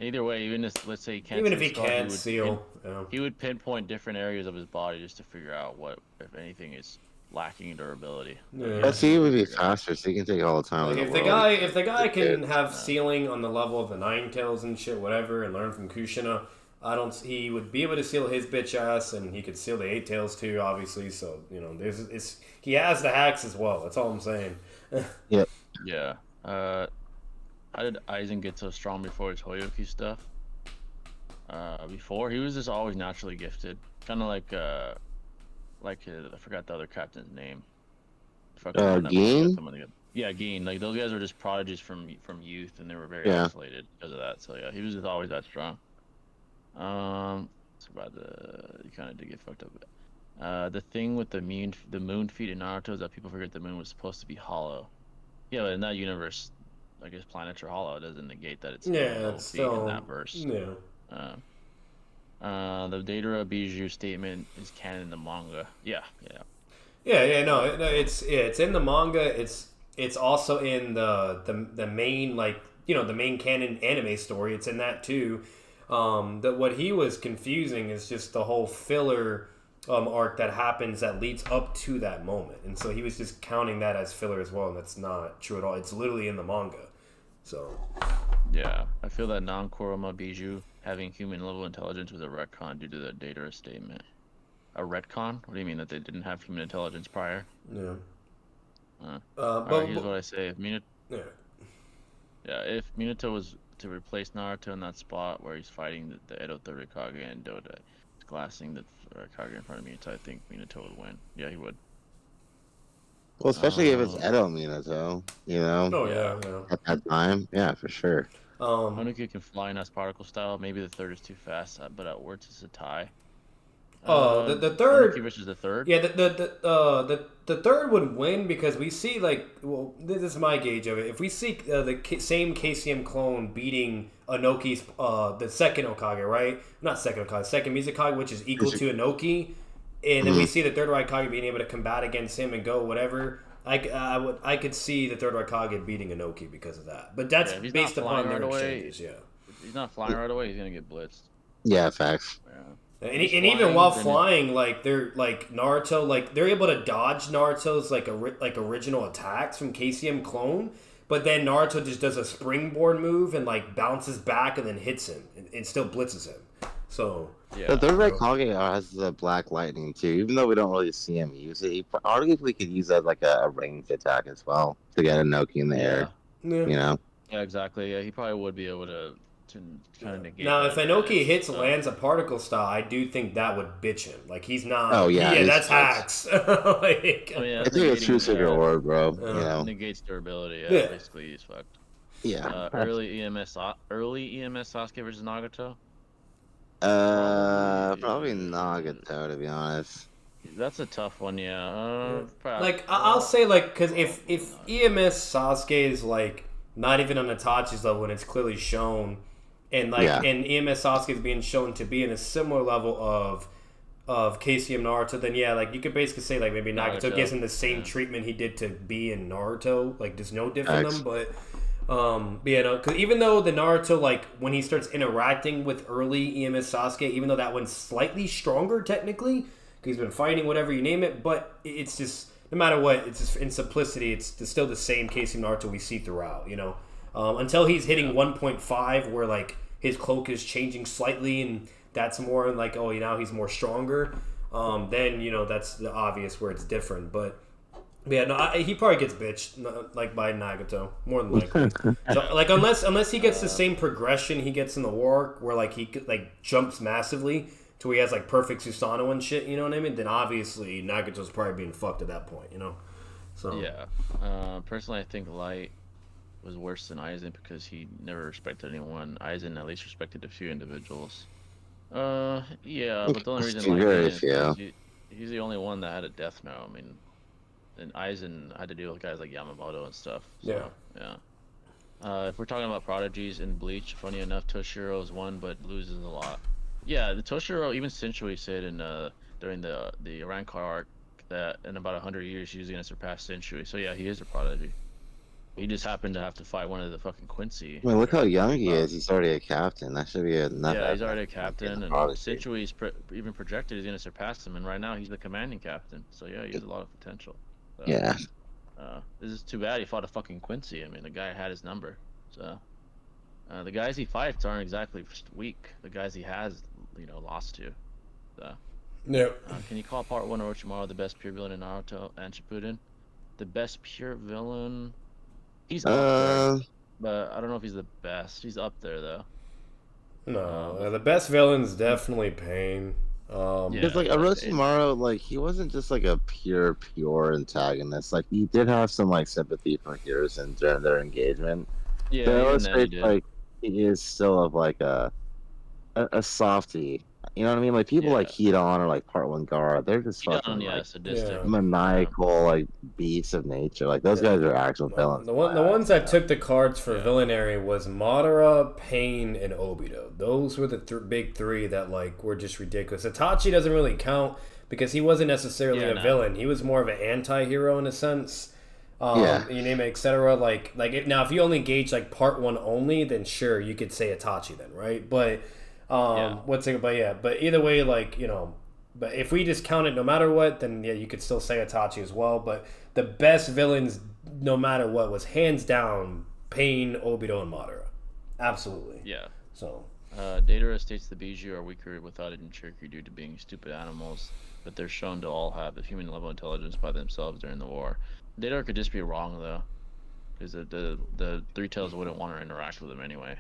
S1: Either way, even if, let's say he can't
S3: even if he can't seal,
S1: he would pinpoint different areas of his body just to figure out what, if anything, is lacking in durability.
S2: He would be faster, so he can take all the time.
S3: Like if the guy can have sealing on the level of the 9 tails and shit, whatever, and learn from Kushina, he would be able to seal his bitch ass, and he could seal the 8 tails too, obviously. So he has the hacks as well. That's all I'm saying.
S2: Yep.
S1: Yeah. How did Aizen get so strong before his Hoyoki stuff? Before he was just always naturally gifted, kind of like I forgot the other captain's name.
S2: Gin?
S1: Yeah, Gin. Like those guys were just prodigies from youth, and they were very isolated because of that. So he was just always that strong. It's about you kind of did get fucked up. The thing with the moon feet in Naruto is that people forget the moon was supposed to be hollow. Yeah, but in that universe, I guess planets are hollow. It doesn't negate that it's still in that verse.
S3: Yeah.
S1: The Datara Bijou statement is canon in the manga. Yeah.
S3: No, it's in the manga. It's also in the main the main canon anime story. It's in that too. That what he was confusing is just the whole filler arc that happens that leads up to that moment, and so he was just counting that as filler as well, and that's not true at all. It's literally in the manga. So
S1: yeah, I feel that non-Kurama Bijou having human level intelligence was a retcon due to the data statement. A retcon? What do you mean that they didn't have human intelligence prior?
S3: Yeah.
S1: Alright, here's what I say. If
S3: Yeah.
S1: if Minato was to replace Naruto in that spot where he's fighting the Edo Third Hokage and Doda is glassing the Hokage in front of Minato, I think Minato would win. Yeah, he would.
S2: Well, especially if it's Edo Minato, you know,
S3: Oh yeah.
S2: at that time. Yeah, for sure.
S1: Onuki can fly in as particle style. Maybe the third is too fast, but at worst it's a tie.
S3: The third
S1: Onuki versus the third.
S3: Yeah, the third would win because we see this is my gauge of it. If we see same KCM clone beating Inoki's the second Hokage, right? Not second Hokage, second Mizukage, which is equal to Inoki, and then we see the third Hokage being able to combat against him and go whatever. I could see the third Hokage beating Inoki because of that, but that's based upon their exchanges. Yeah,
S1: if he's not flying right away, he's gonna get blitzed.
S2: Yeah, facts.
S1: Yeah.
S3: And even while flying, they're Naruto, they're able to dodge Naruto's original attacks from KCM clone, but then Naruto just does a springboard move and bounces back and then hits him and still blitzes him. So
S2: yeah, the third Hokage has the black lightning too. Even though we don't really see him use it, he arguably could use that as a ranged attack as well to get Inoki in the air.
S3: Yeah.
S2: You know.
S1: Yeah, exactly. Yeah, he probably would be able to kind of negate.
S3: Now, if Inoki lands a particle style, I do think that would bitch him. He's not.
S2: Oh yeah,
S3: yeah, that's hacks.
S1: I think
S2: it's true secret word, bro. You know,
S1: negates durability. Yeah, basically he's fucked.
S2: Yeah.
S1: Early EMS Sasuke versus Nagato.
S2: Probably Nagato, to be honest.
S1: That's a tough one, yeah.
S3: I'll say because if EMS Sasuke is not even on Itachi's level and it's clearly shown. And and EMS Sasuke is being shown to be in a similar level of KCM Naruto, then you could basically say maybe Nagato gives him the same treatment he did to B and Naruto, there's no difference in them, but because even though the Naruto when he starts interacting with early EMS Sasuke, even though that one's slightly stronger technically, because he's been fighting whatever you name it, but it's just no matter what, it's just in simplicity, it's still the same KCM Naruto we see throughout, until he's hitting 1.5 where his cloak is changing slightly and that's more now he's more stronger, then that's the obvious where it's different. But yeah, no, he probably gets bitched by Nagato more than likely. So, unless he gets the same progression he gets in the war where he jumps massively to where he has perfect Susanoo and shit, you know what I mean, then obviously Nagato's probably being fucked at that point, so
S1: yeah. Personally, I think Light was worse than Aizen because he never respected anyone. Aizen at least respected a few individuals. Yeah, but the only reason he's the only one that had a death note. I mean, and Aizen had to deal with guys like Yamamoto and stuff. So, yeah. If we're talking about prodigies in Bleach, funny enough, Toshiro is one, but loses a lot. Yeah, the Toshiro, even Sensui said during the Rancor arc that in about 100 years he's gonna surpass Sensui. So yeah, he is a prodigy. He just happened to have to fight one of the fucking Quincy.
S2: I mean, look how young he is. He's already a captain. That should be a
S1: he's already a captain, and Senchui's even projected he's going to surpass him. And right now, he's the commanding captain. So yeah, he has a lot of potential. So,
S2: yeah.
S1: This is too bad he fought a fucking Quincy. I mean, the guy had his number. So the guys he fights aren't exactly weak. The guys he has, lost to. So.
S3: Yeah.
S1: Can you call Part 1 Orochimaru the best pure villain in Naruto and Shippuden? The best pure villain. He's up there, but I don't know if he's the best. He's up there though.
S3: No, the best villain's definitely Pain.
S2: Because Orochimaru, he wasn't just a pure antagonist. He did have some sympathy for Hiruzen during their engagement.
S1: Yeah,
S2: but he is still of a softie. You know what I mean? People like Hedon or Part 1 Gara, they're just fucking
S1: sadistic.
S2: maniacal, beasts of nature. Those guys are actual villains.
S3: The ones that took the cards for villainary was Madara, Pain, and Obito. Those were the big three that were just ridiculous. Itachi doesn't really count because he wasn't necessarily a villain. He was more of an anti-hero in a sense. You name it, etc. Now if you only gauge Part 1 only, then sure you could say Itachi then, right? But but either way, but if we just count it no matter what, then yeah, you could still say Itachi as well. But the best villains, no matter what, was hands down Pain, Obito, and Madara. Absolutely.
S1: Yeah.
S3: So.
S1: Datara states the Biju are weaker without a Jinchuriki due to being stupid animals, but they're shown to all have the human level intelligence by themselves during the war. Datara could just be wrong though, because the Three Tails wouldn't want to interact with them anyway.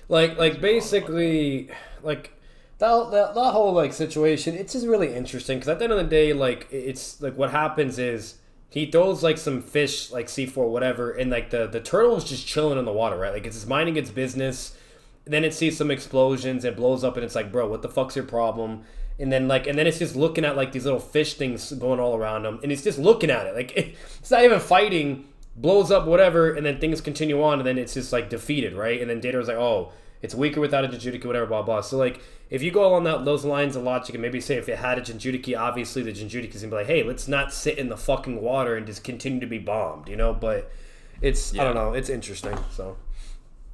S3: Like basically, like that whole like situation. It's just really interesting because at the end of the day, like it's like what happens is he throws like some fish, like C4, whatever, and like the turtle is just chilling in the water, right? Like it's just minding its business. Then it sees some explosions, it blows up, and it's like, bro, what the fuck's your problem? And then it's just looking at like these little fish things going all around him, and it's just looking at it. Like it's not even fighting, blows up, whatever, and then things continue on, and then it's just like defeated, right? And then Data was like, oh, it's weaker without a Jinchuriki, whatever, blah blah. So like if you go along those lines of logic and maybe say if it had a Jinchuriki, obviously the Jinchuriki is gonna be like, hey, let's not sit in the fucking water and just continue to be bombed, you know? But it's I don't know, it's interesting. So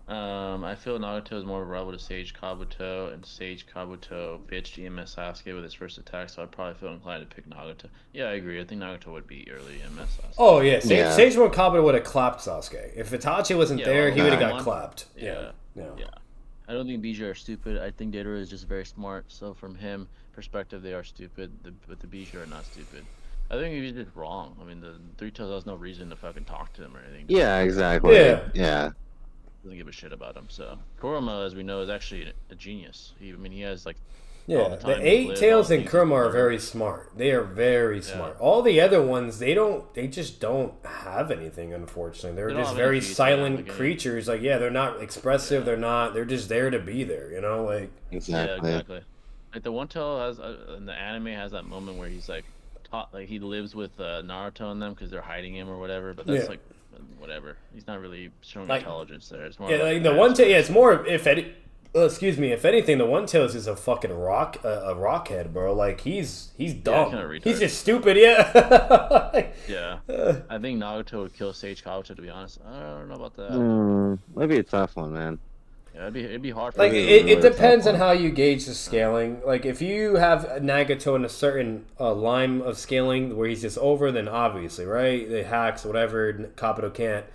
S1: I feel Nagato is more of a rival to Sage Kabuto, and Sage Kabuto bitched EMS Sasuke with his first attack, so I'd probably feel inclined to pick Nagato. Yeah, I agree. I think Nagato would beat early EMS Sasuke.
S3: oh yeah, Sage Kabuto would have clapped Sasuke. If Itachi wasn't there, he would have got clapped.
S1: Yeah. I don't think Biju are stupid. I think Datara is just very smart. So from him perspective, they are stupid, but the Biju are not stupid. I think he's just wrong. I mean, the Three Tails has no reason to fucking talk to him or anything.
S2: Yeah, exactly. Yeah.
S1: Doesn't give a shit about him. So Kurama, as we know, is actually a genius. He has like
S3: the Eight Tails and Kurama are very smart. They are very smart. All the other ones, they just don't have anything. Unfortunately, they're just very silent creatures. Like they're not expressive. They're just there to be there. You know, like
S2: exactly.
S1: Yeah, exactly. Like the One Tail has in the anime has that moment where he's like he lives with Naruto and them because they're hiding him or whatever. But that's like whatever. He's not really showing intelligence there. It's more
S3: like the One Tail. Yeah, it's more if anything, the One Tail is just a fucking rockhead, bro. Like he's dumb. He's just stupid. Yeah.
S1: Yeah. I think Naruto would kill Sage Kabuto. To be honest, I don't know about that.
S2: Might be a tough one, man.
S1: Yeah, it'd be hard.
S3: Like it depends on how you gauge the scaling. Like if you have Nagato in a certain line of scaling where he's just over, then obviously, right? The hacks, whatever, Kabuto can't.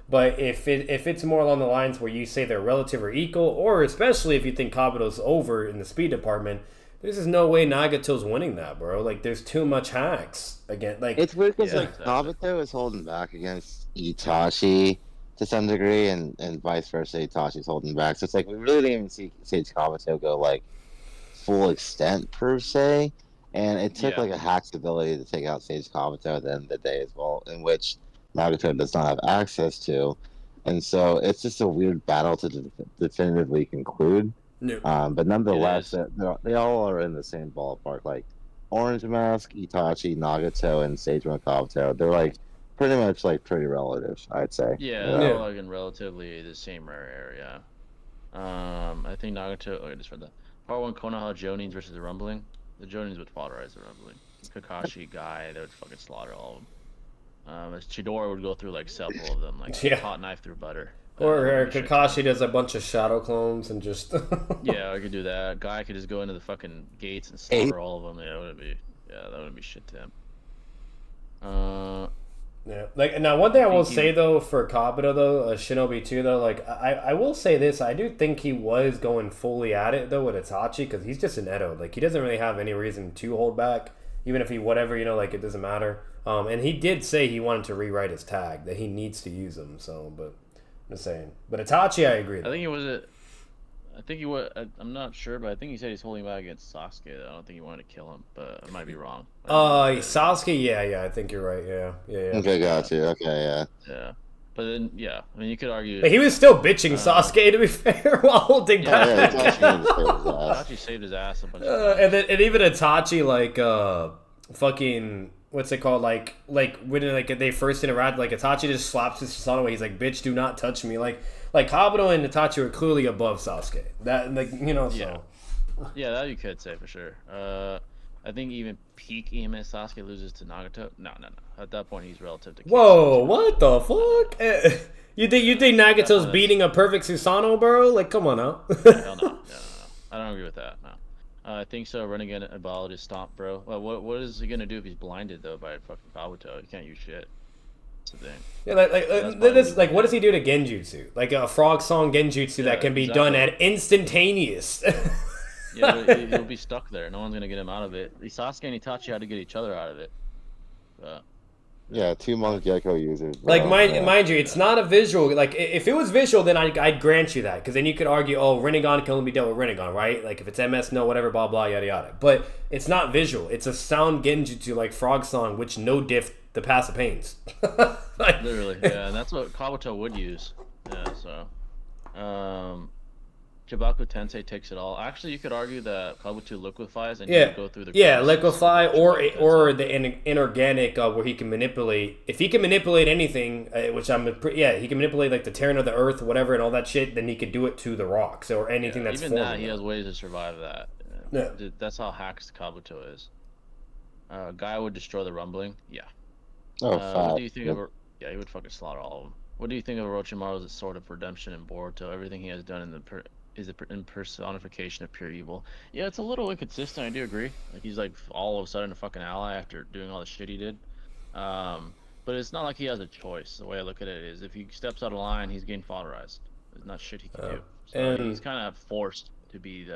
S3: But if it's more along the lines where you say they're relative or equal, or especially if you think Kabuto's over in the speed department, there's just no way Nagato's winning that, bro. Like there's too much hacks again. Like
S2: it's weird because Kabuto is holding back against Itachi to some degree, and vice versa. Itachi's holding back, so it's like we really didn't even see Sage Kabuto go like full extent per se, and it took like a hack's ability to take out Sage Kabuto at the end of the day as well, in which Nagato does not have access to, and so it's just a weird battle to definitively conclude. But nonetheless, they all are in the same ballpark. Like Orange Mask, Itachi, Nagato, and Sage Kabuto, they're like pretty much like pretty relative, I'd say.
S1: Yeah, they're like in relatively the same rare area. I think Nagato. Oh, I just read that. Part 1, Konoha Jonins versus the Rumbling. The Jonins would foderize the Rumbling. Kakashi, Guy, they would fucking slaughter all of them. Chidori would go through like several of them, like hot knife through butter.
S3: Or Kakashi does a bunch of shadow clones and just.
S1: Yeah, I could do that. Guy could just go into the fucking gates and slaughter all of them. Yeah, that wouldn't be shit to him.
S3: Yeah, like now one thing I will say though for Kabuto though, Shinobi 2 though, like I will say this, I do think he was going fully at it though with Itachi because he's just an Edo, like he doesn't really have any reason to hold back, even if he whatever, you know, like it doesn't matter. And he did say he wanted to rewrite his tag that he needs to use them. So, but I'm just saying. But Itachi, I agree.
S1: I think he was. I'm not sure, but I think he said he's holding back against Sasuke. Though. I don't think he wanted to kill him, but I might be wrong.
S3: Sasuke, yeah, I think you're right. Yeah.
S2: Okay, got you. Okay,
S1: yeah. But then, I mean, you could argue.
S3: But he was still bitching Sasuke, to be fair, while holding back.
S1: Itachi saved his ass a bunch of times.
S3: And even Itachi, like, fucking. What's it called? Like when they first interact, like Itachi just slaps his son away. He's like, "Bitch, do not touch me!" Like Kabuto and Itachi are clearly above Sasuke. That So.
S1: Yeah, that you could say for sure. I think even peak EMS Sasuke loses to Nagato. No. At that point, he's relative to.
S3: Whoa! What the fuck? You think Nagato's beating a perfect Susanoo, bro? Like, come on now.
S1: Hell no. I don't agree with that. No. I think so. Running a biologist stomp, bro. Well, what is he gonna do if he's blinded though by fucking Kabuto? He can't use shit. That's the thing.
S3: Yeah, what does he do to genjutsu? Like a frog song genjutsu that can be done at instantaneous.
S1: Yeah, he'll be stuck there. No one's gonna get him out of it. Sasuke and Itachi had to get each other out of it.
S2: Yeah, 2 monk gecko users. Bro.
S3: Like mind you, it's not a visual. Like if it was visual, then I'd grant you that, because then you could argue, oh, Rinnegan can only be dealt with Rinnegan, right? Like if it's MS, no, whatever, blah blah, yada yada. But it's not visual. It's a sound genjutsu like frog song, which no diff the passive pains.
S1: Literally, yeah, and that's what Kabuto would use. Yeah, so Chibaku Tensei takes it all. Actually, you could argue that Kabuto liquefies and he would go through the
S3: liquefy or the inorganic where he can manipulate. If he can manipulate anything, which he can manipulate like the tearing of the earth, whatever, and all that shit. Then he could do it to the rocks or anything that's
S1: even that. He has ways to survive that.
S3: Yeah,
S1: that's how hacked Kabuto is. Guy would destroy the rumbling. Yeah.
S2: Oh,
S1: what do you think of? Yeah, he would fucking slaughter all of them. What do you think of Orochimaru's sword of redemption in Boruto? Everything he has done is a personification of pure evil. Yeah, it's a little inconsistent. I do agree. Like he's like all of a sudden a fucking ally after doing all the shit he did. But it's not like he has a choice. The way I look at it is, if he steps out of line, he's getting fodderized. There's not shit he can do. So he's kind of forced to be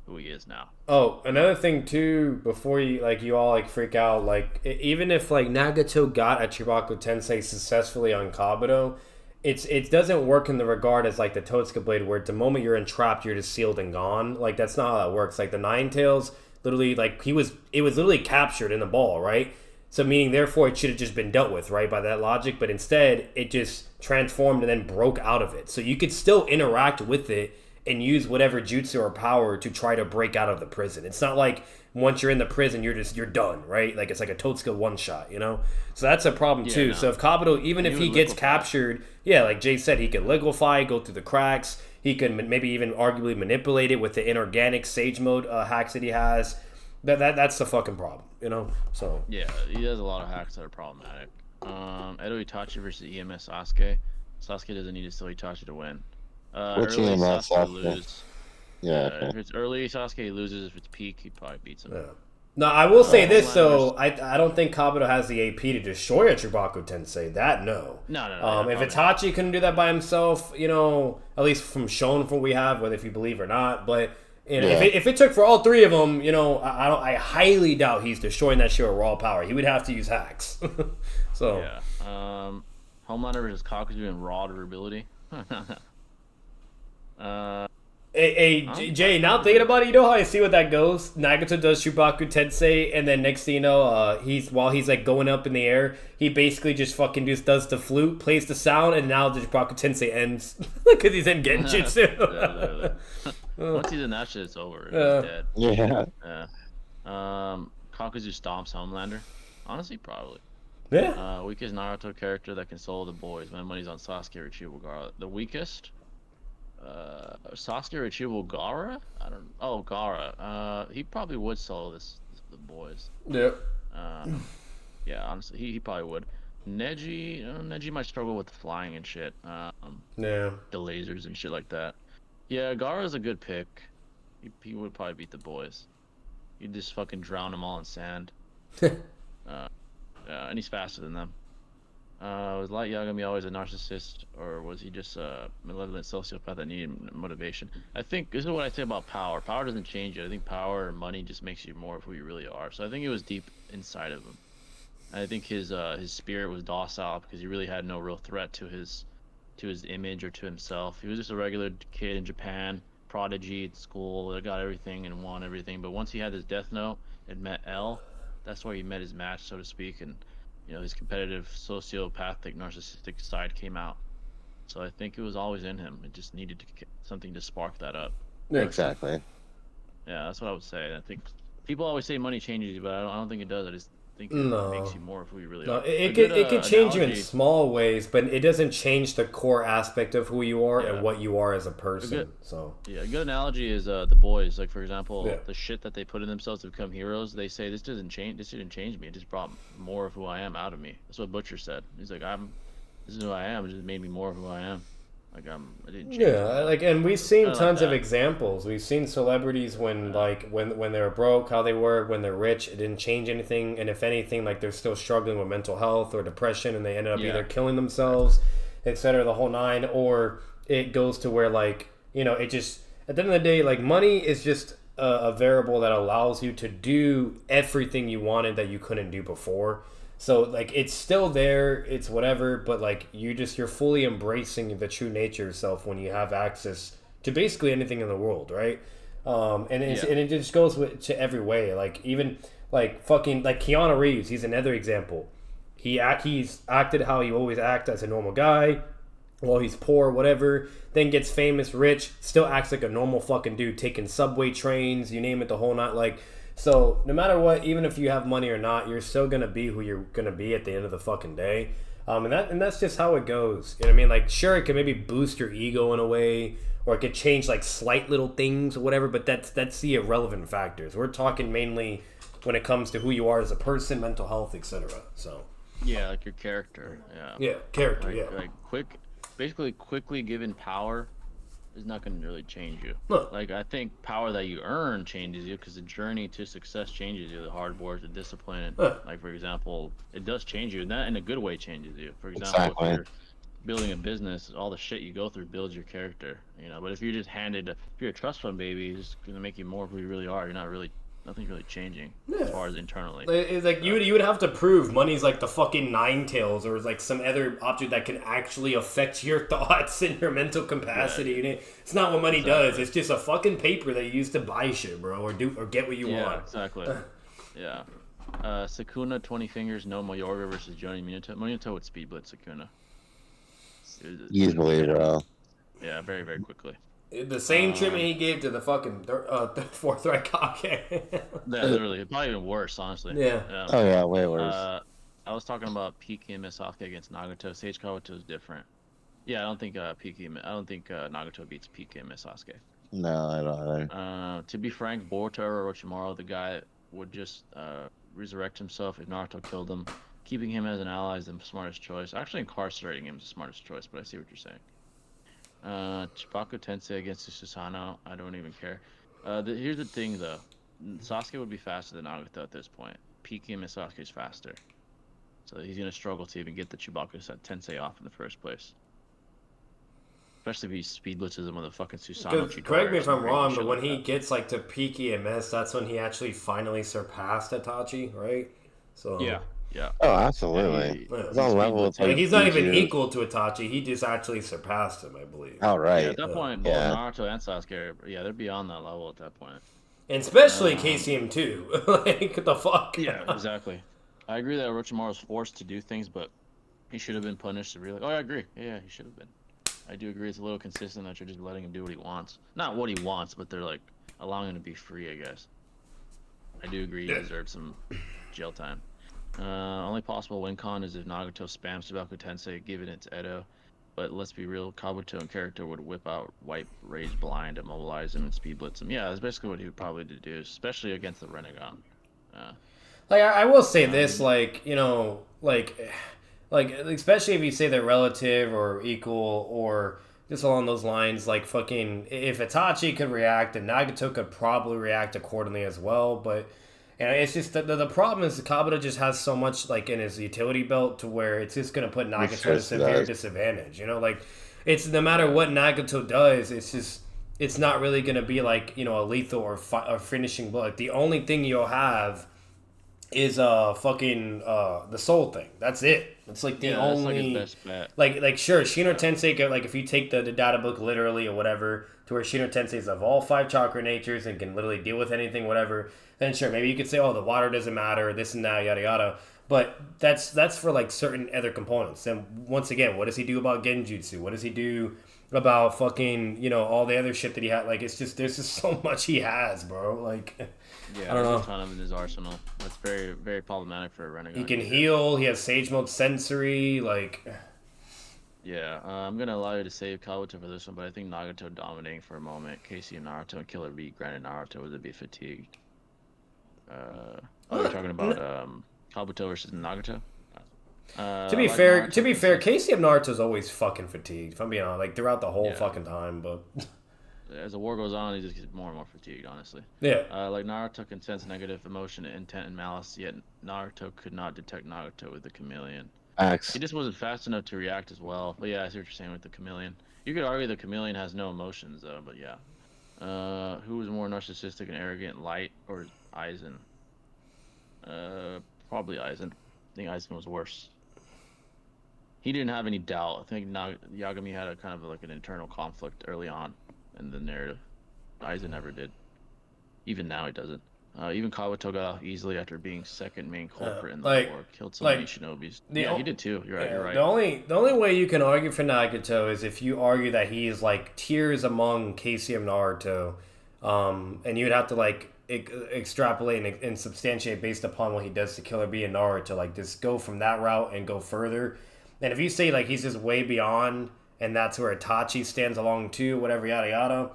S1: who he is now.
S3: Oh, another thing too, before you all like freak out, like even if like Nagato got a Chibaku Tensei successfully on Kabuto, it doesn't work in the regard as like the Totsuka blade, where at the moment you're entrapped, you're just sealed and gone. Like that's not how that works. Like the Nine Tails, literally, like it was literally captured in the ball, right? So meaning therefore it should have just been dealt with, right, by that logic. But instead it just transformed and then broke out of it. So you could still interact with it and use whatever jutsu or power to try to break out of the prison. It's not like once you're in the prison, you're done, right? Like it's like a Totsuka one shot, you know? So that's a problem too. No. So if Kabuto, even if he gets captured, like Jay said, he could liquefy, go through the cracks. He could maybe even arguably manipulate it with the inorganic sage mode hacks that he has. That's the fucking problem, you know? So
S1: yeah, he has a lot of hacks that are problematic. Edo Itachi versus EMS Sasuke. Sasuke doesn't need to steal Itachi to win.
S2: Which
S1: early
S2: EMS
S1: Sasuke loses.
S2: Yeah. Okay.
S1: If it's early Sasuke, he loses. If it's peak, he probably beats him.
S3: Yeah. No, I will say this though. I don't think Kabuto has the AP to destroy a Chibaku Tensei. That no.
S1: No.
S3: If Itachi couldn't do that by himself, you know, at least from shown from what we have, whether if you believe or not, but you know, if it took for all three of them, you know, I highly doubt he's destroying that shit with raw power. He would have to use hacks. So
S1: yeah. Homelander versus Kakuzu in raw durability.
S3: Hey, Jay, now thinking about it, you know how I see what that goes? Nagato does Shubaku Tensei, and then next thing you know, while he's like going up in the air, he basically just fucking does the flute, plays the sound, and now the Shubaku Tensei ends because he's in Genjutsu.
S1: Once he's in that shit, it's over. He's dead.
S2: Yeah.
S1: Kakuzu stomps Homelander. Honestly, probably.
S3: Yeah.
S1: Weakest Naruto character that can solo the boys. My money's on Sasuke Uchiha Gaara. The weakest? Sasuke Uchiha Gaara? I don't. Oh, Gaara. He probably would solo the boys.
S3: Yeah.
S1: Yeah. Honestly, he probably would. Neji might struggle with the flying and shit.
S3: Yeah.
S1: The lasers and shit like that. Yeah, Gaara's a good pick. He would probably beat the boys. You'd just fucking drown them all in sand. And he's faster than them. Was Light Yagami always a narcissist, or was he just a malevolent sociopath that needed motivation? I think this is what I say about power. Power doesn't change you. I think power or money just makes you more of who you really are. So I think it was deep inside of him. And I think his spirit was docile because he really had no real threat to his image or to himself. He was just a regular kid in Japan, prodigy at school that got everything and won everything. But once he had his death note and met L, that's where he met his match, so to speak, and you know, his competitive, sociopathic, narcissistic side came out. So I think it was always in him. It just needed something to spark that up.
S2: Yeah, exactly.
S1: Yeah, that's what I would say. I think people always say money changes you, but I don't think it does. I just think it makes you more of who you really are.
S3: It could change you in small ways, but it doesn't change the core aspect of who you are and what you are as a person. A
S1: good analogy is the boys. Like for example, the shit that they put in themselves to become heroes. They say this didn't change me. It just brought more of who I am out of me. That's what Butcher said. He's like, this is who I am. It just made me more of who I am. Like I didn't change.
S3: Yeah, like, and we've seen
S1: Kinda like
S3: tons of
S1: that.
S3: examples. We've seen celebrities when like when they were broke, how they were when they're rich. It didn't change anything, and if anything, like they're still struggling with mental health or depression, and they ended up
S1: Yeah.
S3: either killing themselves, etc. The whole nine, or it goes to where like it just at the end of the day, like money is just a variable that allows you to do everything you wanted that you couldn't do before. So like it's still there, it's whatever, but like you're fully embracing the true nature of yourself when you have access to basically anything in the world, right? And it just goes to every way. Like even like fucking like Keanu Reeves, he's another example. He's acted how he always act as a normal guy. Well, he's poor, whatever. Then gets famous, rich, still acts like a normal fucking dude, taking subway trains, you name it, the whole night. Like, so no matter what, even if you have money or not, you're still gonna be who you're gonna be at the end of the fucking day. And that's just how it goes. You know what I mean? Like, sure, it can maybe boost your ego in a way, or it could change like slight little things or whatever. But that's the irrelevant factors. We're talking mainly when it comes to who you are as a person, mental health, etc. So.
S1: Yeah, like your character. Yeah.
S3: Yeah, character.
S1: Like basically quickly given power is not going to really change you.
S3: No.
S1: Like I think power that you earn changes you because the journey to success changes you. The hard work, the discipline. Like for example, it does change you, and that in a good way changes you. For example,
S2: Exactly.
S1: if you're building a business, all the shit you go through builds your character. But if you're just if you're a trust fund baby, it's going to make you more of who you really are. You're not really. Nothing's really changing as far as internally.
S3: It's like you would have to prove money's like the fucking nine tails or like some other object that can actually affect your thoughts and your mental capacity.
S1: Yeah.
S3: It's not what money does. It's just a fucking paper that you use to buy shit, bro, or get what you want.
S1: Exactly. Yeah. Sukuna 20 fingers, no Mayorga versus Joni Minato. Minato would speed blitz Sukuna.
S2: Easily, bro.
S1: Yeah, very, very quickly.
S3: The same treatment he gave to the fucking fourth Raikage.
S1: Yeah, literally. Probably even worse, honestly.
S3: Yeah.
S2: Oh yeah, way worse.
S1: I was talking about Piki and Misaki against Nagato. Sage Kabuto is different. Yeah, I don't think Nagato beats Piki and Misaki.
S2: No, I don't either.
S1: To be frank, Boruto or Orochimaru, the guy would just resurrect himself if Naruto killed him. Keeping him as an ally is the smartest choice. Actually, incarcerating him is the smartest choice, but I see what you're saying. Chibaku Tensei against Susanoo, I don't even care. Here's the thing, though. Sasuke would be faster than Nagato at this point. Piki and Misaki is faster. So he's going to struggle to even get the Chibaku Tensei off in the first place. Especially if he speed blitzes him with a fucking Susanoo Chidori.
S3: Correct me if I'm wrong, but when he gets like to Piki and Miss, that's when he actually finally surpassed Itachi, right? So
S1: Yeah.
S2: Oh, absolutely. He's on level with
S3: like, he's not even
S2: Ichigo.
S3: equal to Itachi. He just actually surpassed him, I believe.
S2: Oh, right.
S1: Yeah, at that point, both Naruto and Sasuke, they're beyond that level at that point.
S3: And especially KCM too. Like, what the fuck?
S1: Yeah, exactly. I agree that Orochimaru was forced to do things, but he should have been punished to really. Oh, I agree. Yeah, he should have been. I do agree. It's a little consistent that you're just letting him do what he wants. Not what he wants, but they're like allowing him to be free, I guess. I do agree he deserved some jail time. Only possible win con is if Nagato spams Chibaku Tensei, given its Edo. But let's be real, Kabuto in character would whip out Wipe Rage Blind, immobilize him, and speed blitz him. Yeah, that's basically what he would probably do, especially against the Renegon.
S3: Like, I will say this, like, like especially if you say they're relative or equal or just along those lines, like fucking if Itachi could react, and Nagato could probably react accordingly as well, but. And it's just the problem is Kabuto just has so much like in his utility belt to where it's just gonna put Nagato at a severe disadvantage. Like it's no matter what Nagato does, it's not really gonna be like a lethal or finishing blow. Like, the only thing you'll have is fucking the soul thing. That's it. It's like the only
S1: like his best bet.
S3: Like sure, Shino Tensei, like if you take the data book literally or whatever, to where Shino Tensei's of all 5 chakra natures and can literally deal with anything, whatever, then sure, maybe you could say, oh, the water doesn't matter, this and that, yada yada. But that's for like certain other components. And once again, what does he do about Genjutsu? What does he do about fucking, all the other shit that he had? Like, it's just, there's just so much he has, bro. Like,
S1: yeah,
S3: I don't know.
S1: There's a ton of in his arsenal. That's very, very problematic for a Renegon.
S3: He can heal, he has Sage Mode Sensory, like...
S1: Yeah, I'm going to allow you to save Kabuto for this one, but I think Nagato dominating for a moment. Casey and Naruto and Killer B, granted Naruto would be fatigued. You're talking about Kabuto versus Nagato?
S3: To be
S1: Like
S3: fair,
S1: Naruto
S3: Casey of Naruto's always fucking fatigued. If I'm being honest, like throughout the whole
S1: Yeah.
S3: fucking time. But
S1: As the war goes on, he just gets more and more fatigued, honestly.
S3: yeah,
S1: Like Naruto can sense negative emotion, intent, and malice, yet Naruto could not detect Naruto with the chameleon. He
S2: Axe.
S1: just wasn't fast enough to react as well. But yeah, I see what you're saying with the chameleon. You could argue the chameleon has no emotions, though, but yeah. Who was more narcissistic and arrogant, Light or Aizen? Probably Aizen. I think Aizen was worse. He didn't have any doubt. I think Yagami had a kind of like an internal conflict early on in the narrative. Aizen never did. Even now, he doesn't. Even Kawato got off easily after being second main culprit in the war. Killed so many shinobis. Yeah, he did too. You're right. You're right.
S3: The only way you can argue for Nagato is if you argue that he is like tiers among Casey of Naruto, and you'd have to like extrapolate and substantiate based upon what he does to Killer Bee and Naruto. Like just go from that route and go further. And if you say like he's just way beyond, and that's where Itachi stands along too, whatever yada yada,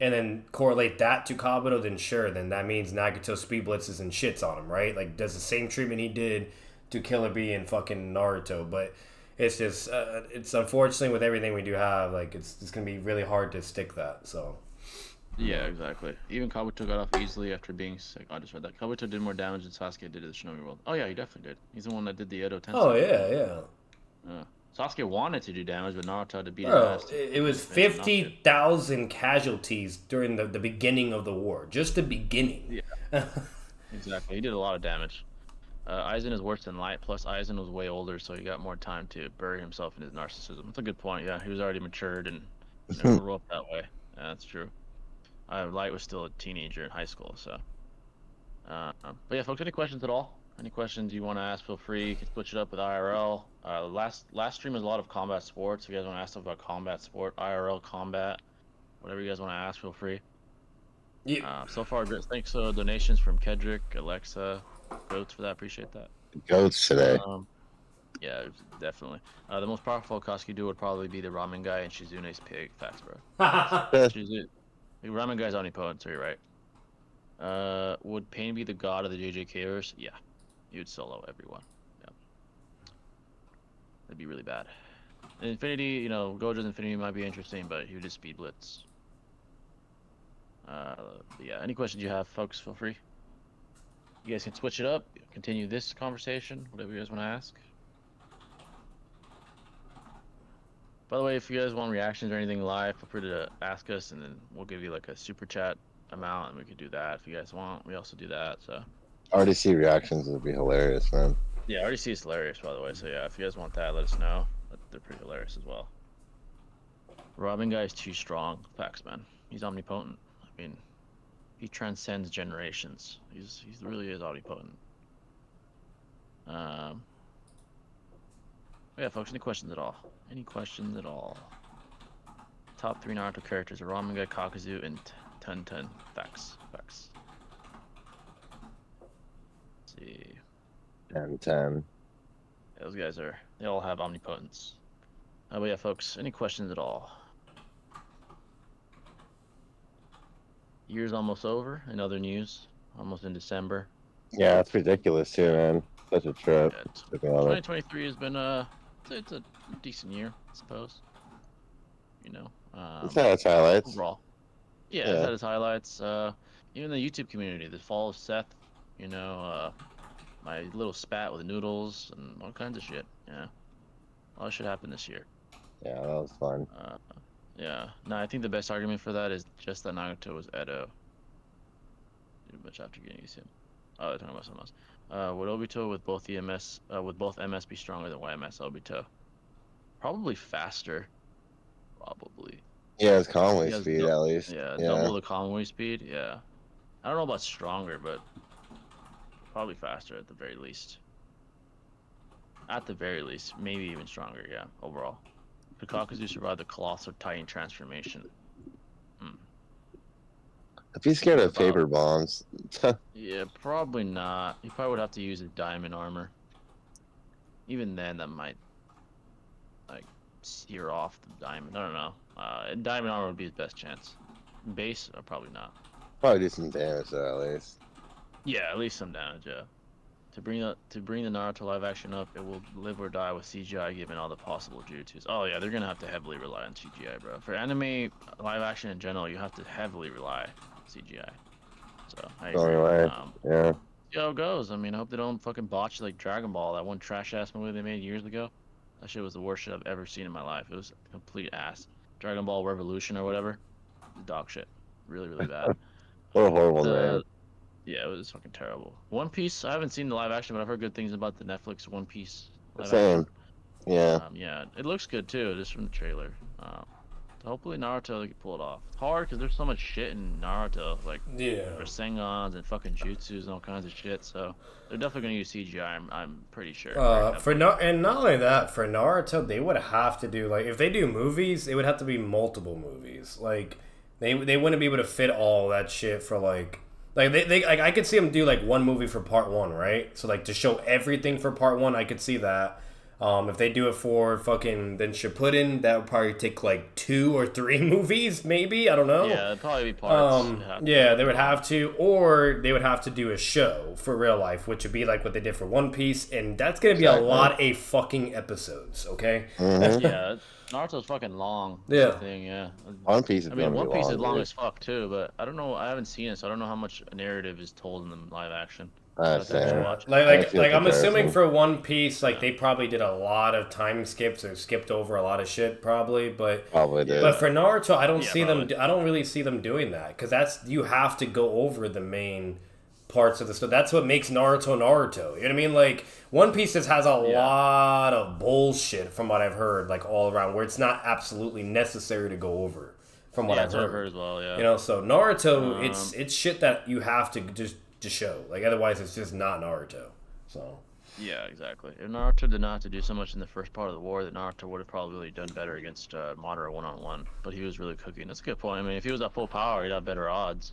S3: and then correlate that to Kabuto, then sure, then that means Nagato speed blitzes and shits on him, right? Like does the same treatment he did to Killer Bee and fucking Naruto. But it's just it's unfortunately with everything we do have, like it's gonna be really hard to stick that. So
S1: Yeah, exactly. Even Kabuto got off easily after being sick. I just read that. Kabuto did more damage than Sasuke did to the Shinobi world. Oh yeah, he definitely did. He's the one that did the Edo Tensei.
S3: oh yeah.
S1: Sasuke wanted to do damage, but Naruto had to beat his
S3: Bro,
S1: ass.
S3: it was 50,000 casualties during the beginning of the war. Just the beginning.
S1: Yeah, exactly. He did a lot of damage. Aizen is worse than Light, plus Aizen was way older, so he got more time to bury himself in his narcissism. That's a good point, yeah. He was already matured and grew up that way. Yeah, that's true. Light was still a teenager in high school, so. But yeah, folks, any questions at all? Any questions you want to ask, feel free. You can switch it up with IRL. Last stream was a lot of combat sports. If you guys want to ask stuff about combat sport, IRL combat, whatever you guys want to ask, feel free.
S3: Yeah.
S1: So far, thanks donations from Kedrick, Alexa, Goats for that. Appreciate that.
S2: Goats today.
S1: Yeah, definitely. The most powerful Koski duo would probably be the ramen guy and Shizune's pig. Facts, bro. The ramen guy's omnipotent, so you're right. Would Pain be the god of the JJKers? Yeah. He would solo everyone. Yeah. That'd be really bad. Infinity, Gojo's Infinity might be interesting, but he would just speed blitz. Yeah, any questions you have, folks, feel free. You guys can switch it up, continue this conversation, whatever you guys want to ask. By the way, if you guys want reactions or anything live, feel free to ask us, and then we'll give you like a super chat amount, and we could do that if you guys want. We also do that, so.
S2: RDC reactions would be hilarious, man.
S1: Yeah, RDC is hilarious, by the way. So yeah, if you guys want that, let us know. They're pretty hilarious as well. Robin guy is too strong. Facts, man. He's omnipotent. I mean, he transcends generations. He really is omnipotent. Yeah, folks. Any questions at all? Any questions at all? Top 3 Naruto characters are Ramen guy, Kakuzu, and Tenten. Facts. See.
S2: 10.
S1: Those guys they all have omnipotence. But yeah, folks, any questions at all? Year's almost over. In other news, almost in December.
S2: Yeah, that's ridiculous too, man. Such a trip.
S1: Yeah, 2023 has been it's a decent year, I suppose.
S2: It's had its highlights.
S1: Overall. Yeah, it's had its highlights. Even the YouTube community, the fall of Seth, my little spat with noodles and all kinds of shit. Yeah, a lot of shit happened this year.
S2: Yeah, that was fun.
S1: Yeah. No, I think the best argument for that is just that Nagato was Edo. Too much after getting used to him. Oh, they're talking about something else. Would Obito with both MS be stronger than YMS Obito? Probably faster. Probably.
S2: Yeah, it's Conway speed at least.
S1: Yeah, double the Conway speed. Yeah. I don't know about stronger, but probably faster at the very least. At the very least, maybe even stronger. Yeah, overall. Could Kakuzu survive the Colossal Titan transformation?
S2: If he's scared of paper bombs.
S1: Yeah, probably not. He probably would have to use his diamond armor. Even then, that might steer off the diamond. I don't know. Diamond armor would be his best chance. Base, probably not.
S2: Probably do some damage though, at least.
S1: Yeah, at least some damage. Yeah, to bring the Naruto live action up, it will live or die with CGI given all the possible jutsus. Oh yeah, they're gonna have to heavily rely on CGI, bro. For anime live action in general, you have to heavily rely on CGI. So I agree.
S2: Yeah.
S1: See how it goes. I mean, I hope they don't fucking botch like Dragon Ball, that one trash ass movie they made years ago. That shit was the worst shit I've ever seen in my life. It was complete ass. Dragon Ball Revolution or whatever, dog shit. Really, really bad.
S2: What a horrible name.
S1: Yeah, it was fucking terrible. One Piece, I haven't seen the live action, but I've heard good things about the Netflix One Piece live
S2: Same.
S1: action.
S2: Yeah.
S1: Yeah, it looks good too, just from the trailer. So hopefully Naruto they can pull it off. It's hard because there's so much shit in Naruto, like Rasengans and fucking jutsus and all kinds of shit. So they're definitely gonna use CGI. I'm pretty sure.
S3: And not only that, for Naruto, they would have to do like if they do movies, it would have to be multiple movies. Like they wouldn't be able to fit all that shit for like they like I could see them do like one movie for part one, right? So like to show everything for part one, I could see that. If they do it for fucking then Shippuden, that would probably take like 2 or 3 movies, maybe. I don't know.
S1: Yeah, it'd probably be parts.
S3: Yeah, they would have to, or they would have to do a show for real life, which would be like what they did for One Piece, and that's gonna be a lot of fucking episodes. Okay.
S1: Yeah, Naruto's fucking long.
S3: Yeah.
S1: Thing, yeah.
S2: One Piece is
S1: One Piece is long as fuck too, but I don't know. I haven't seen it, so I don't know how much narrative is told in the live action.
S3: Like I'm assuming for One Piece, like they probably did a lot of time skips or skipped over a lot of shit, probably. But
S2: did.
S3: But for Naruto, I don't see them. I don't really see them doing that because you have to go over the main parts of the story. That's what makes Naruto. You know what I mean? Like One Piece just has a lot of bullshit from what I've heard, like all around, where it's not absolutely necessary to go over. From what I've heard
S1: as well, yeah.
S3: You know, so Naruto, it's shit that you have to just show. Like otherwise, it's just not Naruto. So.
S1: Yeah, exactly. If Naruto did not have to do so much in the first part of the war, then Naruto would have probably done better against Madara one-on-one. But he was really cooking. That's a good point. I mean, if he was at full power, he'd have better odds.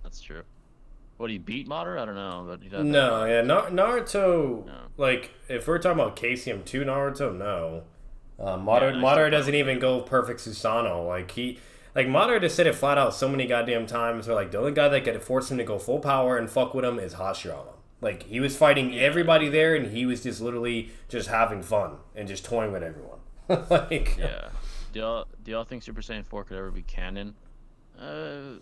S1: That's true. Would he beat Madara? I don't know. But he'd have
S3: Naruto, like, if we're talking about KCM 2 Naruto, no. Madara doesn't even go perfect Susanoo. Like, Madara just said it flat out so many goddamn times. Where, like, the only guy that could force him to go full power and fuck with him is Hashirama. Like, he was fighting everybody there, and he was just literally just having fun and just toying with everyone.
S1: Yeah. Do y'all think Super Saiyan 4 could ever be canon? It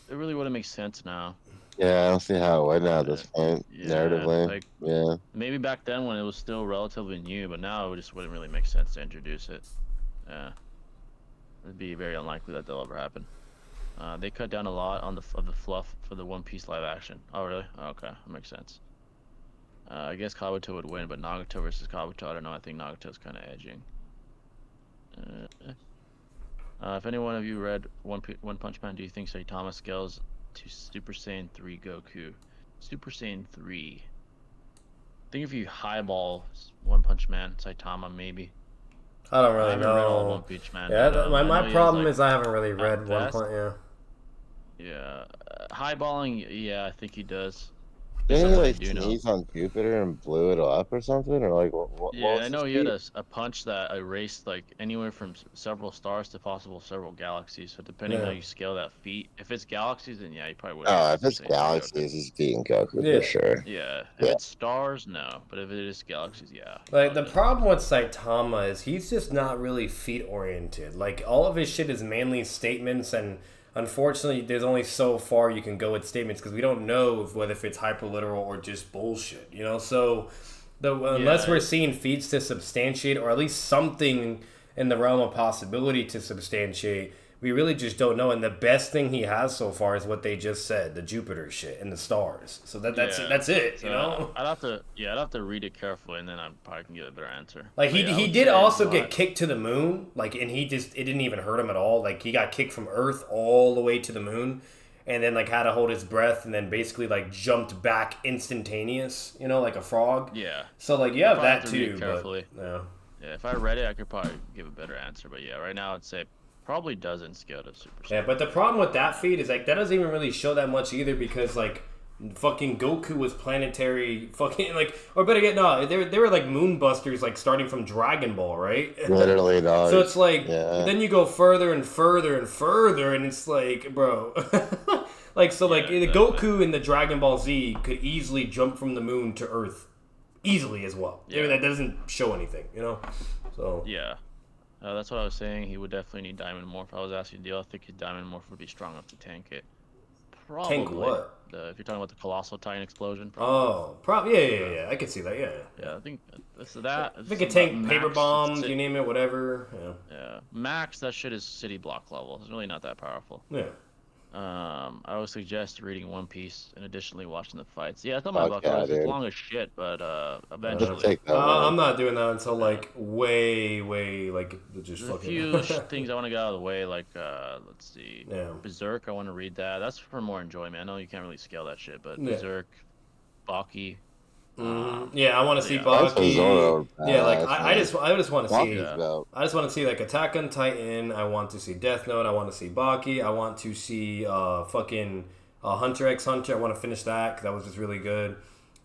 S1: really wouldn't make sense now.
S2: Yeah, I don't see how it would now at this point, narratively.
S1: Maybe back then when it was still relatively new, but now it just wouldn't really make sense to introduce it. Yeah. It'd be very unlikely that that'll ever happen. They cut down a lot on the fluff for the One Piece live action. Oh, really? Oh, okay, that makes sense. I guess Kabuto would win, but Nagato versus Kabuto, I don't know. I think Nagato's kind of edging. If any one of you read One Punch Man, do you think Saitama scales to Super Saiyan 3 Goku? Super Saiyan 3. I think if you highball One Punch Man, Saitama maybe.
S3: I don't really know.
S1: One Punch Man,
S3: my problem is I haven't really read One Punch.
S1: Yeah, highballing. Yeah, I think he does.
S2: Didn't he like sneeze on Jupiter and blew it up or something, or like what?
S1: Yeah, I know he had a punch that erased like anywhere from several stars to possible several galaxies. So depending on how you scale that feat, if it's galaxies, then yeah, you probably would.
S2: Oh, if it's galaxies, he's beating Goku for sure.
S1: Yeah, if it's stars, no, but if it is galaxies, yeah.
S3: Like the problem with Saitama is he's just not really feat oriented. Like all of his shit is mainly statements and. Unfortunately, there's only so far you can go with statements because we don't know whether if it's hyperliteral or just bullshit, you know? So, unless we're seeing feats to substantiate or at least something in the realm of possibility to substantiate, we really just don't know. And the best thing he has so far is what they just said, the Jupiter shit and the stars. So that's it,
S1: so
S3: you know?
S1: I'd have to read it carefully and then I probably can get a better answer.
S3: Like he did also get kicked to the moon, like, and it didn't even hurt him at all. Like he got kicked from Earth all the way to the moon and then like had to hold his breath and then basically like jumped back instantaneous, you know, like a frog.
S1: Yeah.
S3: So like you have that too,
S1: carefully.
S3: But
S1: yeah, if I read it I could probably give a better answer, but yeah, right now I'd say probably doesn't scale to Super Saiyan.
S3: Yeah, but the problem with that feat is like that doesn't even really show that much either because like fucking Goku was planetary fucking like or better get no they were like moonbusters like starting from Dragon Ball, right?
S2: Literally, dog.
S3: So it's like then you go further and further and further and it's like bro the Goku in the Dragon Ball Z could easily jump from the moon to Earth, easily as well.
S1: Yeah.
S3: I mean, that doesn't show anything, So
S1: Yeah. That's what I was saying. He would definitely need Diamond Morph. I was asking, do you think his Diamond Morph would be strong enough to tank it? Probably.
S3: Tank what?
S1: If you're talking about the Colossal Titan Explosion.
S3: Yeah. I can see that.
S1: Yeah, I think that's that.
S3: If it could tank paper bombs, you name it, whatever.
S1: Yeah. Max, that shit is city block level. It's really not that powerful.
S3: Yeah.
S1: I would suggest reading One Piece and additionally watching the fights. Yeah, it's on my bucket list. It's long as shit, but eventually.
S3: I'm not doing that until way just
S1: There's
S3: fucking.
S1: a few things I want to get out of the way, like let's see, Berserk. I want to read that. That's for more enjoyment. I know you can't really scale that shit, but Berserk, Baki.
S3: I want to see Baki. I just want to see. I just want to see like Attack on Titan. I want to see Death Note. I want to see Baki. I want to see Hunter x Hunter. I want to finish that because that was just really good.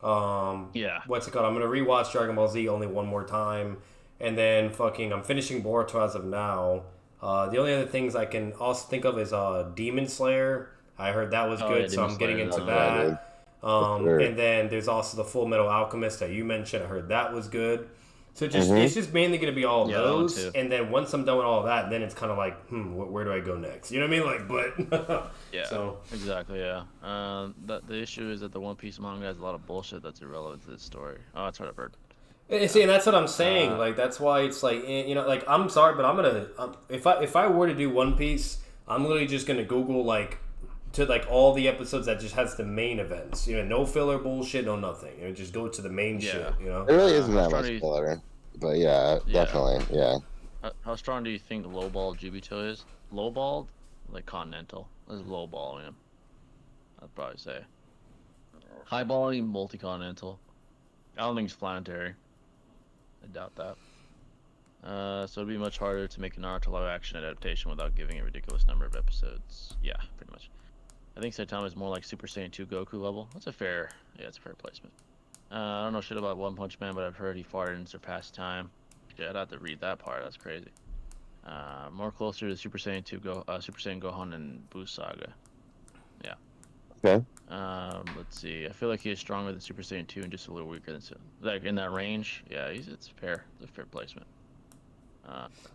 S3: What's it called? I'm gonna rewatch Dragon Ball Z only one more time, and then I'm finishing Boruto as of now. The only other things I can also think of is Demon Slayer. I heard that was good, so I'm getting into that. And then there's also the Full Metal Alchemist that you mentioned. I heard that was good. So it's just mainly going to be all those. And then once I'm done with all that, then it's kind of like, where do I go next? You know what I mean? But
S1: exactly. Yeah. The issue is that the One Piece manga has a lot of bullshit that's irrelevant to this story. Oh, that's what I've heard.
S3: See, and that's what I'm saying. That's why it's like, I'm sorry, but I'm gonna if I were to do One Piece, I'm literally just gonna Google all the episodes that just has the main events. No filler bullshit, no nothing. Just go to the main shit.
S2: It really isn't that much filler, but definitely.
S1: How strong do you think lowball Jubito is? Lowballed, like continental. This is lowball, man. I'd probably say highballing multi-continental. I don't think it's planetary. I doubt that. So it'd be much harder to make a Naruto live action adaptation without giving a ridiculous number of episodes. Yeah, pretty much. I think Saitama is more like Super Saiyan 2 Goku level. It's a fair placement. I don't know shit about One Punch Man, but I've heard he farted and surpassed time. Yeah, I'd have to read that part. That's crazy. More closer to Super Saiyan 2 Super Saiyan Gohan and Buu Saga. Yeah.
S2: Okay.
S1: Let's see. I feel like he is stronger than Super Saiyan 2 and just a little weaker than like in that range. Yeah, it's fair. It's a fair placement.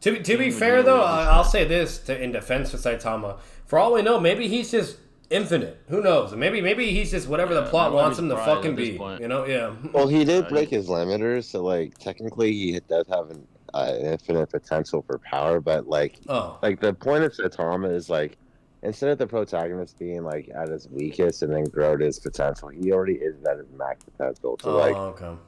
S3: To be fair though, I'll say this in defense of Saitama. For all we know, maybe he's just infinite. Who knows? Maybe he's just whatever the plot wants him to fucking be.
S2: Well, he did break his limiters, so technically he does have an infinite potential for power. But the point of Saitama is instead of the protagonist being at his weakest and then grow to his potential, he already is at his max potential. So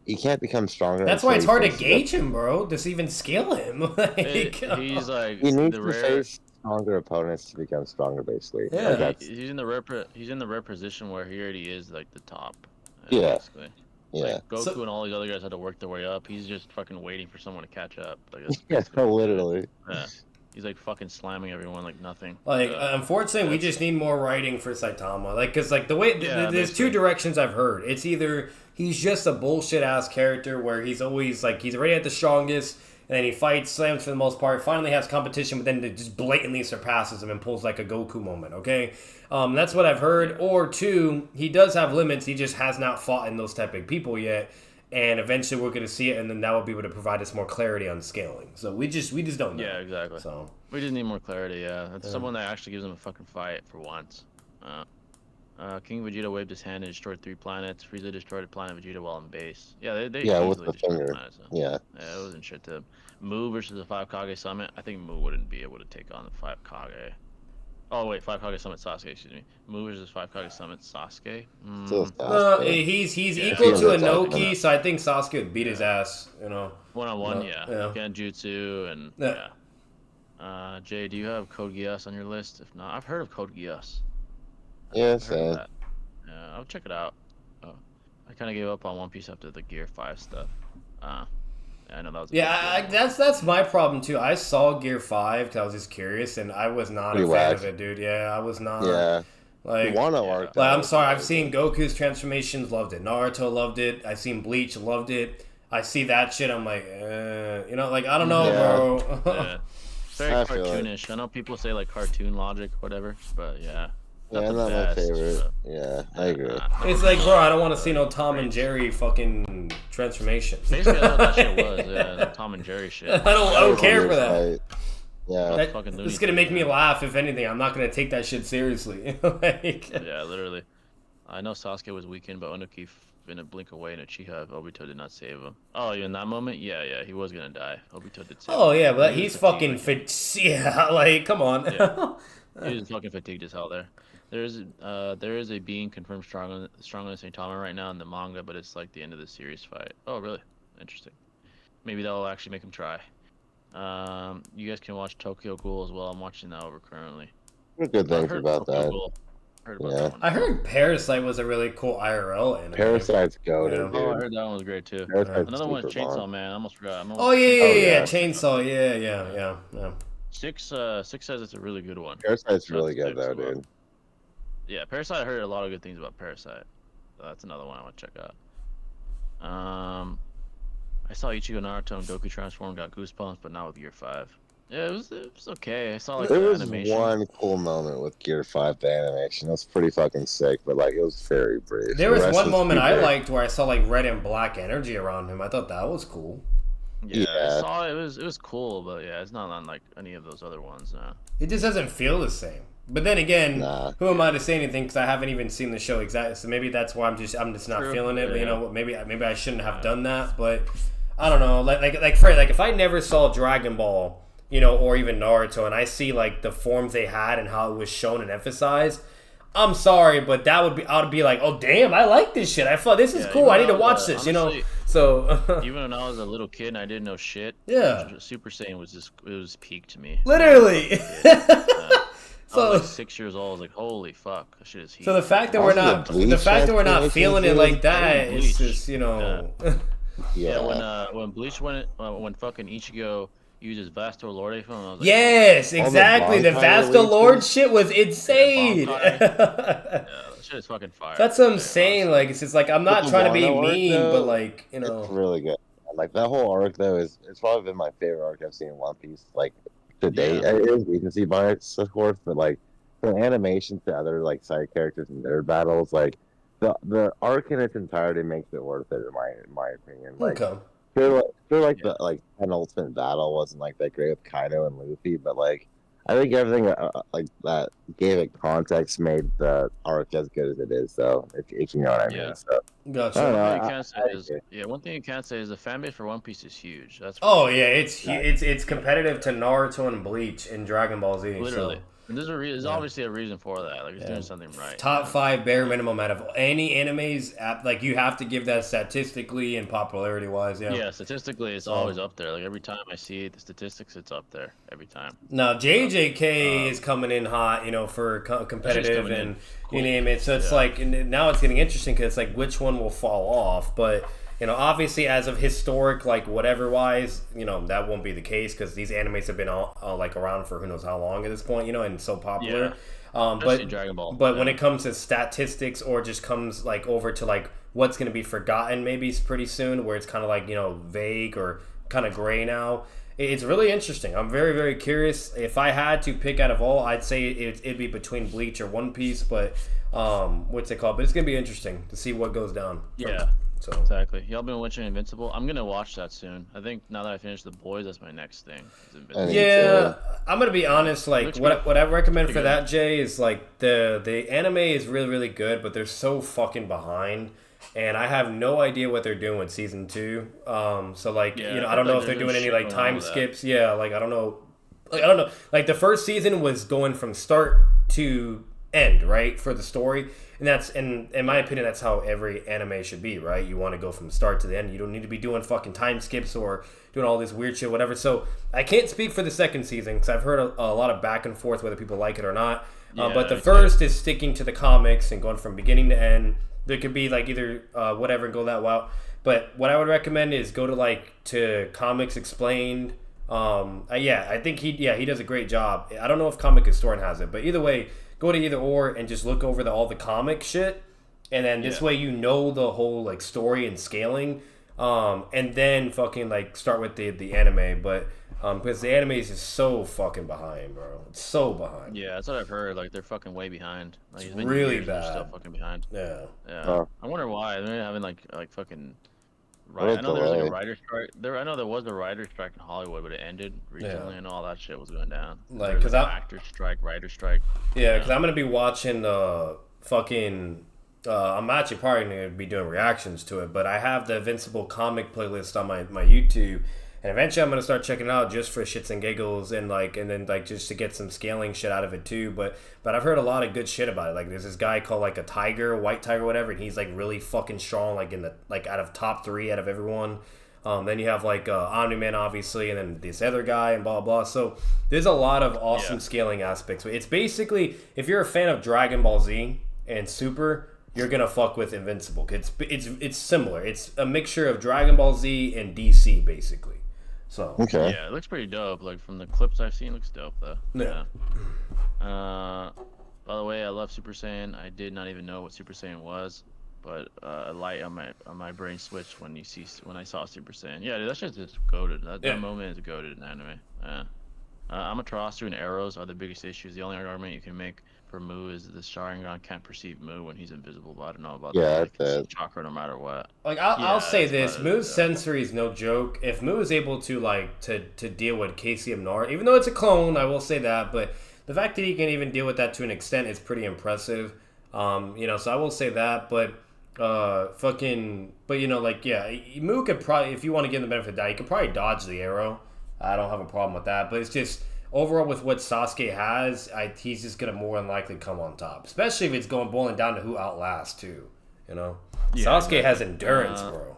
S2: he can't become stronger.
S3: That's why it's hard to gauge him, bro. Just even scale him.
S1: He's like
S2: he needs to face stronger opponents to become stronger, basically.
S3: Yeah,
S1: he's in the rare position where he already is the top.
S2: Basically. Yeah.
S1: Goku and all these other guys had to work their way up. He's just fucking waiting for someone to catch up.
S2: Literally.
S1: Yeah. He's fucking slamming everyone like nothing.
S3: Unfortunately, we just need more writing for Saitama. Because the way there's two directions I've heard. It's either he's just a bullshit ass character where he's always he's already at the strongest, and then he fights, slams for the most part, finally has competition, but then it just blatantly surpasses him and pulls a Goku moment. Okay, that's what I've heard. Or two, he does have limits. He just has not fought in those type of people yet. And eventually we're going to see it, and then that will be able to provide us more clarity on scaling. So we just don't know.
S1: Yeah, exactly. So we just need more clarity. Yeah, that's someone that actually gives him a fucking fight for once. King Vegeta waved his hand and destroyed 3 planets. Frieza destroyed a planet Vegeta while in base. Yeah, they
S2: with the finger.
S1: Planets, so. Yeah, it wasn't shit to him. Mu versus the 5 Kage Summit. I think Mu wouldn't be able to take on the 5 Kage. Oh wait, 5 Kage Summit Sasuke, excuse me. Mu versus 5 Kage Summit Sasuke.
S3: He's equal to Inoki, so I think Sasuke would beat his ass.
S1: 1-on-1, Genjutsu and Jay, do you have Code Geass on your list? If not, I've heard of Code Geass.
S2: Yes,
S1: I'll check it out. I kind of gave up on One Piece after the Gear 5 stuff. I know that was
S3: that's my problem too. I saw Gear 5 because I was just curious, and I was not a fan of it, dude. Yeah, I was not.
S2: Yeah.
S3: I'm sorry. I've seen Goku's transformations, loved it. Naruto loved it. I've seen Bleach, loved it. I see that shit. I'm like, I don't know, bro.
S1: very
S2: I feel like-
S1: cartoonish. I know people say like cartoon logic, whatever, but yeah.
S2: Yeah,
S1: the
S2: not my
S1: best,
S2: favorite.
S1: but-
S2: Yeah, I agree.
S3: It's like, bro, I don't want to see no Tom and Jerry fucking transformation.
S1: Basically, that's what that shit was. Yeah, the Tom and Jerry shit.
S3: I don't care for that.
S2: Like, yeah.
S1: That's fucking
S3: This
S1: Looney
S3: is gonna make
S1: Tunes,
S3: me
S1: man.
S3: laugh. If anything, I'm not gonna take that shit seriously. Like,
S1: Yeah, literally. I know Sasuke was weakened, but Onoki in a blink away and a Chiha, Obito did not save him. Oh, in that moment? Yeah, he was gonna die. Obito did save him.
S3: oh yeah, but
S1: He
S3: he's
S1: was
S3: fucking
S1: fatigued,
S3: fit. Yeah, like, come on.
S1: Yeah. He was fucking fatigued as hell there. There is a being confirmed stronger than Saitama right now in the manga, but it's like the end of the series fight. Oh, really? Interesting. Maybe that'll actually make him try. You guys can watch Tokyo Ghoul as well. I'm watching that over currently.
S2: Good things
S1: heard
S2: about
S1: Tokyo
S2: that.
S1: Ghoul. Heard about
S2: Yeah.
S1: that one.
S3: I heard Parasite was a really cool IRL anime.
S2: Parasite's goaded,
S3: Yeah.
S2: dude.
S1: Oh, I heard that one was great too.
S2: Parasite's
S1: Another one is
S2: super
S1: Chainsaw
S2: fun.
S1: Man. I almost forgot.
S3: Oh yeah,
S2: yeah.
S3: Chainsaw. Yeah.
S1: Six says it's a really good one.
S2: Parasite's
S1: So
S2: really
S1: that's
S2: good though,
S1: six,
S2: dude.
S1: Yeah, Parasite. I heard a lot of good things about Parasite. So that's another one I want to check out. I saw Ichigo Naruto and Goku transform, got goosebumps, but not with Gear 5. Yeah, it was okay. I saw like
S2: There
S1: the
S2: was
S1: animation.
S2: one cool moment with Gear 5, the animation. It was pretty fucking sick, but like it was very brief.
S3: There
S2: The
S3: was
S2: rest
S3: one moment I
S2: super-
S3: liked where I saw like red and black energy around him. I thought that was cool.
S1: Yeah, I
S2: Yeah.
S1: saw it. It was cool, but yeah, it's not on like any of those other ones. No.
S3: It just doesn't feel the same. But then again,
S2: Nah.
S3: who am I to say anything? Because I haven't even seen the show exactly. So maybe that's why I'm just not
S1: True.
S3: feeling it. But you
S1: Yeah.
S3: know, maybe I shouldn't have done that. But I don't know. Like Fred, like if I never saw Dragon Ball, you know, or even Naruto, and I see like the forms they had and how it was shown and emphasized, I'm sorry, but I would be like, oh damn, I like this shit. I thought this is
S1: Yeah,
S3: cool.
S1: even
S3: I need to
S1: though,
S3: watch this. You know,
S1: honestly,
S3: so
S1: Even when I was a little kid and I didn't know shit,
S3: Yeah.
S1: Super Saiyan was peak to me.
S3: literally.
S1: I
S3: So.
S1: was like 6 years old. I was like, holy fuck, that shit is heat.
S3: So the fact that
S2: Also,
S3: we're not,
S2: the Bleach
S3: the fact that we're not
S2: transformation
S3: feeling it
S2: too.
S3: like that,
S1: Bleach.
S3: it's just, you know.
S1: Yeah,
S2: Yeah.
S1: when Bleach when fucking Ichigo uses Vastor Lorde film, I was like,
S3: Yes,
S2: All the
S3: exactly. The
S2: Bankai
S3: Vasta Lord
S2: releases.
S3: shit was insane.
S1: Bankai. yeah, that shit is fucking fire.
S3: That's what I'm
S1: Yeah,
S3: saying.
S1: honestly.
S3: Like, it's just like I'm not
S2: the
S3: trying to be
S2: Wano arc,
S3: mean,
S2: though,
S3: but like, you
S2: It's
S3: know.
S2: really good. Like that whole arc though it's probably been my favorite arc I've seen in One Piece. Like to date,
S1: Yeah.
S2: it is recency bias, of course, but like from animation to other like side characters and their battles, like the arc in its entirety makes it worth it in my opinion. Like
S3: Okay.
S2: feel like the like penultimate battle wasn't like that great with Kaido and Luffy, but like I think everything like that gave it context made the arc as good as it is. So if you know what I mean.
S1: Yeah.
S2: So
S3: Gotcha.
S2: I don't know.
S1: One thing you can't say
S2: I
S1: is,
S2: agree.
S1: one thing you can't say is the fan base for One Piece is huge. That's for
S3: Oh
S1: sure.
S3: yeah, it's competitive to Naruto and Bleach and Dragon Ball Z.
S1: Literally.
S3: So.
S1: And there's
S3: Yeah.
S1: obviously a reason for that. Like it's
S3: Yeah.
S1: doing something right.
S3: Top 5 bare minimum out of any animes. Like you have to give that statistically and popularity wise. Yeah.
S1: Yeah, statistically, it's
S3: So-
S1: always up there. Like every time I see the statistics, it's up there every time.
S3: Now JJK is coming in hot, you know, for competitive
S1: coming in
S3: and
S1: quick.
S3: you name it. So it's
S1: Yeah.
S3: like and now it's getting interesting because it's like which one will fall off. But you know, obviously as of historic, like whatever wise, you know, that won't be the case because these animes have been all like around for who knows how long at this point, you know, and so popular.
S1: Especially
S3: But
S1: Dragon Ball.
S3: But when
S1: yeah.
S3: it comes to statistics or just comes like over to like what's going to be forgotten maybe pretty soon, where it's kind of like, you know, vague or kind of gray now. It's really interesting. I'm very, very curious. If I had to pick out of all, I'd say it'd be between Bleach or One Piece, but what's it called? But it's going to be interesting to see what goes down.
S1: Yeah.
S3: So
S1: Exactly. Y'all been watching Invincible? I'm gonna watch that soon. I think now that I finish The Boys, that's my next thing. Is Invincible.
S2: Me
S3: yeah, I'm gonna be honest. Like
S1: Looks
S3: what I recommend for
S1: Pretty
S3: that, Jay, is like the anime is really really good, but they're so fucking behind, and I have no idea what they're doing with season 2. So like
S1: Yeah,
S3: you know
S1: I
S3: I don't
S1: feel
S3: know
S1: like
S3: if they're
S1: there's
S3: doing any
S1: shit
S3: like
S1: going on
S3: time
S1: with that.
S3: skips. Yeah, like I don't know. Like I don't know. Like the first season was going from start to end, right, for the story. And that's, in my opinion, that's how every anime should be, right? You want to go from start to the end. You don't need to be doing fucking time skips or doing all this weird shit, whatever. So I can't speak for the second season because I've heard a lot of back and forth whether people like it or not. But the
S1: Yeah,
S3: first is sticking to the comics and going from beginning to end. There could be like either whatever and go that route. But what I would recommend is go to like to Comics Explained. Yeah, I think he does a great job. I don't know if Comic Historian has it, but either way, go to either or and just look over all the comic shit, and then this way you know the whole like story and scaling, and then fucking like start with the anime. But Because the anime is just so fucking behind, bro. It's so behind.
S1: Yeah, that's what I've heard. Like they're fucking way behind. Like,
S3: It's
S1: it's been
S3: really
S1: years and they're
S3: bad.
S1: still fucking behind.
S3: Yeah.
S1: Yeah.
S2: Oh.
S1: I wonder why. They're having like fucking.
S2: What
S1: Right.
S2: a
S1: I know there was like a
S2: delay.
S1: writer's strike. I know there was a writer's strike in Hollywood, but it ended recently.
S3: Yeah.
S1: I know all that shit was going down.
S3: Like,
S1: There was
S3: 'cause
S1: an
S3: I-
S1: actor's strike, writer's strike.
S3: Yeah, because I'm gonna be watching fucking. I'm actually probably gonna be doing reactions to it, but I have the Invincible comic playlist on my YouTube, and eventually I'm gonna start checking it out just for shits and giggles and then just to get some scaling shit out of it too. But I've heard a lot of good shit about it. Like there's this guy called like a tiger, white tiger, whatever, and he's like really fucking strong, like in the out of top 3 out of everyone. Then you have like Omni-Man, obviously, and then this other guy and blah blah. So there's a lot of awesome scaling aspects. It's basically, if you're a fan of Dragon Ball Z and Super, you're gonna fuck with Invincible. It's similar. It's a mixture of Dragon Ball Z and DC basically. So
S2: Okay.
S1: Yeah, it looks pretty dope. Like from the clips I've seen, it looks dope though.
S3: Yeah.
S1: By the way, I love Super Saiyan. I did not even know what Super Saiyan was, but a light on my brain switched when I saw Super Saiyan. Yeah, dude, that shit's just goated. That moment is goated in anime. Amaterasu and arrows are the biggest issues. The only argument you can make for Mu is the Sharingan can't perceive Mu when he's invisible, but I don't know about that.
S2: Yeah,
S1: Like,
S2: that's
S1: it's
S2: it.
S1: chakra no matter what.
S3: Like I'll say
S1: that's
S3: this,
S1: part of
S3: Mu's
S1: it,
S3: sensory is no joke. If Mu is able to to deal with KCM Nora, even though it's a clone, I will say that, but the fact that he can even deal with that to an extent is pretty impressive. So I will say that, but Mu could probably, if you want to give him the benefit of the doubt, he could probably dodge the arrow. I don't have a problem with that, but it's just overall with what Sasuke has, he's just gonna more than likely come on top, especially if it's going boiling down to who outlasts too. You know,
S1: Yeah,
S3: Sasuke
S1: exactly.
S3: has endurance, bro.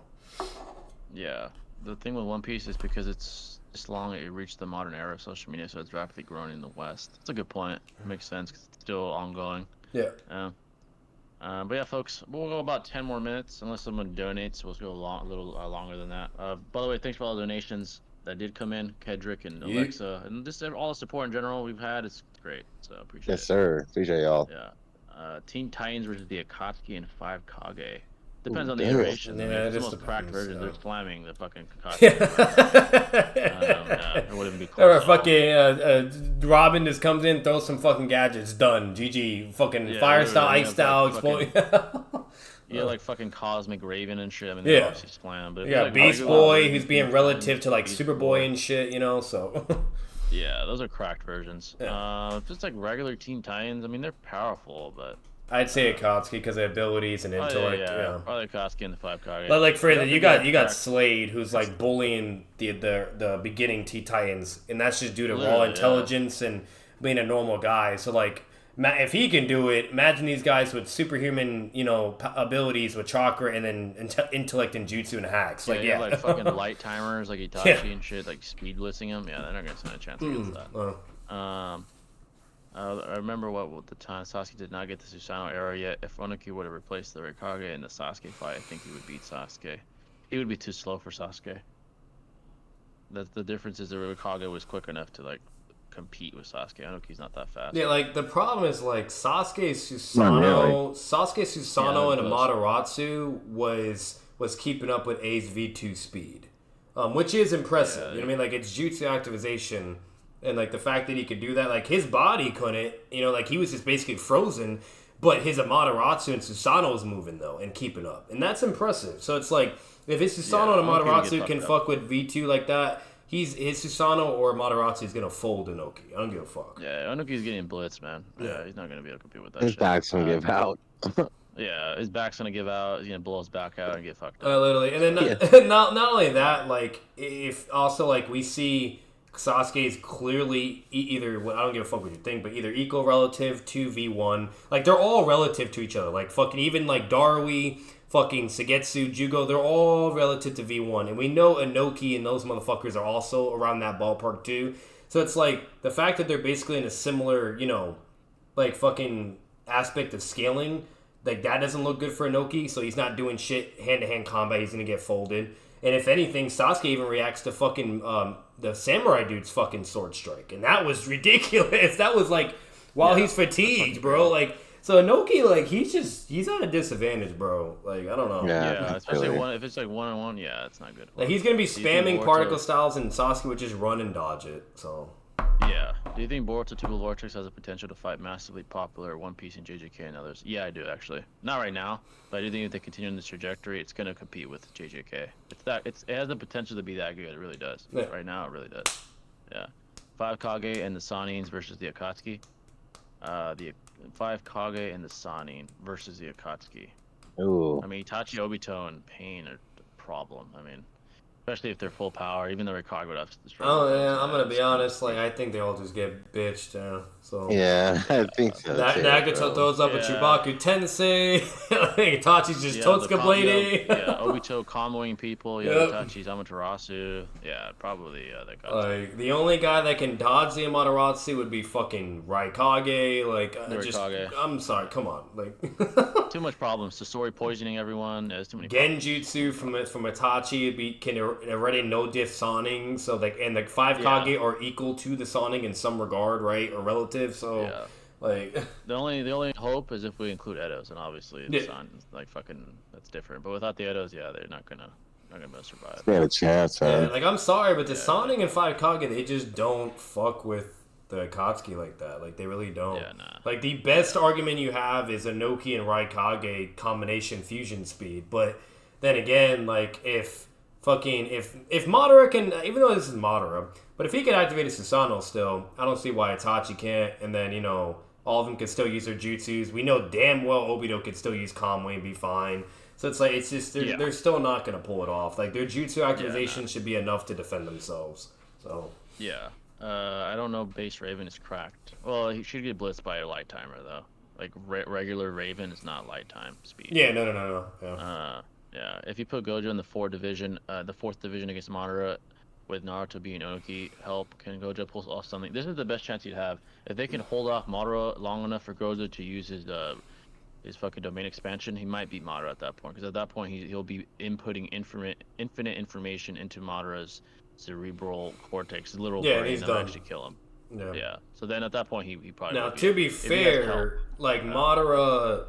S1: Yeah, the thing with One Piece is because it's long, it reached the modern era of social media, so it's rapidly growing in the West. That's a good point. It makes sense 'cause it's still ongoing.
S3: Yeah.
S1: But yeah, folks, we'll go about 10 more minutes unless someone donates. We'll go a little longer than that. By the way, thanks for all the donations that did come in, Kedrick and Alexa, and just all the support in general we've had. It's great, so appreciate
S2: Yes,
S1: it.
S2: sir. Appreciate y'all.
S1: Yeah. Teen Titans versus the Akatsuki and 5 Kage. Depends
S2: Ooh,
S1: on the
S2: damn.
S1: iteration.
S3: Yeah,
S1: I mean,
S3: it
S1: if it's
S3: just
S1: the most cracked
S3: depends,
S1: version,
S3: yeah.
S1: they're slamming the fucking Akatsuki.
S3: Yeah.
S1: It wouldn't be close.
S3: Or
S1: at all.
S3: fucking Robin just comes in, throws some fucking gadgets, done. GG. Fucking
S1: Yeah,
S3: fire
S1: literally,
S3: style,
S1: yeah,
S3: ice style,
S1: fucking-
S3: exploding.
S1: Yeah, like fucking Cosmic Raven and shit. I mean,
S3: Yeah.
S1: they're obviously slam. But if
S3: Yeah,
S1: it's like
S3: Beast
S1: regular
S3: Boy,
S1: version,
S3: who's being
S1: Teen
S3: relative
S1: Titans,
S3: to like
S1: Beast
S3: Superboy and shit, so.
S1: Yeah, those are cracked versions.
S3: Yeah.
S1: If it's like regular Teen Titans, I mean, they're powerful, but.
S3: I'd say Akatsuki because of abilities and intellect.
S1: Yeah. Probably Akatsuki and the 5 Kage.
S3: But like for
S1: But
S3: you
S1: that's
S3: got
S1: cracked.
S3: Slade, who's like bullying the beginning T Titans, and that's just due to raw
S1: Literally, yeah.
S3: intelligence and being a normal guy. So like, if he can do it, imagine these guys with superhuman, abilities with chakra and then intellect and jutsu and hacks. Like,
S1: Yeah,
S3: yeah,
S1: like fucking light timers, like Itachi
S3: Yeah.
S1: and shit, like speed blitzing them. Yeah, they're not gonna stand a chance against that. I remember what the time Sasuke did not get the Susanoo era yet. If Onuki would have replaced the Rikage in the Sasuke fight, I think he would beat Sasuke. He would be too slow for Sasuke. The difference is the Rikage was quick enough to like compete with Sasuke. Onuki's not that fast.
S3: Yeah, like the problem is like Sasuke
S2: Not
S3: Susanoo,
S1: Yeah,
S3: and
S1: close.
S3: Amaterasu was keeping up with A's V2 speed, which is impressive.
S1: Yeah,
S3: you know what I mean? Like it's jutsu activation, and like the fact that he could do that, like his body couldn't. Like he was just basically frozen, but his Amaterasu and Susanoo was moving though and keeping up, and that's impressive. So it's like if his Susanoo
S1: Yeah,
S3: and
S1: Onuki would
S3: Amaterasu
S1: get
S3: can
S1: fucked
S3: fuck with V2 like that. His Susanoo or Amaterasu is gonna fold Inoki. I don't give a fuck.
S1: Yeah, Onuki's getting blitzed, man.
S3: Yeah.
S1: Yeah, he's not gonna be able to compete with that
S2: His
S1: shit.
S2: back's gonna give out.
S1: Yeah, his back's gonna give out. He's gonna blow his back out and get fucked up.
S3: Literally, and then not only that, like if also like we see Sasuke is clearly either I don't give a fuck what you think, but either equal relative to V1. Like they're all relative to each other. Like fucking even like Darui, fucking Sagetsu, Jugo, they're all relative to V1, and we know Inoki and those motherfuckers are also around that ballpark too. So it's like the fact that they're basically in a similar, like fucking aspect of scaling. Like, that doesn't look good for Inoki, so he's not doing shit hand-to-hand combat. He's going to get folded. And if anything, Sasuke even reacts to fucking the samurai dude's fucking sword strike. And that was ridiculous. That was like, while he's fatigued, bro. Like, So Inoki, like he's at a disadvantage, bro. Like I don't know.
S1: Yeah, especially
S2: really.
S1: if it's like 1-on-1. Yeah, it's not good.
S3: Like he's gonna be
S1: Do you think
S3: spamming
S1: Boruto-
S3: particle styles, and Sasuke would just run and dodge it. So
S1: Yeah. Do you think Boruto 2 Vortex has the potential to fight massively popular One Piece and JJK and others? Yeah, I do actually. Not right now, but I do think if they continue on this trajectory, it's gonna compete with JJK. It has the potential to be that good. It really does.
S3: Yeah.
S1: Right now, it really does. Yeah. 5 Kage and the Sanins versus the Akatsuki. The 5 Kage and the Sanin versus the Akatsuki.
S2: Ooh.
S1: I mean, Itachi, Obito, and Pain are the problem. I mean, especially if they're full power, even though Rikage would have to
S3: oh yeah, I'm gonna be honest. Like I think they all just get bitched. So
S2: Yeah, I think so too.
S3: Nagato
S2: bro.
S3: throws up a Chubaku Tensei. Itachi's just Totsuka Blade.
S1: Yeah, Obito comboing people. Yeah,
S3: Yep.
S1: Itachi's Amaterasu. Yeah, probably that guy.
S3: Like the only guy that can dodge the Amaterasu would be fucking Raikage. Like
S1: Raikage.
S3: I'm sorry, come on. Like
S1: Too much problems. Sasori poisoning everyone. There's too many.
S3: Genjutsu from Itachi can already no diff Soning, so like and the 5 Kage are equal to the Soning in some regard, right, or relative. So
S1: Yeah.
S3: like
S1: The only hope is if we include Edos, and obviously the
S3: Yeah.
S1: Sun, like fucking, that's different. But without the Edos, yeah, they're not gonna be able to survive.
S2: They had a chance,
S3: yeah,
S2: man.
S3: like I'm sorry, but the Soning and 5 Kage they just don't fuck with the Akatsuki like that. Like they really don't.
S1: Yeah, nah.
S3: Like the best argument you have is Inoki and Raikage combination fusion speed, but then again, like if Madara can, even though this is Madara, but if he can activate his Susanoo still, I don't see why Itachi can't. And then all of them could still use their jutsus. We know damn well Obito could still use Kamui and be fine. So it's like it's just they're still not gonna pull it off. Like their jutsu activation should be enough to defend themselves. So
S1: Yeah. I don't know. Base Raven is cracked. Well, he should get blitzed by a light timer though. Like regular Raven is not light time speed.
S3: yeah, no. Yeah.
S1: Yeah. If you put Gojo in the fourth division against Madara, with Naruto being Inoki, can Gojo pull off something? This is the best chance he'd have if they can hold off Madara long enough for Gojo to use his fucking domain expansion. He might beat Madara at that point, because at that point he'll be inputting infinite information into Madara's cerebral cortex, his literal brain,
S3: he's
S1: and
S3: done.
S1: actually kill him.
S3: Yeah.
S1: Yeah. So then at that point he probably.
S3: Now,
S1: would
S3: to
S1: beat
S3: be
S1: him. If he has help.
S3: fair, like Madara,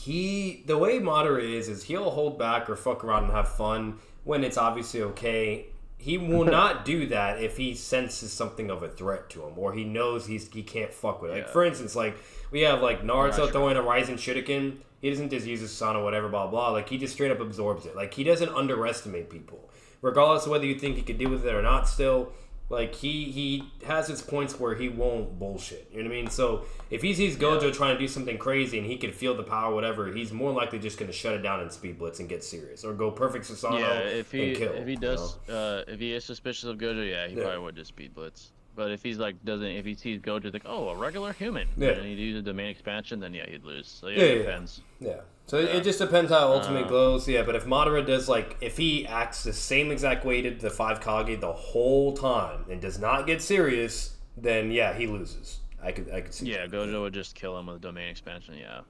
S3: the way Madara is he'll hold back or fuck around and have fun when it's obviously okay. He will not do that if he senses something of a threat to him or he knows he can't fuck with it. Like for instance, like we have like Naruto throwing a Rising Shuriken. He doesn't just use his Susanoo, whatever, blah blah. Like he just straight up absorbs it. Like he doesn't underestimate people, regardless of whether you think he could deal with it or not. Still. Like, he has his points where he won't bullshit. You know what I mean? So, if he sees Gojo trying to do something crazy and he can feel the power, whatever, he's more likely just going to shut it down and speed blitz and get serious. Or go perfect Susanoo and kill.
S1: If he does, if he is suspicious of Gojo, he probably would just speed blitz. But if he's like, if he sees Gojo, like, oh, a regular human, and he uses the main expansion, then he'd lose. So it depends.
S3: Yeah. So it just depends how ultimate goes. Yeah, but if Madara does, like, if he acts the same exact way to the 5 Kage the whole time and does not get serious, then he loses. I could see.
S1: Yeah, Gojo would just kill him with domain expansion. Yeah.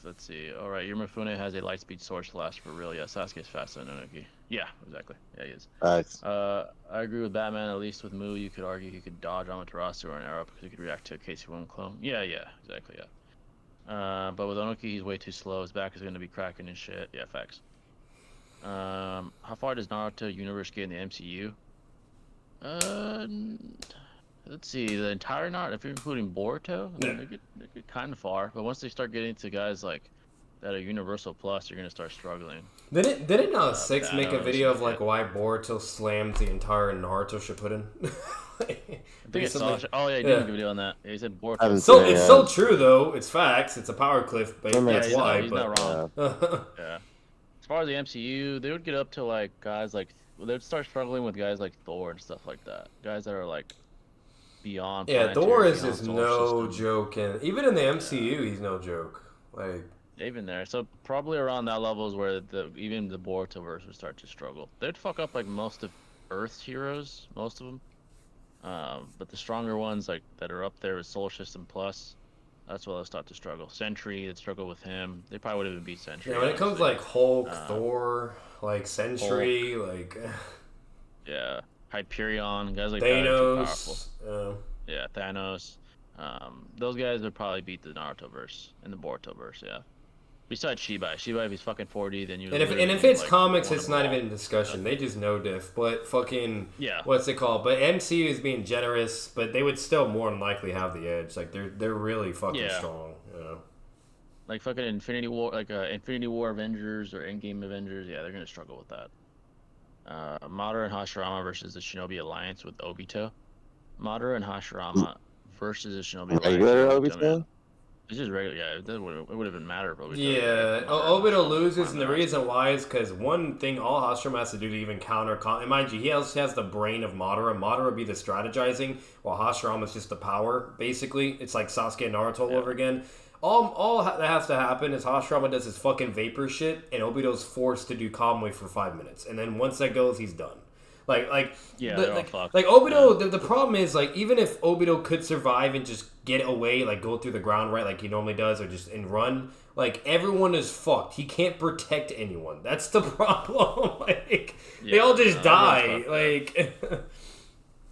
S1: Let's see. All right, Yumifune has a lightspeed sword slash for real. Yeah, Sasuke's faster than Inoki. Yeah, exactly. Yeah, he is.
S2: Nice.
S1: I agree with Batman. At least with Mu, you could argue he could dodge Amaterasu or an arrow because he could react to a KC1 clone. Yeah, exactly. Yeah. But with Inoki, he's way too slow. His back is going to be cracking and shit. Yeah, facts. How far does Naruto universe get in the MCU? Let's see. The entire Naruto, if you're including Boruto, they get kind of far. But once they start getting to guys like that are Universal Plus, you're going to start struggling.
S3: Didn't Six make a video of like why Boruto slammed the entire Naruto Shippuden?
S1: I think I saw. Oh yeah, he did make a video on that. Yeah, he said Boruto.
S3: So it's so true though. It's facts. It's a power cliff, but that's why.
S1: He's not wrong. Yeah. As far as the MCU, they would get up to like guys like they'd start struggling with guys like Thor and stuff like that. Guys that are like beyond.
S3: Yeah, Thor is just no joke, and even in the MCU, he's no joke. Like
S1: even there, so probably around that level is where even the Borutoverse would start to struggle. They'd fuck up like most of Earth's heroes, most of them. But the stronger ones like that are up there with Solar System Plus, that's where they'll start to struggle. Sentry, they'd struggle with him. They probably would have beat Sentry.
S3: Yeah, when it comes like Hulk, Thor, like Sentry, like
S1: Hyperion, guys like
S3: Thanos,
S1: that are too powerful. Yeah, Thanos. Those guys would probably beat the Naruto verse and the Boruto verse. Yeah. Besides Shibai, if he's fucking 40, then you.
S3: And if it's comics, it's not even in discussion. They just no diff. But fucking what's it called? But MCU is being generous, but they would still more than likely have the edge. Like they're really fucking strong. You know?
S1: Like fucking Infinity War, like Infinity War Avengers or Endgame Avengers. Yeah, they're gonna struggle with that. Madara and Hashirama versus the Shinobi Alliance with Obito. Madara and Hashirama versus the Shinobi Alliance.
S2: Regular Obito?
S1: It's just regular, yeah. It would have been matter if Obito.
S3: Yeah, Obito loses, and the reason why is because one thing all Hashirama has to do to even counter. And mind you, he also has the brain of Madara. Madara would be the strategizing, while Hashirama is just the power. Basically, it's like Sasuke and Naruto all over again. All that has to happen is Hashirama does his fucking vapor shit, and Obito's forced to do calm wave for 5 minutes, and then once that goes, he's done. Like Obito. The problem is like even if Obito could survive and just get away, like go through the ground right, like he normally does, or just and run, like everyone is fucked. He can't protect anyone. That's the problem. Like they all just die. Like.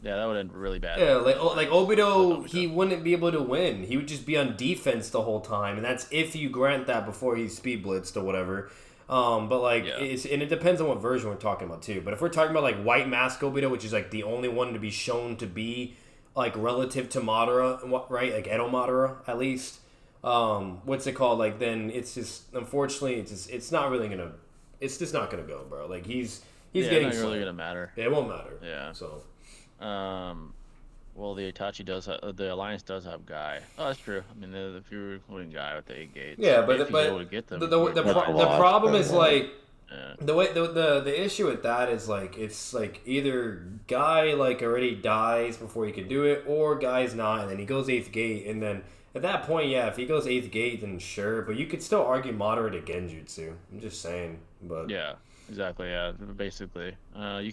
S1: Yeah, that would end really bad.
S3: Yeah, like Obito, he wouldn't be able to win. He would just be on defense the whole time, and that's if you grant that before he's speed blitzed or whatever. But like, and it depends on what version we're talking about too. But if we're talking about like White Mask Obito, which is like the only one to be shown to be like relative to Madara, right? Like Edo Madara, at least. What's it called? Like then it's just unfortunately it's just not gonna go, bro. Like he's getting
S1: it's not really gonna matter.
S3: Yeah, it won't matter.
S1: Yeah.
S3: So.
S1: Well, the the Alliance does have Guy. Oh, that's true. I mean, if you're including Guy with the 8 gates,
S3: yeah, but
S1: able to get them,
S3: the problem is like the way the issue with that is like it's like either Guy like already dies before he can do it, or Guy's not, and then he goes 8th gate, and then at that point, yeah, if he goes 8th gate, then sure, but you could still argue Madara to Genjutsu. I'm just saying, but
S1: yeah. Exactly, yeah. Basically, you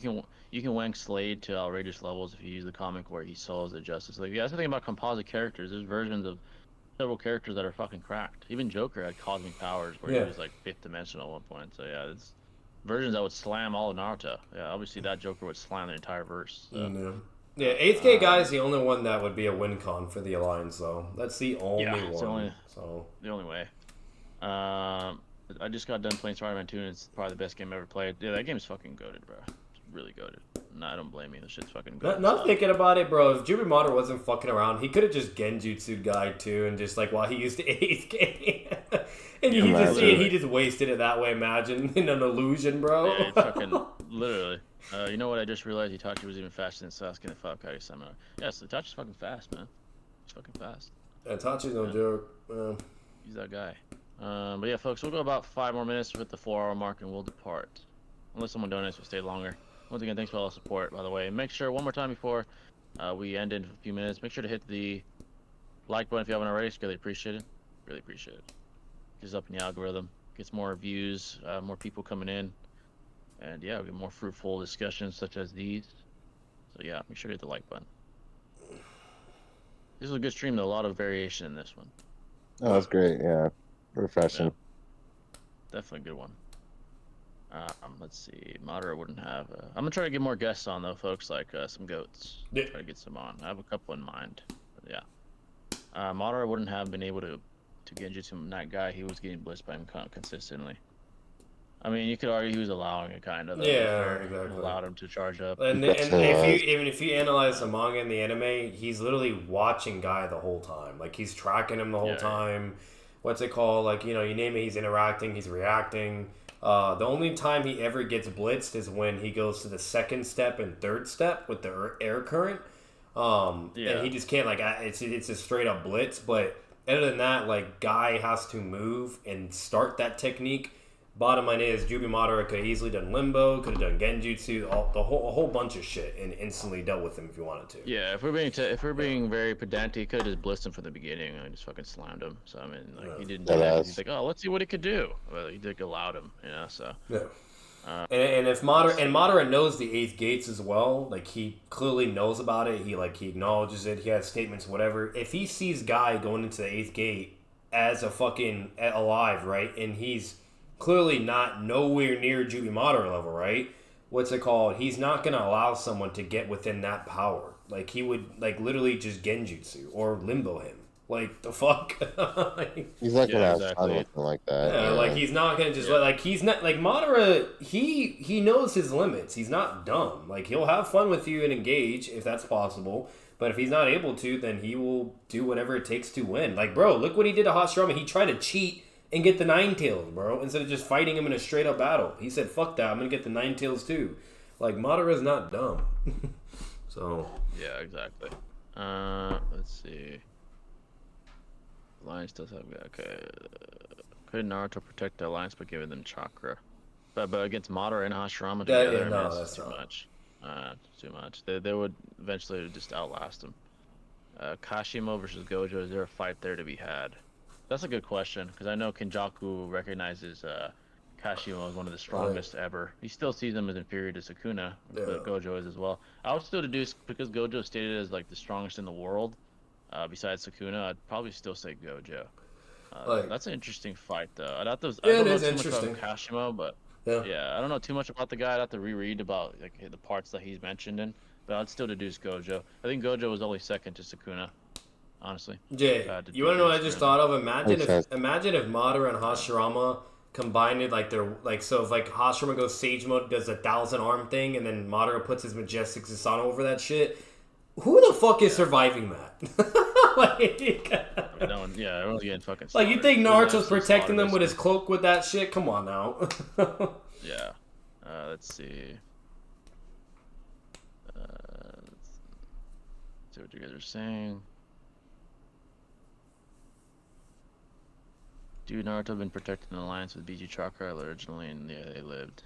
S1: can wank Slade to outrageous levels if you use the comic where he solves the Justice League. Yeah, that's the thing about composite characters. There's versions of several characters that are fucking cracked. Even Joker had cosmic powers where he was like 5th dimensional at one point. So yeah, it's versions that would slam all of Naruto. Yeah, obviously that Joker would slam the entire verse. So.
S3: Yeah, 8th gate Guy is the only one that would be a win con for the Alliance, though. That's the only one.
S1: The only way. I just got done playing Spider-Man 2, and it's probably the best game I ever played. Yeah, that game is fucking goated, bro. It's really goated. No, I don't blame you. The shit's fucking goated.
S3: Not thinking about it, bro. If Jubimata wasn't fucking around, he could have just Genjutsu'd Guy too, and just like while he used the 8th game, and he just wasted it that way. Imagine in an illusion, bro.
S1: Yeah, fucking literally. You know what? I just realized Itachi was even faster than Sasuke in the Falcao seminar. Yes, Itachi's fucking fast, man. He's fucking fast.
S3: Itachi's no joke.
S1: He's that guy. But yeah, folks, we'll go about 5 more minutes with the 4-hour mark, and we'll depart. Unless someone donates, we'll stay longer. Once again, thanks for all the support, by the way. And make sure, one more time before we end in a few minutes, make sure to hit the like button if you haven't already. It's really appreciated. Really appreciate it. Gets up in the algorithm, gets more views, more people coming in. And yeah, we get more fruitful discussions such as these. So yeah, make sure to hit the like button. This was a good stream, though. A lot of variation in this one.
S2: Oh, that's great, yeah. Refreshing.
S1: Yeah. Definitely a good one. Let's see. Madara wouldn't have. I'm gonna try to get more guests on though, folks. Like some goats.
S3: Yeah.
S1: Try to get some on. I have a couple in mind. But yeah. Madara wouldn't have been able to Genjutsu him. That guy, he was getting blitzed by him consistently. I mean, you could argue he was allowing it, kind of. Though,
S3: yeah, exactly.
S1: Allowed him to charge up.
S3: And if you analyze the manga and the anime, he's literally watching Guy the whole time. Like he's tracking him the whole time. What's it called? Like, you know, you name it, he's interacting, he's reacting. The only time he ever gets blitzed is when he goes to the 2nd step and 3rd step with the air current. And he just can't, like, it's a straight up blitz. But other than that, like, Guy has to move and start that technique. Bottom line is, Jubimata could have easily done Limbo, could have done Genjutsu, a whole bunch of shit, and instantly dealt with him if you wanted to.
S1: Yeah, if we're being very pedantic, he could have just blitzed him from the beginning and just fucking slammed him. So I mean, like he didn't do that. He's like, oh, let's see what he could do. Well, he did allowed him, you know. So
S3: yeah. And if Madara knows the 8th gates as well, like he clearly knows about it. He acknowledges it. He has statements, whatever. If he sees Guy going into the 8th gate as a fucking alive, right, and he's clearly not nowhere near Jubimata level, right? what's it called? He's not gonna allow someone to get within that power. Like he would like literally just genjutsu or limbo him. Like the fuck. Like,
S2: He's not gonna have
S1: exactly.
S2: fun with him like that.
S3: yeah, like he's not gonna just like he's not like Madara. He knows his limits. He's not dumb. Like he'll have fun with you and engage if that's possible. But if he's not able to, then he will do whatever it takes to win. Like bro, look what he did to Hashirama. He tried to cheat and get the Nine Tails, bro, instead of just fighting him in a straight up battle. He said, "Fuck that. I'm gonna get the Nine Tails too." Like Madara's not dumb. So
S1: Yeah, exactly. Let's see. Alliance does have okay. Could Naruto protect the alliance by giving them chakra? But against Madara and Hashirama together,
S3: no,
S1: that's
S3: that's
S1: too
S3: not.
S1: much. Too much. They would eventually just outlast him. Kashimo versus Gojo. Is there a fight there to be had? That's a good question because I know Kenjaku recognizes Kashimo as one of the strongest ever. He still sees him as inferior to Sukuna, but Gojo is as well. I would still deduce because Gojo is stated as like the strongest in the world. Besides Sukuna, I'd probably still say Gojo. That's an interesting fight, though. I don't know too much about Kashimo, but yeah, I don't know too much about the guy. I'd have to reread about like the parts that he's mentioned in, but I'd still deduce Gojo. I think Gojo was only second to Sukuna, honestly.
S3: Jay, you want to know what I just thought of? Imagine if Madara and Hashirama combined it like they're like so if like Hashirama goes Sage Mode, does a 1,000-arm thing, and then Madara puts his Majestic Susanoo over that shit. Who the fuck is surviving that? Like,
S1: I mean, no one, yeah, everyone's getting fucking.
S3: Like you think Naruto's protecting them with his cloak with that shit? Come on now.
S1: Yeah. Let's see. Let's see what you guys are saying. Dude, Naruto been protecting an alliance with BG Chakra originally, and yeah, they lived.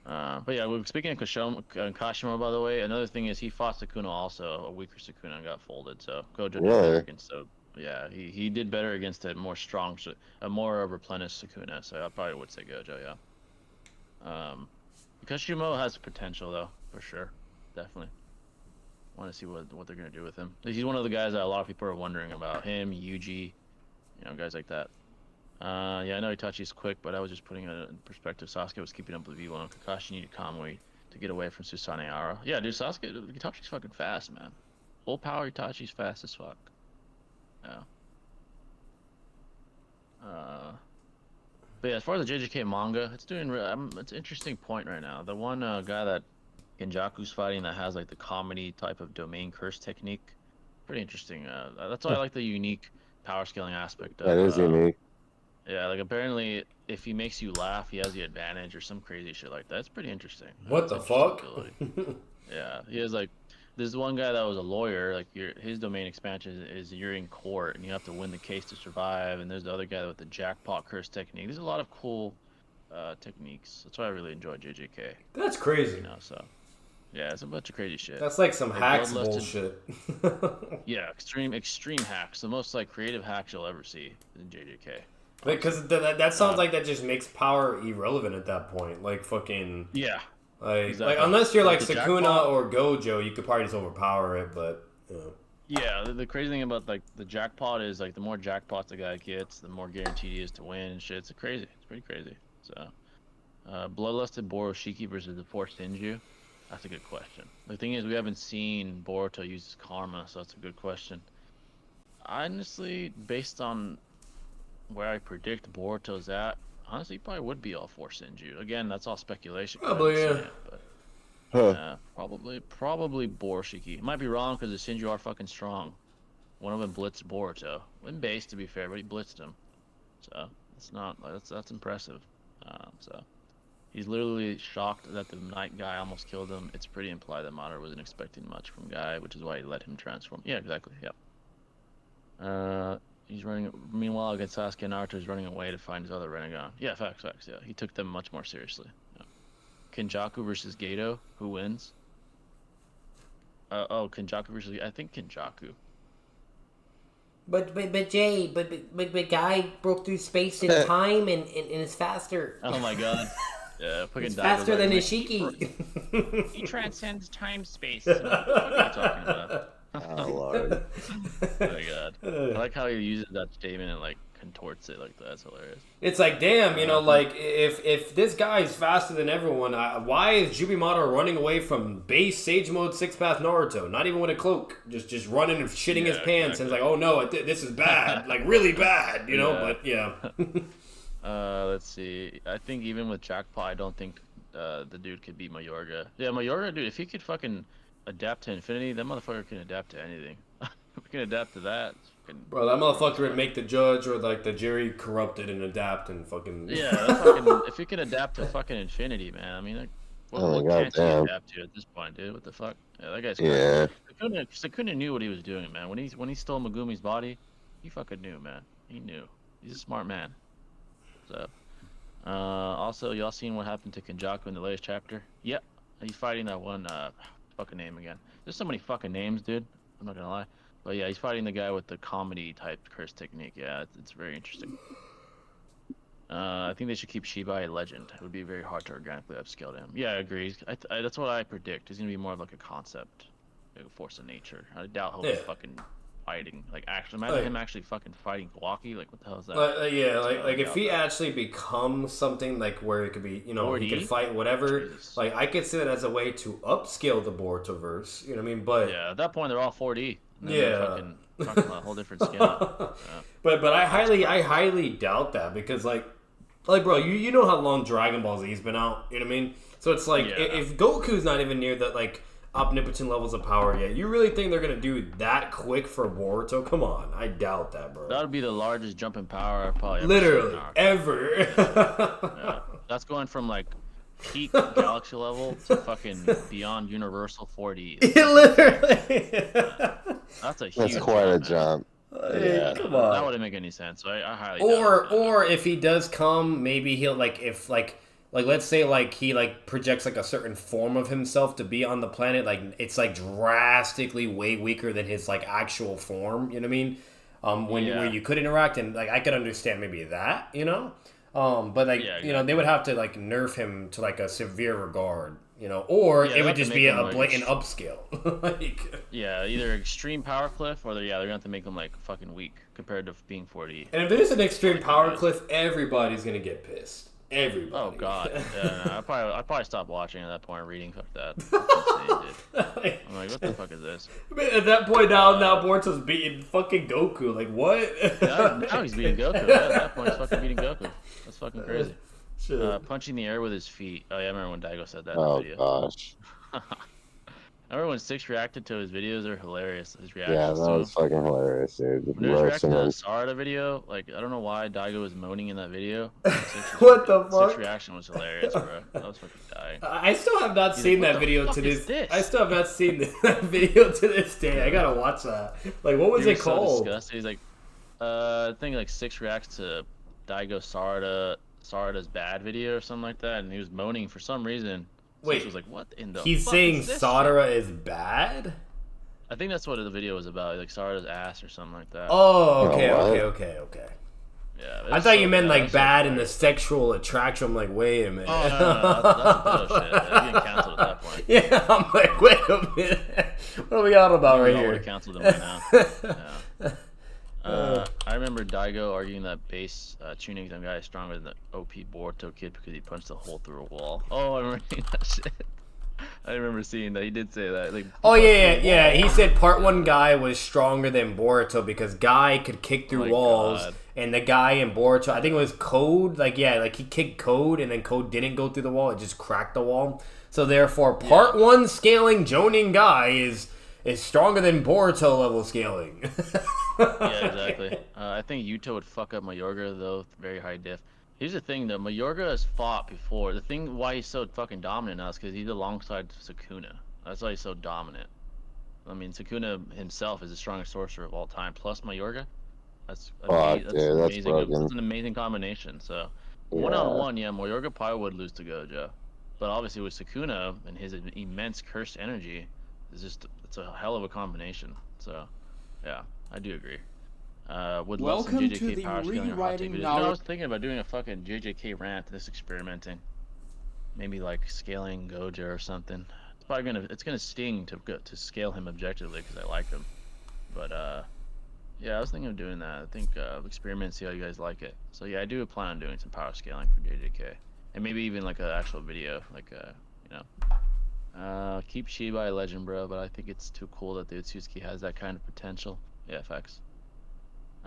S1: But yeah, speaking of Kashimo, by the way, another thing is he fought Sukuna also, a weaker Sukuna, and got folded. So Gojo did better against. So yeah, he did better against a more strong, a more replenished Sukuna. So I probably would say Gojo, yeah. Kashimo has potential though, for sure, definitely. Want to see what they're gonna do with him. He's one of the guys that a lot of people are wondering about. Him, Yuji, guys like that. Yeah, I know Itachi's quick, but I was just putting it in perspective. Sasuke was keeping up with V1. Kakashi needed Kamui to get away from Susanoo. Yeah, dude, Itachi's fucking fast, man. Full power, Itachi's fast as fuck. Yeah. But yeah, as far as the JJK manga, it's doing. It's an interesting point right now. The one guy that Genjaku's fighting that has like the comedy type of domain curse technique, pretty interesting. That's why I like the unique power scaling aspect of.
S2: That is unique.
S1: Yeah, like apparently if he makes you laugh, he has the advantage or some crazy shit like that. It's pretty interesting.
S3: What the fuck?
S1: Yeah, he has like there's one guy that was a lawyer. Like his domain expansion is you're in court and you have to win the case to survive. And there's the other guy with the jackpot curse technique. There's a lot of cool techniques. That's why I really enjoy JJK.
S3: That's crazy.
S1: So yeah, it's a bunch of crazy shit.
S3: That's like some hacks bullshit.
S1: Yeah, extreme hacks. The most like creative hacks you'll ever see in JJK.
S3: Because that sounds like that just makes power irrelevant at that point. Like fucking like unless you're like Sukuna or Gojo, you could probably just overpower it. But
S1: yeah, the crazy thing about like the jackpot is like the more jackpots the guy gets, the more guaranteed he is to win and shit. It's crazy. It's pretty crazy. So, bloodlusted Boroshiki versus the Force Senju. That's a good question. The thing is, we haven't seen Boruto use his karma, so that's a good question. Honestly, based on where I predict Boruto's at, honestly, he probably would be all Force Senju. Again, that's all speculation.
S3: Probably, yeah.
S1: But, probably Boroshiki. Might be wrong because the Senju are fucking strong. One of them blitzed Boruto. In base, to be fair, but he blitzed him. So it's not that's impressive. So he's literally shocked that the Night guy almost killed him. It's pretty implied that Madara wasn't expecting much from Guy, which is why he let him transform. Yeah, exactly. Yep. He's running. Meanwhile, against Sasuke and Naruto, he's running away to find his other Rinnegan. Yeah, facts. Yeah, he took them much more seriously. Yeah. Kenjaku versus Gato, who wins? Kenjaku versus. I think Kenjaku.
S4: But Jay, but Guy broke through space and time and is faster.
S1: Oh my god. Yeah,
S4: it's faster than Ishiki.
S1: He transcends time space. What are you talking about?
S2: Oh Lord.
S1: Oh my god. I like how he uses that statement in like contorts it like that. That's hilarious.
S3: It's like, damn, you know, like if this guy is faster than everyone, why is Jubimata running away from base Sage Mode 6-path Naruto? Not even with a cloak, just running and shitting his pants, and it's like, oh no, this is bad, like really bad, you know. But yeah.
S1: Let's see. I think even with Jackpot, I don't think the dude could beat Mayorga. Yeah, Mayorga, dude, if he could fucking adapt to Infinity, that motherfucker can adapt to anything. We can adapt to that.
S3: Bro, that motherfucker would make the judge or like the jury corrupted and adapt and fucking.
S1: Yeah, that's fucking, if he can adapt to fucking Infinity, man. I mean, like, what can't he adapt to at this point, dude? What the fuck? Yeah, that guy's crazy.
S2: Yeah.
S1: Sukuna knew what he was doing, man. When he stole Megumi's body, he fucking knew, man. He knew. He's a smart man. So, also, y'all seen what happened to Kenjaku in the latest chapter? Yep, he's fighting that one fucking name again. There's so many fucking names, dude. I'm not gonna lie. But yeah, he's fighting the guy with the comedy type curse technique. Yeah, it's very interesting. I think they should keep Shibai a legend. It would be very hard to organically upscale him. Yeah, I agree. That's what I predict. He's gonna be more of like a concept, like a force of nature. I doubt he'll be fucking fighting. Like actually, imagine him actually fucking fighting Kawaki. Like what the hell is that?
S3: Like if he actually becomes something like where it could be, you know, 4D? He can fight whatever. Jesus. Like I could see that as a way to upscale the Borutoverse. You know what I mean? But
S1: yeah, at that point they're all 4D. Fucking talking about a whole different scale.
S3: But I highly doubt that because like bro, you know how long Dragon Ball Z's been out. You know what I mean? So it's like if Goku's not even near that like omnipotent levels of power yet, you really think they're gonna do that quick for Boruto? Come on, I doubt that, bro.
S1: That would be the largest jump in power I've probably
S3: literally ever.
S1: Yeah. That's going from like peak galaxy level to fucking beyond universal 4D.
S3: Literally.
S1: That's a huge.
S2: That's quite a jump.
S3: Yeah, come on.
S1: That wouldn't make any sense. So I highly
S3: or if he does come, maybe he'll like let's say like he like projects like a certain form of himself to be on the planet, like it's like drastically way weaker than his like actual form. You know what I mean? Where you could interact, and like I could understand maybe that, you know. But like you know, they would have to like nerf him to like a severe regard, you know, or it would just be a blatant upscale. Like
S1: either extreme power cliff or they're gonna have to make him like fucking weak compared to being 4D.
S3: And if there's an extreme power cliff, everybody's gonna get pissed. Everybody.
S1: Oh god. Yeah, no, I'd probably stop watching at that point. Reading, fuck that. Insane, I'm like, what the fuck is this?
S3: At that point now Boruto's beating fucking Goku. Like what?
S1: Now he's beating Goku. Yeah, at that point he's fucking beating Goku. That's fucking crazy. Punching the air with his feet. Oh yeah, I remember when Daigo said that in the video.
S2: Oh gosh.
S1: I remember when Six reacted to his videos. They're hilarious. His reactions.
S2: Yeah, that was fucking hilarious, dude.
S1: When he was reacting to the Sarada video, like I don't know why Daigo was moaning in that video.
S3: What the fuck?
S1: Six reaction was hilarious, bro. That was fucking dying.
S3: I still have not seen that video to this. I still have not seen that video to this day. I gotta watch that. Like, what was it called?
S1: So disgusting. He's like, I think like Six reacts to Daigo Sarada's bad video or something like that, and he was moaning for some reason.
S3: Wait,
S1: was like, what in the
S3: he's
S1: fuck
S3: saying
S1: is this
S3: Sarada is bad?
S1: I think that's what the video was about, like Sarada's ass or something like that.
S3: Oh, okay.
S1: Yeah,
S3: I thought you meant like bad in the sexual attraction. I'm like, wait a minute.
S1: Oh, no, that's a shit. You're getting canceled at that point.
S3: Yeah, I'm like, wait a minute. What are we on about right here?
S1: I would have canceled him right now. I remember Daigo arguing that base tuning some guy is stronger than the OP Boruto kid because he punched a hole through a wall. Oh, I remember seeing that shit. I remember seeing that. He did say that. Like,
S3: oh yeah. He said part 1 guy was stronger than Boruto because Guy could kick through walls, and the guy in Boruto, I think it was Code. Like he kicked Code, and then Code didn't go through the wall; it just cracked the wall. So therefore, part 1 scaling Jonin Guy is stronger than Boruto level scaling.
S1: Yeah, exactly. I think Yuto would fuck up Mayorga though, very high diff. Here's the thing though, Mayorga has fought before. The thing why he's so fucking dominant now is because he's alongside Sukuna. That's why he's so dominant. I mean, Sukuna himself is the strongest sorcerer of all time, plus Mayorga. That's amazing. That's an amazing combination. So, one-on-one, Mayorga probably would lose to Gojo. But obviously with Sukuna and his immense cursed energy, it's a hell of a combination. So, yeah, I do agree. Would love some JJK power scaling or hot take videos. I was thinking about doing a fucking JJK rant, this experimenting. Maybe like scaling Gojo or something. It's probably gonna sting to scale him objectively because I like him. But Yeah, I was thinking of doing that. I think experiment, see how you guys like it. So yeah, I do plan on doing some power scaling for JJK, and maybe even like an actual video, like you know, keep Shiba a legend, bro. But I think it's too cool that the Otsutsuki has that kind of potential. Yeah, facts.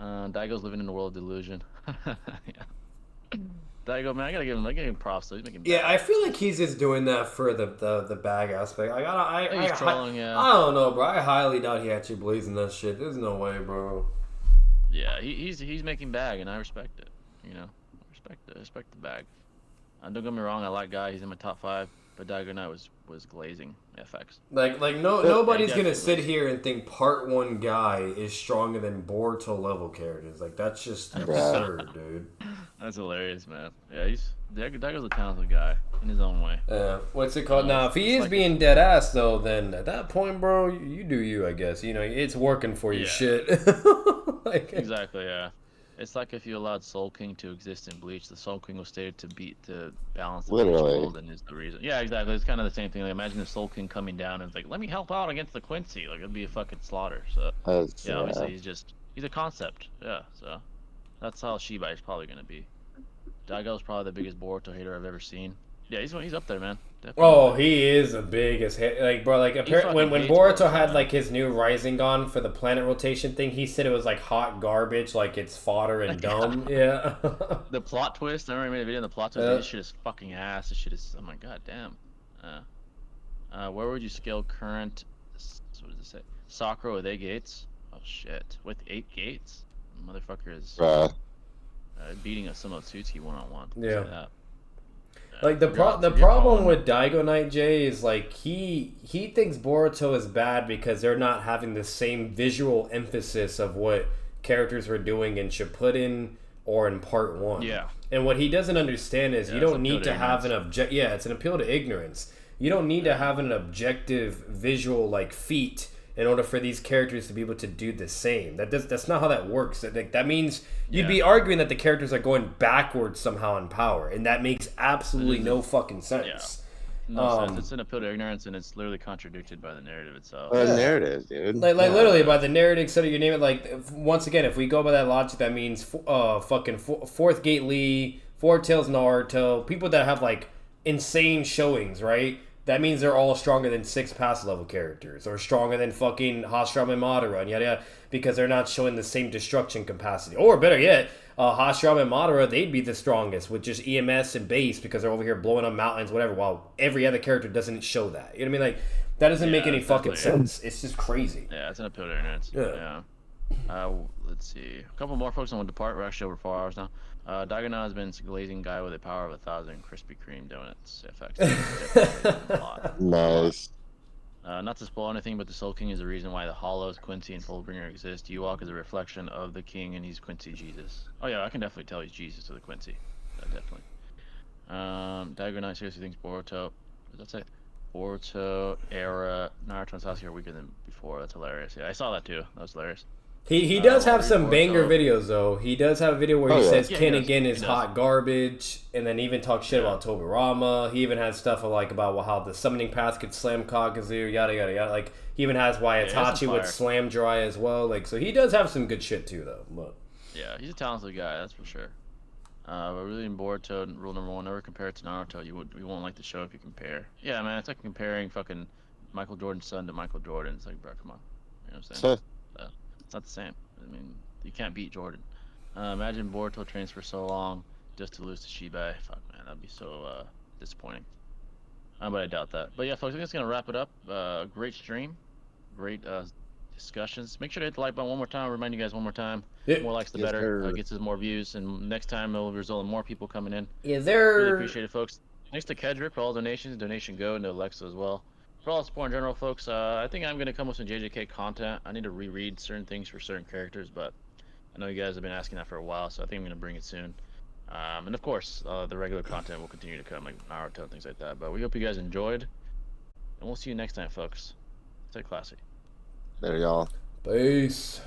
S1: Daigo's living in the world of delusion. Yeah. Daigo, man, I gotta give him props. So he's making.
S3: Yeah,
S1: Bad.
S3: I feel like he's just doing that for the bag aspect.
S1: I think he's trolling. Yeah.
S3: I don't know, bro. I highly doubt he actually believes in that shit. There's no way, bro.
S1: Yeah, he's making bag, and I respect it. You know, respect the bag. Don't get me wrong, I like Guy. He's in my top 5, but Daigo Knight was glazing. FX.
S3: Like nobody's gonna
S1: definitely
S3: sit
S1: was.
S3: here and think Part 1 Guy is stronger than Boruto level characters. Like that's just absurd, dude.
S1: That's hilarious, man. Yeah, Daigo's a talented guy in his own way.
S3: What's it called? Now, if he is
S1: like
S3: being dead ass though, then at that point, bro, you do you. I guess you know it's working for you.
S1: Yeah.
S3: Shit. Like,
S1: Exactly, yeah. It's like if you allowed Soul King to exist in Bleach, the Soul King was stated to balance the Bleach
S2: Literally.
S1: world, and is the reason. Yeah, exactly. It's kind of the same thing. Like, imagine the Soul King coming down and it's like, let me help out against the Quincy. Like it'd be a fucking slaughter. So yeah, obviously he's a concept. Yeah, so that's how Shibai is probably gonna be. Daigo's probably the biggest Boruto hater I've ever seen. Yeah, he's up there, man. Definitely.
S3: oh, he is the biggest hit. Like, bro, like when
S1: hates
S3: Boruto
S1: Boruto,
S3: had
S1: man.
S3: like his new Rising on for the planet rotation thing, he said it was like hot garbage, like it's fodder and dumb. Yeah.
S1: The plot twist. I remember I made a video on the plot twist. This shit is fucking ass. This shit is. Oh my god, damn. Where would you scale current? What does it say? Sakura with 8 gates. Oh shit, with 8 gates, motherfucker is beating some Otsutsuki 1-on-1.
S3: Yeah.
S1: Yeah,
S3: Like the problem with Daigo Knight J is like he thinks Boruto is bad because they're not having the same visual emphasis of what characters were doing in Shippuden or in Part 1.
S1: Yeah.
S3: And what he doesn't understand is you
S1: it's
S3: don't
S1: an appeal
S3: need
S1: to
S3: to have an
S1: ignorance.
S3: yeah, it's an appeal to ignorance. You don't need to have an objective visual like feat in order for these characters to be able to do the same. That's not how that works. That means you'd be arguing that the characters are going backwards somehow in power, and that makes absolutely no fucking sense.
S1: No sense. It's an appeal to ignorance, and it's literally contradicted by the narrative itself.
S2: Narrative, dude.
S3: Like literally by the narrative, so you name it. Like once again, if we go by that logic, that means fucking fourth gate Lee, Four Tails Naruto, people that have like insane showings, right? That means they're all stronger than 6 pass level characters, or stronger than fucking Hashirama and Madara, and yada yada, because they're not showing the same destruction capacity. Or better yet, Hashirama and Madara, they'd be the strongest with just EMS and base because they're over here blowing up mountains, whatever, while every other character doesn't show that. You know what I mean? Like, that doesn't make any fucking sense. It's just crazy.
S1: Yeah, it's an appeal to ignorance. Yeah. Let's see. A couple more folks on the depart. We're actually over 4 hours now. Daigo Knight has been a glazing guy with a power of 1,000 Krispy Kreme donuts. FX.
S2: Nice.
S1: Not to spoil anything, but the Soul King is the reason why the Hollows, Quincy, and Fullbringer exist. Ewok is a reflection of the King, and he's Quincy Jesus. Oh yeah, I can definitely tell he's Jesus to the Quincy. Definitely. Daigo Knight seriously thinks Boruto. What does that say? Boruto era Naruto and Sasuke are weaker than before. That's hilarious. Yeah, I saw that too. That was hilarious.
S3: He does have some
S1: Boruto.
S3: banger videos though. He does have a video where he says
S1: Yeah,
S3: Ken
S1: he does.
S3: again is
S1: He does.
S3: hot garbage, and then even talk shit about Tobirama. He even has stuff like about how the summoning path could slam Kakuzu, yada yada yada. Like he even has why
S1: he has
S3: Itachi
S1: some
S3: would
S1: fire.
S3: slam dry as well. Like so he does have some good shit too though. But
S1: Yeah, he's a talented guy, that's for sure. But really in Boruto, rule number 1, never compare it to Naruto. You won't like the show if you compare. Yeah, man, it's like comparing fucking Michael Jordan's son to Michael Jordan. It's like, bro, come on. You know what I'm saying? It's not the same. I mean, you can't beat Jordan. Imagine Boruto trains for so long just to lose to Shibai. Fuck, man, that'd be so disappointing. But I doubt that. But yeah, folks, I think that's gonna wrap it up. Great stream, great discussions. Make sure to hit the like button one more time. I'll remind you guys one more time.
S3: Yeah.
S1: More likes the
S2: Yes,
S1: better.
S2: sir.
S1: Gets us more views, and next time it will result in more people coming in.
S3: is
S1: Really
S3: there?
S1: appreciate it, folks. Thanks to Kedrick for all donations. Donation go, and to Alexa as well. For all the support in general, folks, I think I'm going to come with some JJK content. I need to reread certain things for certain characters, but I know you guys have been asking that for a while, so I think I'm going to bring it soon. And of course, the regular content will continue to come, like Naruto and things like that. But we hope you guys enjoyed, and we'll see you next time, folks. Stay classy.
S2: There y'all.
S3: Peace.